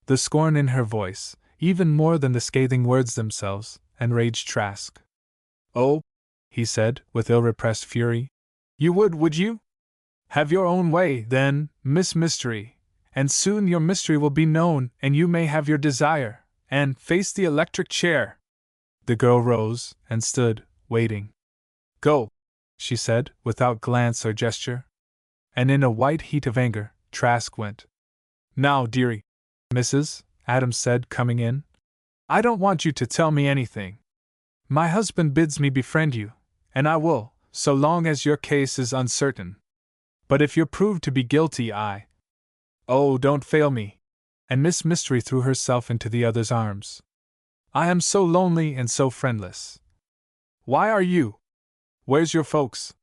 The scorn in her voice, even more than the scathing words themselves, enraged Trask. Oh, he said, with ill-repressed fury. You would you? Have your own way, then, Miss Mystery, and soon your mystery will be known, and you may have your desire, and face the electric chair. The girl rose, and stood, waiting. Go, she said, without glance or gesture. And in a white heat of anger, Trask went. Now, dearie, Mrs. Adams said, coming in. I don't want you to tell me anything. My husband bids me befriend you, and I will, so long as your case is uncertain. But if you're proved to be guilty, Oh, don't fail me. And Miss Mystery threw herself into the other's arms. I am so lonely and so friendless. Why are you? Where's your folks?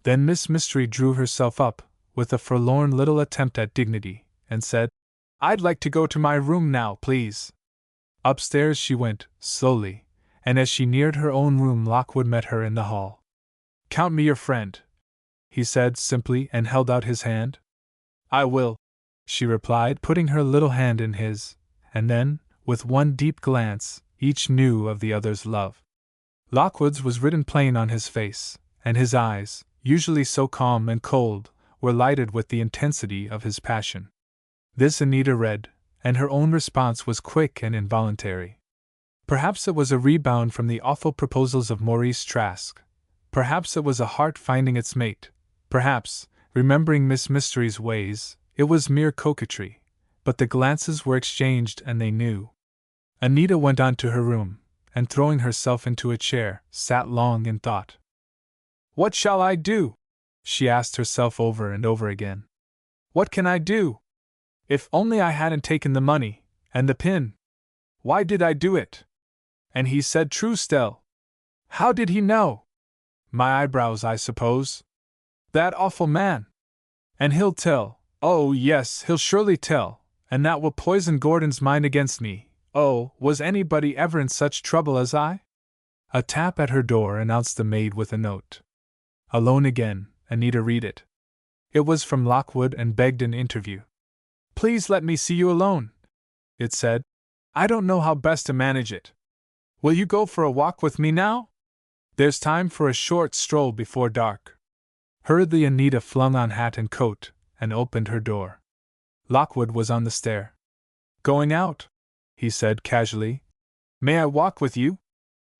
Then Miss Mystery drew herself up, with a forlorn little attempt at dignity, and said, I'd like to go to my room now, please. Upstairs she went, slowly, and as she neared her own room Lockwood met her in the hall. Count me your friend, he said simply, and held out his hand. I will, she replied, putting her little hand in his, and then, with one deep glance, each knew of the other's love. Lockwood's was written plain on his face, and his eyes, usually so calm and cold, were lighted with the intensity of his passion. This Anita read, and her own response was quick and involuntary. Perhaps it was a rebound from the awful proposals of Maurice Trask. Perhaps it was a heart finding its mate. Perhaps, remembering Miss Mystery's ways, it was mere coquetry. But the glances were exchanged and they knew. Anita went on to her room, and throwing herself into a chair, sat long in thought. What shall I do? She asked herself over and over again. What can I do? If only I hadn't taken the money, and the pin. Why did I do it? And he said Truestell. How did he know? My eyebrows, I suppose. That awful man. And he'll tell, oh yes, he'll surely tell, and that will poison Gordon's mind against me, Oh, was anybody ever in such trouble as I? A tap at her door announced the maid with a note. Alone again, Anita read it. It was from Lockwood and begged an interview. Please let me see you alone, it said. I don't know how best to manage it. Will you go for a walk with me now? There's time for a short stroll before dark. Hurriedly Anita flung on hat and coat, and opened her door. Lockwood was on the stair. Going out? He said casually. May I walk with you?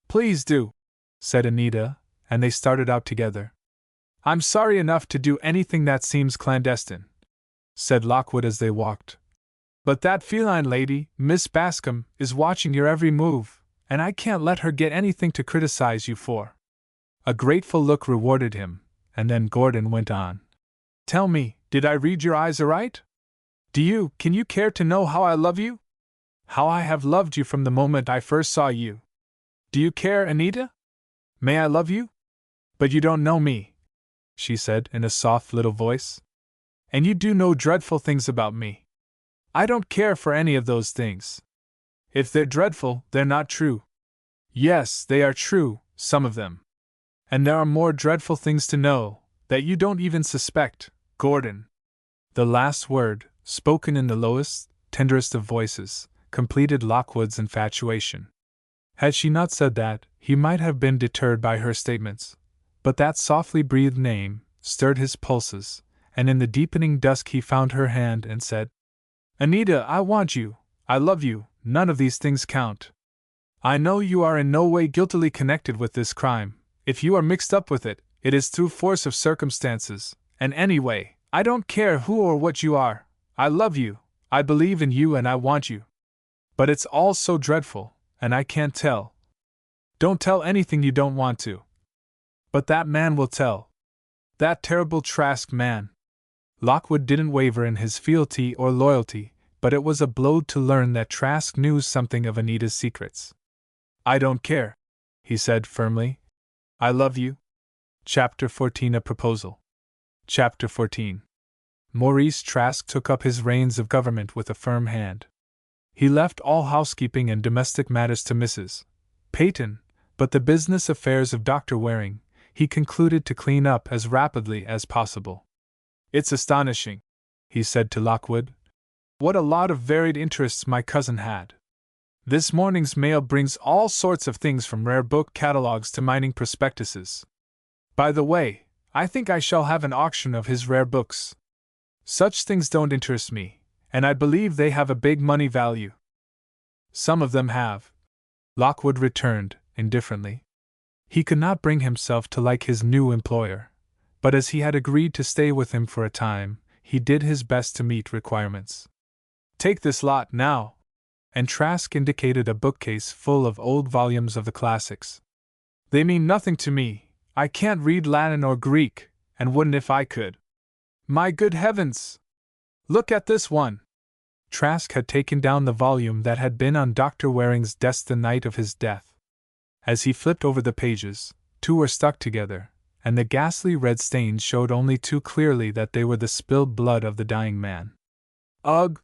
Please do, said Anita, and they started out together. I'm sorry enough to do anything that seems clandestine, said Lockwood as they walked. But that feline lady, Miss Bascom, is watching your every move, and I can't let her get anything to criticize you for. A grateful look rewarded him, and then Gordon went on. Tell me, did I read your eyes aright? Can you care to know how I love you? How I have loved you from the moment I first saw you. Do you care, Anita? May I love you? But you don't know me, she said in a soft little voice. And you do know dreadful things about me. I don't care for any of those things. If they're dreadful, they're not true. Yes, they are true, some of them. And there are more dreadful things to know, that you don't even suspect, Gordon. The last word, spoken in the lowest, tenderest of voices, completed Lockwood's infatuation. Had she not said that, he might have been deterred by her statements, but that softly breathed name stirred his pulses, and in the deepening dusk he found her hand and said, Anita, I want you, I love you, none of these things count. I know you are in no way guiltily connected with this crime. If you are mixed up with it, it is through force of circumstances, and anyway, I don't care who or what you are. I love you, I believe in you, and I want you. But it's all so dreadful, and I can't tell. Don't tell anything you don't want to. But that man will tell. That terrible Trask man. Lockwood didn't waver in his fealty or loyalty, but it was a blow to learn that Trask knew something of Anita's secrets. I don't care, he said firmly. I love you. Chapter 14 A Proposal. Chapter 14. Maurice Trask took up his reins of government with a firm hand. He left all housekeeping and domestic matters to Mrs. Peyton, but the business affairs of Dr. Waring he concluded to clean up as rapidly as possible. It's astonishing, he said to Lockwood, what a lot of varied interests my cousin had. This morning's mail brings all sorts of things from rare book catalogues to mining prospectuses. By the way, I think I shall have an auction of his rare books. Such things don't interest me, and I believe they have a big money value. Some of them have, Lockwood returned, indifferently. He could not bring himself to like his new employer, but as he had agreed to stay with him for a time, he did his best to meet requirements. Take this lot now, and Trask indicated a bookcase full of old volumes of the classics. They mean nothing to me. I can't read Latin or Greek, and wouldn't if I could. My good heavens! Look at this one! Trask had taken down the volume that had been on Dr. Waring's desk the night of his death. As he flipped over the pages, two were stuck together, and the ghastly red stains showed only too clearly that they were the spilled blood of the dying man. Ugh!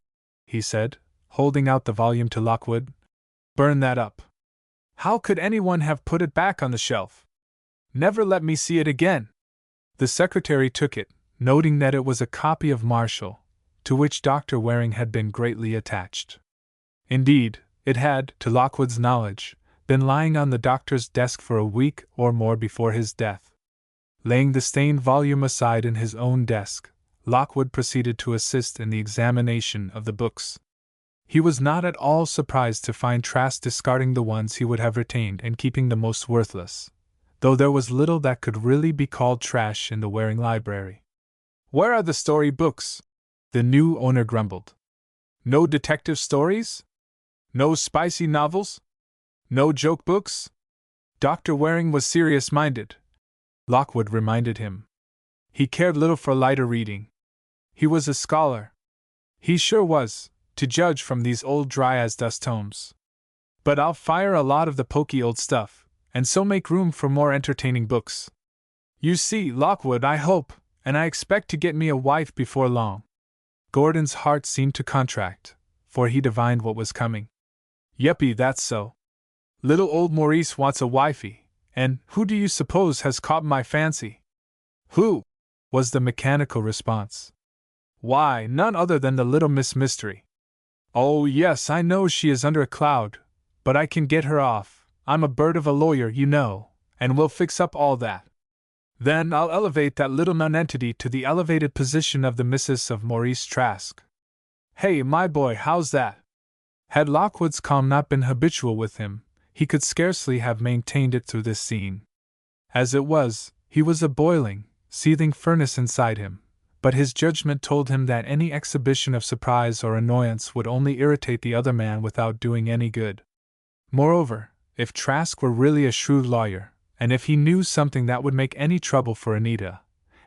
He said, holding out the volume to Lockwood. Burn that up. How could anyone have put it back on the shelf? Never let me see it again. The secretary took it, noting that it was a copy of Marshall, to which Dr. Waring had been greatly attached. Indeed, it had, to Lockwood's knowledge, been lying on the doctor's desk for a week or more before his death. Laying the stained volume aside in his own desk, Lockwood proceeded to assist in the examination of the books. He was not at all surprised to find Trask discarding the ones he would have retained and keeping the most worthless, though there was little that could really be called trash in the Waring library. Where are the story books? The new owner grumbled. No detective stories? No spicy novels? No joke books? Dr. Waring was serious-minded, Lockwood reminded him. He cared little for lighter reading. He was a scholar. He sure was, to judge from these old dry-as-dust tomes. But I'll fire a lot of the poky old stuff, and so make room for more entertaining books. You see, Lockwood, I hope, and I expect to get me a wife before long. Gordon's heart seemed to contract, for he divined what was coming. Yeppy, that's so. Little old Maurice wants a wifey, and who do you suppose has caught my fancy? Who? Was the mechanical response. Why, none other than the little Miss Mystery. Oh, yes, I know she is under a cloud, but I can get her off. I'm a bird of a lawyer, you know, and we'll fix up all that. Then I'll elevate that little nonentity to the elevated position of the Missus of Maurice Trask. Hey, my boy, how's that? Had Lockwood's calm not been habitual with him, he could scarcely have maintained it through this scene. As it was, he was a boiling, seething furnace inside him, but his judgment told him that any exhibition of surprise or annoyance would only irritate the other man without doing any good. Moreover, if Trask were really a shrewd lawyer, and if he knew something that would make any trouble for Anita,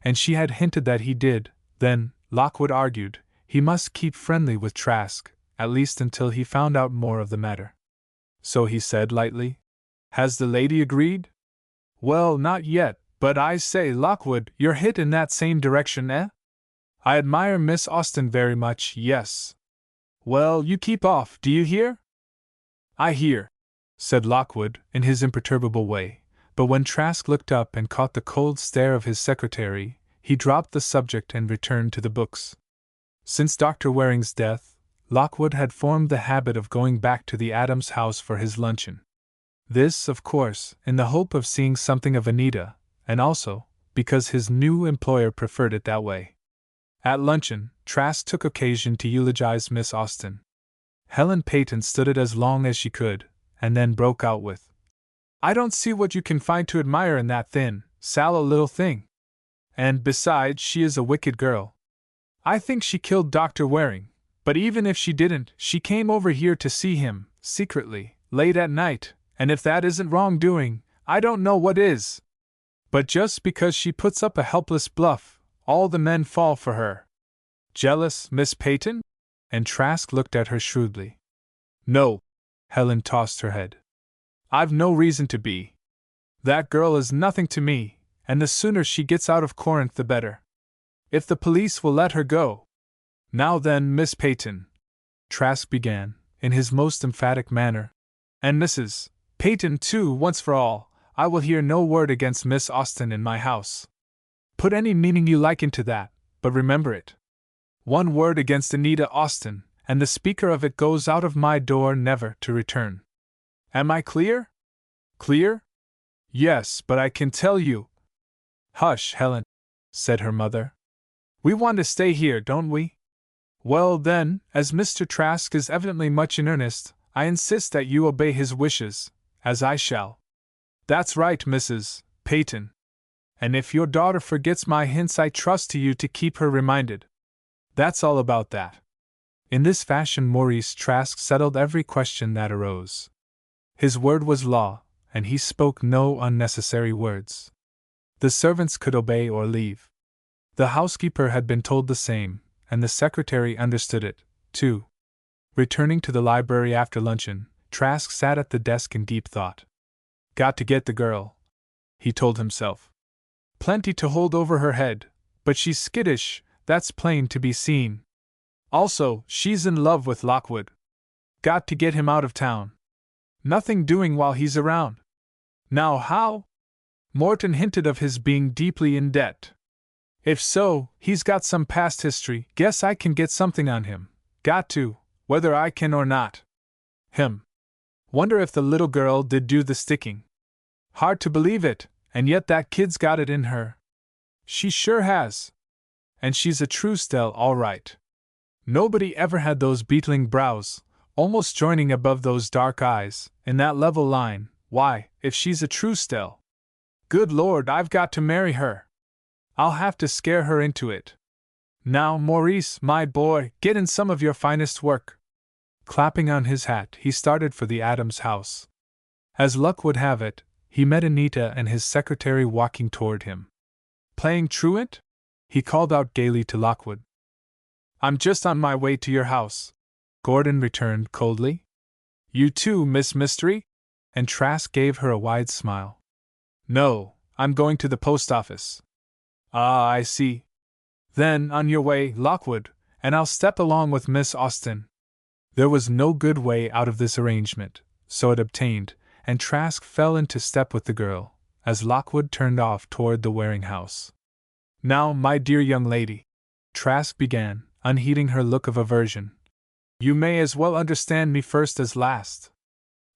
and she had hinted that he did, then, Lockwood argued, he must keep friendly with Trask, at least until he found out more of the matter. So he said lightly, Has the lady agreed? Well, not yet, but I say, Lockwood, you're hit in that same direction, eh? I admire Miss Austen very much, yes. Well, you keep off, do you hear? I hear, said Lockwood, in his imperturbable way, but when Trask looked up and caught the cold stare of his secretary, he dropped the subject and returned to the books. Since Dr. Waring's death, Lockwood had formed the habit of going back to the Adams house for his luncheon. This, of course, in the hope of seeing something of Anita, and also because his new employer preferred it that way. At luncheon, Trask took occasion to eulogize Miss Austen. Helen Peyton stood it as long as she could, and then broke out with, I don't see what you can find to admire in that thin, sallow little thing. And besides, she is a wicked girl. I think she killed Dr. Waring, but even if she didn't, she came over here to see him, secretly, late at night, and if that isn't wrongdoing, I don't know what is. But just because she puts up a helpless bluff, all the men fall for her. Jealous, Miss Peyton? And Trask looked at her shrewdly. No. Helen tossed her head. I've no reason to be. That girl is nothing to me, and the sooner she gets out of Corinth the better. If the police will let her go. Now then, Miss Peyton, Trask began, in his most emphatic manner, and Mrs. Peyton too, once for all, I will hear no word against Miss Austen in my house. Put any meaning you like into that, but remember it. One word against Anita Austen, and the speaker of it goes out of my door never to return. Am I clear? Clear? Yes, but I can tell you. Hush, Helen, said her mother. We want to stay here, don't we? Well, then, as Mr. Trask is evidently much in earnest, I insist that you obey his wishes, as I shall. That's right, Mrs. Peyton. And if your daughter forgets my hints, I trust to you to keep her reminded. That's all about that. In this fashion, Maurice Trask settled every question that arose. His word was law, and he spoke no unnecessary words. The servants could obey or leave. The housekeeper had been told the same, and the secretary understood it, too. Returning to the library after luncheon, Trask sat at the desk in deep thought. Got to get the girl, he told himself. Plenty to hold over her head, but she's skittish, that's plain to be seen. Also, she's in love with Lockwood. Got to get him out of town. Nothing doing while he's around. Now how? Morton hinted of his being deeply in debt. If so, he's got some past history, guess I can get something on him. Got to, whether I can or not. Wonder if the little girl did do the sticking. Hard to believe it, and yet that kid's got it in her. She sure has. And she's a true Stell, all right. Nobody ever had those beetling brows, almost joining above those dark eyes, in that level line. Why, if she's a true Stell. Good Lord, I've got to marry her. I'll have to scare her into it. Now, Maurice, my boy, get in some of your finest work. Clapping on his hat, he started for the Adams house. As luck would have it, he met Anita and his secretary walking toward him. Playing truant? He called out gaily to Lockwood. I'm just on my way to your house, Gordon returned coldly. You too, Miss Mystery? And Trask gave her a wide smile. No, I'm going to the post office. Ah, I see. Then, on your way, Lockwood, and I'll step along with Miss Austen. There was no good way out of this arrangement, so it obtained, and Trask fell into step with the girl, as Lockwood turned off toward the Waring house. Now, my dear young lady, Trask began, unheeding her look of aversion, you may as well understand me first as last.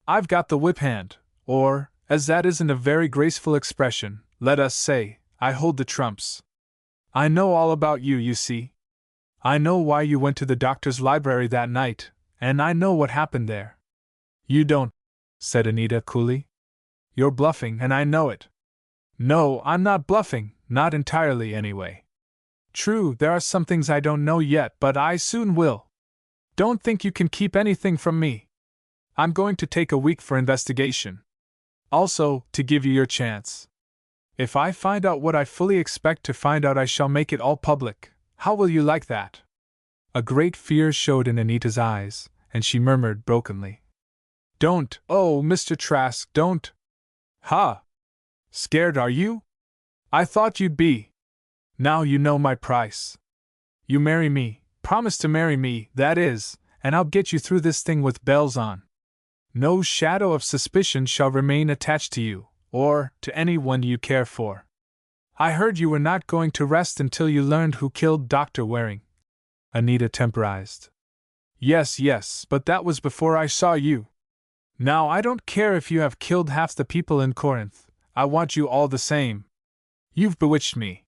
I've got the whip hand, or, as that isn't a very graceful expression, let us say, I hold the trumps. I know all about you, you see. I know why you went to the doctor's library that night, and I know what happened there. You don't, said Anita coolly. You're bluffing, and I know it. No, I'm not bluffing, not entirely anyway. True, there are some things I don't know yet, but I soon will. Don't think you can keep anything from me. I'm going to take a week for investigation. Also, to give you your chance. If I find out what I fully expect to find out, I shall make it all public. How will you like that? A great fear showed in Anita's eyes, and she murmured brokenly, Don't, oh, Mr. Trask, don't. Ha! Scared, are you? I thought you'd be. Now you know my price. You marry me, promise to marry me, that is, and I'll get you through this thing with bells on. No shadow of suspicion shall remain attached to you, or to anyone you care for. I heard you were not going to rest until you learned who killed Dr. Waring. Anita temporized. Yes, but that was before I saw you. Now I don't care if you have killed half the people in Corinth, I want you all the same. You've bewitched me.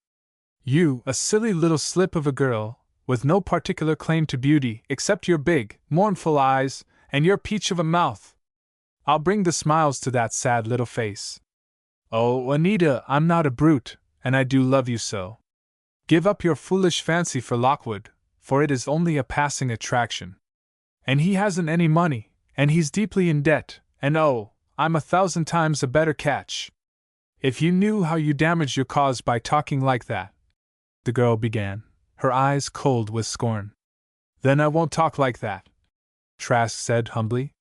You, a silly little slip of a girl, with no particular claim to beauty except your big, mournful eyes, and your peach of a mouth. I'll bring the smiles to that sad little face. Oh, Anita, I'm not a brute, and I do love you so. Give up your foolish fancy for Lockwood, for it is only a passing attraction. And he hasn't any money, and he's deeply in debt, and oh, I'm 1,000 times a better catch. If you knew how you damage your cause by talking like that, the girl began, her eyes cold with scorn. Then I won't talk like that, Trask said humbly.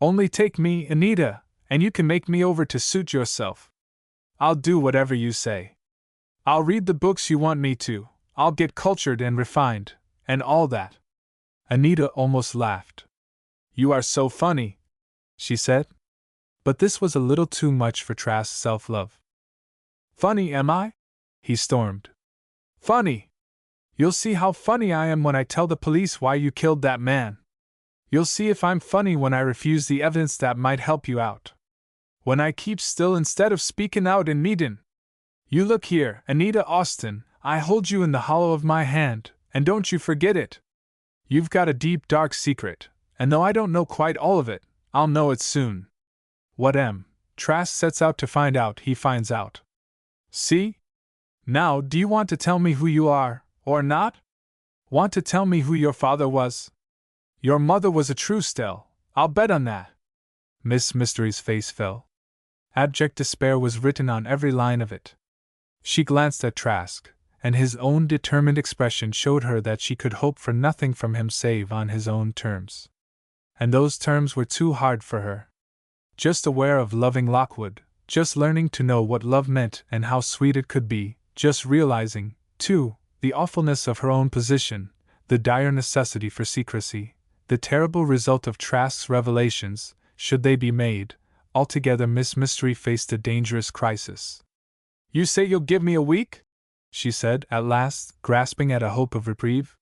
Only take me, Anita, and you can make me over to suit yourself. I'll do whatever you say. I'll read the books you want me to, I'll get cultured and refined, and all that. Anita almost laughed. You are so funny, she said. But this was a little too much for Trask's self-love. Funny, am I? He stormed. Funny! You'll see how funny I am when I tell the police why you killed that man. You'll see if I'm funny when I refuse the evidence that might help you out. When I keep still instead of speaking out in meetin'. You look here, Anita Austin, I hold you in the hollow of my hand, and don't you forget it. You've got a deep, dark secret, and though I don't know quite all of it, I'll know it soon. What Trask sets out to find out, he finds out. See? Now, do you want to tell me who you are, or not? Want to tell me who your father was? Your mother was a true Stell, I'll bet on that. Miss Mystery's face fell. Abject despair was written on every line of it. She glanced at Trask, and his own determined expression showed her that she could hope for nothing from him save on his own terms. And those terms were too hard for her. Just aware of loving Lockwood, just learning to know what love meant and how sweet it could be, just realizing, too, the awfulness of her own position, the dire necessity for secrecy, the terrible result of Trask's revelations, should they be made, altogether Miss Mystery faced a dangerous crisis. You say you'll give me a week? She said, at last, grasping at a hope of reprieve.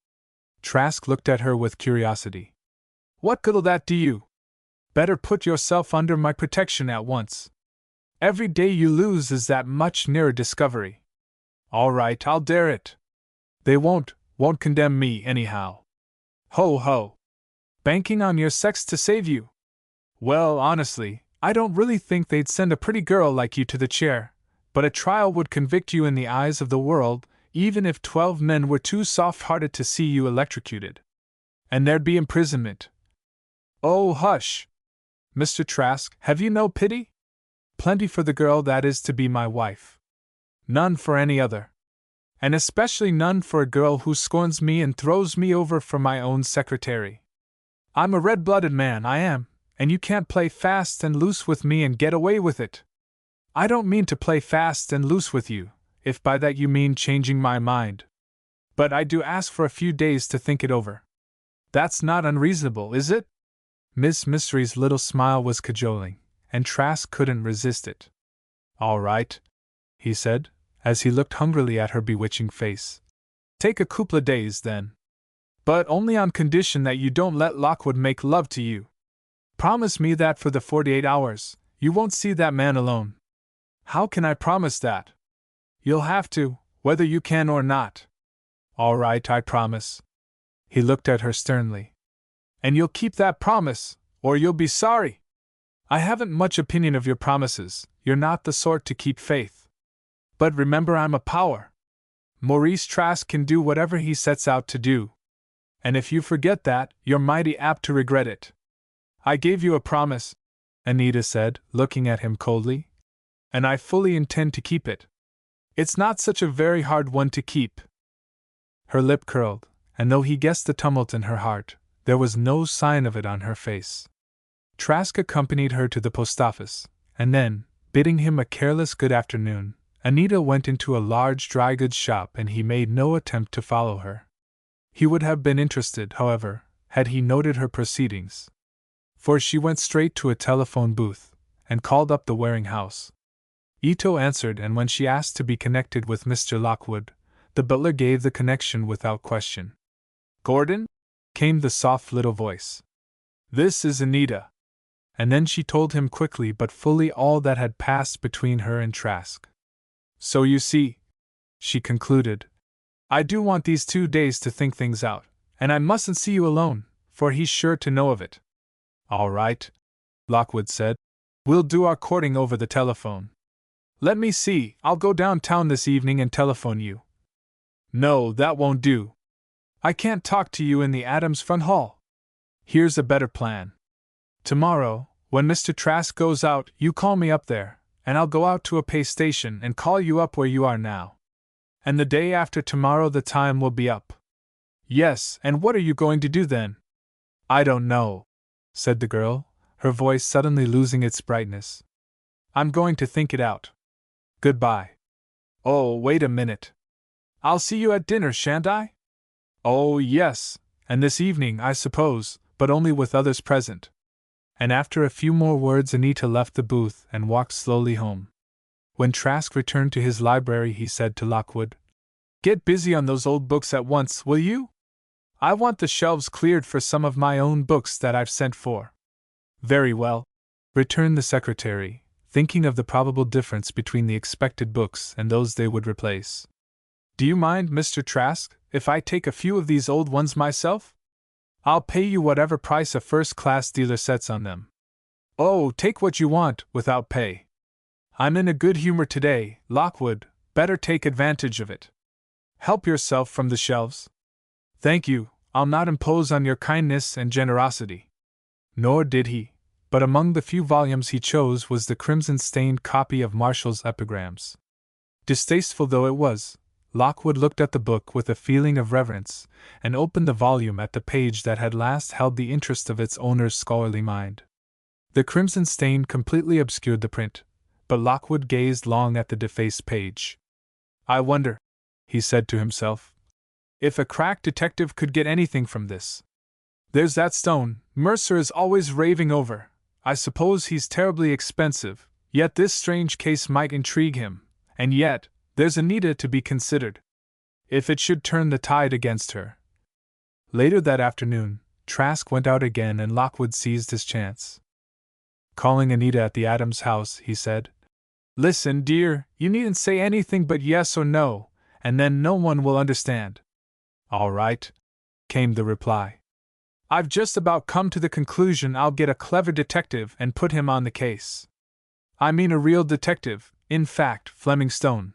Trask looked at her with curiosity. What good'll that do you? Better put yourself under my protection at once. Every day you lose is that much nearer discovery. All right, I'll dare it. They won't condemn me anyhow. Ho ho! Banking on your sex to save you? Well, honestly, I don't really think they'd send a pretty girl like you to the chair, but a trial would convict you in the eyes of the world, even if 12 men were too soft-hearted to see you electrocuted. And there'd be imprisonment. Oh, hush! Mr. Trask, have you no pity? Plenty for the girl that is to be my wife. None for any other. And especially none for a girl who scorns me and throws me over for my own secretary. I'm a red-blooded man, I am, and you can't play fast and loose with me and get away with it. I don't mean to play fast and loose with you, if by that you mean changing my mind. But I do ask for a few days to think it over. That's not unreasonable, is it? Miss Mystery's little smile was cajoling, and Trask couldn't resist it. All right, he said, as he looked hungrily at her bewitching face. Take a couple of days, then. But only on condition that you don't let Lockwood make love to you. Promise me that for the 48 hours, you won't see that man alone. How can I promise that? You'll have to, whether you can or not. All right, I promise. He looked at her sternly. And you'll keep that promise, or you'll be sorry. I haven't much opinion of your promises. You're not the sort to keep faith. But remember, I'm a power. Maurice Trask can do whatever he sets out to do. And if you forget that, you're mighty apt to regret it. I gave you a promise, Anita said, looking at him coldly. And I fully intend to keep it. It's not such a very hard one to keep. Her lip curled, and though he guessed the tumult in her heart, there was no sign of it on her face. Trask accompanied her to the post office, and then, bidding him a careless good afternoon, Anita went into a large dry goods shop and he made no attempt to follow her. He would have been interested, however, had he noted her proceedings. For she went straight to a telephone booth, and called up the Waring house. Ito answered, and when she asked to be connected with Mr. Lockwood, the butler gave the connection without question. Gordon? Came the soft little voice. This is Anita. And then she told him quickly but fully all that had passed between her and Trask. So you see, she concluded, I do want these 2 days to think things out, and I mustn't see you alone, for he's sure to know of it. All right, Lockwood said. We'll do our courting over the telephone. Let me see, I'll go downtown this evening and telephone you. No, that won't do. I can't talk to you in the Adams front hall. Here's a better plan. Tomorrow, when Mr. Trask goes out, you call me up there, and I'll go out to a pay station and call you up where you are now. And the day after tomorrow the time will be up. Yes, and what are you going to do then? I don't know, said the girl, her voice suddenly losing its brightness. I'm going to think it out. Goodbye. Oh, wait a minute. I'll see you at dinner, shan't I? Oh, yes, and this evening, I suppose, but only with others present. And after a few more words, Anita left the booth and walked slowly home. When Trask returned to his library, he said to Lockwood, Get busy on those old books at once, will you? I want the shelves cleared for some of my own books that I've sent for. Very well, returned the secretary, thinking of the probable difference between the expected books and those they would replace. Do you mind, Mr. Trask, if I take a few of these old ones myself? I'll pay you whatever price a first-class dealer sets on them. Oh, take what you want, without pay. I'm in a good humor today, Lockwood, better take advantage of it. Help yourself from the shelves. Thank you, I'll not impose on your kindness and generosity. Nor did he, but among the few volumes he chose was the crimson-stained copy of Marshall's Epigrams. Distasteful though it was, Lockwood looked at the book with a feeling of reverence, and opened the volume at the page that had last held the interest of its owner's scholarly mind. The crimson stain completely obscured the print, but Lockwood gazed long at the defaced page. I wonder, he said to himself, if a crack detective could get anything from this. There's that stone Mercer is always raving over. I suppose he's terribly expensive, yet this strange case might intrigue him, and yet, there's Anita to be considered. If it should turn the tide against her. Later that afternoon, Trask went out again and Lockwood seized his chance. Calling Anita at the Adams house, he said, Listen, dear, you needn't say anything but yes or no, and then no one will understand. All right, came the reply. I've just about come to the conclusion I'll get a clever detective and put him on the case. I mean a real detective, in fact, Fleming Stone.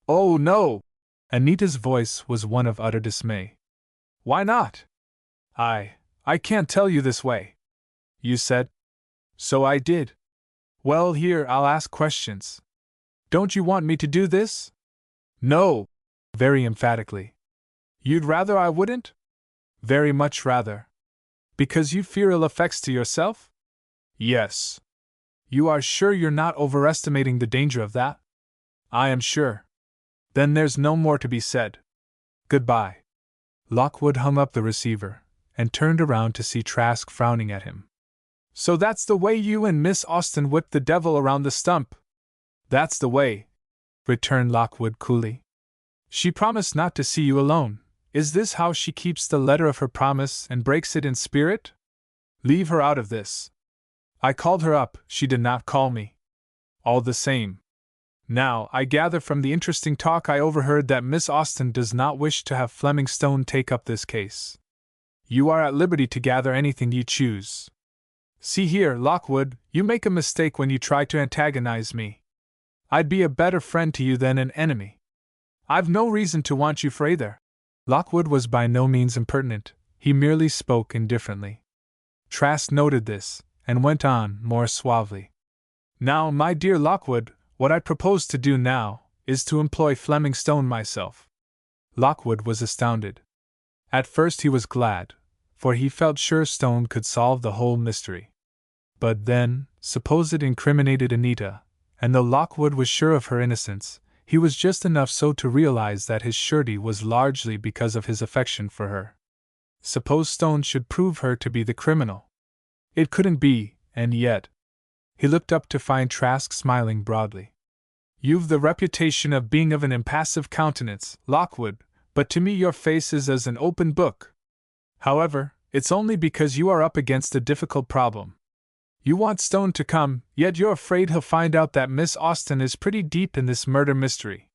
Oh, no! Anita's voice was one of utter dismay. Why not? I can't tell you this way. You said. So I did. Well, here, I'll ask questions. Don't you want me to do this? No, very emphatically. You'd rather I wouldn't? Very much rather. Because you fear ill effects to yourself? Yes. You are sure you're not overestimating the danger of that? I am sure. Then there's no more to be said. Goodbye. Lockwood hung up the receiver, and turned around to see Trask frowning at him. So that's the way you and Miss Austen whipped the devil around the stump? That's the way, returned Lockwood coolly. She promised not to see you alone. Is this how she keeps the letter of her promise and breaks it in spirit? Leave her out of this. I called her up, she did not call me. All the same. Now, I gather from the interesting talk I overheard that Miss Austen does not wish to have Fleming Stone take up this case. You are at liberty to gather anything you choose. See here, Lockwood, you make a mistake when you try to antagonize me. I'd be a better friend to you than an enemy. I've no reason to want you for either. Lockwood was by no means impertinent, he merely spoke indifferently. Trask noted this, and went on, more suavely. Now, my dear Lockwood, what I propose to do now, is to employ Fleming Stone myself. Lockwood was astounded. At first he was glad, for he felt sure Stone could solve the whole mystery. But then, suppose it incriminated Anita, and though Lockwood was sure of her innocence, he was just enough so to realize that his surety was largely because of his affection for her. Suppose Stone should prove her to be the criminal? It couldn't be, and yet. He looked up to find Trask smiling broadly. You've the reputation of being of an impassive countenance, Lockwood, but to me your face is as an open book. However, it's only because you are up against a difficult problem. You want Stone to come, yet you're afraid he'll find out that Miss Austen is pretty deep in this murder mystery.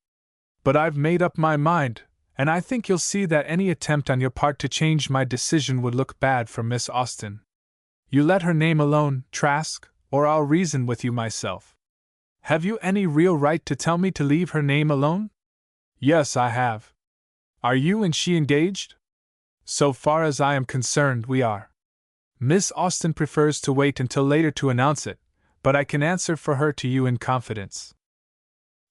But I've made up my mind, and I think you'll see that any attempt on your part to change my decision would look bad for Miss Austen. You let her name alone, Trask, or I'll reason with you myself. Have you any real right to tell me to leave her name alone? Yes, I have. Are you and she engaged? So far as I am concerned, we are. Miss Austen prefers to wait until later to announce it, but I can answer for her to you in confidence.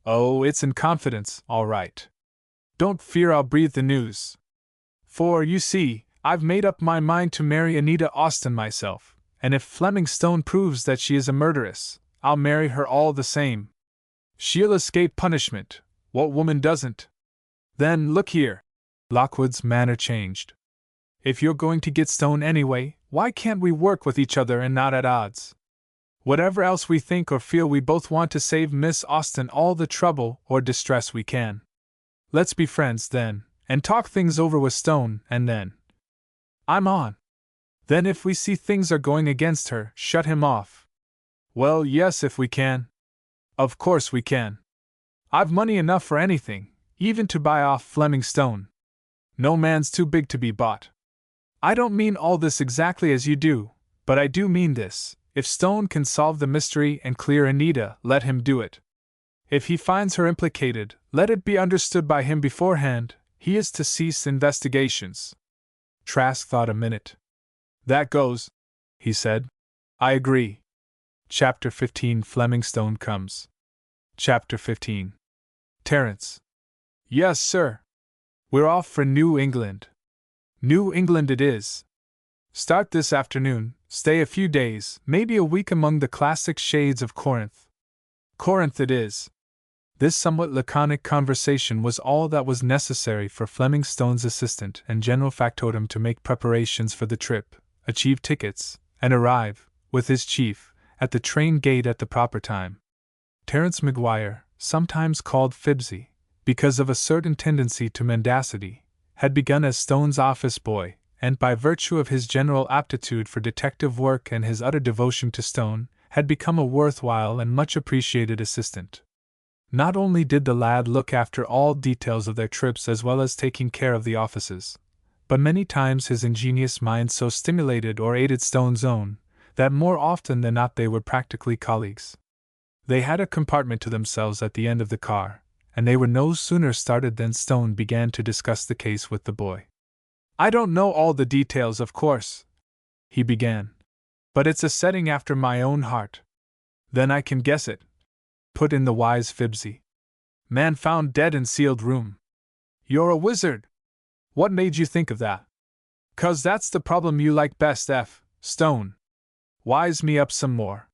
Oh, it's in confidence, all right. Don't fear I'll breathe the news. For, you see, I've made up my mind to marry Anita Austen myself, and if Fleming Stone proves that she is a murderess, I'll marry her all the same. She'll escape punishment. What woman doesn't? Then, look here. Lockwood's manner changed. If you're going to get Stone anyway, why can't we work with each other and not at odds? Whatever else we think or feel, we both want to save Miss Austen all the trouble or distress we can. Let's be friends, then, and talk things over with Stone, and then. I'm on. Then if we see things are going against her, shut him off. Well, yes, if we can. Of course we can. I've money enough for anything, even to buy off Fleming Stone. No man's too big to be bought. I don't mean all this exactly as you do, but I do mean this. If Stone can solve the mystery and clear Anita, let him do it. If he finds her implicated, let it be understood by him beforehand, he is to cease investigations. Trask thought a minute. That goes, he said. I agree. Chapter 15 Fleming Stone comes. Chapter 15 Terence. Yes, sir. We're off for New England. New England it is. Start this afternoon, stay a few days, maybe a week among the classic shades of Corinth. Corinth it is. This somewhat laconic conversation was all that was necessary for Fleming Stone's assistant and general factotum to make preparations for the trip, achieve tickets, and arrive, with his chief, at the train gate at the proper time. Terence McGuire, sometimes called Phibbsy, because of a certain tendency to mendacity, had begun as Stone's office boy, and by virtue of his general aptitude for detective work and his utter devotion to Stone, had become a worthwhile and much appreciated assistant. Not only did the lad look after all details of their trips as well as taking care of the offices, but many times his ingenious mind so stimulated or aided Stone's own, that more often than not they were practically colleagues. They had a compartment to themselves at the end of the car, and they were no sooner started than Stone began to discuss the case with the boy. I don't know all the details, of course, he began, but it's a setting after my own heart. Then I can guess it, put in the wise Phibbsy. Man found dead in sealed room. You're a wizard. What made you think of that? 'Cause that's the problem you like best, Stone. Wise me up some more.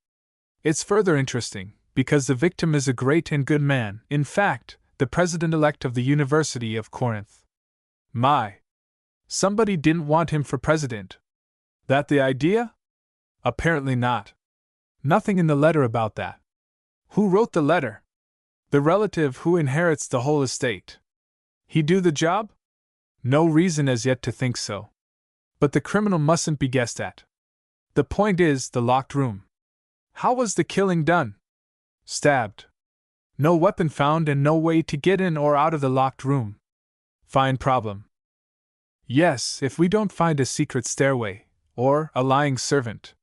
It's further interesting, because the victim is a great and good man, in fact, the president-elect of the University of Corinth. My! Somebody didn't want him for president. That the idea? Apparently not. Nothing in the letter about that. Who wrote the letter? The relative who inherits the whole estate. He do the job? No reason as yet to think so. But the criminal mustn't be guessed at. The point is the locked room. How was the killing done? Stabbed. No weapon found and no way to get in or out of the locked room. Fine problem. Yes, if we don't find a secret stairway, or a lying servant.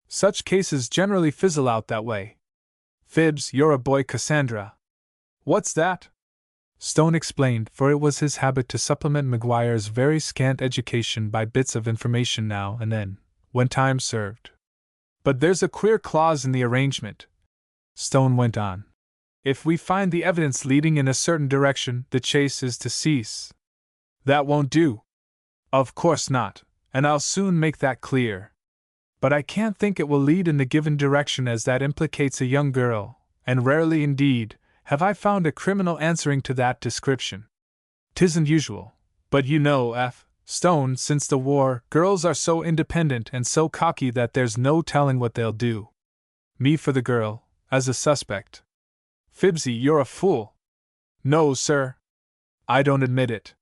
Such cases generally fizzle out that way. Phibbs, you're a boy, Cassandra. What's that? Stone explained, for it was his habit to supplement McGuire's very scant education by bits of information now and then, when time served. But there's a queer clause in the arrangement, Stone went on. If we find the evidence leading in a certain direction, the chase is to cease. That won't do. Of course not, and I'll soon make that clear. But I can't think it will lead in the given direction, as that implicates a young girl, and rarely indeed have I found a criminal answering to that description. 'Tisn't usual, but you know, Stone, since the war, girls are so independent and so cocky that there's no telling what they'll do. Me for the girl, as a suspect. Phibbsy, you're a fool. No, sir. I don't admit it.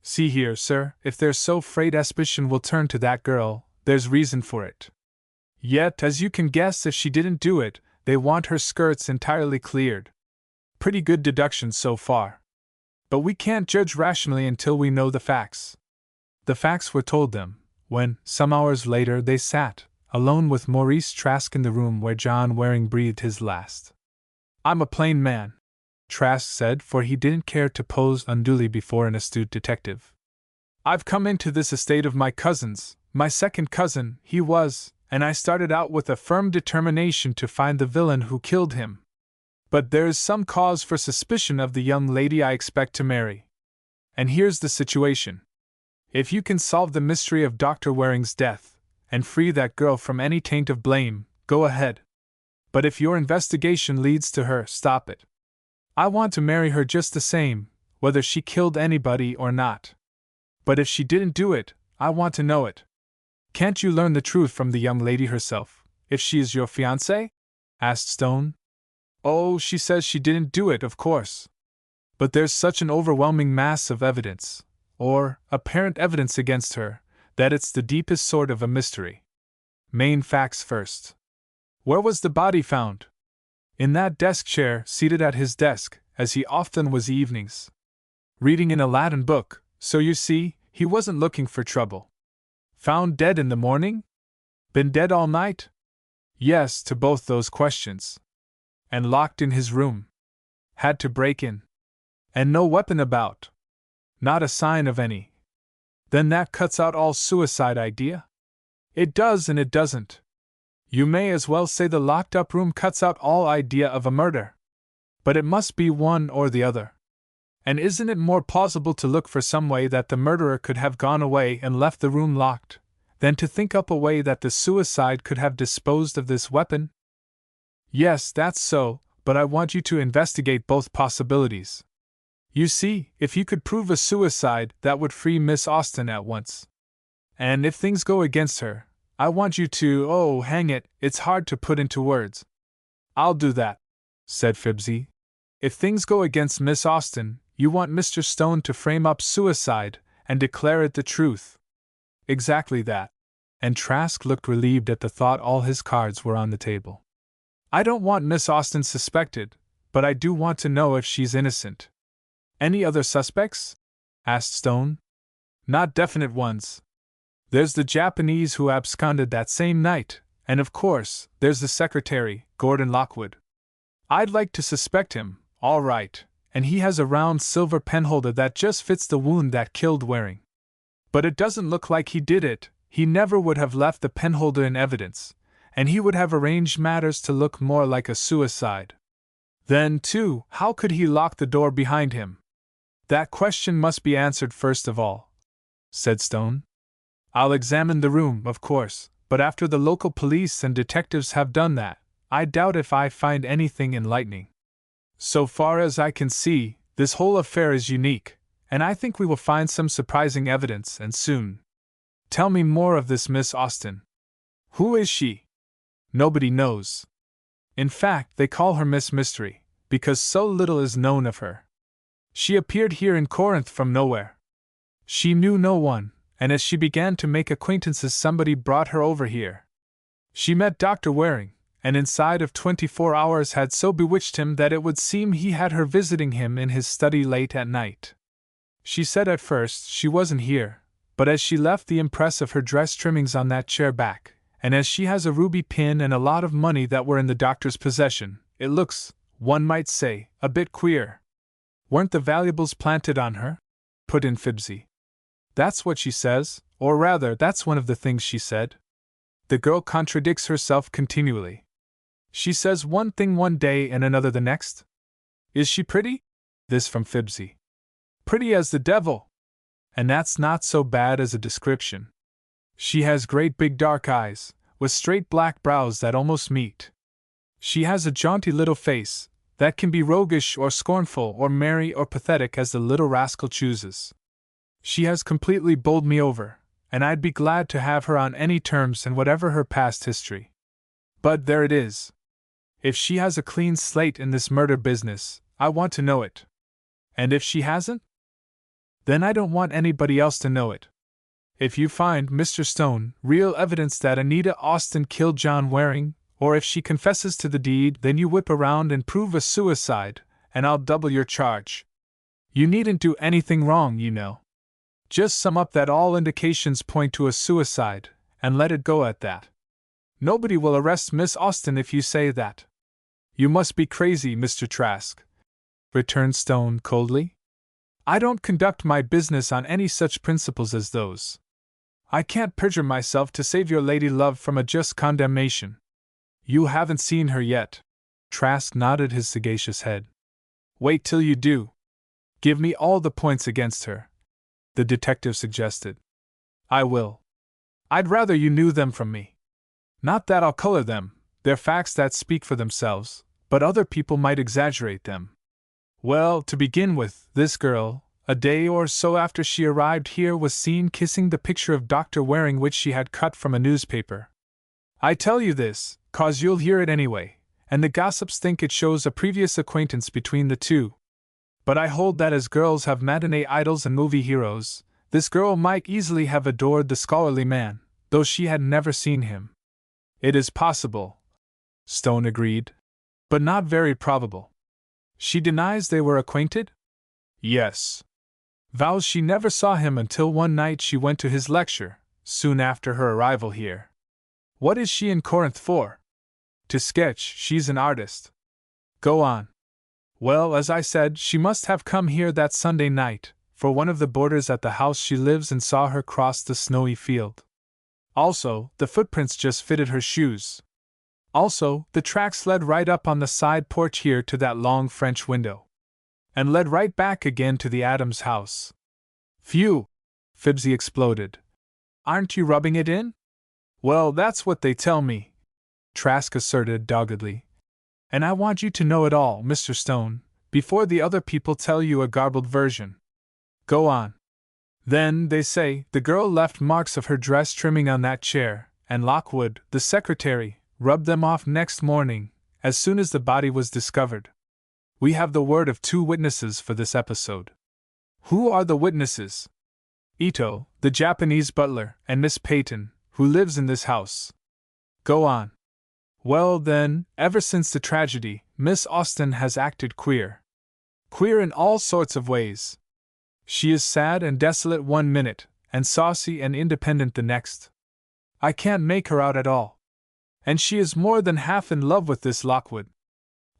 See here, sir, if they're so afraid suspicion will turn to that girl, there's reason for it. Yet, as you can guess, if she didn't do it, they want her skirts entirely cleared. Pretty good deduction so far. But we can't judge rationally until we know the facts. The facts were told them, when, some hours later, they sat, alone with Maurice Trask in the room where John Waring breathed his last. I'm a plain man, Trask said, for he didn't care to pose unduly before an astute detective. I've come into this estate of my cousin's, my second cousin, he was, and I started out with a firm determination to find the villain who killed him. But there is some cause for suspicion of the young lady I expect to marry. And here's the situation. If you can solve the mystery of Dr. Waring's death, and free that girl from any taint of blame, go ahead. But if your investigation leads to her, stop it. I want to marry her just the same, whether she killed anybody or not. But if she didn't do it, I want to know it. Can't you learn the truth from the young lady herself, if she is your fiancée? Asked Stone. Oh, she says she didn't do it, of course. But there's such an overwhelming mass of evidence, or apparent evidence against her, that it's the deepest sort of a mystery. Main facts first. Where was the body found? In that desk chair, seated at his desk, as he often was evenings. Reading in a Latin book, so you see, he wasn't looking for trouble. Found dead in the morning? Been dead all night? Yes to both those questions. And locked in his room. Had to break in. And no weapon about. Not a sign of any. Then that cuts out all suicide idea? It does and it doesn't. You may as well say the locked-up room cuts out all idea of a murder. But it must be one or the other. And isn't it more plausible to look for some way that the murderer could have gone away and left the room locked, than to think up a way that the suicide could have disposed of this weapon? Yes, that's so, but I want you to investigate both possibilities. You see, if you could prove a suicide, that would free Miss Austen at once. And if things go against her, I want you to, oh, hang it, it's hard to put into words. I'll do that, said Phibbsy. If things go against Miss Austen, you want Mr. Stone to frame up suicide and declare it the truth. Exactly that. And Trask looked relieved at the thought all his cards were on the table. I don't want Miss Austen suspected, but I do want to know if she's innocent. Any other suspects? Asked Stone. Not definite ones. There's the Japanese who absconded that same night, and of course, there's the secretary, Gordon Lockwood. I'd like to suspect him, all right, and he has a round silver penholder that just fits the wound that killed Waring. But it doesn't look like he did it. He never would have left the penholder in evidence, and he would have arranged matters to look more like a suicide. Then, too, how could he lock the door behind him? That question must be answered first of all, said Stone. I'll examine the room, of course, but after the local police and detectives have done that, I doubt if I find anything enlightening. So far as I can see, this whole affair is unique, and I think we will find some surprising evidence, and soon. Tell me more of this Miss Austen. Who is she? Nobody knows. In fact, they call her Miss Mystery, because so little is known of her. She appeared here in Corinth from nowhere. She knew no one, and as she began to make acquaintances, somebody brought her over here. She met Dr. Waring, and inside of 24 hours had so bewitched him that it would seem he had her visiting him in his study late at night. She said at first she wasn't here, but as she left the impress of her dress trimmings on that chair back, and as she has a ruby pin and a lot of money that were in the doctor's possession, it looks, one might say, a bit queer. Weren't the valuables planted on her? Put in Phibbsy. That's what she says, or rather, that's one of the things she said. The girl contradicts herself continually. She says one thing one day and another the next. Is she pretty? This from Phibbsy. Pretty as the devil. And that's not so bad as a description. She has great big dark eyes, with straight black brows that almost meet. She has a jaunty little face, that can be roguish or scornful or merry or pathetic as the little rascal chooses. She has completely bowled me over, and I'd be glad to have her on any terms and whatever her past history. But there it is. If she has a clean slate in this murder business, I want to know it. And if she hasn't? Then I don't want anybody else to know it. If you find, Mr. Stone, real evidence that Anita Austen killed John Waring, or if she confesses to the deed, then you whip around and prove a suicide, and I'll double your charge. You needn't do anything wrong, you know. Just sum up that all indications point to a suicide, and let it go at that. Nobody will arrest Miss Austen if you say that. You must be crazy, Mr. Trask, returned Stone coldly. I don't conduct my business on any such principles as those. I can't perjure myself to save your lady love from a just condemnation. You haven't seen her yet. Trask nodded his sagacious head. Wait till you do. Give me all the points against her, the detective suggested. I will. I'd rather you knew them from me. Not that I'll color them, they're facts that speak for themselves, but other people might exaggerate them. Well, to begin with, this girl, a day or so after she arrived here, was seen kissing the picture of Dr. Waring which she had cut from a newspaper. I tell you this, 'cause you'll hear it anyway, and the gossips think it shows a previous acquaintance between the two. But I hold that as girls have matinee idols and movie heroes, this girl might easily have adored the scholarly man, though she had never seen him. It is possible, Stone agreed, but not very probable. She denies they were acquainted? Yes. Vows she never saw him until one night she went to his lecture, soon after her arrival here. What is she in Corinth for? To sketch, she's an artist. Go on. Well, as I said, she must have come here that Sunday night, for one of the boarders at the house she lives in saw her cross the snowy field. Also, the footprints just fitted her shoes. Also, the tracks led right up on the side porch here to that long French window. And led right back again to the Adams house. Phew! Phibbsy exploded. Aren't you rubbing it in? Well, that's what they tell me, Trask asserted doggedly. And I want you to know it all, Mr. Stone, before the other people tell you a garbled version. Go on. Then, they say, the girl left marks of her dress trimming on that chair, and Lockwood, the secretary, rubbed them off next morning, as soon as the body was discovered. We have the word of 2 witnesses for this episode. Who are the witnesses? Ito, the Japanese butler, and Miss Peyton, who lives in this house. Go on. Well then, ever since the tragedy, Miss Austen has acted queer. Queer in all sorts of ways. She is sad and desolate one minute, and saucy and independent the next. I can't make her out at all. And she is more than half in love with this Lockwood.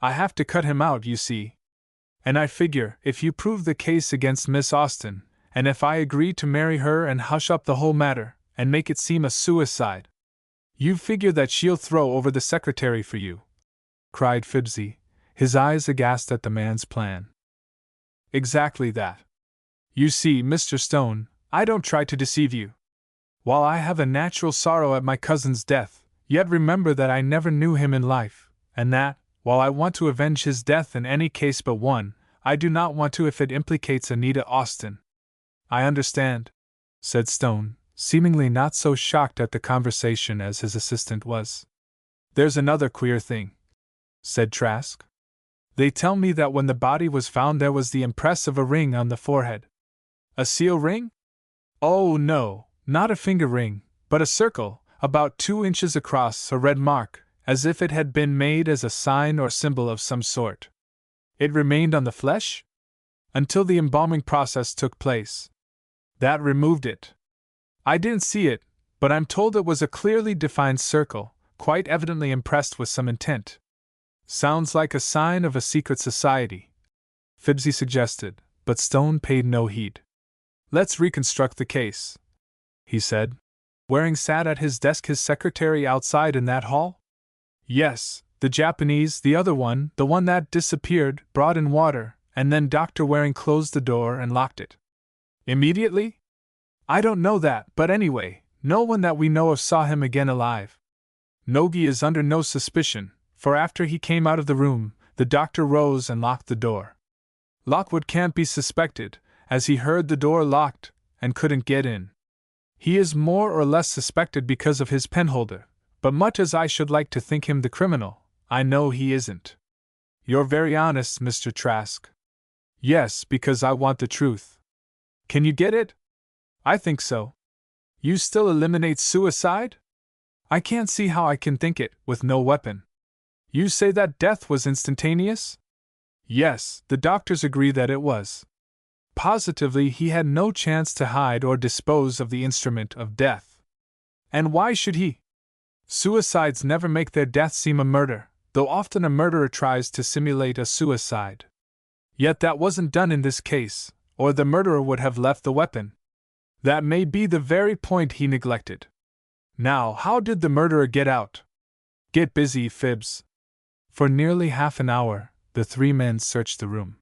I have to cut him out, you see. And I figure, if you prove the case against Miss Austen, and if I agree to marry her and hush up the whole matter, and make it seem a suicide, you figure that she'll throw over the secretary for you, cried Phibbsy, his eyes aghast at the man's plan. Exactly that. You see, Mr. Stone, I don't try to deceive you. While I have a natural sorrow at my cousin's death, yet remember that I never knew him in life, and that, while I want to avenge his death in any case but one, I do not want to if it implicates Anita Austin. I understand, said Stone, seemingly not so shocked at the conversation as his assistant was. There's another queer thing, said Trask. They tell me that when the body was found there was the impress of a ring on the forehead. A seal ring? Oh no, not a finger ring, but a circle, about 2 inches across, a red mark, as if it had been made as a sign or symbol of some sort. It remained on the flesh? Until the embalming process took place. That removed it. I didn't see it, but I'm told it was a clearly defined circle, quite evidently impressed with some intent. Sounds like a sign of a secret society, Phibbsy suggested, but Stone paid no heed. Let's reconstruct the case, he said. Waring sat at his desk, his secretary outside in that hall? Yes, the Japanese, the other one, the one that disappeared, brought in water, and then Dr. Waring closed the door and locked it. Immediately? I don't know that, but anyway, no one that we know of saw him again alive. Nogi is under no suspicion, for after he came out of the room, the doctor rose and locked the door. Lockwood can't be suspected, as he heard the door locked and couldn't get in. He is more or less suspected because of his penholder, but much as I should like to think him the criminal, I know he isn't. You're very honest, Mr. Trask. Yes, because I want the truth. Can you get it? I think so. You still eliminate suicide? I can't see how I can think it, with no weapon. You say that death was instantaneous? Yes, the doctors agree that it was. Positively, he had no chance to hide or dispose of the instrument of death. And why should he? Suicides never make their death seem a murder, though often a murderer tries to simulate a suicide. Yet that wasn't done in this case, or the murderer would have left the weapon. That may be the very point he neglected. Now, how did the murderer get out? Get busy, Phibbs. For nearly half an hour, the three men searched the room.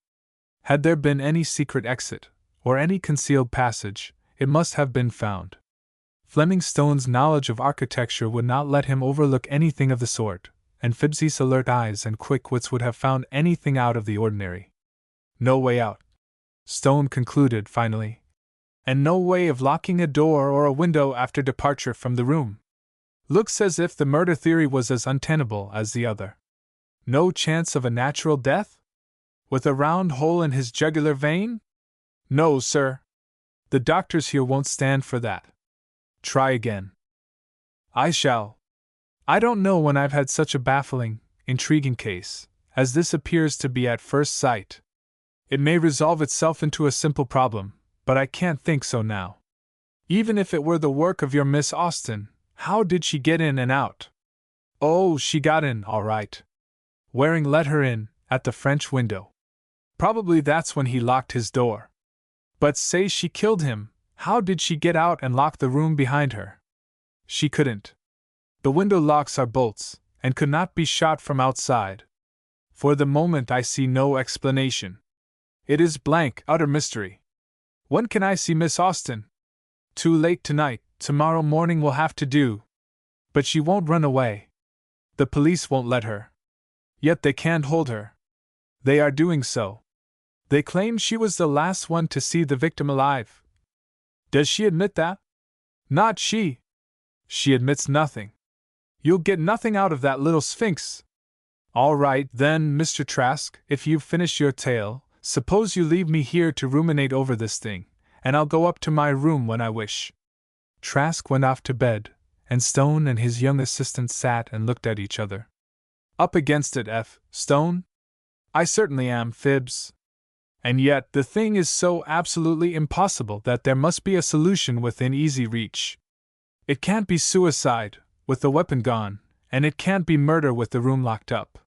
Had there been any secret exit, or any concealed passage, it must have been found. Fleming Stone's knowledge of architecture would not let him overlook anything of the sort, and Phibbsy's alert eyes and quick wits would have found anything out of the ordinary. No way out, Stone concluded finally. And no way of locking a door or a window after departure from the room. Looks as if the murder theory was as untenable as the other. No chance of a natural death? With a round hole in his jugular vein? No, sir. The doctors here won't stand for that. Try again. I shall. I don't know when I've had such a baffling, intriguing case, as this appears to be at first sight. It may resolve itself into a simple problem, but I can't think so now. Even if it were the work of your Miss Austen, how did she get in and out? Oh, she got in, all right. Waring let her in, at the French window. Probably that's when he locked his door. But say she killed him, how did she get out and lock the room behind her? She couldn't. The window locks are bolts, and could not be shot from outside. For the moment I see no explanation. It is blank, utter mystery. When can I see Miss Austen? Too late tonight, tomorrow morning will have to do. But she won't run away. The police won't let her. Yet they can't hold her. They are doing so. They claim she was the last one to see the victim alive. Does she admit that? Not she. She admits nothing. You'll get nothing out of that little sphinx. All right, then, Mr. Trask, if you've finished your tale, suppose you leave me here to ruminate over this thing, and I'll go up to my room when I wish. Trask went off to bed, and Stone and his young assistant sat and looked at each other. Up against it, Stone? I certainly am, Phibbs. And yet the thing is so absolutely impossible that there must be a solution within easy reach. It can't be suicide, with the weapon gone, and it can't be murder with the room locked up.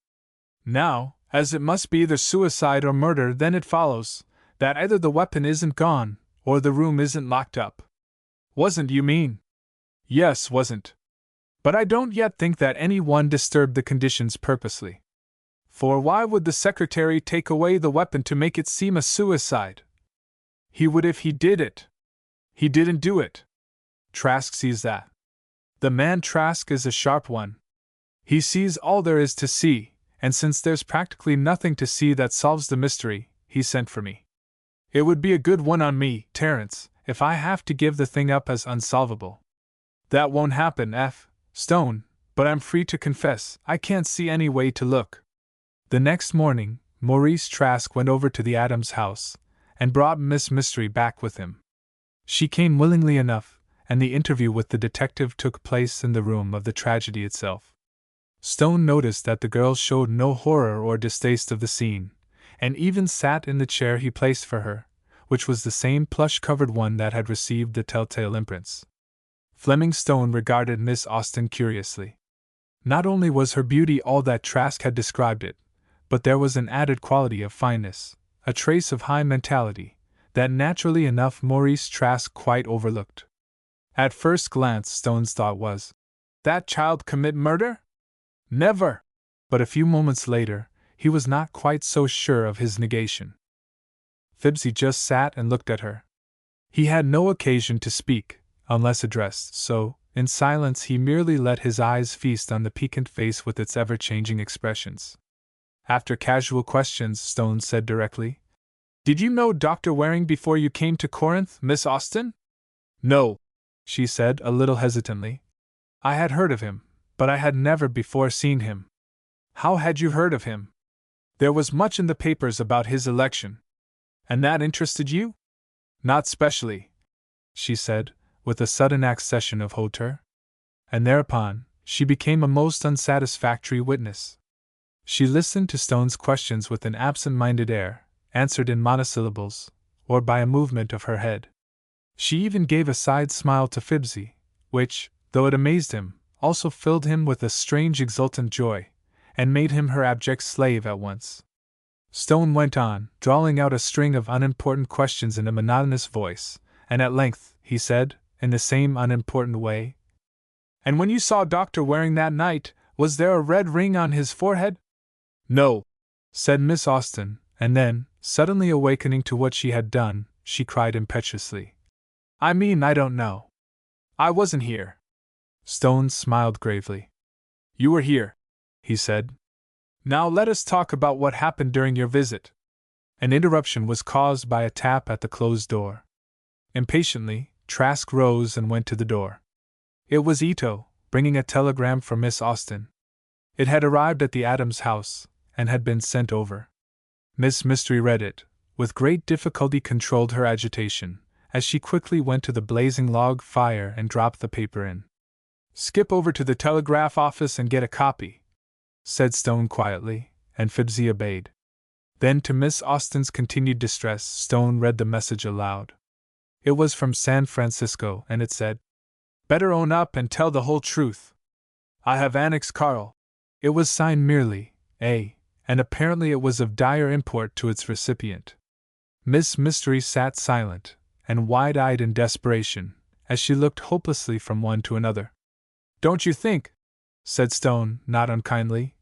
Now, as it must be either suicide or murder, then it follows that either the weapon isn't gone, or the room isn't locked up. Wasn't, you mean? Yes, wasn't. But I don't yet think that anyone disturbed the conditions purposely. For why would the secretary take away the weapon to make it seem a suicide? He would if he did it. He didn't do it. Trask sees that. The man Trask is a sharp one. He sees all there is to see, and since there's practically nothing to see that solves the mystery, he sent for me. It would be a good one on me, Terence, if I have to give the thing up as unsolvable. That won't happen, Stone, but I'm free to confess, I can't see any way to look. The next morning, Maurice Trask went over to the Adams house, and brought Miss Mystery back with him. She came willingly enough, and the interview with the detective took place in the room of the tragedy itself. Stone noticed that the girl showed no horror or distaste of the scene, and even sat in the chair he placed for her, which was the same plush-covered one that had received the telltale imprints. Fleming Stone regarded Miss Austen curiously. Not only was her beauty all that Trask had described it, but there was an added quality of fineness, a trace of high mentality, that naturally enough Maurice Trask quite overlooked. At first glance, Stone's thought was, "That child commit murder? Never!" But a few moments later, he was not quite so sure of his negation. Phibbsy just sat and looked at her. He had no occasion to speak, unless addressed, so, in silence, he merely let his eyes feast on the piquant face with its ever-changing expressions. After casual questions, Stone said directly, "Did you know Dr. Waring before you came to Corinth, Miss Austen?" "No," she said, a little hesitantly. "I had heard of him, but I had never before seen him." "How had you heard of him?" "There was much in the papers about his election." "And that interested you?" "Not specially," she said, with a sudden accession of hauteur. And thereupon, she became a most unsatisfactory witness. She listened to Stone's questions with an absent-minded air, answered in monosyllables, or by a movement of her head. She even gave a side smile to Phibbsy, which, though it amazed him, also filled him with a strange exultant joy, and made him her abject slave at once. Stone went on, drawling out a string of unimportant questions in a monotonous voice, and at length, he said, in the same unimportant way, "And when you saw Dr. Waring that night, was there a red ring on his forehead?" "No," said Miss Austen, and then, suddenly awakening to what she had done, she cried impetuously, "I mean, I don't know. I wasn't here." Stone smiled gravely. "You were here," he said. "Now let us talk about what happened during your visit." An interruption was caused by a tap at the closed door. Impatiently, Trask rose and went to the door. It was Ito, bringing a telegram for Miss Austen. It had arrived at the Adams house, and had been sent over. Miss Mystery read it, with great difficulty controlled her agitation, as she quickly went to the blazing log fire and dropped the paper in. "Skip over to the telegraph office and get a copy," said Stone quietly, and Phibbsy obeyed. Then, to Miss Austen's continued distress, Stone read the message aloud. It was from San Francisco, and it said, "Better own up and tell the whole truth. I have annexed Carl." It was signed merely, A, and apparently it was of dire import to its recipient. Miss Mystery sat silent, and wide-eyed in desperation, as she looked hopelessly from one to another. "Don't you think," said Stone, not unkindly,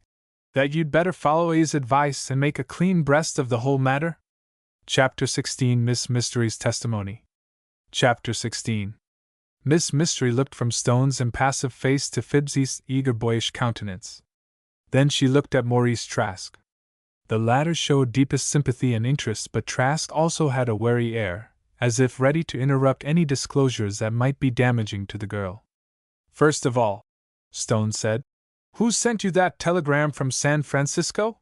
"that you'd better follow A's advice and make a clean breast of the whole matter?" Chapter 16 Miss Mystery's Testimony. Chapter 16. Miss Mystery looked from Stone's impassive face to Phibbsy's eager boyish countenance. Then she looked at Maurice Trask. The latter showed deepest sympathy and interest, but Trask also had a wary air, as if ready to interrupt any disclosures that might be damaging to the girl. "First of all," Stone said, "who sent you that telegram from San Francisco?"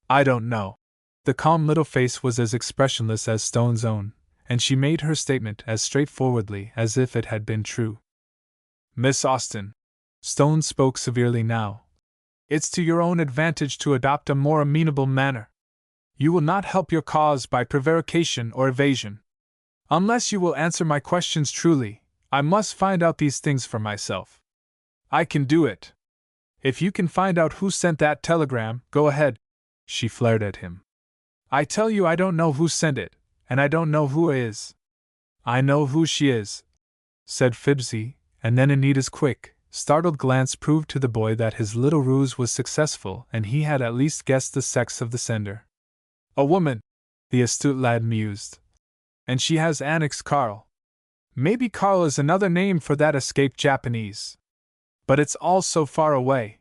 "I don't know." The calm little face was as expressionless as Stone's own, and she made her statement as straightforwardly as if it had been true. "Miss Austen," Stone spoke severely now, "it's to your own advantage to adopt a more amenable manner. You will not help your cause by prevarication or evasion. Unless you will answer my questions truly, I must find out these things for myself. I can do it. If you can find out who sent that telegram, go ahead," she flared at him. "I tell you I don't know who sent it, and I don't know who is." "I know who she is," said Phibbsy, and then Anita's quick, startled glance proved to the boy that his little ruse was successful and he had at least guessed the sex of the sender. "A woman," the astute lad mused. "And she has annexed Carl. Maybe Carl is another name for that escaped Japanese. But it's all so far away.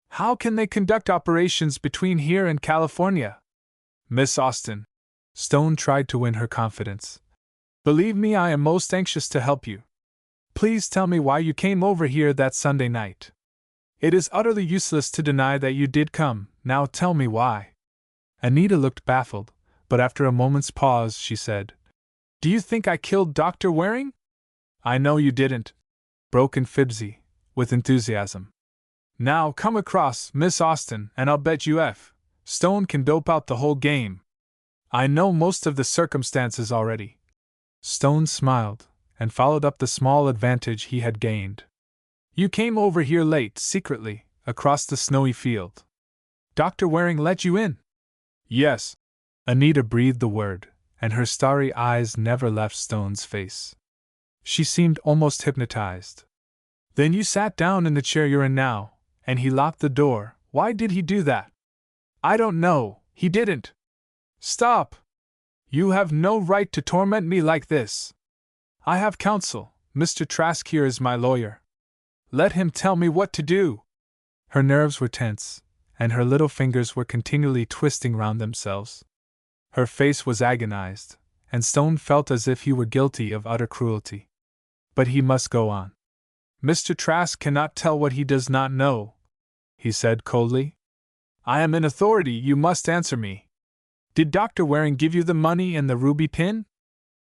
How can they conduct operations between here and California? Miss Austen," Stone tried to win her confidence. Believe me, I am most anxious to help you. Please tell me why you came over here that Sunday night. It is utterly useless to deny that you did come, now tell me why. Anita looked baffled, but after a moment's pause she said, Do you think I killed Dr. Waring? I know you didn't, broke in Phibbsy, with enthusiasm. Now come across, Miss Austen, and I'll bet you Stone can dope out the whole game. I know most of the circumstances already. Stone smiled, and followed up the small advantage he had gained. You came over here late, secretly, across the snowy field. Dr. Waring let you in? Yes. Anita breathed the word, and her starry eyes never left Stone's face. She seemed almost hypnotized. Then you sat down in the chair you're in now, and he locked the door. Why did he do that? I don't know, he didn't. Stop! You have no right to torment me like this. I have counsel. Mr. Trask here is my lawyer. Let him tell me what to do. Her nerves were tense, and her little fingers were continually twisting round themselves. Her face was agonized, and Stone felt as if he were guilty of utter cruelty. But he must go on. Mr. Trask cannot tell what he does not know, he said coldly. I am in authority, you must answer me. Did Dr. Waring give you the money and the ruby pin?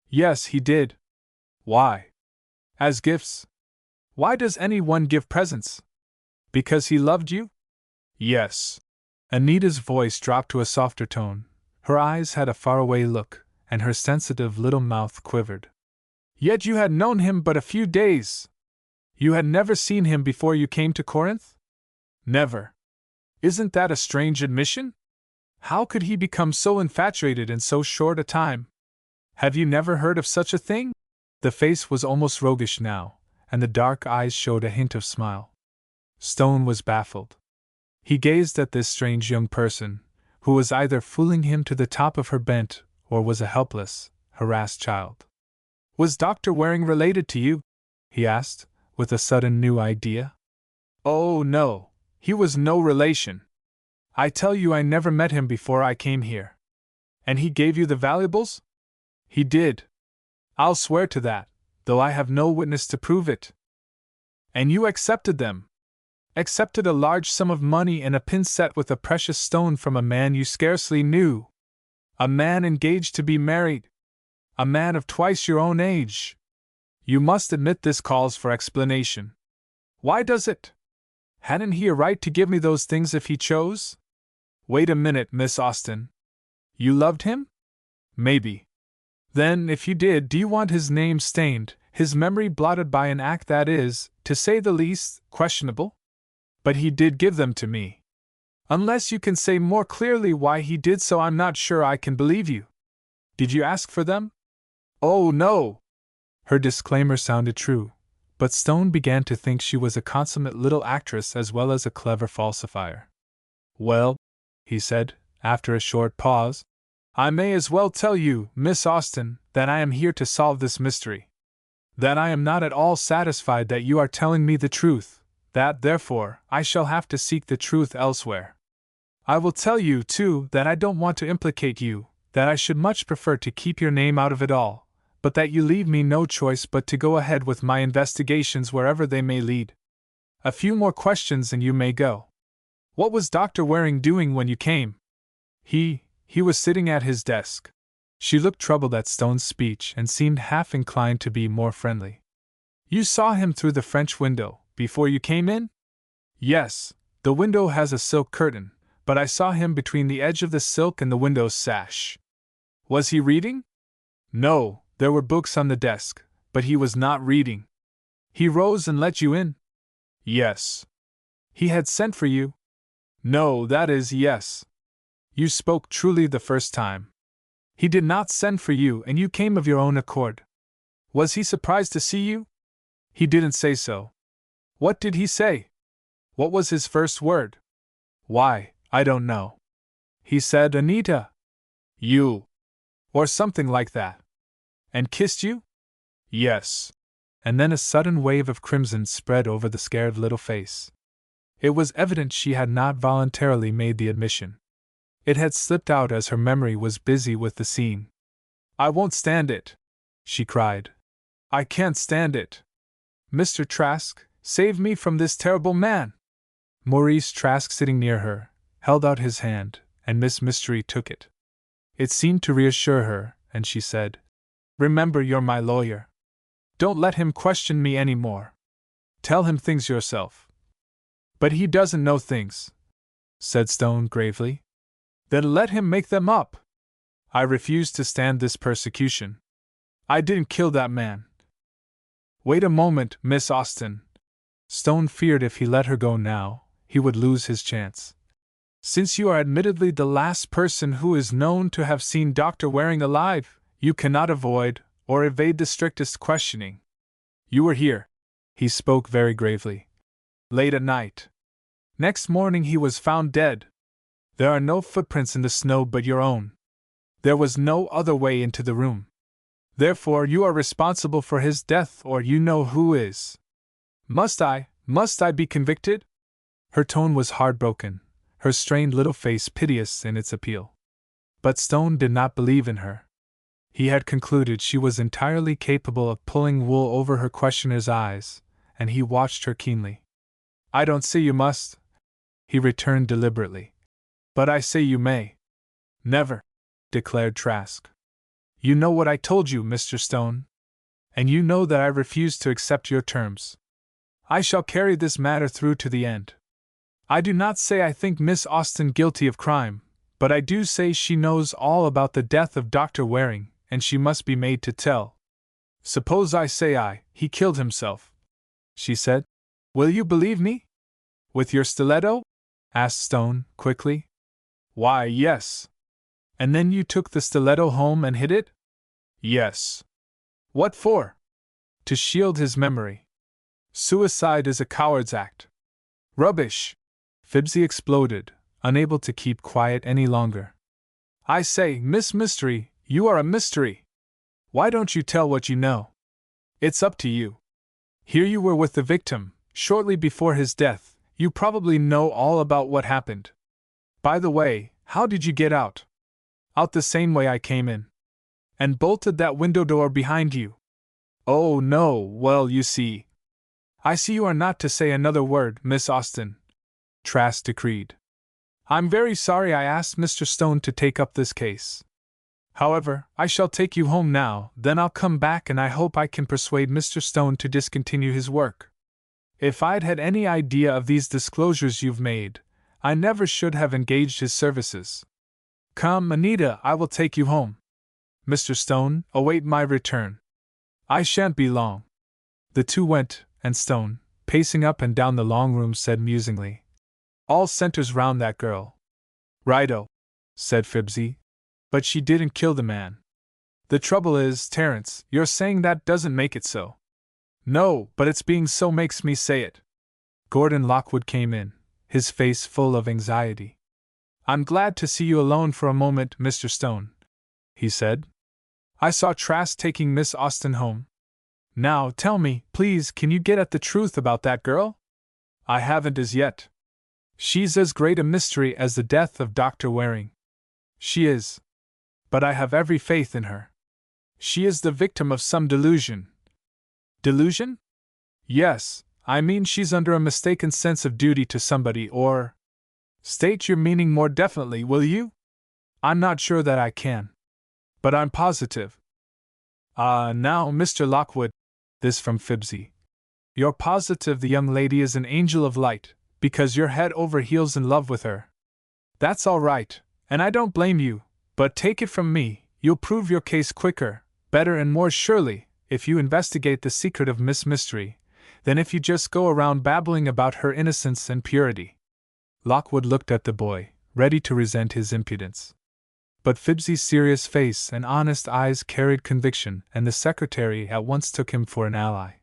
Yes, he did. Why? As gifts. Why does anyone give presents? Because he loved you? Yes. Anita's voice dropped to a softer tone. Her eyes had a faraway look, and her sensitive little mouth quivered. Yet you had known him but a few days. You had never seen him before you came to Corinth? Never. Isn't that a strange admission? How could he become so infatuated in so short a time? Have you never heard of such a thing? The face was almost roguish now, and the dark eyes showed a hint of smile. Stone was baffled. He gazed at this strange young person, who was either fooling him to the top of her bent, or was a helpless, harassed child. Was Dr. Waring related to you? He asked, with a sudden new idea. Oh, no, he was no relation. I tell you I never met him before I came here. And he gave you the valuables? He did. I'll swear to that, though I have no witness to prove it. And you accepted them? Accepted a large sum of money and a pin set with a precious stone from a man you scarcely knew. A man engaged to be married. A man of twice your own age. You must admit this calls for explanation. Why does it? Hadn't he a right to give me those things if he chose? Wait a minute, Miss Austen. You loved him? Maybe. Then, if you did, do you want his name stained, his memory blotted by an act that is, to say the least, questionable? But he did give them to me. Unless you can say more clearly why he did so, I'm not sure I can believe you. Did you ask for them? Oh, no! Her disclaimer sounded true, but Stone began to think she was a consummate little actress as well as a clever falsifier. Well, he said, after a short pause, I may as well tell you, Miss Austen, that I am here to solve this mystery. That I am not at all satisfied that you are telling me the truth, that, therefore, I shall have to seek the truth elsewhere. I will tell you, too, that I don't want to implicate you, that I should much prefer to keep your name out of it all, but that you leave me no choice but to go ahead with my investigations wherever they may lead. A few more questions and you may go. What was Dr. Waring doing when you came? He was sitting at his desk. She looked troubled at Stone's speech and seemed half inclined to be more friendly. You saw him through the French window, before you came in? Yes, the window has a silk curtain, but I saw him between the edge of the silk and the window sash. Was he reading? No, there were books on the desk, but he was not reading. He rose and let you in? Yes. He had sent for you? No, that is, yes. You spoke truly the first time. He did not send for you and you came of your own accord. Was he surprised to see you? He didn't say so. What did he say? What was his first word? Why, I don't know. He said, Anita. You. Or something like that. And kissed you? Yes. And then a sudden wave of crimson spread over the scared little face. It was evident she had not voluntarily made the admission. It had slipped out as her memory was busy with the scene. "I won't stand it!" she cried. "I can't stand it! Mr. Trask, save me from this terrible man!" Maurice Trask, sitting near her, held out his hand, and Miss Mystery took it. It seemed to reassure her, and she said, "Remember, you're my lawyer. Don't let him question me any more. Tell him things yourself." "But he doesn't know things," said Stone gravely. "Then let him make them up. I refuse to stand this persecution. I didn't kill that man." "Wait a moment, Miss Austen." Stone feared if he let her go now, he would lose his chance. "Since you are admittedly the last person who is known to have seen Dr. Waring alive, you cannot avoid or evade the strictest questioning. You were here," he spoke very gravely, "late at night. Next morning he was found dead. There are no footprints in the snow but your own. There was no other way into the room. Therefore you are responsible for his death, or you know who is. Must I be convicted?" Her tone was heartbroken, her strained little face piteous in its appeal. But Stone did not believe in her. He had concluded she was entirely capable of pulling wool over her questioner's eyes, and he watched her keenly. "I don't say you must," he returned deliberately. "But I say you may." "Never," declared Trask. "You know what I told you, Mr. Stone. And you know that I refuse to accept your terms. I shall carry this matter through to the end. I do not say I think Miss Austen guilty of crime, but I do say she knows all about the death of Dr. Waring, and she must be made to tell." "Suppose I say he killed himself," she said. "Will you believe me?" "With your stiletto?" asked Stone, quickly. "Why, yes." "And then you took the stiletto home and hid it?" "Yes." "What for?" "To shield his memory. Suicide is a coward's act." "Rubbish!" Fibsy exploded, unable to keep quiet any longer. "I say, Miss Mystery, you are a mystery. Why don't you tell what you know? It's up to you. Here you were with the victim, shortly before his death, you probably know all about what happened. By the way, how did you get out?" "Out the same way I came in." "And bolted that window door behind you?" "Oh, no, well, you see." "I see you are not to say another word, Miss Austen," Trask decreed. "I'm very sorry I asked Mr. Stone to take up this case. However, I shall take you home now, then I'll come back and I hope I can persuade Mr. Stone to discontinue his work. If I'd had any idea of these disclosures you've made, I never should have engaged his services. Come, Anita, I will take you home. Mr. Stone, await my return. I shan't be long." The two went, and Stone, pacing up and down the long room, said musingly, "All centers round that girl." "Righto," said Fibsy. "But she didn't kill the man." "The trouble is, Terence, you're saying that doesn't make it so." "No, but its being so makes me say it." Gordon Lockwood came in, his face full of anxiety. "I'm glad to see you alone for a moment, Mr. Stone," he said. "I saw Trask taking Miss Austen home. Now, tell me, please, can you get at the truth about that girl?" "I haven't as yet." "She's as great a mystery as the death of Dr. Waring." "She is. But I have every faith in her. She is the victim of some delusion." "Delusion?" "Yes, I mean she's under a mistaken sense of duty to somebody, or—" "State your meaning more definitely, will you?" "I'm not sure that I can. But I'm positive." Now, Mr. Lockwood," this from Fibsy, "you're positive the young lady is an angel of light, because you're head over heels in love with her. That's all right, and I don't blame you, but take it from me, you'll prove your case quicker, better and more surely, if you investigate the secret of Miss Mystery, than if you just go around babbling about her innocence and purity." Lockwood looked at the boy, ready to resent his impudence. But Fibsy's serious face and honest eyes carried conviction, and the secretary at once took him for an ally.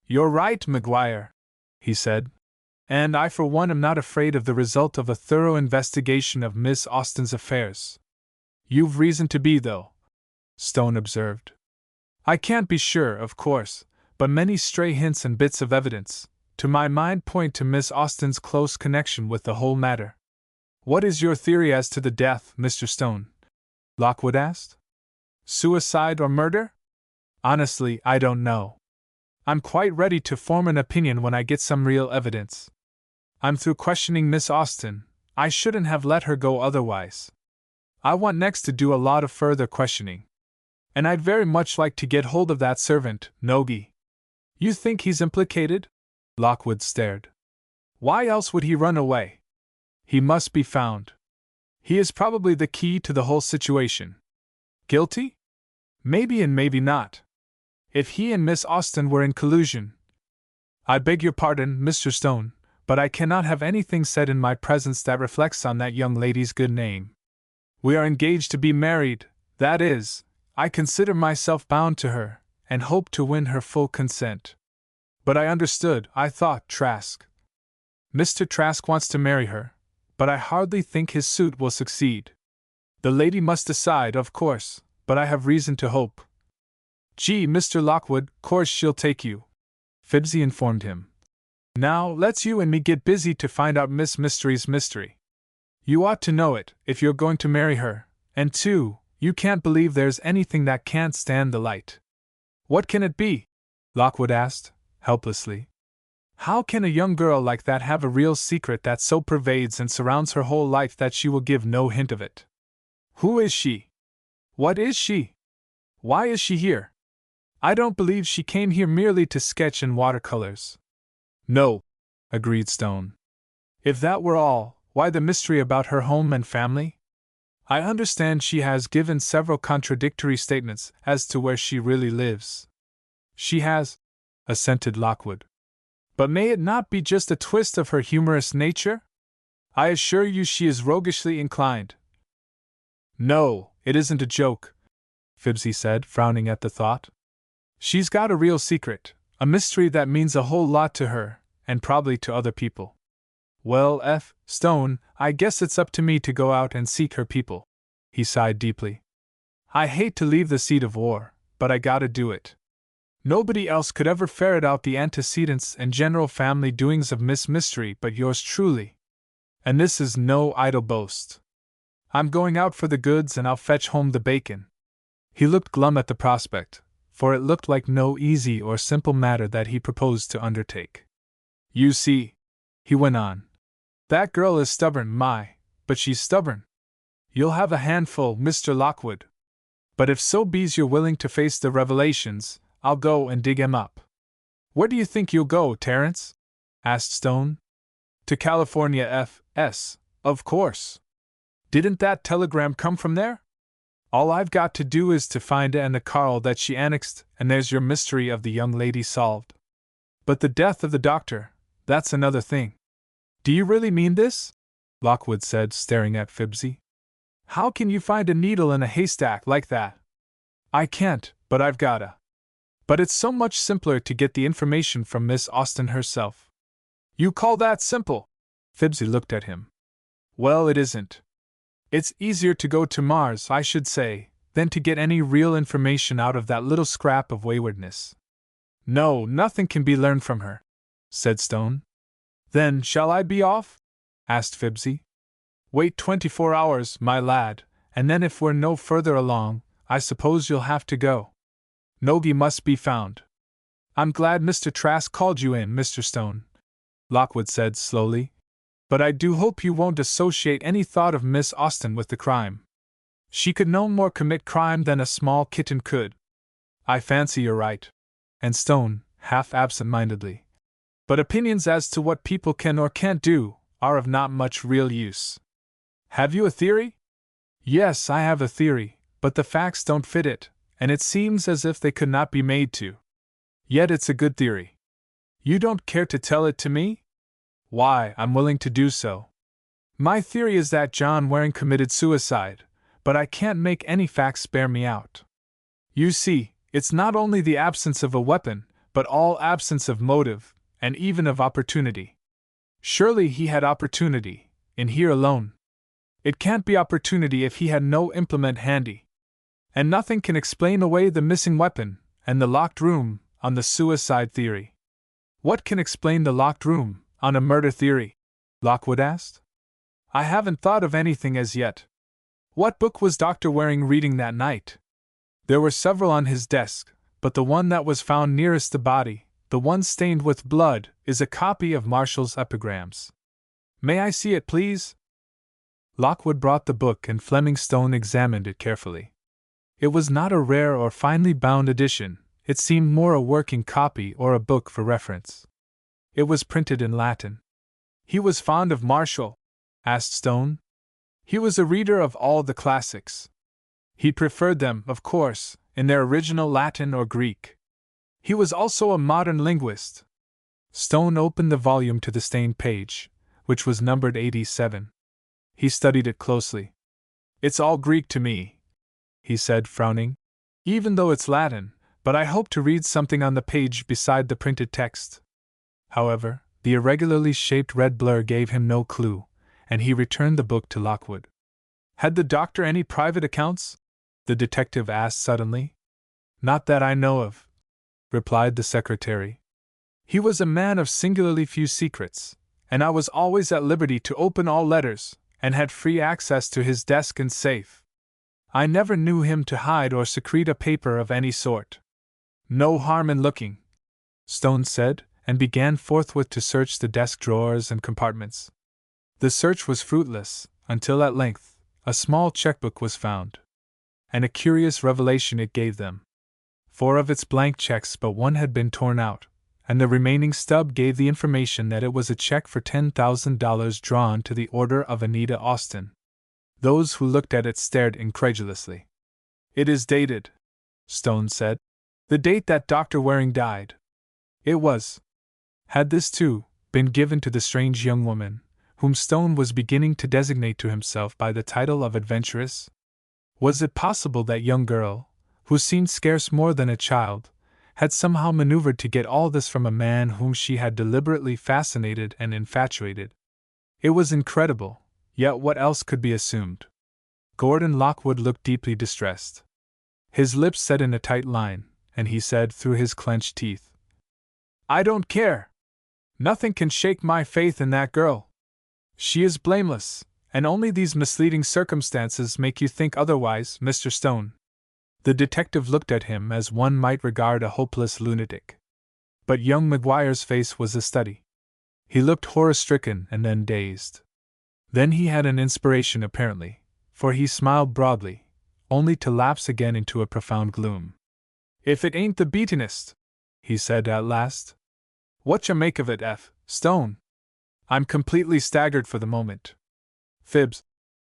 "You're right, McGuire," he said. "And I for one am not afraid of the result of a thorough investigation of Miss Austen's affairs." "You've reason to be, though," Stone observed. "I can't be sure, of course, but many stray hints and bits of evidence, to my mind, point to Miss Austen's close connection with the whole matter." What is your theory as to the death, Mr. Stone? Lockwood asked. Suicide or murder? Honestly, I don't know. I'm quite ready to form an opinion when I get some real evidence. I'm through questioning Miss Austen. I shouldn't have let her go otherwise. I want next to do a lot of further questioning. And I'd very much like to get hold of that servant, Nogi. You think he's implicated? Lockwood stared. Why else would he run away? He must be found. He is probably the key to the whole situation. Guilty? Maybe and maybe not. If he and Miss Austen were in collusion. I beg your pardon, Mr. Stone, but I cannot have anything said in my presence that reflects on that young lady's good name. We are engaged to be married, that is, I consider myself bound to her, and hope to win her full consent. But I understood, I thought, Trask. Mr. Trask wants to marry her, but I hardly think his suit will succeed. The lady must decide, of course, but I have reason to hope. Gee, Mr. Lockwood, course she'll take you, Fibsy informed him. Now, let's you and me get busy to find out Miss Mystery's mystery. You ought to know it, if you're going to marry her, and too, you can't believe there's anything that can't stand the light. What can it be? Lockwood asked, helplessly. How can a young girl like that have a real secret that so pervades and surrounds her whole life that she will give no hint of it? Who is she? What is she? Why is she here? I don't believe she came here merely to sketch in watercolors. No, agreed Stone. If that were all, why the mystery about her home and family? I understand she has given several contradictory statements as to where she really lives. She has, assented Lockwood. But may it not be just a twist of her humorous nature? I assure you she is roguishly inclined. No, it isn't a joke, Fibsy said, frowning at the thought. She's got a real secret, a mystery that means a whole lot to her, and probably to other people. Well, Stone, I guess it's up to me to go out and seek her people. He sighed deeply. I hate to leave the seat of war, but I gotta do it. Nobody else could ever ferret out the antecedents and general family doings of Miss Mystery but yours truly. And this is no idle boast. I'm going out for the goods and I'll fetch home the bacon. He looked glum at the prospect, for it looked like no easy or simple matter that he proposed to undertake. You see, he went on, that girl is stubborn, but she's stubborn. You'll have a handful, Mr. Lockwood. But if so be's you're willing to face the revelations, I'll go and dig 'em up. Where do you think you'll go, Terence? Asked Stone. To California, F.S., of course. Didn't that telegram come from there? All I've got to do is to find Anna Carl that she annexed, and there's your mystery of the young lady solved. But the death of the doctor, that's another thing. Do you really mean this? Lockwood said, staring at Fibsy. How can you find a needle in a haystack like that? I can't, but I've gotta. But it's so much simpler to get the information from Miss Austen herself. You call that simple? Fibsy looked at him. Well, it isn't. It's easier to go to Mars, I should say, than to get any real information out of that little scrap of waywardness. No, nothing can be learned from her, said Stone. Then, shall I be off? Asked Fibsy. Wait 24 hours, my lad, and then if we're no further along, I suppose you'll have to go. Nogi must be found. I'm glad Mr. Trask called you in, Mr. Stone, Lockwood said slowly. But I do hope you won't associate any thought of Miss Austen with the crime. She could no more commit crime than a small kitten could. I fancy you're right. And Stone, half absent-mindedly. But opinions as to what people can or can't do are of not much real use. Have you a theory? Yes, I have a theory, but the facts don't fit it, and it seems as if they could not be made to. Yet it's a good theory. You don't care to tell it to me? Why, I'm willing to do so. My theory is that John Waring committed suicide, but I can't make any facts bear me out. You see, it's not only the absence of a weapon, but all absence of motive, and even of opportunity. Surely he had opportunity, in here alone. It can't be opportunity if he had no implement handy. And nothing can explain away the missing weapon, and the locked room, on the suicide theory. What can explain the locked room, on a murder theory? Lockwood asked. I haven't thought of anything as yet. What book was Dr. Waring reading that night? There were several on his desk, but the one that was found nearest the body, the one stained with blood, is a copy of Marshall's epigrams. May I see it, please? Lockwood brought the book and Fleming Stone examined it carefully. It was not a rare or finely bound edition, it seemed more a working copy or a book for reference. It was printed in Latin. He was fond of Marshall? Asked Stone. He was a reader of all the classics. He preferred them, of course, in their original Latin or Greek. He was also a modern linguist. Stone opened the volume to the stained page, which was numbered 87. He studied it closely. It's all Greek to me, he said, frowning, even though it's Latin, but I hope to read something on the page beside the printed text. However, the irregularly shaped red blur gave him no clue, and he returned the book to Lockwood. Had the doctor any private accounts? The detective asked suddenly. Not that I know of, replied the secretary. He was a man of singularly few secrets, and I was always at liberty to open all letters, and had free access to his desk and safe. I never knew him to hide or secrete a paper of any sort. No harm in looking, Stone said, and began forthwith to search the desk drawers and compartments. The search was fruitless, until at length a small checkbook was found. And a curious revelation it gave them. 4 of its blank checks but one had been torn out, and the remaining stub gave the information that it was a check for $10,000 drawn to the order of Anita Austin. Those who looked at it stared incredulously. It is dated, Stone said. The date that Dr. Waring died. It was. Had this, too, been given to the strange young woman, whom Stone was beginning to designate to himself by the title of adventuress? Was it possible that young girl, who seemed scarce more than a child, had somehow maneuvered to get all this from a man whom she had deliberately fascinated and infatuated? It was incredible, yet what else could be assumed? Gordon Lockwood looked deeply distressed. His lips set in a tight line, and he said through his clenched teeth, I don't care. Nothing can shake my faith in that girl. She is blameless, and only these misleading circumstances make you think otherwise, Mr. Stone. The detective looked at him as one might regard a hopeless lunatic. But young McGuire's face was a study. He looked horror-stricken and then dazed. Then he had an inspiration apparently, for he smiled broadly, only to lapse again into a profound gloom. If it ain't the beatin'est, he said at last. Whatcha make of it, F. Stone? I'm completely staggered for the moment. Fibs,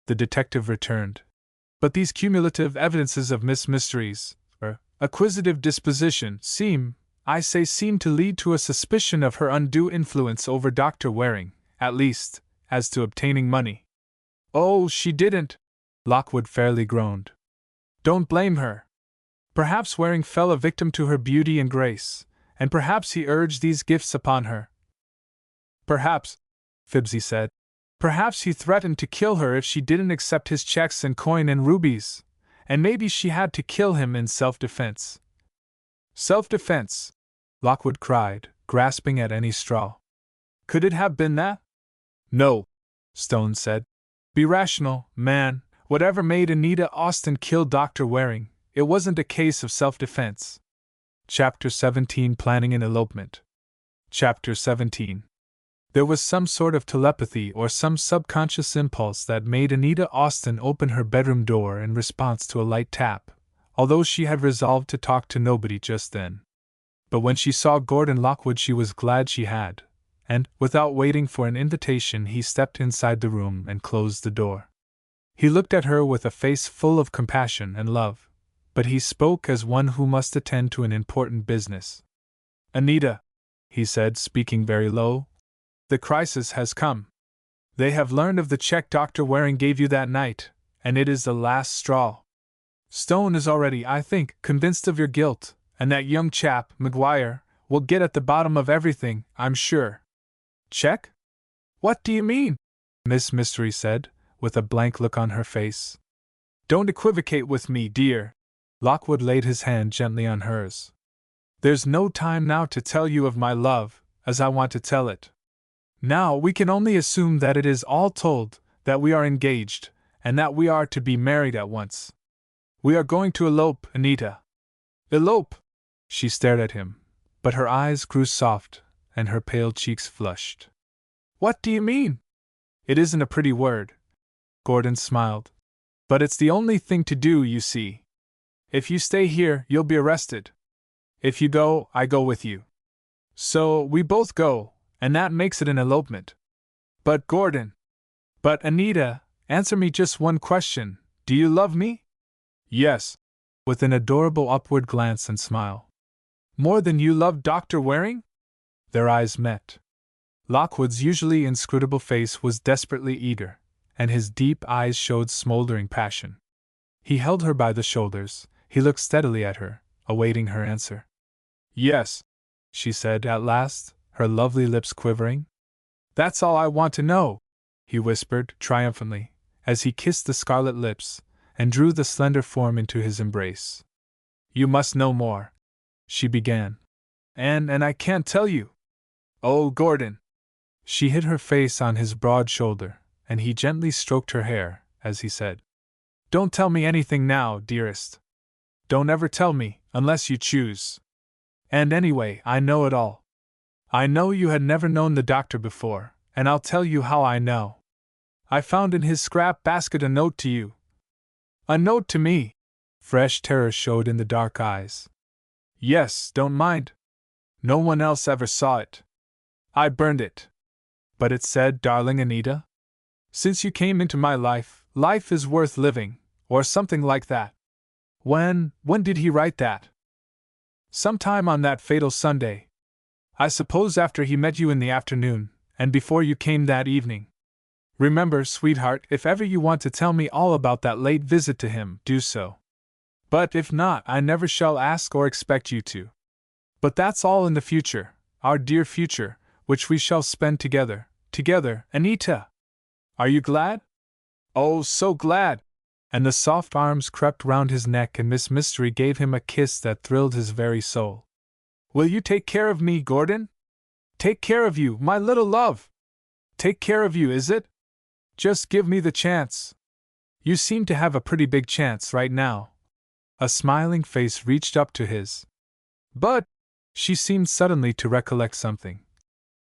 the detective returned. But these cumulative evidences of Miss Mystery's acquisitive disposition seem to lead to a suspicion of her undue influence over Dr. Waring, at least, as to obtaining money. Oh, she didn't, Lockwood fairly groaned. Don't blame her. Perhaps Waring fell a victim to her beauty and grace, and perhaps he urged these gifts upon her. Perhaps, Fibsy said. Perhaps he threatened to kill her if she didn't accept his checks and coin and rubies, and maybe she had to kill him in self-defense. Self-defense, Lockwood cried, grasping at any straw. Could it have been that? No, Stone said. Be rational, man. Whatever made Anita Austin kill Dr. Waring, it wasn't a case of self-defense. Chapter 17 Planning an Elopement. Chapter 17. There was some sort of telepathy or some subconscious impulse that made Anita Austin open her bedroom door in response to a light tap, although she had resolved to talk to nobody just then. But when she saw Gordon Lockwood she was glad she had, and, without waiting for an invitation, he stepped inside the room and closed the door. He looked at her with a face full of compassion and love, but he spoke as one who must attend to an important business. Anita, he said, speaking very low, the crisis has come. They have learned of the check Dr. Waring gave you that night, and it is the last straw. Stone is already, I think, convinced of your guilt, and that young chap, McGuire, will get at the bottom of everything, I'm sure. Check? What do you mean? Miss Mystery said, with a blank look on her face. Don't equivocate with me, dear. Lockwood laid his hand gently on hers. There's no time now to tell you of my love, as I want to tell it. Now we can only assume that it is all told, that we are engaged, and that we are to be married at once. We are going to elope, Anita. Elope? She stared at him, but her eyes grew soft, and her pale cheeks flushed. What do you mean? It isn't a pretty word. Gordon smiled. But it's the only thing to do, you see. If you stay here, you'll be arrested. If you go, I go with you. So, we both go, and that makes it an elopement. But Gordon. But Anita, answer me just one question. Do you love me? Yes. With an adorable upward glance and smile. More than you love Dr. Waring? Their eyes met. Lockwood's usually inscrutable face was desperately eager, and his deep eyes showed smoldering passion. He held her by the shoulders, he looked steadily at her, awaiting her answer. Yes, she said at last, her lovely lips quivering. That's all I want to know, he whispered triumphantly, as he kissed the scarlet lips, and drew the slender form into his embrace. You must know more, she began. And I can't tell you. Oh, Gordon! She hid her face on his broad shoulder, and he gently stroked her hair, as he said, Don't tell me anything now, dearest. Don't ever tell me, unless you choose. And anyway, I know it all. I know you had never known the doctor before, and I'll tell you how I know. I found in his scrap basket a note to you. A note to me? Fresh terror showed in the dark eyes. Yes, don't mind. No one else ever saw it. I burned it. But it said, Darling Anita, since you came into my life, life is worth living, or something like that. When did he write that? Sometime on that fatal Sunday. I suppose after he met you in the afternoon, and before you came that evening. Remember, sweetheart, if ever you want to tell me all about that late visit to him, do so. But if not, I never shall ask or expect you to. But that's all in the future, our dear future, which we shall spend together, Anita. Are you glad? Oh, so glad! And the soft arms crept round his neck, and Miss Mystery gave him a kiss that thrilled his very soul. Will you take care of me, Gordon? Take care of you, my little love! Take care of you, is it? Just give me the chance. You seem to have a pretty big chance right now. A smiling face reached up to his. But, she seemed suddenly to recollect something.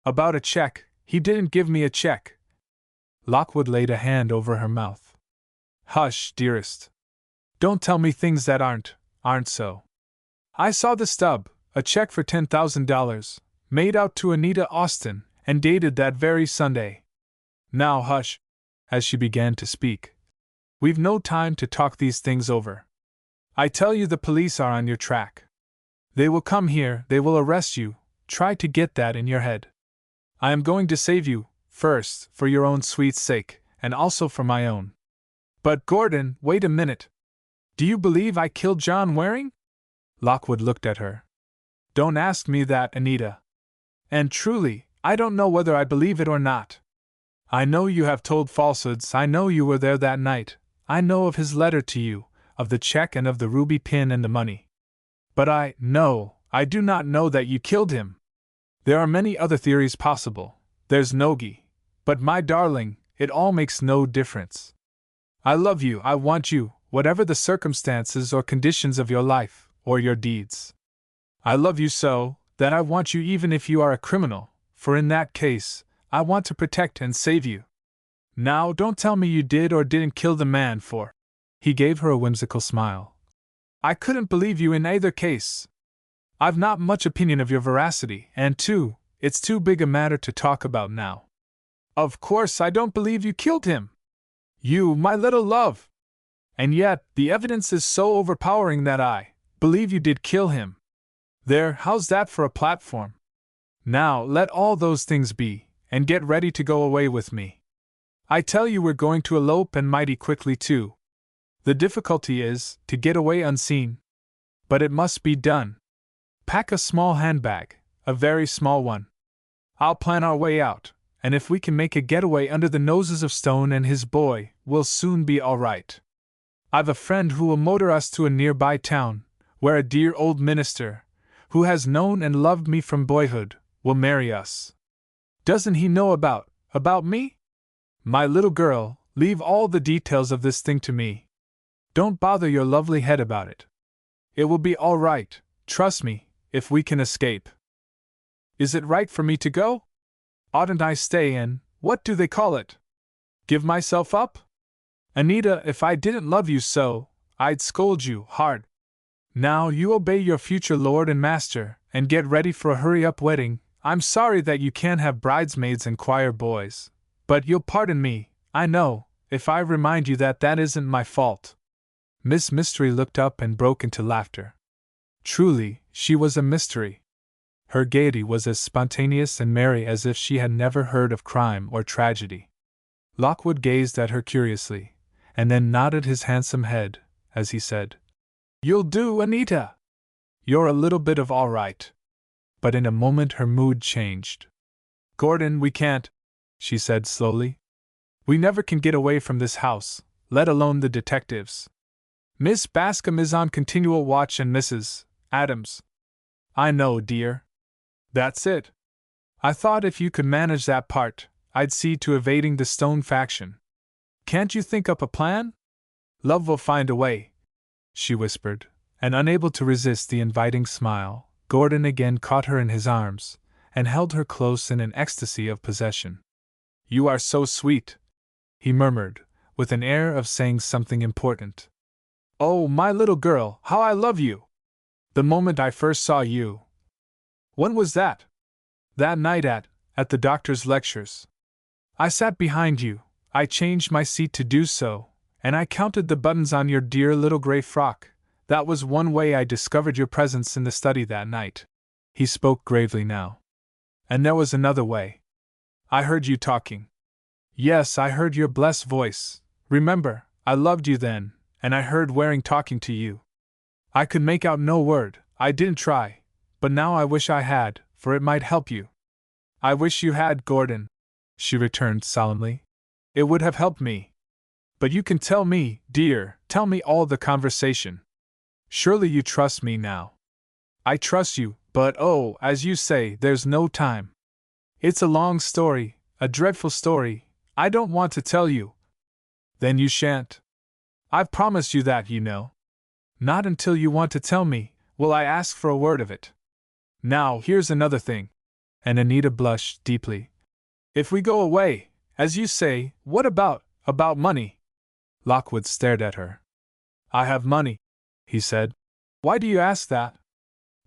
About a check. He didn't give me a check. Lockwood laid a hand over her mouth. Hush, dearest. Don't tell me things that aren't so. I saw the stub, a check for $10,000, made out to Anita Austin, and dated that very Sunday. Now hush, as she began to speak. We've no time to talk these things over. I tell you the police are on your track. They will come here, they will arrest you, try to get that in your head. I am going to save you, first, for your own sweet sake, and also for my own. But Gordon, wait a minute. Do you believe I killed John Waring? Lockwood looked at her. Don't ask me that, Anita. And truly, I don't know whether I believe it or not. I know you have told falsehoods, I know you were there that night, I know of his letter to you, of the check and of the ruby pin and the money. But I do not know that you killed him. There are many other theories possible, there's Nogi, but my darling, it all makes no difference. I love you, I want you, whatever the circumstances or conditions of your life, or your deeds. I love you so, that I want you even if you are a criminal, for in that case, I want to protect and save you. Now don't tell me you did or didn't kill the man, for... He gave her a whimsical smile. I couldn't believe you in either case. I've not much opinion of your veracity, and it's too big a matter to talk about now. Of course I don't believe you killed him. You, my little love. And yet, the evidence is so overpowering that I believe you did kill him. There, how's that for a platform? Now, let all those things be, and get ready to go away with me. I tell you we're going to elope, and mighty quickly too. The difficulty is, to get away unseen. But it must be done. Pack a small handbag, a very small one. I'll plan our way out, and if we can make a getaway under the noses of Stone and his boy, we'll soon be all right. I've a friend who will motor us to a nearby town, where a dear old minister, who has known and loved me from boyhood, will marry us. Doesn't he know about me? My little girl, Leave all the details of this thing to me. Don't bother your lovely head about it. It will be all right, trust me, if we can escape. Is it right for me to go? Oughtn't I stay and, what do they call it? Give myself up? Anita, if I didn't love you so, I'd scold you hard. Now you obey your future lord and master, and get ready for a hurry-up wedding. I'm sorry that you can't have bridesmaids and choir boys, but you'll pardon me, I know, if I remind you that that isn't my fault. Miss Mystery looked up and broke into laughter. Truly, she was a mystery. Her gaiety was as spontaneous and merry as if she had never heard of crime or tragedy. Lockwood gazed at her curiously, and then nodded his handsome head, as he said, "You'll do, Anita! You're a little bit of all right." But in a moment her mood changed. "Gordon, we can't," she said slowly. "We never can get away from this house, let alone the detectives. Miss Bascom is on continual watch and Mrs. Adams." "I know, dear. That's it. I thought if you could manage that part, I'd see to evading the Stone faction. Can't you think up a plan?" "Love will find a way," she whispered, and unable to resist the inviting smile, Gordon again caught her in his arms, and held her close in an ecstasy of possession. "You are so sweet," he murmured, with an air of saying something important. "Oh, my little girl, how I love you! The moment I first saw you." "When was that?" "That night at the doctor's lectures. I sat behind you, I changed my seat to do so, and I counted the buttons on your dear little gray frock. That was one way I discovered your presence in the study that night." He spoke gravely now. "And there was another way. I heard you talking. Yes, I heard your blessed voice. Remember, I loved you then, and I heard Waring talking to you. I could make out no word, I didn't try, but now I wish I had, for it might help you." "I wish you had, Gordon," she returned solemnly. "It would have helped me. But you can tell me, dear, tell me all the conversation. Surely you trust me now." "I trust you, but oh, as you say, there's no time. It's a long story, a dreadful story, I don't want to tell you." "Then you shan't. I've promised you that, you know. Not until you want to tell me, will I ask for a word of it. Now, here's another thing," and Anita blushed deeply. "If we go away, as you say, what about money?" Lockwood stared at her. "I have money," he said. "Why do you ask that?"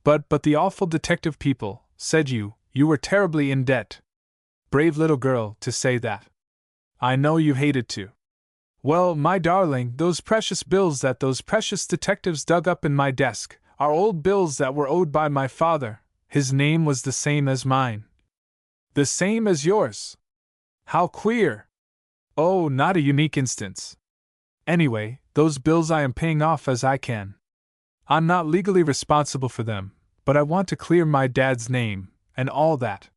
But the awful detective people said you were terribly in debt." "Brave little girl, to say that. I know you hated to." "Well, my darling, those precious bills that those precious detectives dug up in my desk are old bills that were owed by my father. His name was the same as mine." "The same as yours? How queer!" "Oh, not a unique instance. Anyway, those bills I am paying off as I can. I'm not legally responsible for them, but I want to clear my dad's name, and all that.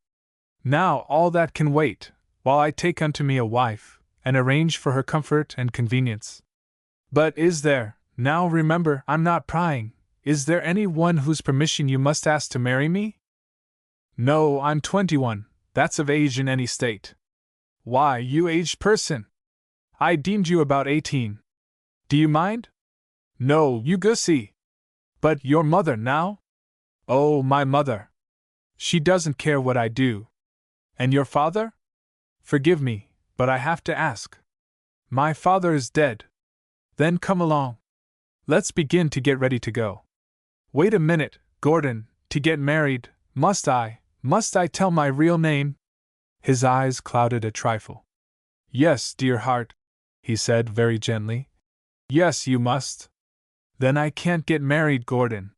Now all that can wait, while I take unto me a wife, and arrange for her comfort and convenience." "But is there, now remember, I'm not prying, is there any one whose permission you must ask to marry me?" "No, I'm 21, that's of age in any state." "Why, you aged person! I deemed you about 18. Do you mind?" "No, you goosey." "But your mother, now?" "Oh, my mother. She doesn't care what I do." "And your father?" "Forgive me, but I have to ask." "My father is dead." "Then come along. Let's begin to get ready to go." "Wait a minute, Gordon, to get married, must I tell my real name?" His eyes clouded a trifle. "Yes, dear heart," he said very gently. "Yes, you must." "Then I can't get married, Gordon."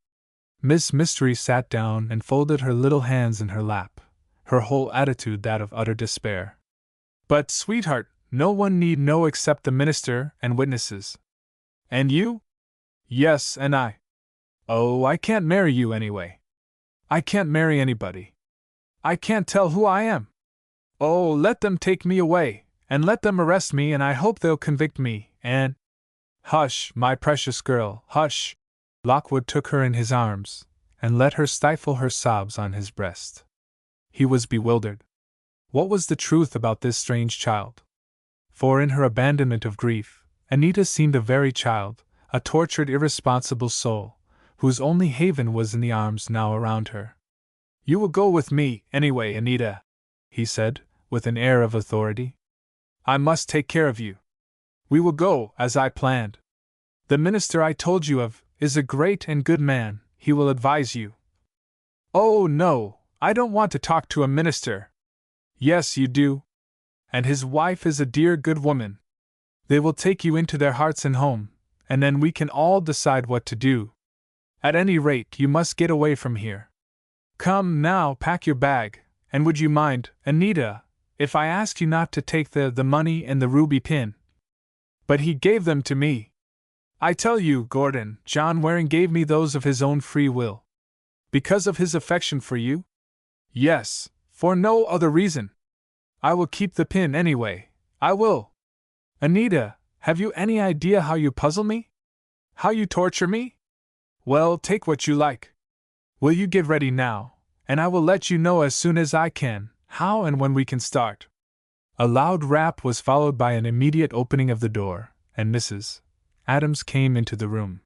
Miss Mystery sat down and folded her little hands in her lap, her whole attitude that of utter despair. "But, sweetheart, no one need know except the minister and witnesses." "And you?" "Yes, and I." "Oh, I can't marry you anyway." "I can't marry anybody." "I can't tell who I am." "Oh, let them take me away, and let them arrest me, and I hope they'll convict me, and—" "Hush, my precious girl, hush!" Lockwood took her in his arms, and let her stifle her sobs on his breast. He was bewildered. What was the truth about this strange child? for in her abandonment of grief, Anita seemed a very child, a tortured, irresponsible soul, whose only haven was in the arms now around her. "You will go with me, anyway, Anita," he said, with an air of authority. "I must take care of you. We will go, as I planned. The minister I told you of is a great and good man, he will advise you." "Oh, no, I don't want to talk to a minister." "Yes, you do. And his wife is a dear good woman. They will take you into their hearts and home, and then we can all decide what to do. At any rate, you must get away from here. Come now, pack your bag, and would you mind, Anita, if I asked you not to take the money and the ruby pin?" "But he gave them to me. I tell you, Gordon, John Waring gave me those of his own free will." "Because of his affection for you?" "Yes, for no other reason. I will keep the pin anyway, I will." "Anita, have you any idea how you puzzle me? How you torture me?" "Well, take what you like. Will you get ready now, and I will let you know as soon as I can how and when we can start." A loud rap was followed by an immediate opening of the door, and Mrs. Adams came into the room.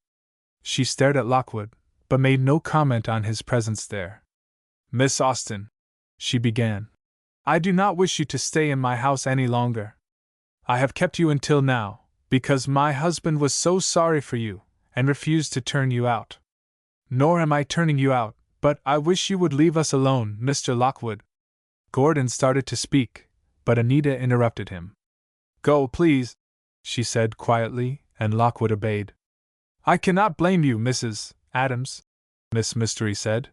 She stared at Lockwood, but made no comment on his presence there. "Miss Austen," she began, "I do not wish you to stay in my house any longer. I have kept you until now, because my husband was so sorry for you, and refused to turn you out. Nor am I turning you out, but I wish you would leave us alone, Mr. Lockwood." Gordon started to speak, but Anita interrupted him. "Go, please," she said quietly, and Lockwood obeyed. "I cannot blame you, Mrs. Adams," Miss Mystery said.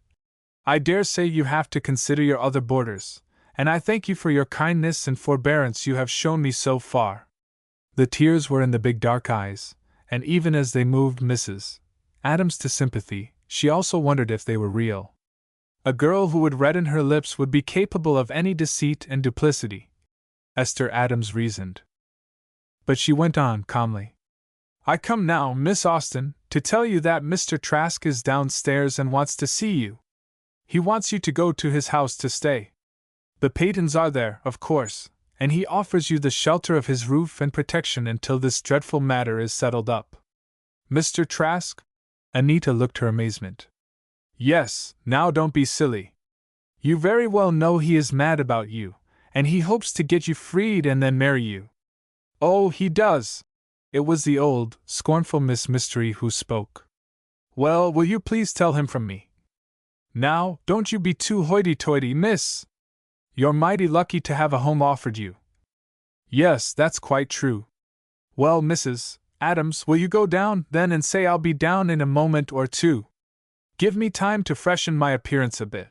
"I dare say you have to consider your other boarders, and I thank you for your kindness and forbearance you have shown me so far." The tears were in the big dark eyes, and even as they moved Mrs. Adams to sympathy, she also wondered if they were real. A girl who would redden her lips would be capable of any deceit and duplicity, Esther Adams reasoned. But she went on calmly. "I come now, Miss Austen, to tell you that Mr. Trask is downstairs and wants to see you. He wants you to go to his house to stay. The Peytons are there, of course, and he offers you the shelter of his roof and protection until this dreadful matter is settled up." "Mr. Trask?" Anita looked her amazement. "Yes, now don't be silly. You very well know he is mad about you, and he hopes to get you freed and then marry you." "Oh, he does!" It was the old, scornful Miss Mystery who spoke. "Well, will you please tell him from me? Now, don't you be too hoity-toity, miss. You're mighty lucky to have a home offered you." "Yes, that's quite true." "Well, Mrs. Adams, will you go down, then, and say I'll be down in a moment or two? Give me time to freshen my appearance a bit."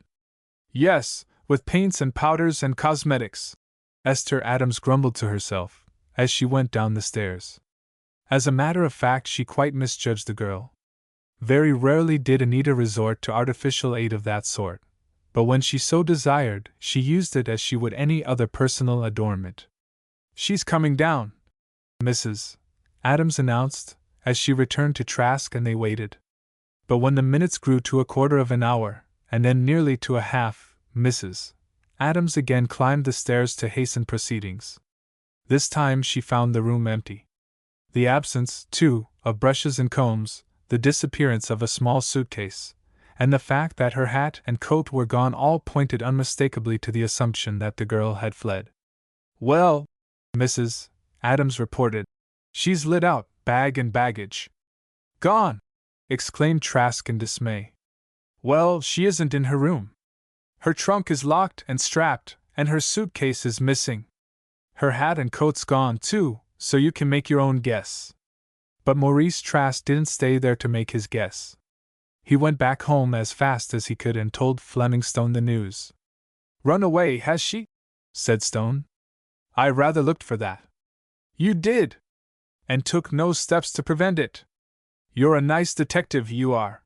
"Yes, with paints and powders and cosmetics," Esther Adams grumbled to herself, as she went down the stairs. As a matter of fact, she quite misjudged the girl. Very rarely did Anita resort to artificial aid of that sort, but when she so desired, she used it as she would any other personal adornment. "She's coming down," Mrs. Adams announced, as she returned to Trask and they waited. But when the minutes grew to a quarter of an hour, and then nearly to a half, Mrs. Adams again climbed the stairs to hasten proceedings. This time she found the room empty. The absence, too, of brushes and combs, the disappearance of a small suitcase, and the fact that her hat and coat were gone all pointed unmistakably to the assumption that the girl had fled. "Well," Mrs. Adams reported, "she's lit out, bag and baggage." "Gone!" exclaimed Trask in dismay. "Well, she isn't in her room. Her trunk is locked and strapped, and her suitcase is missing. Her hat and coat's gone, too, so you can make your own guess." But Maurice Trask didn't stay there to make his guess. He went back home as fast as he could and told Fleming Stone the news. "Run away, has she?" said Stone. "I rather looked for that." "You did? And took no steps to prevent it? You're a nice detective, you are.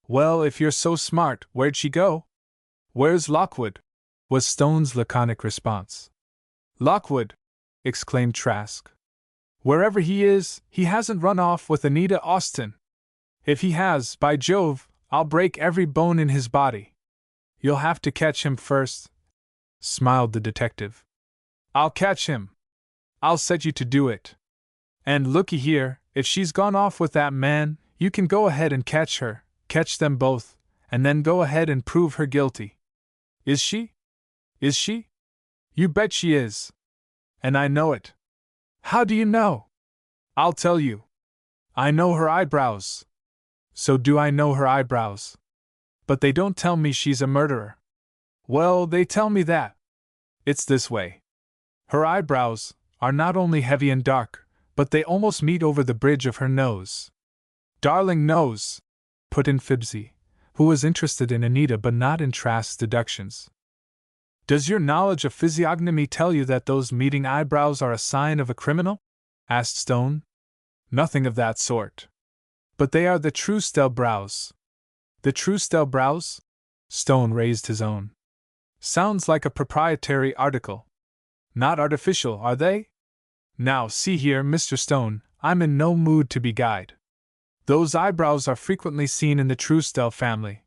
Well, if you're so smart, where'd she go?" "Where's Lockwood?" was Stone's laconic response. "Lockwood!" exclaimed Trask. "Wherever he is, he hasn't run off with Anita Austen. If he has, by Jove, I'll break every bone in his body." "You'll have to catch him first," smiled the detective. "I'll catch him. I'll set you to do it. And looky here, if she's gone off with that man, you can go ahead and catch her, catch them both, and then go ahead and prove her guilty. Is she? Is she? You bet she is. And I know it. How do you know? I'll tell you. I know her eyebrows. So do I know her eyebrows. But they don't tell me she's a murderer. Well, they tell me that. It's this way. Her eyebrows are not only heavy and dark, but they almost meet over the bridge of her nose. Darling nose, put in Fibsy, who was interested in Anita but not in Trask's deductions. Does your knowledge of physiognomy tell you that those meeting eyebrows are a sign of a criminal? Asked Stone. Nothing of that sort. But they are the Truesdell brows. The Truesdell brows? Stone raised his own. Sounds like a proprietary article. Not artificial, are they? Now, see here, Mr. Stone, I'm in no mood to be guide. Those eyebrows are frequently seen in the Truesdell family.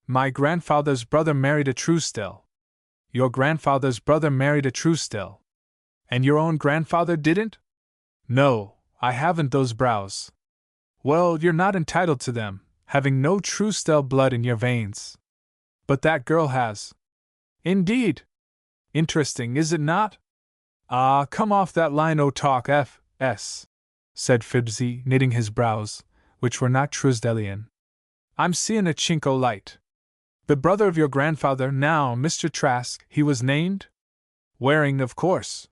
My grandfather's brother married a Truesdell. Your grandfather's brother married a Truesdell. And your own grandfather didn't? No, I haven't those brows. Well, you're not entitled to them, having no Truesdell blood in your veins. But that girl has. Indeed. Interesting, is it not? Ah, come off that line o' talk, F.S., said Fibsy, knitting his brows, which were not Truesdellian. I'm seein' a chink o' light. The brother of your grandfather, now, Mr. Trask, he was named? Waring, of course.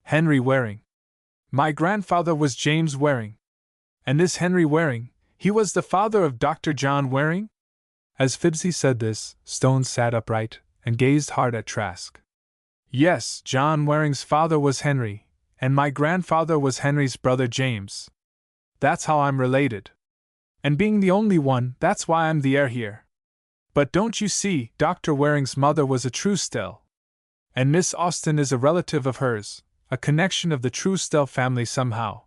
Henry Waring. My grandfather was James Waring. And this Henry Waring, he was the father of Dr. John Waring? As Fibsy said this, Stone sat upright and gazed hard at Trask. Yes, John Waring's father was Henry, and my grandfather was Henry's brother James. That's how I'm related. And being the only one, that's why I'm the heir here. But don't you see, Dr. Waring's mother was a Truesdell. And Miss Austen is a relative of hers, a connection of the Truesdell family somehow,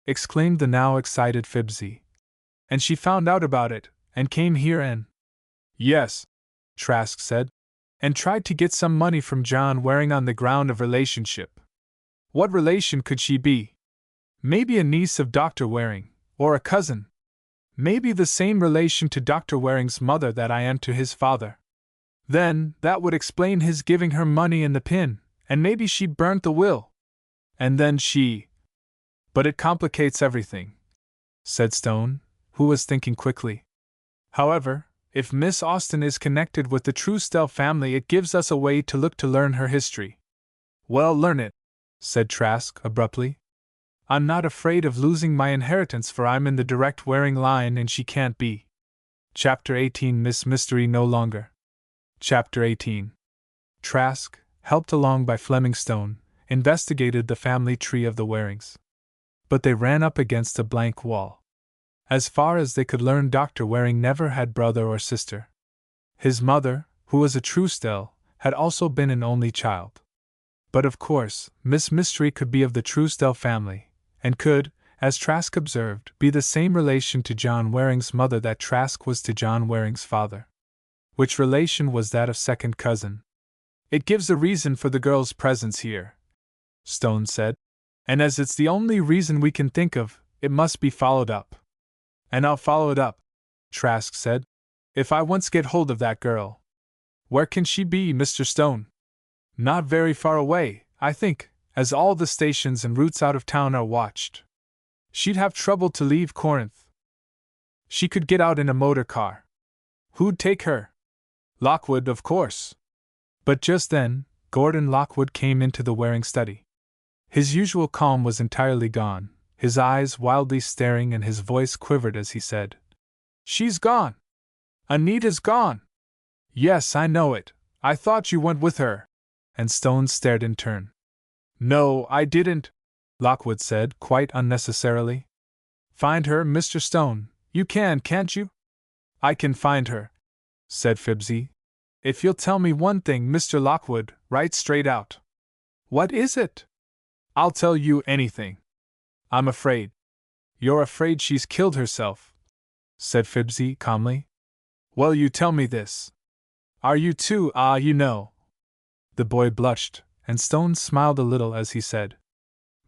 exclaimed the now excited Fibsy. And she found out about it, and came here and… Yes, Trask said, and tried to get some money from John Waring on the ground of relationship. What relation could she be? Maybe a niece of Dr. Waring, or a cousin. Maybe the same relation to Dr. Waring's mother that I am to his father. Then, that would explain his giving her money in the pin, and maybe she burnt the will. And then she… But it complicates everything, said Stone, who was thinking quickly. However, if Miss Austen is connected with the Truesdell family, it gives us a way to look to learn her history. Well, learn it, said Trask abruptly. I'm not afraid of losing my inheritance, for I'm in the direct Waring line and she can't be. Chapter 18. Miss Mystery no longer. Chapter 18. Trask, helped along by Fleming Stone, investigated the family tree of the Warings. But they ran up against a blank wall. As far as they could learn, Dr. Waring never had brother or sister. His mother, who was a Truesdell, had also been an only child. But of course, Miss Mystery could be of the Truesdell family, and could, as Trask observed, be the same relation to John Waring's mother that Trask was to John Waring's father. Which relation was that of second cousin. It gives a reason for the girl's presence here, Stone said, and as it's the only reason we can think of, it must be followed up. And I'll follow it up, Trask said, if I once get hold of that girl. Where can she be, Mr. Stone? Not very far away, I think, as all the stations and routes out of town are watched. She'd have trouble to leave Corinth. She could get out in a motor car. Who'd take her? Lockwood, of course. But just then, Gordon Lockwood came into the Waring study. His usual calm was entirely gone, his eyes wildly staring, and his voice quivered as he said, She's gone! Anita's gone! Yes, I know it. I thought you went with her. And Stone stared in turn. No, I didn't, Lockwood said, quite unnecessarily. Find her, Mr. Stone. You can, can't you? I can find her, said Fibsy. If you'll tell me one thing, Mr. Lockwood, right straight out. What is it? I'll tell you anything. I'm afraid. You're afraid she's killed herself, said Fibsy calmly. Well, you tell me this. Are you too, you know? The boy blushed, and Stone smiled a little as he said,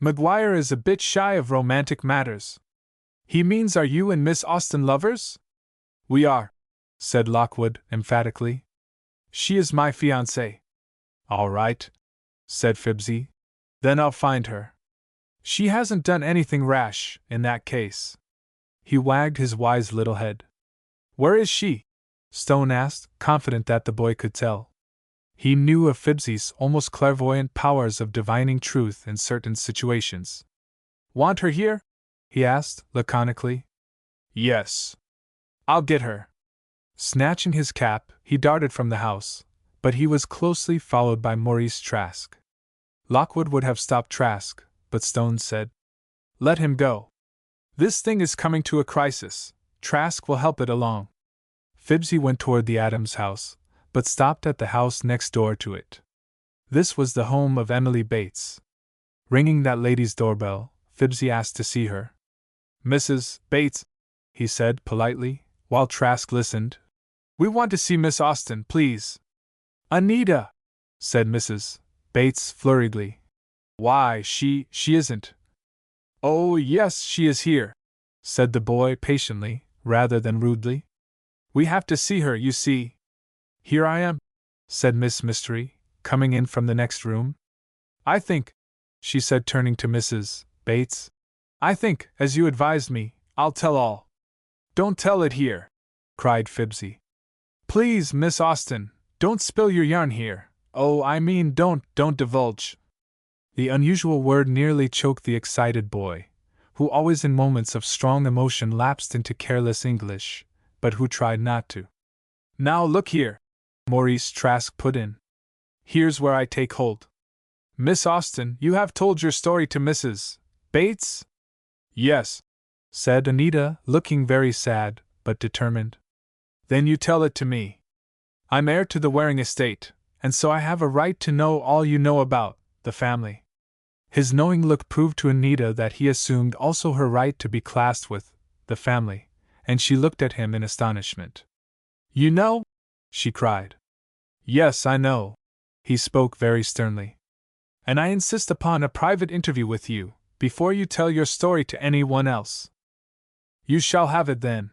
McGuire is a bit shy of romantic matters. He means, are you and Miss Austen lovers? We are, said Lockwood emphatically. She is my fiancée. All right, said Fibsy. Then I'll find her. She hasn't done anything rash, in that case. He wagged his wise little head. Where is she? Stone asked, confident that the boy could tell. He knew of Fibsy's almost clairvoyant powers of divining truth in certain situations. Want her here? He asked, laconically. Yes. I'll get her. Snatching his cap, he darted from the house, but he was closely followed by Maurice Trask. Lockwood would have stopped Trask, but Stone said, Let him go. This thing is coming to a crisis. Trask will help it along. Fibsy went toward the Adams house, but stopped at the house next door to it. This was the home of Emily Bates. Ringing that lady's doorbell, Fibsy asked to see her. Mrs. Bates, he said politely, while Trask listened. We want to see Miss Austen, please. Anita, said Mrs. Bates flurriedly. Why, she isn't. Oh, yes, she is here, said the boy patiently, rather than rudely. We have to see her, you see. Here I am, said Miss Mystery, coming in from the next room. I think, she said, turning to Mrs. Bates, I think, as you advised me, I'll tell all. Don't tell it here, cried Fibsy. Please, Miss Austen, don't spill your yarn here. Oh, I mean, don't divulge. The unusual word nearly choked the excited boy, who always in moments of strong emotion lapsed into careless English, but who tried not to. Now look here, Maurice Trask put in. Here's where I take hold. Miss Austen, you have told your story to Mrs. Bates? Yes, said Anita, looking very sad, but determined. Then you tell it to me. I'm heir to the Waring estate, and so I have a right to know all you know about the family. His knowing look proved to Anita that he assumed also her right to be classed with the family, and she looked at him in astonishment. You know? She cried. Yes, I know. He spoke very sternly. And I insist upon a private interview with you, before you tell your story to anyone else. You shall have it then,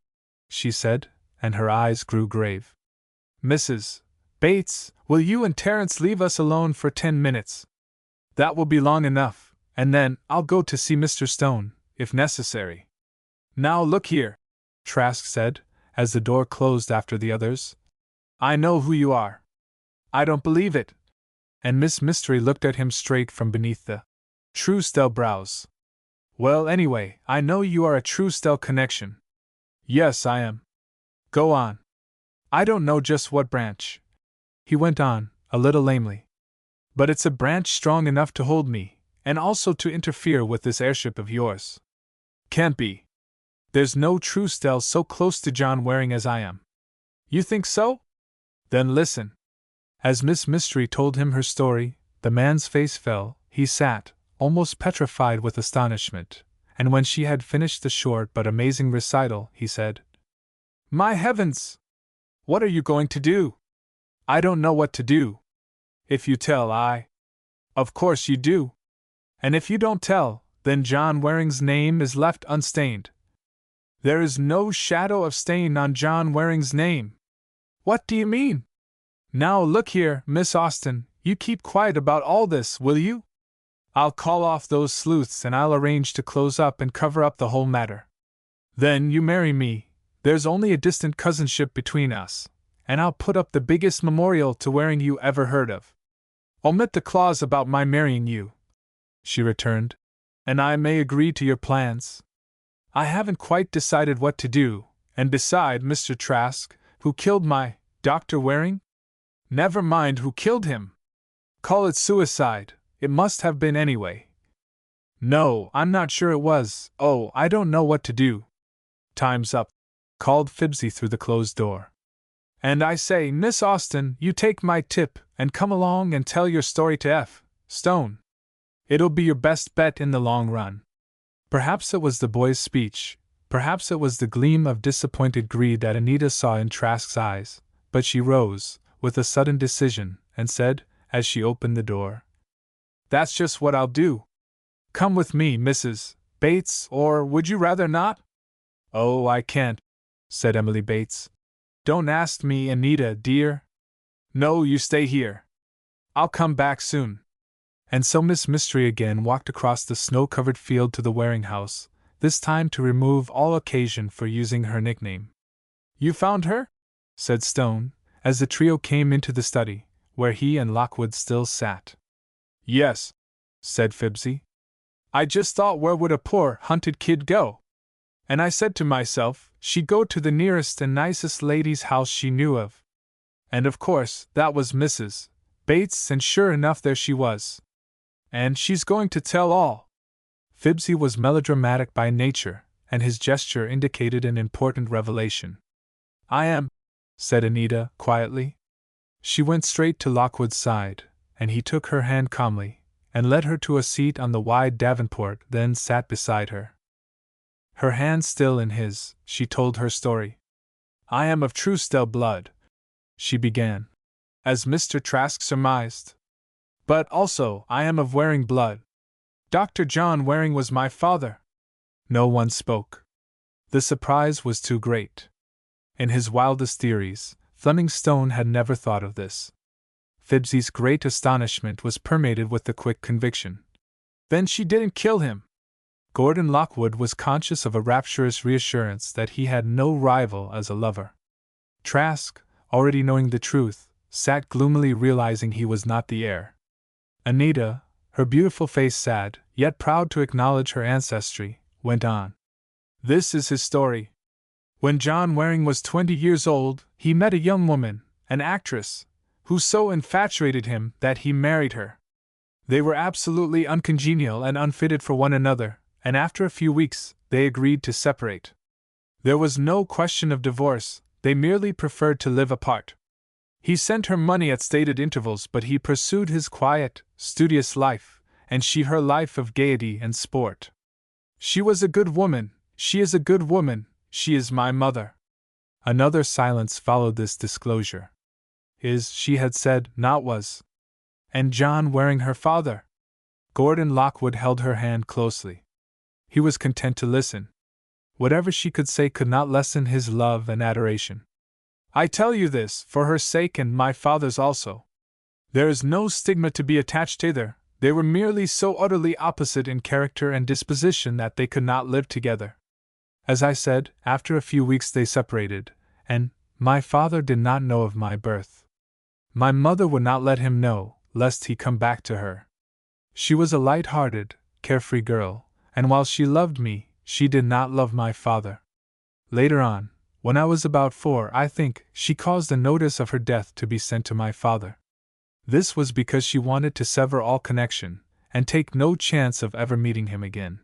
she said, and her eyes grew grave. Mrs. Bates, will you and Terence leave us alone for 10 minutes? That will be long enough, and then I'll go to see Mr. Stone, if necessary. Now look here, Trask said, as the door closed after the others. I know who you are. I don't believe it. And Miss Mystery looked at him straight from beneath the Truesdell brows. Well, anyway, I know you are a Truesdell connection. Yes, I am. Go on. I don't know just what branch, he went on, a little lamely. But it's a branch strong enough to hold me, and also to interfere with this heirship of yours. Can't be. There's no Truesdell so close to John Waring as I am. You think so? Then listen. As Miss Mystery told him her story, the man's face fell. He sat, almost petrified with astonishment, and when she had finished the short but amazing recital, he said, My heavens! What are you going to do? I don't know what to do. If you tell, Of course you do. And if you don't tell, then John Waring's name is left unstained. There is no shadow of stain on John Waring's name. What do you mean? Now look here, Miss Austen, you keep quiet about all this, will you? I'll call off those sleuths and I'll arrange to close up and cover up the whole matter. Then you marry me. There's only a distant cousinship between us, and I'll put up the biggest memorial to Waring you ever heard of. Omit the clause about my marrying you, she returned, and I may agree to your plans. I haven't quite decided what to do, and beside Mr. Trask, who killed my Dr. Waring? Never mind who killed him. Call it suicide, it must have been anyway. No, I'm not sure it was. Oh, I don't know what to do. Time's up, called Fibsy through the closed door. And I say, Miss Austen, you take my tip, and come along and tell your story to F. Stone. It'll be your best bet in the long run. Perhaps it was the boy's speech, perhaps it was the gleam of disappointed greed that Anita saw in Trask's eyes, but she rose, with a sudden decision, and said, as she opened the door, That's just what I'll do. Come with me, Mrs. Bates, or would you rather not? Oh, I can't, said Emily Bates. Don't ask me, Anita, dear. No, you stay here. I'll come back soon. And so Miss Mystery again walked across the snow-covered field to the Waring house, this time to remove all occasion for using her nickname. You found her? Said Stone, as the trio came into the study, where he and Lockwood still sat. Yes, said Phibbsy. I just thought, where would a poor, hunted kid go? And I said to myself, she'd go to the nearest and nicest lady's house she knew of. And of course, that was Mrs. Bates, and sure enough there she was. And she's going to tell all. Phibbsy was melodramatic by nature, and his gesture indicated an important revelation. I am, said Anita, quietly. She went straight to Lockwood's side, and he took her hand calmly, and led her to a seat on the wide davenport, then sat beside her. Her hand still in his, she told her story. I am of Truesdell blood, she began, as Mr. Trask surmised. But also, I am of Waring blood. Dr. John Waring was my father. No one spoke. The surprise was too great. In his wildest theories, Fleming Stone had never thought of this. Phibbsy's great astonishment was permeated with the quick conviction. Then she didn't kill him! Gordon Lockwood was conscious of a rapturous reassurance that he had no rival as a lover. Trask, already knowing the truth, sat gloomily realizing he was not the heir. Anita, her beautiful face sad, yet proud to acknowledge her ancestry, went on. This is his story. When John Waring was 20 years old, he met a young woman, an actress, who so infatuated him that he married her. They were absolutely uncongenial and unfitted for one another, and after a few weeks, they agreed to separate. There was no question of divorce, they merely preferred to live apart. He sent her money at stated intervals, but he pursued his quiet, studious life, and she her life of gaiety and sport. She was a good woman, she is a good woman, she is my mother. Another silence followed this disclosure. She had said, not was. And John Waring her father? Gordon Lockwood held her hand closely. He was content to listen. Whatever she could say could not lessen his love and adoration. I tell you this, for her sake and my father's also. There is no stigma to be attached hither, they were merely so utterly opposite in character and disposition that they could not live together. As I said, after a few weeks they separated, and my father did not know of my birth. My mother would not let him know, lest he come back to her. She was a light-hearted, carefree girl, and while she loved me, she did not love my father. Later on, when I was about 4, I think, she caused a notice of her death to be sent to my father. This was because she wanted to sever all connection, and take no chance of ever meeting him again.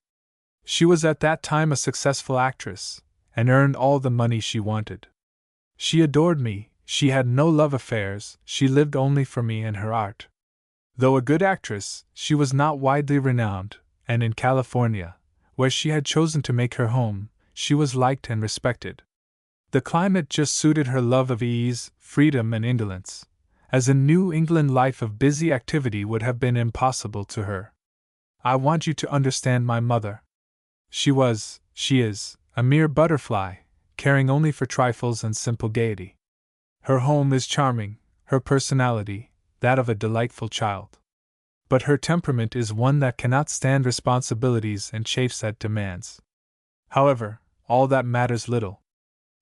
She was at that time a successful actress, and earned all the money she wanted. She adored me, she had no love affairs, she lived only for me and her art. Though a good actress, she was not widely renowned, and in California, where she had chosen to make her home, she was liked and respected. The climate just suited her love of ease, freedom, and indolence, as a New England life of busy activity would have been impossible to her. I want you to understand my mother. She is, a mere butterfly, caring only for trifles and simple gaiety. Her home is charming, her personality, that of a delightful child. But her temperament is one that cannot stand responsibilities and chafes at demands. However, all that matters little.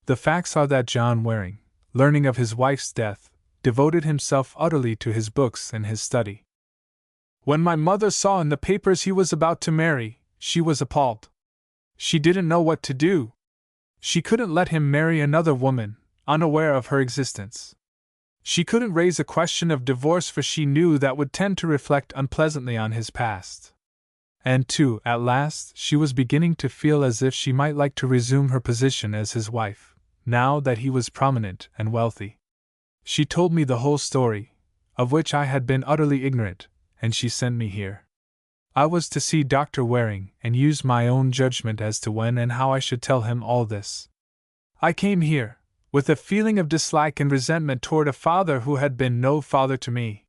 The facts are that John Waring, learning of his wife's death, devoted himself utterly to his books and his study. When my mother saw in the papers he was about to marry, she was appalled. She didn't know what to do. She couldn't let him marry another woman, unaware of her existence. She couldn't raise a question of divorce, for she knew that would tend to reflect unpleasantly on his past. And too, at last, she was beginning to feel as if she might like to resume her position as his wife, now that he was prominent and wealthy. She told me the whole story, of which I had been utterly ignorant, and she sent me here. I was to see Dr. Waring and use my own judgment as to when and how I should tell him all this. I came here, with a feeling of dislike and resentment toward a father who had been no father to me.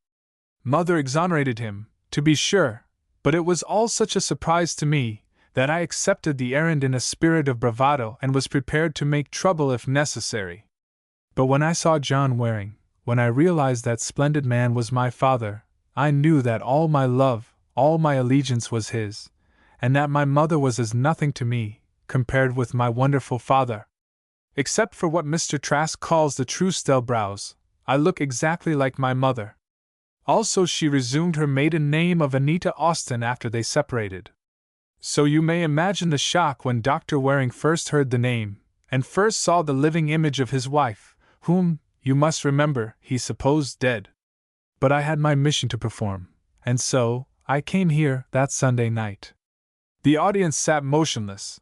Mother exonerated him, to be sure, but it was all such a surprise to me that I accepted the errand in a spirit of bravado and was prepared to make trouble if necessary. But when I saw John Waring, when I realized that splendid man was my father, I knew that all my love, all my allegiance was his, and that my mother was as nothing to me, compared with my wonderful father. Except for what Mr. Trask calls the true steel brows, I look exactly like my mother. Also, she resumed her maiden name of Anita Austin after they separated. So you may imagine the shock when Dr. Waring first heard the name, and first saw the living image of his wife, whom, you must remember, he supposed dead. But I had my mission to perform, and so, I came here that Sunday night. The audience sat motionless.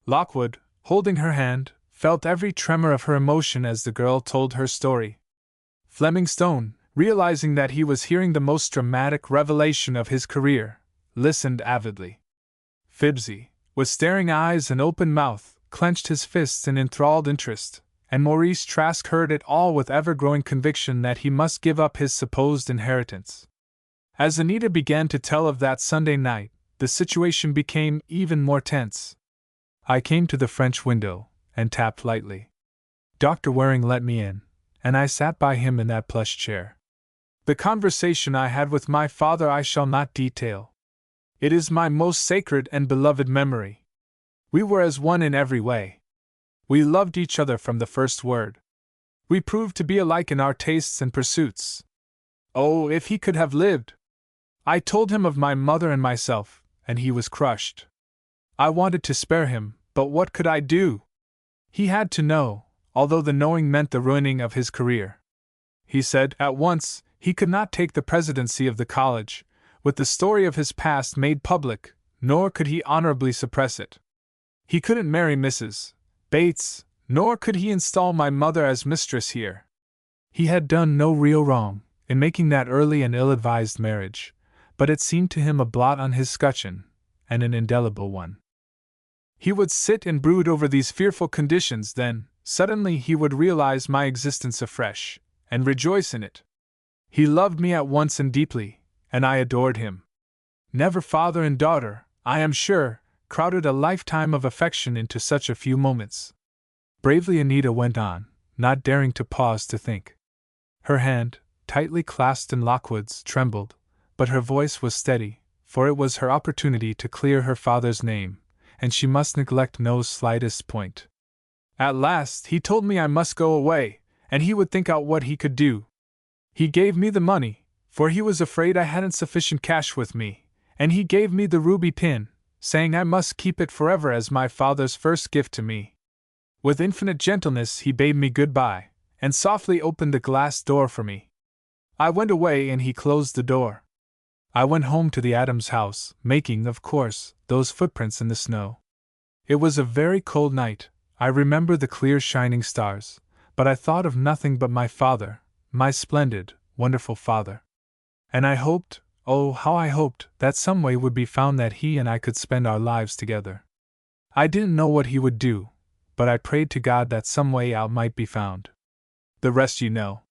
Lockwood, holding her hand, felt every tremor of her emotion as the girl told her story. Fleming Stone, realizing that he was hearing the most dramatic revelation of his career, listened avidly. Phibbsy, with staring eyes and open mouth, clenched his fists in enthralled interest, and Maurice Trask heard it all with ever-growing conviction that he must give up his supposed inheritance. As Anita began to tell of that Sunday night, the situation became even more tense. I came to the French window and tapped lightly. Dr. Waring let me in, and I sat by him in that plush chair. The conversation I had with my father I shall not detail. It is my most sacred and beloved memory. We were as one in every way. We loved each other from the first word. We proved to be alike in our tastes and pursuits. Oh, if he could have lived! I told him of my mother and myself, and he was crushed. I wanted to spare him, but what could I do? He had to know, although the knowing meant the ruining of his career. He said, at once, he could not take the presidency of the college, with the story of his past made public, nor could he honorably suppress it. He couldn't marry Mrs. Bates, nor could he install my mother as mistress here. He had done no real wrong in making that early and ill-advised marriage, but it seemed to him a blot on his scutcheon, and an indelible one. He would sit and brood over these fearful conditions, then, suddenly he would realize my existence afresh, and rejoice in it. He loved me at once and deeply, and I adored him. Never father and daughter, I am sure, crowded a lifetime of affection into such a few moments. Bravely Anita went on, not daring to pause to think. Her hand, tightly clasped in Lockwood's, trembled, but her voice was steady, for it was her opportunity to clear her father's name, and she must neglect no slightest point. At last he told me I must go away, and he would think out what he could do. He gave me the money, for he was afraid I hadn't sufficient cash with me, and he gave me the ruby pin, saying I must keep it forever as my father's first gift to me. With infinite gentleness he bade me good-bye, and softly opened the glass door for me. I went away and he closed the door. I went home to the Adams house, making, of course, those footprints in the snow. It was a very cold night, I remember the clear shining stars, but I thought of nothing but my father, my splendid, wonderful father. And I hoped, oh, how I hoped, that some way would be found that he and I could spend our lives together. I didn't know what he would do, but I prayed to God that some way out might be found. The rest you know.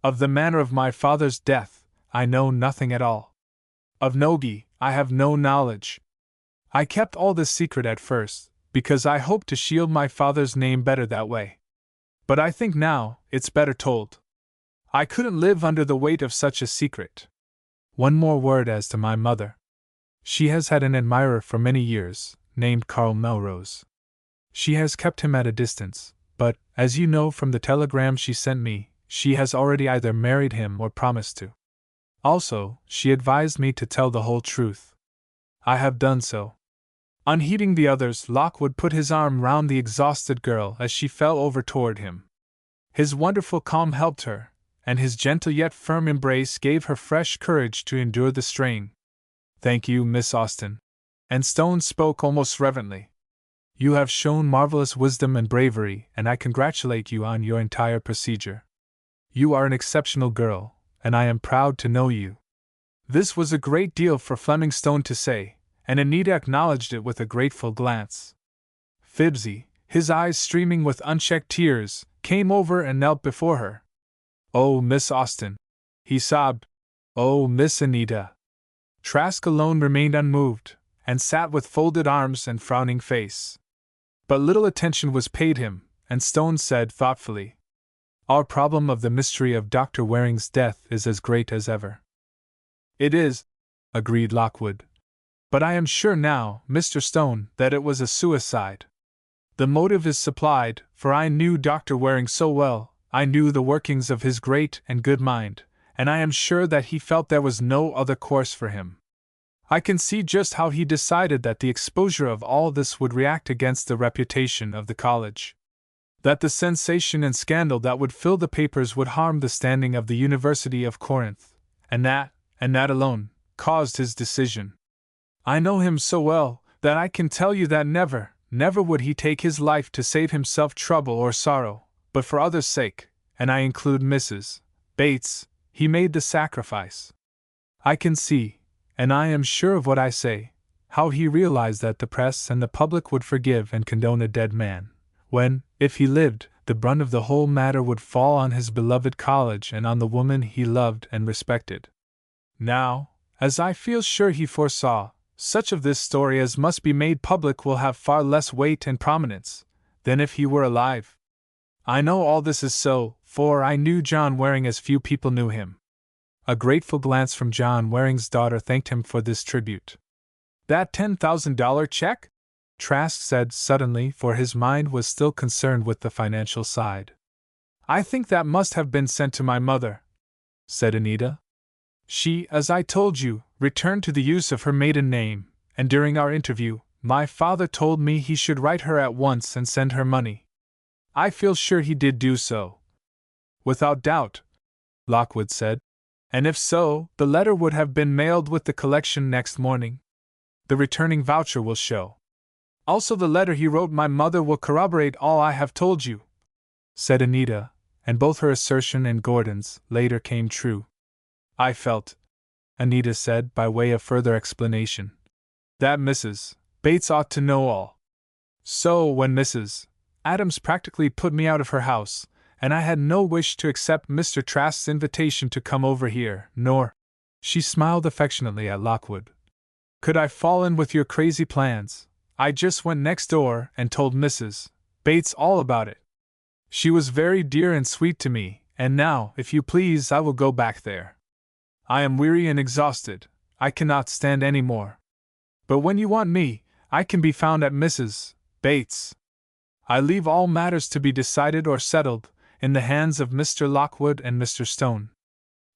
Of the manner of my father's death, I know nothing at all. Of Nogi, I have no knowledge. I kept all this secret at first, because I hoped to shield my father's name better that way. But I think now, it's better told. I couldn't live under the weight of such a secret. One more word as to my mother. She has had an admirer for many years, named Carl Melrose. She has kept him at a distance, but, as you know from the telegram she sent me, she has already either married him or promised to. Also, she advised me to tell the whole truth. I have done so. Unheeding the others, Lockwood put his arm round the exhausted girl as she fell over toward him. His wonderful calm helped her, and his gentle yet firm embrace gave her fresh courage to endure the strain. Thank you, Miss Austen. And Stone spoke almost reverently. You have shown marvelous wisdom and bravery, and I congratulate you on your entire procedure. You are an exceptional girl, and I am proud to know you. This was a great deal for Fleming Stone to say, and Anita acknowledged it with a grateful glance. Phibbsy, his eyes streaming with unchecked tears, came over and knelt before her. Oh, Miss Austen, he sobbed. Oh, Miss Anita. Trask alone remained unmoved, and sat with folded arms and frowning face. But little attention was paid him, and Stone said thoughtfully, "Our problem of the mystery of Dr. Waring's death is as great as ever." "It is," agreed Lockwood. "But I am sure now, Mr. Stone, that it was a suicide. The motive is supplied, for I knew Dr. Waring so well, I knew the workings of his great and good mind, and I am sure that he felt there was no other course for him. I can see just how he decided that the exposure of all this would react against the reputation of the college. That the sensation and scandal that would fill the papers would harm the standing of the University of Corinth, and that alone, caused his decision. I know him so well, that I can tell you that never would he take his life to save himself trouble or sorrow, but for others' sake, and I include Mrs. Bates, he made the sacrifice. I can see, and I am sure of what I say, how he realized that the press and the public would forgive and condone a dead man, when, if he lived, the brunt of the whole matter would fall on his beloved college and on the woman he loved and respected. Now, as I feel sure he foresaw, such of this story as must be made public will have far less weight and prominence than if he were alive. I know all this is so, for I knew John Waring as few people knew him." A grateful glance from John Waring's daughter thanked him for this tribute. "That $10,000 check?" Trask said suddenly, for his mind was still concerned with the financial side. "I think that must have been sent to my mother," said Anita. "She, as I told you, returned to the use of her maiden name, and during our interview, my father told me he should write her at once and send her money. I feel sure he did do so." "Without doubt," Lockwood said. "And if so, the letter would have been mailed with the collection next morning. The returning voucher will show. Also, the letter he wrote my mother will corroborate all I have told you," said Anita, and both her assertion and Gordon's later came true. "I felt," Anita said by way of further explanation, "that Mrs. Bates ought to know all. So, when Mrs. Adams practically put me out of her house, and I had no wish to accept Mr. Trask's invitation to come over here, nor," she smiled affectionately at Lockwood, "could I fall in with your crazy plans, I just went next door and told Mrs. Bates all about it. She was very dear and sweet to me, and now, if you please, I will go back there. I am weary and exhausted, I cannot stand any more. But when you want me, I can be found at Mrs. Bates. I leave all matters to be decided or settled in the hands of Mr. Lockwood and Mr. Stone.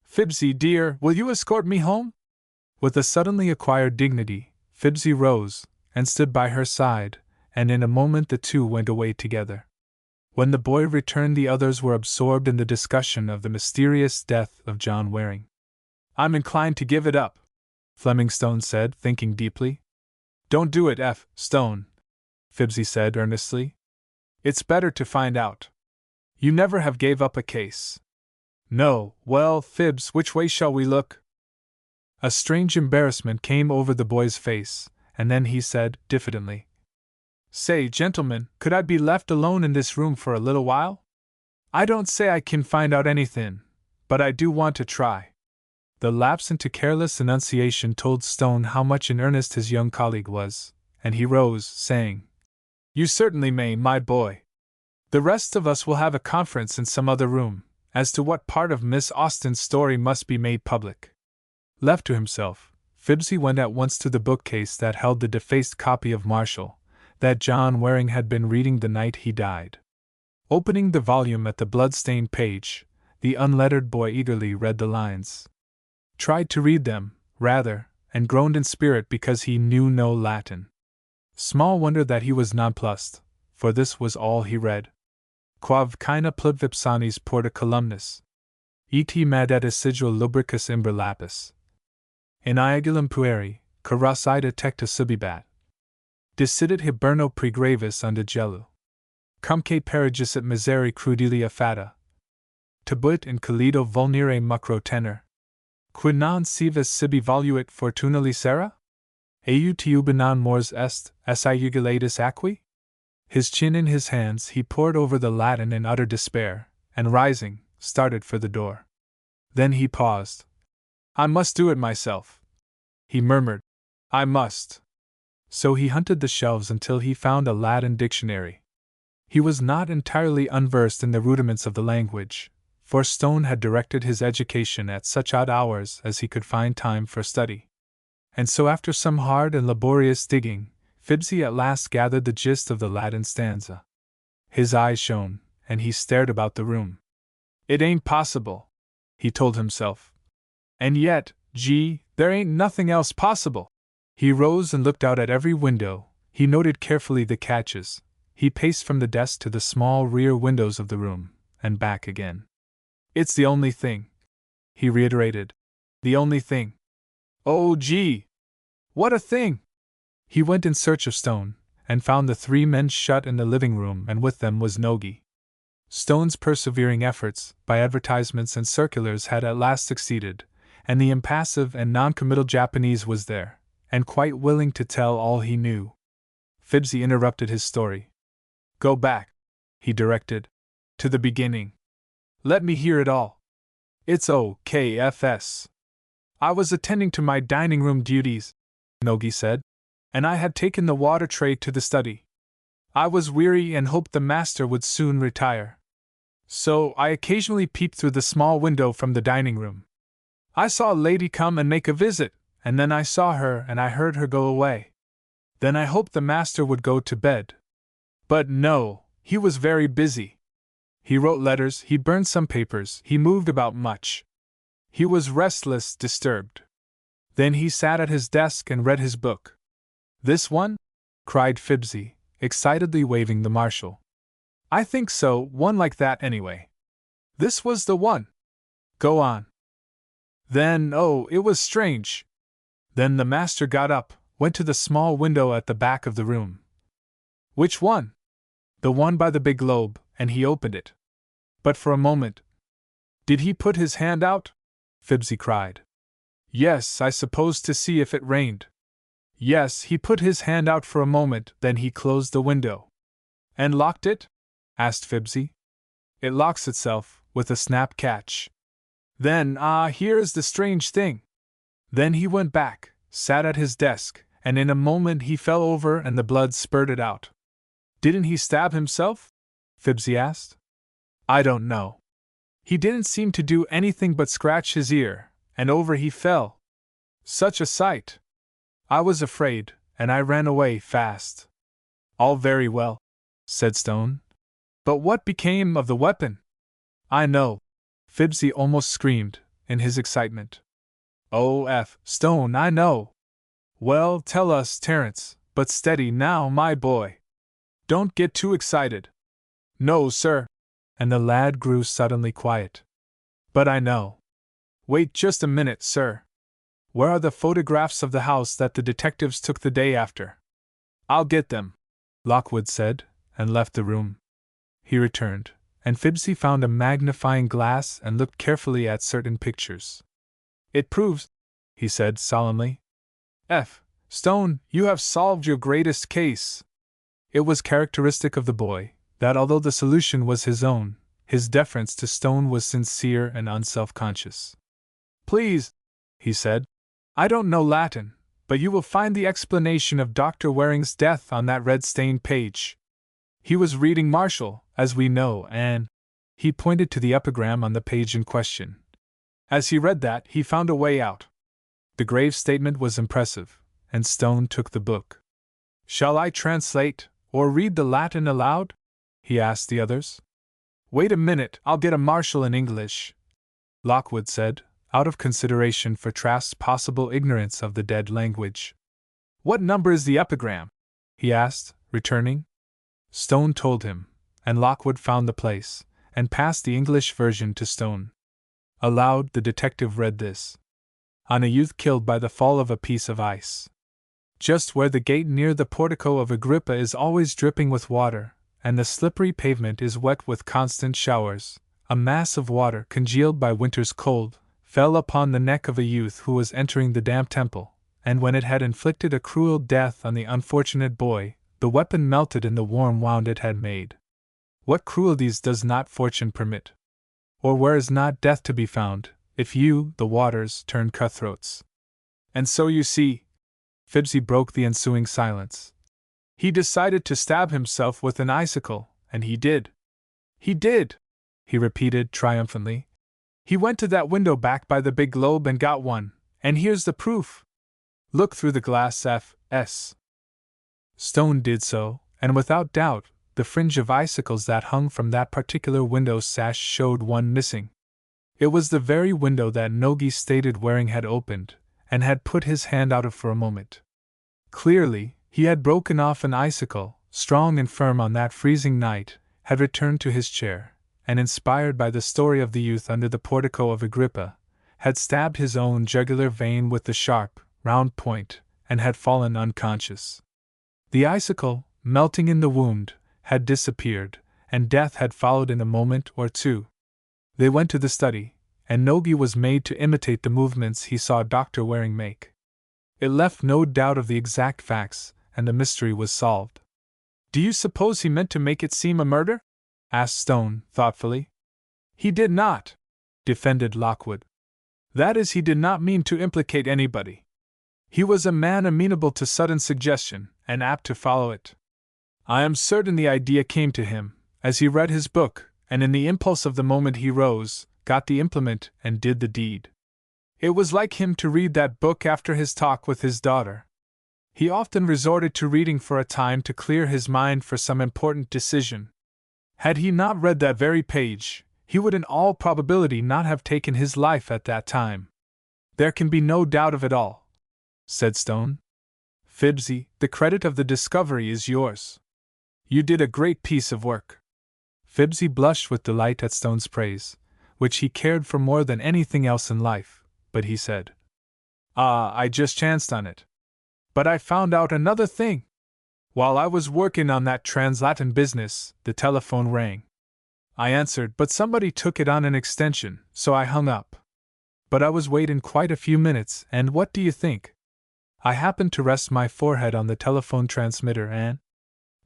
Fibsy, dear, will you escort me home?" With a suddenly acquired dignity, Fibsy rose and stood by her side, and in a moment the two went away together. When the boy returned, the others were absorbed in the discussion of the mysterious death of John Waring. "I'm inclined to give it up," Fleming Stone said, thinking deeply. "Don't do it, F. Stone," Fibsy said earnestly. "It's better to find out. You never have gave up a case." "No, well, Fibs, which way shall we look?" A strange embarrassment came over the boy's face, and then he said, diffidently, "Say, gentlemen, could I be left alone in this room for a little while? I don't say I can find out anything, but I do want to try." The lapse into careless enunciation told Stone how much in earnest his young colleague was, and he rose, saying, "You certainly may, my boy. The rest of us will have a conference in some other room, as to what part of Miss Austen's story must be made public." Left to himself, Fibsy went at once to the bookcase that held the defaced copy of Marshall, that John Waring had been reading the night he died. Opening the volume at the blood-stained page, the unlettered boy eagerly read the lines. Tried to read them, rather, and groaned in spirit because he knew no Latin. Small wonder that he was nonplussed, for this was all he read. Quav caena plud vipsanis porta columnus. Et madet assiduo lubricus imber lapis. In iagulum pueri, carosida tecta subibat. Decidit hiberno pregravis unda gelu. Cumque perigisit miseri crudilia fata. Tabuit in calido vulnere mucro tenor. Quid non sivas sibi voluit fortuna licera? Aut ubinan mors est, iugulatus aqui? His chin in his hands, he pored over the Latin in utter despair, and rising, started for the door. Then he paused. "I must do it myself," he murmured. I must. So he hunted the shelves until he found a Latin dictionary. He was not entirely unversed in the rudiments of the language, for Stone had directed his education at such odd hours as he could find time for study. And so after some hard and laborious digging, Phibbsy at last gathered the gist of the Latin stanza. His eyes shone, and he stared about the room. It ain't possible, he told himself. And yet, gee, there ain't nothing else possible. He rose and looked out at every window, he noted carefully the catches, he paced from the desk to the small rear windows of the room, and back again. It's the only thing, he reiterated. The only thing. Oh, gee! What a thing! He went in search of Stone, and found the three men shut in the living room, and with them was Nogi. Stone's persevering efforts, by advertisements and circulars, had at last succeeded, and the impassive and noncommittal Japanese was there, and quite willing to tell all he knew. Phibbsy interrupted his story. Go back, he directed, to the beginning. Let me hear it all. It's OKFS. I was attending to my dining room duties, Nogi said, and I had taken the water tray to the study. I was weary and hoped the master would soon retire. So I occasionally peeped through the small window from the dining room. I saw a lady come and make a visit, and then I saw her and I heard her go away. Then I hoped the master would go to bed. But no, he was very busy. He wrote letters, he burned some papers, he moved about much. He was restless, disturbed. Then he sat at his desk and read his book. This one? Cried Phibbsy, excitedly waving the Marshal. I think so, one like that anyway. This was the one. Go on. Then, oh, it was strange. Then the master got up, went to the small window at the back of the room. Which one? The one by the big globe, and he opened it. But for a moment. Did he put his hand out? Phibbsy cried. Yes, I suppose to see if it rained. Yes, he put his hand out for a moment, then he closed the window. And locked it? Asked Phibbsy. It locks itself, with a snap catch. Then, here is the strange thing. Then he went back, sat at his desk, and in a moment he fell over and the blood spurted out. Didn't he stab himself? Phibbsy asked. I don't know. He didn't seem to do anything but scratch his ear, and over he fell. Such a sight! I was afraid, and I ran away fast. All very well, said Stone. But what became of the weapon? I know, Phibbsy almost screamed, in his excitement. Oh, Stone, I know. Well, tell us, Terence, but steady now, my boy. Don't get too excited. No, sir. And the lad grew suddenly quiet. But I know. Wait just a minute, sir. Where are the photographs of the house that the detectives took the day after? I'll get them, Lockwood said, and left the room. He returned, and Phibbsy found a magnifying glass and looked carefully at certain pictures. It proves, he said solemnly. Stone, you have solved your greatest case. It was characteristic of the boy that although the solution was his own, his deference to Stone was sincere and unself-conscious. Please, he said, I don't know Latin, but you will find the explanation of Dr. Waring's death on that red-stained page. He was reading Marshall, as we know, and he pointed to the epigram on the page in question. As he read that, he found a way out. The grave statement was impressive, and Stone took the book. Shall I translate, or read the Latin aloud? He asked the others. Wait a minute, I'll get a Marshall in English, Lockwood said, out of consideration for Trask's possible ignorance of the dead language. What number is the epigram? He asked, returning. Stone told him, and Lockwood found the place, and passed the English version to Stone. Aloud, the detective read this. On a youth killed by the fall of a piece of ice. Just where the gate near the portico of Agrippa is always dripping with water, and the slippery pavement is wet with constant showers, a mass of water congealed by winter's cold fell upon the neck of a youth who was entering the damp temple, and when it had inflicted a cruel death on the unfortunate boy, the weapon melted in the warm wound it had made. What cruelties does not fortune permit? Or where is not death to be found, if you, the waters, turn cutthroats? And so you see, Phibbsy broke the ensuing silence. He decided to stab himself with an icicle, and he did. He did, he repeated triumphantly. He went to that window back by the big globe and got one, and here's the proof. Look through the glass, F.S. Stone did so, and without doubt, the fringe of icicles that hung from that particular window sash showed one missing. It was the very window that Nogi stated Waring had opened, and had put his hand out of for a moment. Clearly, he had broken off an icicle, strong and firm on that freezing night, had returned to his chair, and inspired by the story of the youth under the portico of Agrippa, had stabbed his own jugular vein with the sharp, round point, and had fallen unconscious. The icicle, melting in the wound, had disappeared, and death had followed in a moment or two. They went to the study, and Nogi was made to imitate the movements he saw Dr. Waring make. It left no doubt of the exact facts, and the mystery was solved. Do you suppose he meant to make it seem a murder? Asked Stone, thoughtfully. He did not, defended Lockwood. That is, he did not mean to implicate anybody. He was a man amenable to sudden suggestion, and apt to follow it. I am certain the idea came to him, as he read his book, and in the impulse of the moment he rose, got the implement, and did the deed. It was like him to read that book after his talk with his daughter. He often resorted to reading for a time to clear his mind for some important decision. Had he not read that very page, he would in all probability not have taken his life at that time. There can be no doubt of it all, said Stone. Phibbsy, the credit of the discovery is yours. You did a great piece of work. Phibbsy blushed with delight at Stone's praise, which he cared for more than anything else in life, but he said, I just chanced on it. But I found out another thing. While I was working on that Translatin business, the telephone rang. I answered, but somebody took it on an extension, so I hung up. But I was waiting quite a few minutes, and what do you think? I happened to rest my forehead on the telephone transmitter and…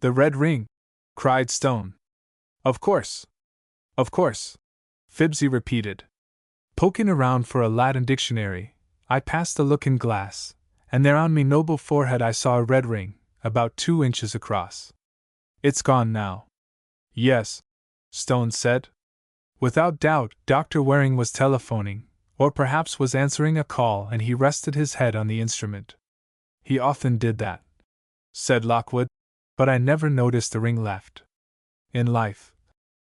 The red ring! Cried Stone. Of course. Of course, Phibbsy repeated. Poking around for a Latin dictionary, I passed a looking glass, and there on me noble forehead I saw a red ring, about 2 inches across. It's gone now. Yes, Stone said. Without doubt, Dr. Waring was telephoning, or perhaps was answering a call, and he rested his head on the instrument. He often did that, said Lockwood, but I never noticed the ring left. In life,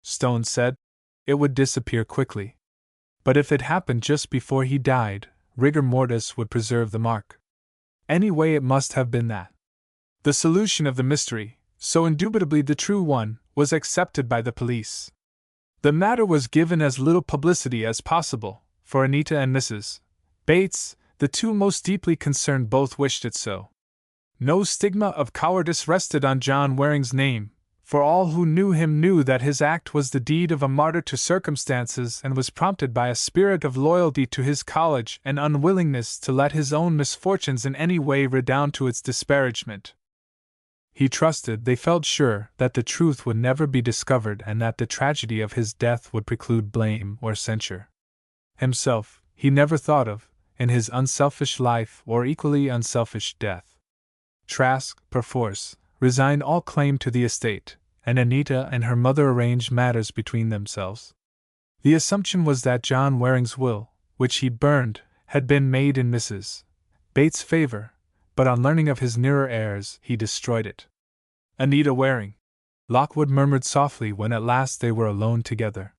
Stone said, it would disappear quickly. But if it happened just before he died, rigor mortis would preserve the mark. Anyway, it must have been that. The solution of the mystery, so indubitably the true one, was accepted by the police. The matter was given as little publicity as possible, for Anita and Mrs. Bates, the two most deeply concerned, both wished it so. No stigma of cowardice rested on John Waring's name, for all who knew him knew that his act was the deed of a martyr to circumstances and was prompted by a spirit of loyalty to his college and unwillingness to let his own misfortunes in any way redound to its disparagement. He trusted, they felt sure, that the truth would never be discovered and that the tragedy of his death would preclude blame or censure. Himself, he never thought of, in his unselfish life or equally unselfish death. Trask, perforce, resigned all claim to the estate, and Anita and her mother arranged matters between themselves. The assumption was that John Waring's will, which he burned, had been made in Mrs. Bates' favor, but on learning of his nearer heirs, he destroyed it. Anita Waring, Lockwood murmured softly when at last they were alone together.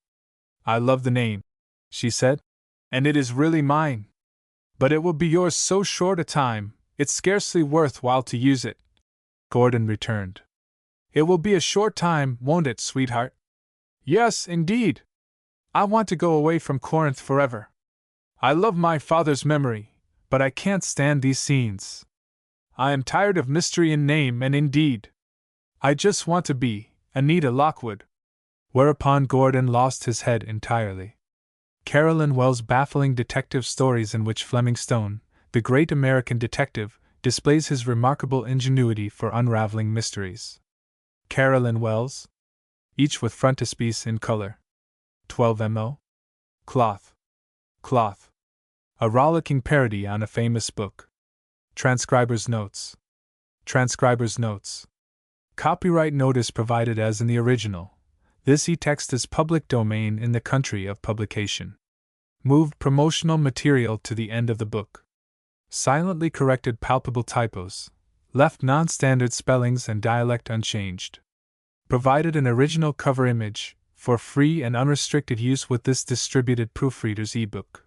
I love the name, she said, and it is really mine. But it will be yours so short a time, it's scarcely worth while to use it. Gordon returned. It will be a short time, won't it, sweetheart? Yes, indeed. I want to go away from Corinth forever. I love my father's memory, but I can't stand these scenes. I am tired of mystery in name and in deed. I just want to be Anita Lockwood. Whereupon Gordon lost his head entirely. Carolyn Wells' baffling detective stories, in which Fleming Stone, the great American detective, displays his remarkable ingenuity for unraveling mysteries. Carolyn Wells, each with frontispiece in color. 12mo. Cloth. A rollicking parody on a famous book. Transcriber's notes. Transcriber's notes. Copyright notice provided as in the original. This e-text is public domain in the country of publication. Moved promotional material to the end of the book. Silently corrected palpable typos. Left non-standard spellings and dialect unchanged. Provided an original cover image, for free and unrestricted use with this distributed proofreader's ebook.